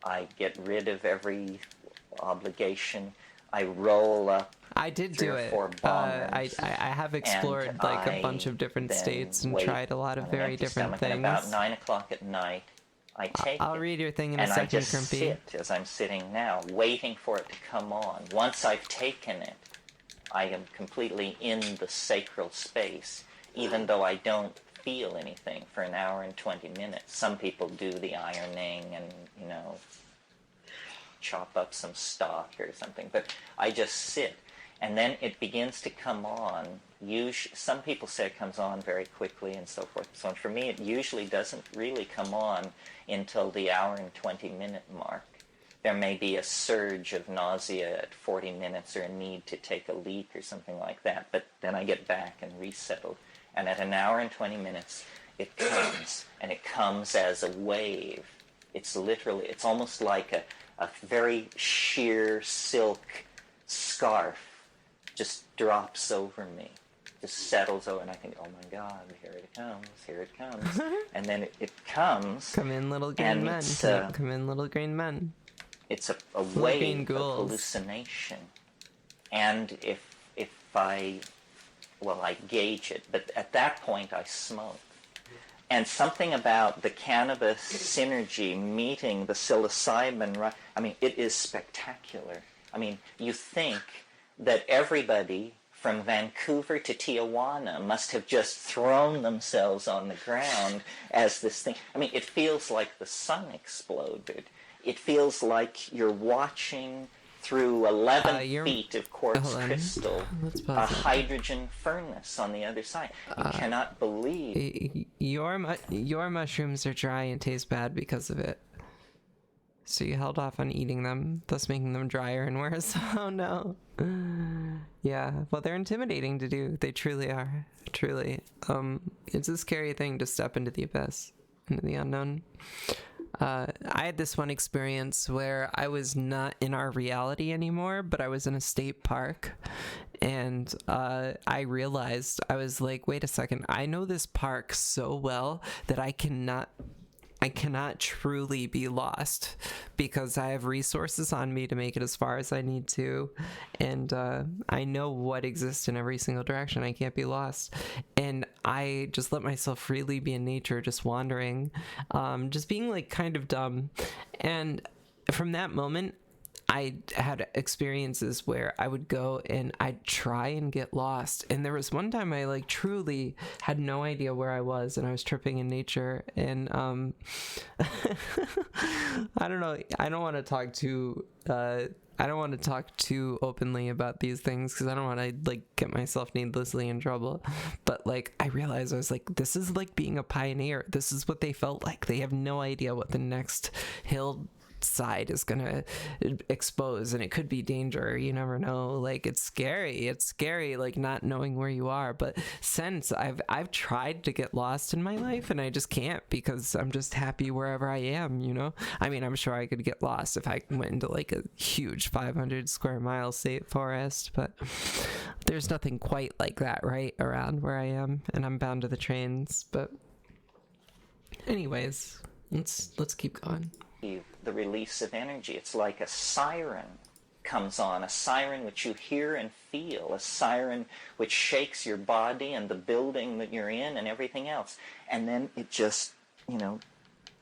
I get rid of every obligation. I roll up. I did 3 do or it. 4 bombers, I have explored and like a I bunch of different then states and wait tried a lot of on an very empty different stomach, and things. about 9 o'clock at night, I take I'll it, read your thing in a and I second, just Crimpy. sit as I'm sitting now, waiting for it to come on. Once I've taken it, I am completely in the sacral space, even though I don't feel anything for an hour and 20 minutes. Some people do the ironing and, chop up some stock or something, but I just sit. And then it begins to come on. Some people say it comes on very quickly and so forth. So for me, it usually doesn't really come on until the hour and 20-minute mark. There may be a surge of nausea at 40 minutes or a need to take a leak or something like that, but then I get back and resettle. And at an hour and 20 minutes, it comes, and it comes as a wave. It's almost like a very sheer silk scarf just drops over me, just settles over, and I think, oh my God, here it comes. And then it comes. Come in, little green men. Come in, little green men. It's a Little wave green of ghouls. hallucination. And if I gauge it, but at that point I smoke. And something about the cannabis synergy meeting the psilocybin, it is spectacular. You think that everybody from Vancouver to Tijuana must have just thrown themselves on the ground as this thing. It feels like the sun exploded. it feels like you're watching through 11 feet of quartz crystal a hydrogen furnace on the other side. You cannot believe. Your mushrooms are dry and taste bad because of it. So you held off on eating them, thus making them drier and worse. Oh no. Yeah, well, they're intimidating to do. They truly are. Truly. It's a scary thing to step into the abyss, into the unknown. I had this one experience where I was not in our reality anymore, but I was in a state park, and I realized, I was like, wait a second, I know this park so well that I cannot truly be lost, because I have resources on me to make it as far as I need to, and I know what exists in every single direction. I can't be lost, and I just let myself freely be in nature, just wandering, just being like kind of dumb. And from that moment, I had experiences where I would go and I'd try and get lost. And there was one time I like truly had no idea where I was, and I was tripping in nature. And I don't know. I don't want to talk too openly about these things, because I don't want to like get myself needlessly in trouble. But like, I realized, I was like, this is like being a pioneer. This is what they felt like. They have no idea what the next hill side is gonna expose, and it could be danger. You never know. Like, it's scary, like not knowing where you are. But since I've tried to get lost in my life, and I just can't, because I'm just happy wherever I am, you know. I mean, I'm sure I could get lost if I went into like a huge 500 square mile state forest, but there's nothing quite like that right around where I am, and I'm bound to the trains. But anyways, let's keep going. The release of energy. It's like a siren comes on, a siren which you hear and feel, a siren which shakes your body and the building that you're in and everything else. And then it just, you know,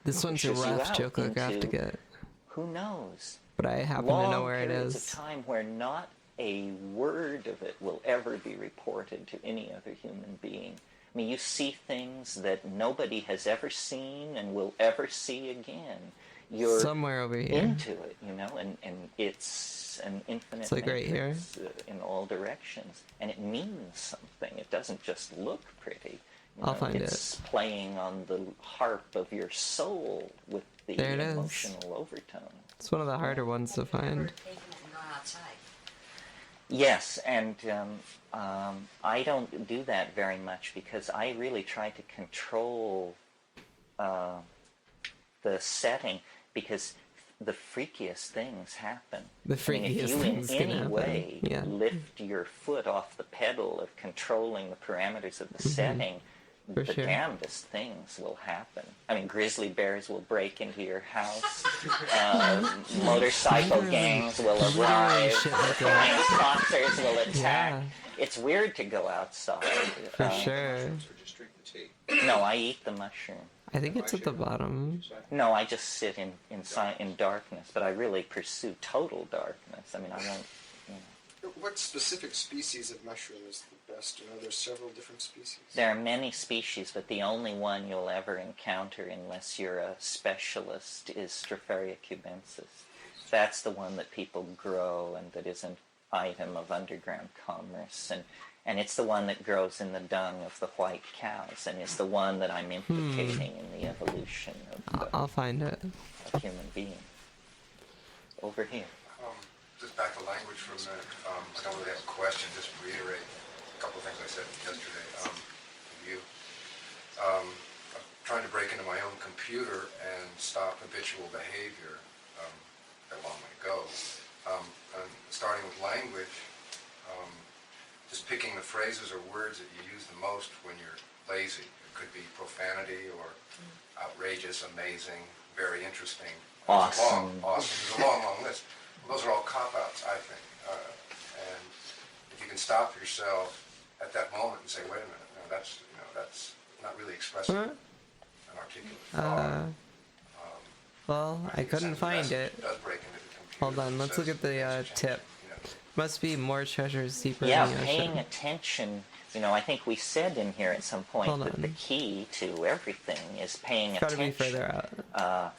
this one's a rough joke I have to get. Who knows? But I happen to know where it is. Long periods of time where not a word of it will ever be reported to any other human being. I mean, you see things that nobody has ever seen and will ever see again. You're somewhere over here into it, you know, and it's an infinite it's like right here in all directions, and it means something. It doesn't just look pretty. I'll find it's playing on the harp of your soul with the emotional overtone. It's one of the harder ones to find. Yes, and I don't do that very much, because I really try to control the setting, because the freakiest things happen. If you in any way lift your foot off the pedal of controlling the parameters of the setting, the damnedest things will happen. I mean, grizzly bears will break into your house, motorcycle gangs will arrive, flying saucers will attack. It's weird to go outside. For sure. No, I eat the mushroom. I think it's at the bottom. No, I just sit in darkness, but I really pursue total darkness. I mean, I don't. You know. What specific species of mushroom is the best? You know, there's several different species. There are many species, but the only one you'll ever encounter, unless you're a specialist, is Stropharia cubensis. That's the one that people grow, and that is an item of underground commerce, and it's the one that grows in the dung of the white cows, and is the one that I'm implicating in the evolution of I'll find it. A human being. Over here. Just back to language for a minute. I don't really have a question, just reiterate a couple of things I said yesterday to you. I'm trying to break into my own computer and stop habitual behavior a long way to go. And starting with language, just picking the phrases or words that you use the most when you're lazy. It could be profanity or outrageous, amazing, very interesting. Awesome. Awesome. There's a long, long list. Well, those are all cop-outs, I think. And if you can stop yourself at that moment and say, wait a minute, that's not really expressing an articulate thought. Well, I couldn't find it. Does break into the computer. Hold on, let's look at the tip. Must be more treasures deeper in the ocean. Paying attention. You know, I think we said in here at some point that the key to everything is paying attention. It's got to be further out.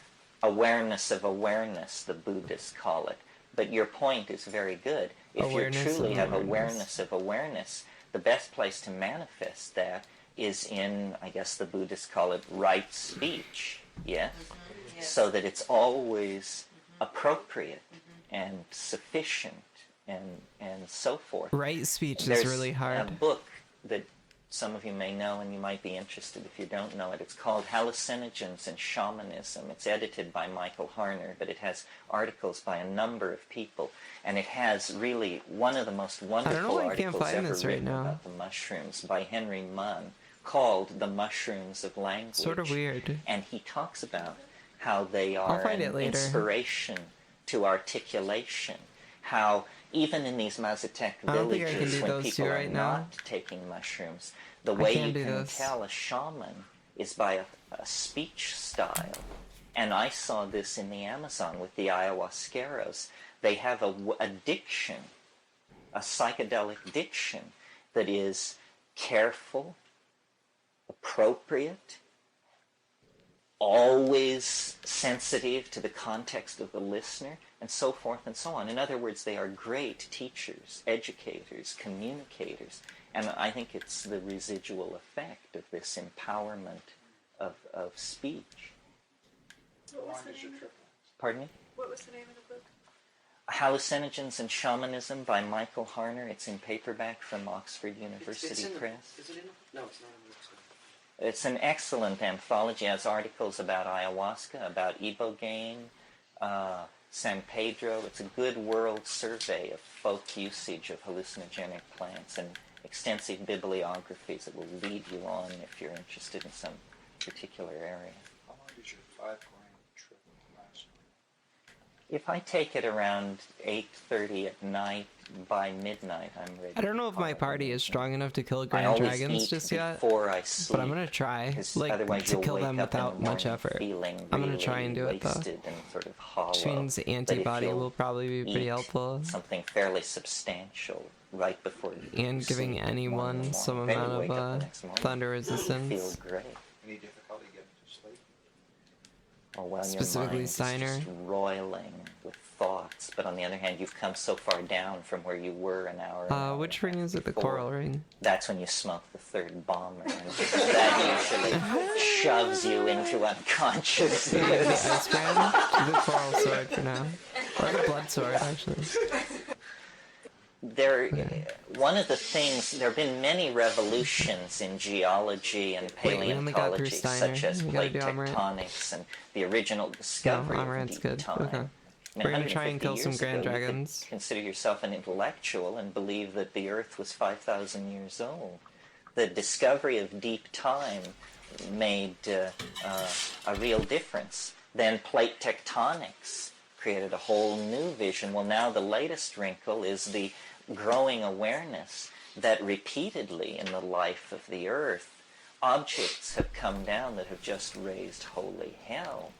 awareness of awareness, the Buddhists call it. But your point is very good. If you truly have awareness of awareness, the best place to manifest that is in, I guess the Buddhists call it right speech, yes? So that it's always appropriate and sufficient and so forth. Right speech There's is really hard. a book that some of you may know and you might be interested if you don't know it. It's called Hallucinogens and Shamanism. It's edited by Michael Harner, but it has articles by a number of people. And it has really one of the most wonderful articles ever written about the mushrooms by Henry Munn, called The Mushrooms of Language. Sort of weird. And he talks about how they are an inspiration to articulation, how even in these Mazatec villages when people are not taking mushrooms, the way you can tell a shaman is by a speech style. And I saw this in the Amazon with the ayahuasqueros. They have a diction, a psychedelic diction that is careful, appropriate, always sensitive to the context of the listener, and so forth and so on. In other words, they are great teachers, educators, communicators, and I think it's the residual effect of this empowerment of speech. What was the name of the, Pardon me? what was the name of the book? Hallucinogens and Shamanism by Michael Harner. It's in paperback from Oxford University Press. Is it in? No, it's not in the bookstore. It's an excellent anthology. It has articles about ayahuasca, about ibogaine, San Pedro. It's a good world survey of folk usage of hallucinogenic plants and extensive bibliographies that will lead you on if you're interested in some particular area. How long did your 5-gram trip last? If I take it around 8:30 at night, by midnight I'm ready. I don't know if my party is strong enough to kill grand dragons just yet, but I'm gonna try, like, to kill them without much effort. I'm gonna try and do it though. Sort of hollow, which means antibody will probably be pretty helpful. Something fairly substantial right before you and giving anyone some amount of thunder resistance. Feel great. Any difficulty getting to sleep? Or when specifically your mind Steiner. is just roiling with thoughts, but on the other hand, you've come so far down from where you were an hour. Which ring is it? The coral ring. That's when you smoke the third bomber, and that usually shoves you into unconsciousness. The ice brand? The coral sword for now, or the blood sword actually. One of the things, there have been many revolutions in geology and paleontology, such as plate tectonics and the original discovery of deep time. Okay. We're going to try and kill some grand dragons. You could consider yourself an intellectual and believe that the Earth was 5,000 years old. The discovery of deep time made a real difference. Then plate tectonics created a whole new vision. Well, now the latest wrinkle is the growing awareness that repeatedly in the life of the Earth, objects have come down that have just raised holy hell.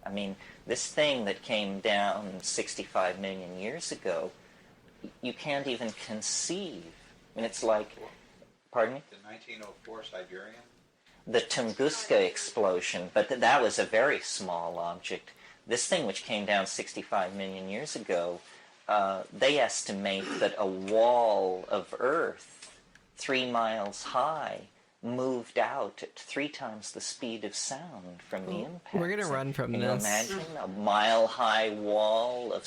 I mean, this thing that came down 65 million years ago, you can't even conceive. I mean, it's like, pardon me? The 1904 Siberian? The Tunguska explosion, but that was a very small object. This thing which came down 65 million years ago, they estimate that a wall of Earth 3 miles high moved out at 3 times the speed of sound from the impact. We're gonna run from this. Can you imagine a mile-high wall of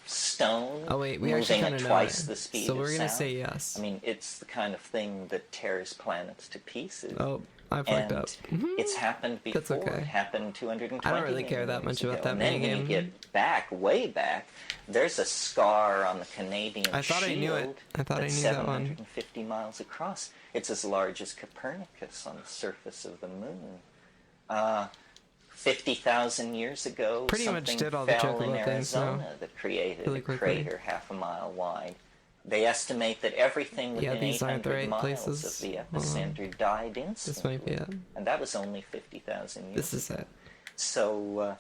stone moving at twice the speed of sound? So we're gonna say yes. I mean, it's the kind of thing that tears planets to pieces. Oh, I fucked up. It's happened before. That's okay. It happened 220 I don't really care that much about that and then when you get back, way back, there's a scar on the Canadian shield. I thought I knew it. I thought I knew that one. 750 miles across. It's as large as Copernicus on the surface of the moon. 50,000 years ago, pretty something much did all the fell in chocolate Arizona things, that created really a quickly. crater half a mile wide. They estimate that everything within these aren't the 800 right miles places. of the epicenter died instantly. This might be it. And that was only 50,000 years This is ago. it. So,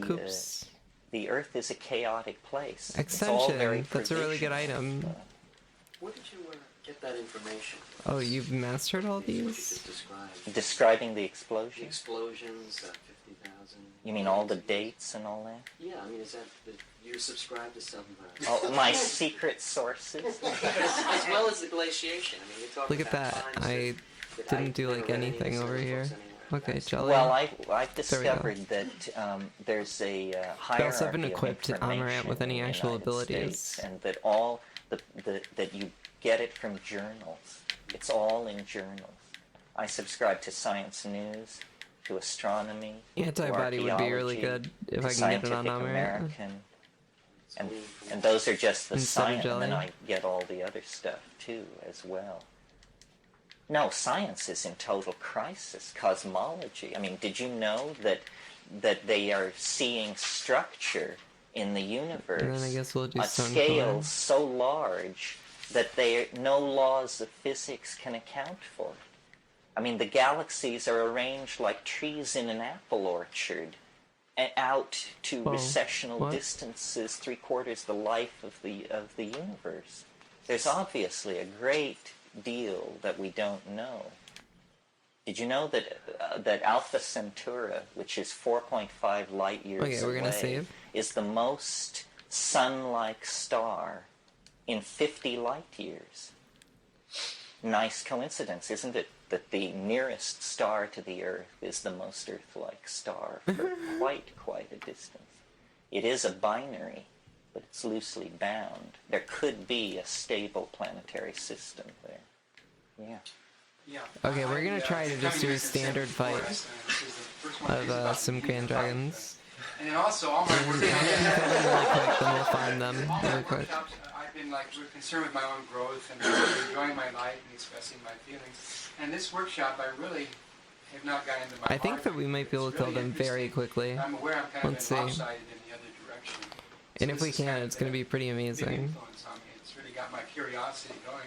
Coops. the Earth is a chaotic place. Extension. It's all very That's a really good item. Where did you get that information? Oh, you've mastered all these? Just describe. Describing the explosion? The explosions, You mean all the dates and all that? Yeah, I mean, is that you're subscribed to some? Oh, my secret sources. As well as the glaciation. I mean, you talk Look at about that. times I that didn't do never like read any anything over science here. books anywhere. Okay, jelly. Well, I've There we go. discovered that there's a We hierarchy also haven't of equipped information Amaranth with any in the actual United abilities. States, and that all that you get it from journals. It's all in journals. I subscribe to Science News, to astronomy, Antibody to would be really archaeology, good if to I can get it on Scientific Amaranth. American. And those are just the Instead of science, and then jelly? I get all the other stuff too as well. No, science is in total crisis. Cosmology. I mean, did you know that they are seeing structure in the universe And then I guess we'll do on stone scales so large that no laws of physics can account for? I mean, the galaxies are arranged like trees in an apple orchard, and out to Whoa, recessional what? distances, 3/4 the life of the universe. There's obviously a great deal that we don't know. Did you know that Alpha Centauri, which is 4.5 light years Okay, we're gonna away, save. is the most sun-like star in 50 light years? Nice coincidence, isn't it, that the nearest star to the Earth is the most Earth-like star for quite a distance. It is a binary, but it's loosely bound. There could be a stable planetary system there. Yeah. Yeah. Okay, we're gonna try to just do a standard fight of Mckenna dragons. And then also all my work. Kill them really quick, then we'll find them really quick. I've been concerned with my own growth and enjoying my life and expressing my feelings. And this workshop, I really have not gotten into my I think heart. that we might be able to kill them very quickly. I'm aware I'm kind Let's of see. lopsided in the other direction. And if we can, it's gonna be pretty Big amazing. influence on me. It's really got my curiosity going.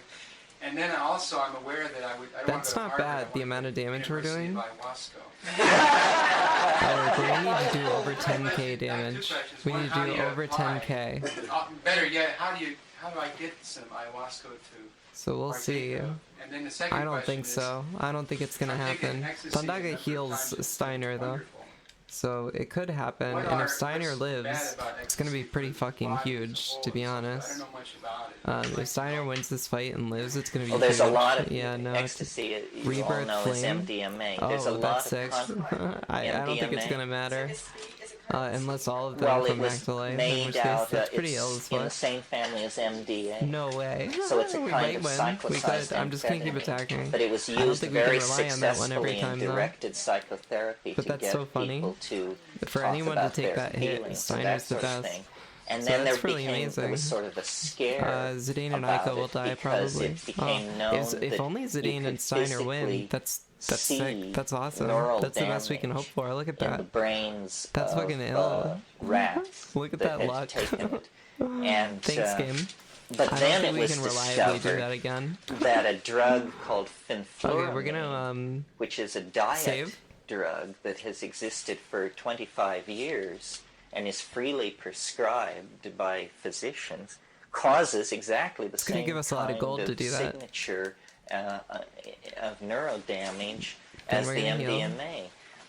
And then also I'm aware that I don't That's want to go to not Harvard, I bad, want the to amount of go to damage we're University doing. of Ayahuasca. But we need to do over 10k damage. We need to do over 10k. Better yet, how do I get some ayahuasca to? So we'll see. And then the second I don't question think is, so. I don't think it's gonna I'm happen. taking ecstasy Thundaga enough heals times, Steiner though. wonderful. So it could happen, What and are- if Steiner what's lives, bad about it's gonna be pretty fucking huge, to be I honest. don't know much about it. If Steiner wins this fight and lives, it's gonna be Well, there's a huge. lot of yeah, no, it's ecstasy. You all Rebirth know is Flame. MDMA. Oh, There's a lot that's of sick. I don't think it's MDMA. gonna matter. Unless all of them Well, it come back was to life, in made which case out. that's pretty It's ill as in the fuck. same family as MDA. No way. So it's a We kind might of win. We cyclicized could. I'm just gonna keep amphetamine. attacking. But it was I don't used think we can very rely on that one every successfully time, in though. directed psychotherapy But to that's get so funny. people to For talk anyone to about take their that hit, feelings, Steiner's so the that sort of best. thing. And So then that's really there amazing. was sort of a scare Zidane and about Aiko will it die because probably. it became known if that only you Zidane could and Steiner win, physically that's see sick. That's awesome. neural That's the best we can hope damage for. Look at in the that. brains That's of fucking ill. rats Look at that that had luck. taken it. And, Thanks, game. But I then don't think it we was can reliably do discovered that again. that a drug called fenfluramine, Okay, we're gonna which is a diet save. drug that has existed for 25 years and is freely prescribed by physicians, causes exactly the It's gonna same give us a lot of kind gold to do that. signature of neurodamage Then as we're the gonna heal. MDMA.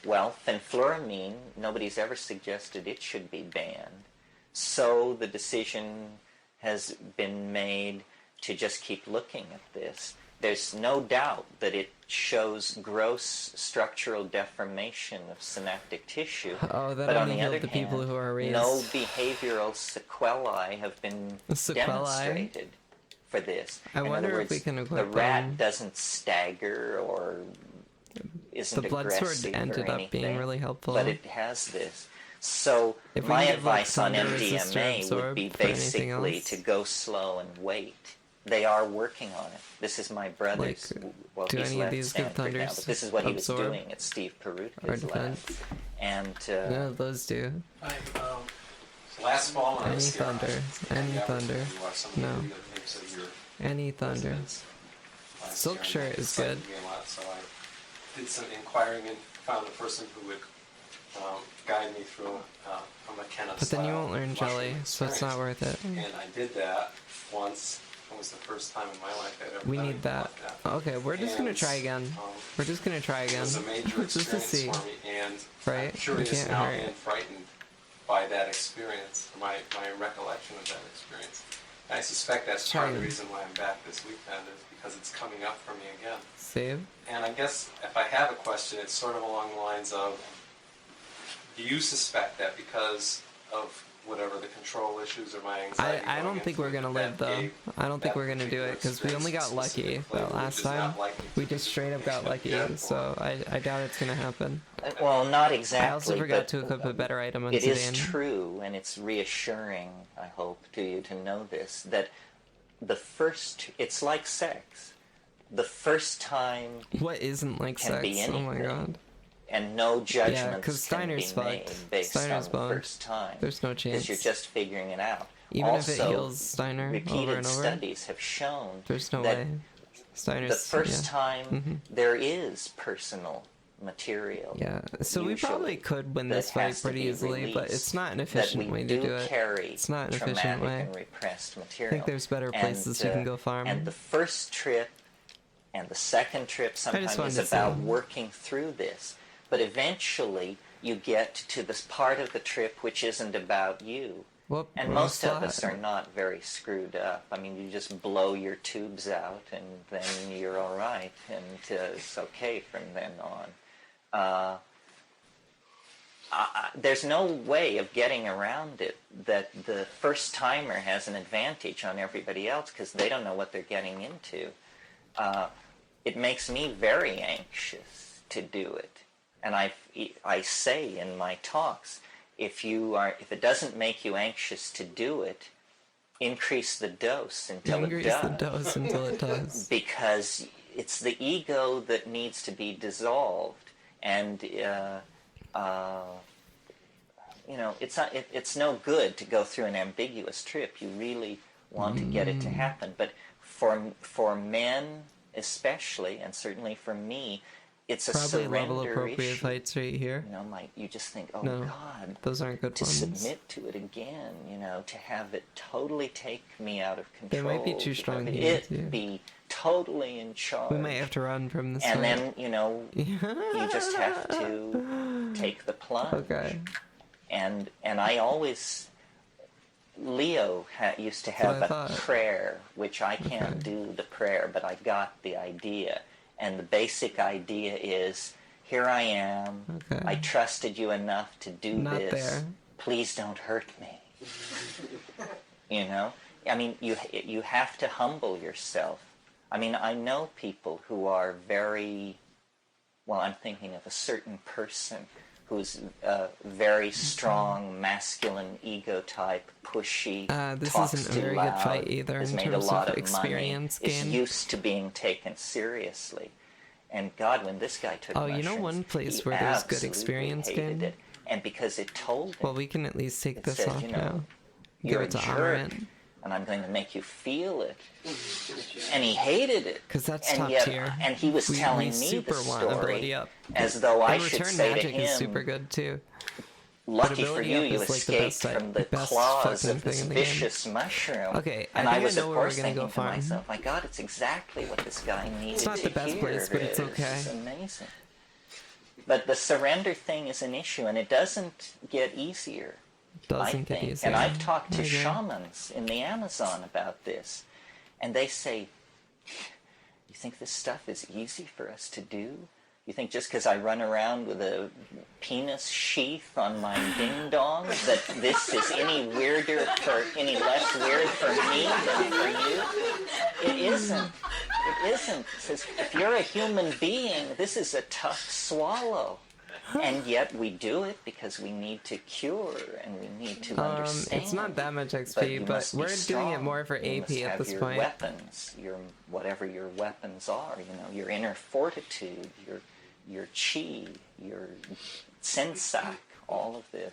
Well, fenfluramine, nobody's ever suggested it should be banned. So the decision has been made to just keep looking at this. There's no doubt that it shows gross structural deformation of synaptic tissue. Oh, that but on only the healed other the people hand, who are raised. no behavioral sequelae have been Sequelae? demonstrated for this. I In wonder other if we words, can the equip rat them. doesn't stagger or isn't The blood aggressive sword or ended up being anything, really helpful. but it has this. So If we my can give, like, advice on thunder resistor MDMA would absorb be for anything basically else. to go slow and wait. They are working on it. This is my brother's. Well, do he's any of left these give Stanford now, thunders but this is what he was absorb doing at Steve our Perutka's lab. defense? And No, those do. Last fall, I Any was scared. thunder. Any thunder. No. Any thunder. Silk shirt is good. So I did some inquiring and found a person who would guide me through a Mckenna But then you style won't learn mushroom jelly, so it's not experience. worth it. And I did that once, It was the first time in my life I'd ever We done need anything that. like that. Okay, we're just gonna try again. We're just gonna try It again. was a major Just to experience see. for me, and Right? I'm curious We can't now hurt. and frightened by that experience, my recollection of that experience. And I suspect that's part of the reason why I'm back this weekend, is because it's coming up for me again. Save. And I guess if I have a question, it's sort of along the lines of, do you suspect that because of whatever the control issues or my anxiety? I don't think we're gonna live though. I don't think that we're gonna do it because we only got lucky that last time. We just straight up got lucky, so I doubt it's gonna happen. Well, not exactly. I also forgot but to equip a better item on it is Sedan. true, and it's reassuring, I hope, to you to know this, that it's like sex. The first time What isn't like can sex? be anything. Oh my god. And no judgments because can be Steiner's made fucked. based Steiner's on the boned. first time. There's no chance. Because you're just figuring it out. Even also, if it heals Steiner repeated over and over, studies have shown there's no that way. Steiner's the first yeah. time there is personal material. Yeah, so we usually, probably could win that this fight has to pretty be easily, but it's not an released, efficient that we way to do it. Carry It's not an efficient traumatic way. and repressed I material. think there's better places you can go farm. And the first trip and the second trip sometimes wanted is to about see. working through this. But eventually you get to this part of the trip which isn't about you. Whoop, And wrong most of slot. us are not very screwed up. I mean, you just blow your tubes out and then you're all right, and it's okay from then on. There's no way of getting around it that the first timer has an advantage on everybody else because they don't know what they're getting into. It makes me very anxious to do it. And I say in my talks, if it doesn't make you anxious to do it, increase the dose until it does. Increase the dose until it does. Because it's the ego that needs to be dissolved, and it's no good to go through an ambiguous trip. You really want to get it to happen, but for men especially, and certainly for me, it's a Probably surrender level appropriate issue. fights right here. You just think, oh No, God, those aren't good to ones. submit to it again, to have it totally take me out of They control. might be too strong to have hands, it yeah. be totally in charge. We might have to run from this And fight. then, you just have to take the plunge. Okay. And I always, Leo used to That's what have I a thought. prayer, which I can't do the prayer, but I got the idea. And the basic idea is, here I am, Okay. I trusted you enough to do Not this, there. please don't hurt me. I mean, you have to humble yourself. I mean, I know people who are I'm thinking of a certain person who's a very strong, masculine ego type, pushy, This talks isn't a too very loud, good fight either has in made a terms lot of of experience money, is gain. used to being taken seriously. And God, when this guy took Oh, you know mushrooms, one place he where there's good absolutely experience hated gain? it. And because it told him, Well, we can at least take it this said, off now. Give you're it a to honor jerk, it. and I'm going to make you feel it. And he hated it. Because that's and top yet, tier. And he was telling we me super the want story ability up. as though I In should return, say magic to him, is super good too. lucky But for ability you, up you is like the escaped best, from the best claws fucking of this thing in the game. vicious mushroom. Okay, and I I think was, I know of where we're course, gonna thinking go to farm. myself, my God, it's exactly what this guy needed It's not to the best hear. place, but it's okay. It's amazing. But the surrender thing is an issue, and it doesn't get easier. Doesn't I get think. easier. And I've talked to Okay. shamans in the Amazon about this, and they say, you think this stuff is easy for us to do? You think just because I run around with a penis sheath on my ding dong that this is any less weird for me than for you? It isn't. It isn't. It says, if you're a human being, this is a tough swallow. And yet we do it because we need to cure and we need to understand. It's not that much you XP, but must be we're doing it strong. more for You AP must at have this your point. weapons, whatever your weapons are, your inner fortitude, your chi, your sensak, all of this.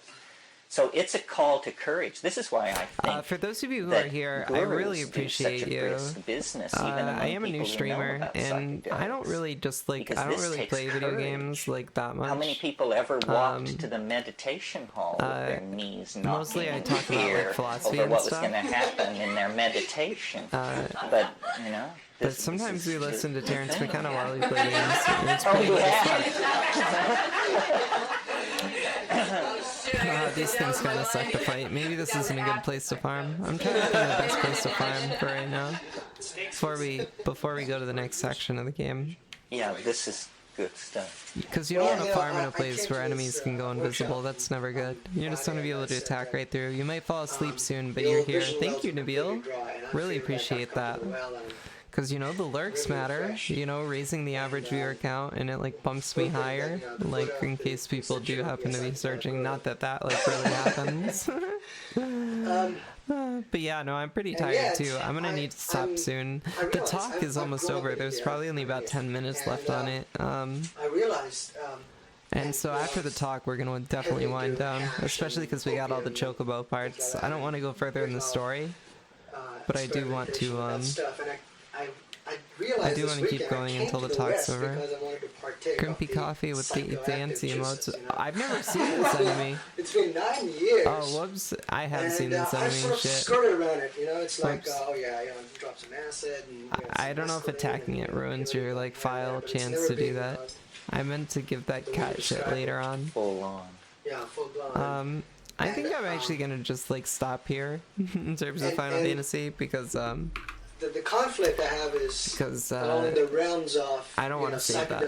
So it's a call to courage. This is why I think. For those of you who that are here, I really gurus do appreciate such a you. brisk business, even among I am a new people who know streamer, about and I don't psychedelics. really just like Because I don't this really takes play video courage. games like that much. How many people ever walked to the meditation hall with their knees knocking mostly I in talk about fear like philosophy over and what stuff. was going to happen in their meditation? But you know. But sometimes we listen to Terrence McKenna while we play games. And it's Oh, pretty good yeah. these things kind of suck to fight. Maybe this isn't a good place to farm. I'm trying to find the best place to farm for right now. Before we go to the next section of the game. Yeah, this is good stuff. Because you don't want to farm in a place where enemies can go invisible. That's never good. You just want to be able to attack right through. You might fall asleep soon, but you're here. Thank you, Nabil. Really appreciate that. Because, you know, the lurks matter, you know, raising the average viewer count, and it, like, bumps me higher, like, in case people do happen to be searching. Not that that, like, really happens. But yeah, no, I'm pretty tired, too. I'm gonna need to stop soon. The talk is almost over. There's probably only about 10 minutes left on it. I realized... And so after the talk, we're gonna definitely wind down, especially because we got all the chocobo parts. I don't want to go further in the story, but I do want to, I do want to keep going until the talk's over. Crimpy Coffee with the fancy emotes. I've never seen this enemy. It's been 9 years. Oh, whoops. I have seen this enemy I sort of shit. skirted around it, you know? It's like, Whoops. oh yeah, you know, drop some acid. And, I don't know if attacking it ruins your, like, file chance to do that. I meant to give that cat shit later on. Full on. Yeah, full blown. I think I'm actually gonna just, like, stop here in terms of Final Fantasy, because, The conflict I have is because, not only the realms of I don't want to save that.